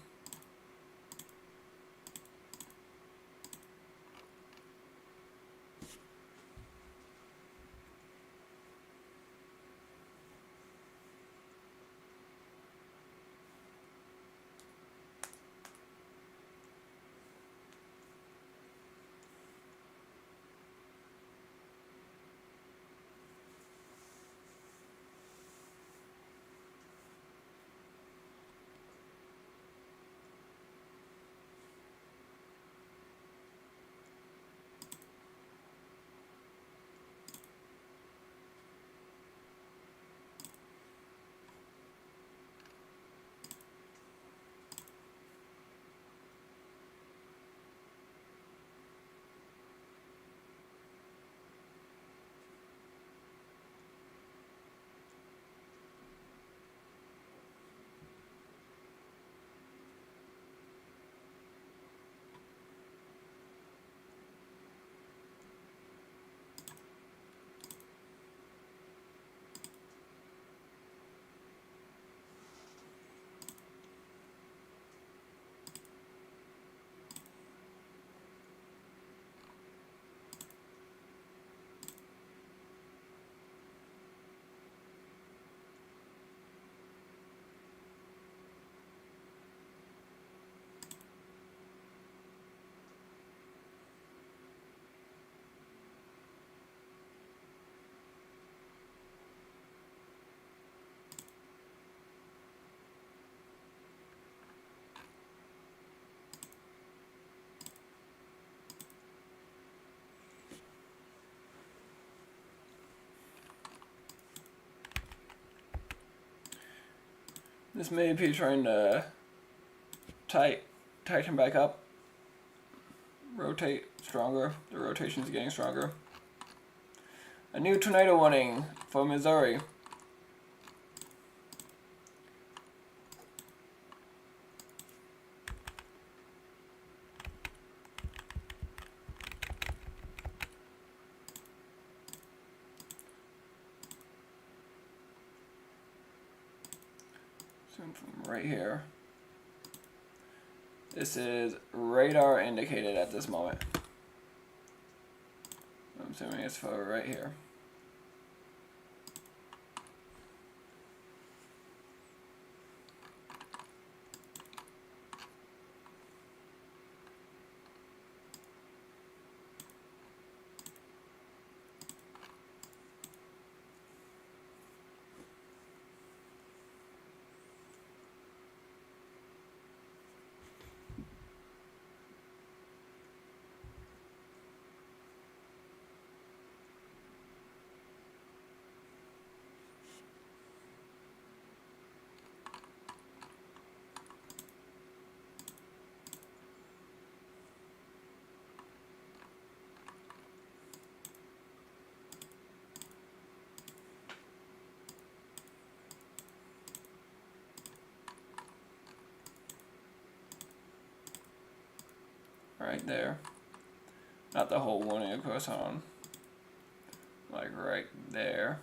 This may be trying to tighten back up, rotate stronger. The rotation is getting stronger. A new tornado warning for Missouri. from right here. This is radar indicated at this moment. I'm assuming it's for right here. Right there. Not the whole warning, of course, on. Like right there.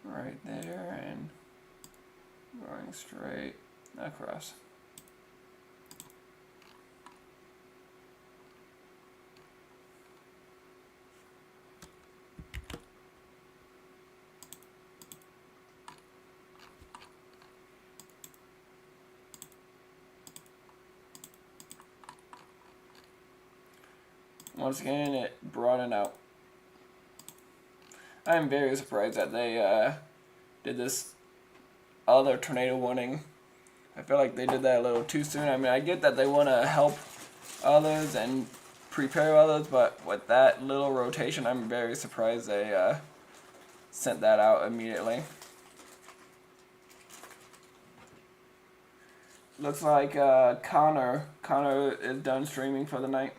Right there, and going straight across. Once again, it broadened out. I'm very surprised that they did this other tornado warning. I feel like they did that a little too soon. I mean, I get that they want to help others and prepare others, but with that little rotation, I'm very surprised they sent that out immediately. Looks like Connor is done streaming for the night.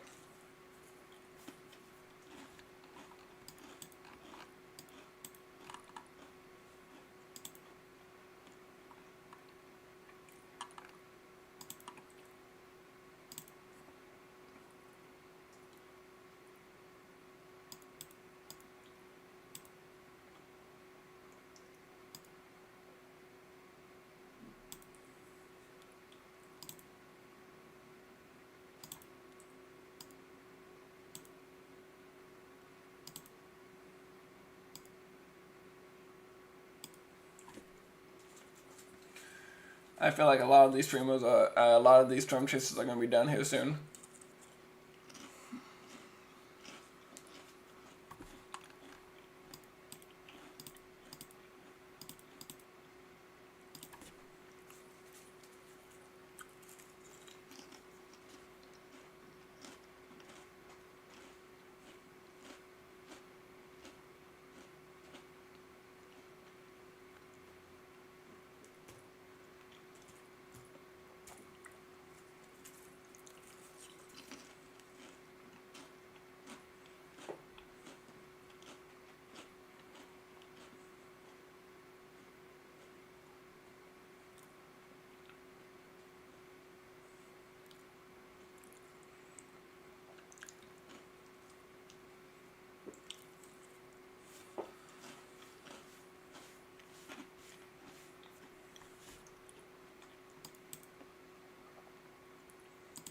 I feel like a lot of these storm chasers are going to be done here soon.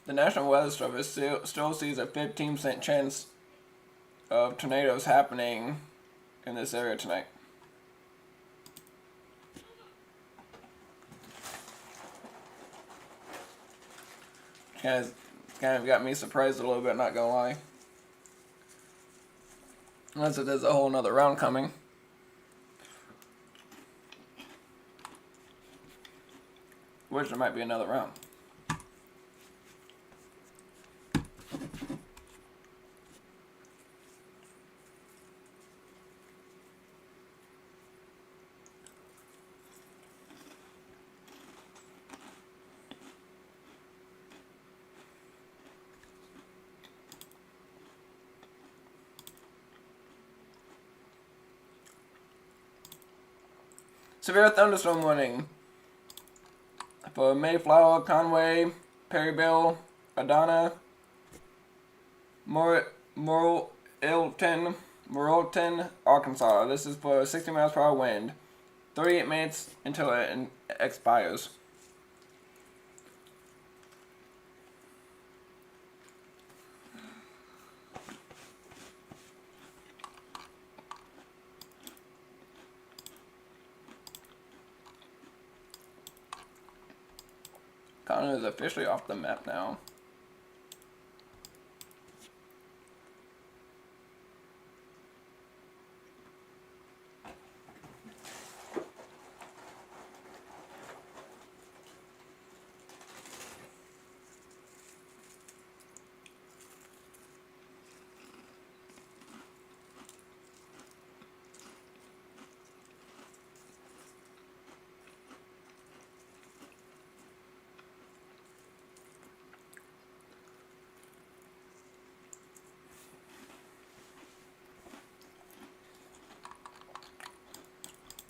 The National Weather Service still sees a 15% chance of tornadoes happening in this area tonight. Kind of got me surprised a little bit, not gonna lie. Unless if there's a whole nother round coming. Which there might be another round. Severe thunderstorm warning for Mayflower, Conway, Perryville, Adana, Morrilton, Morrilton, Arkansas. This is for 60 miles per hour wind. 38 minutes until it expires. Connor is officially off the map now.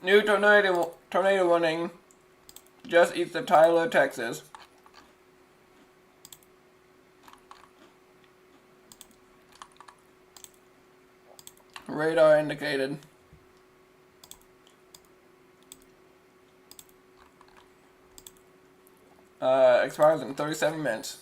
New tornado warning just east of Tyler, Texas. Radar indicated. Expires in 37 minutes.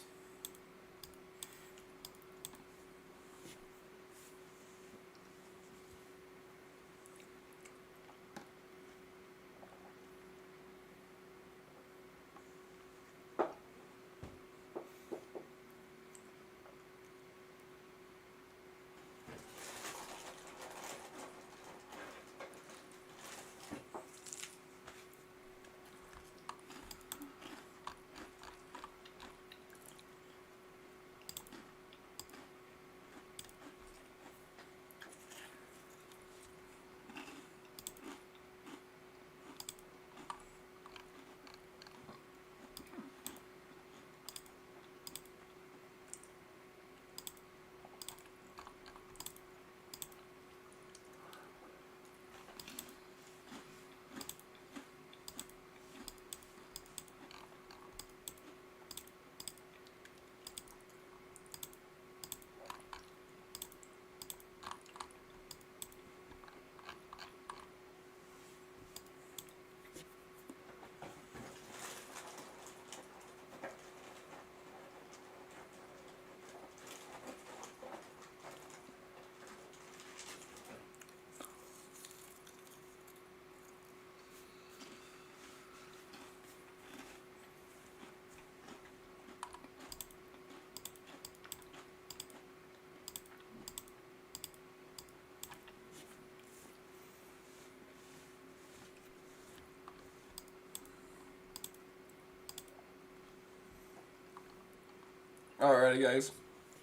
Alrighty guys,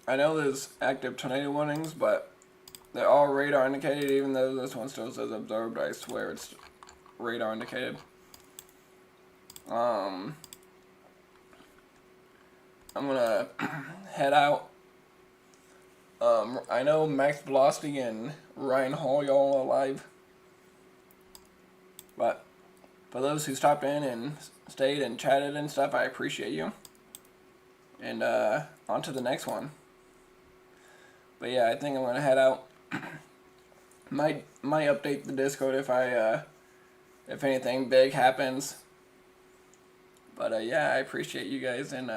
I know there's active tornado warnings, but they're all radar indicated, even though this one still says observed. I swear it's radar indicated. I'm gonna head out. I know Max Velocity and Ryan Hall, y'all are alive, but for those who stopped in and stayed and chatted and stuff, I appreciate you. And on to the next one. But yeah, I think I'm gonna head out. might update the Discord if anything big happens. But yeah, I appreciate you guys, and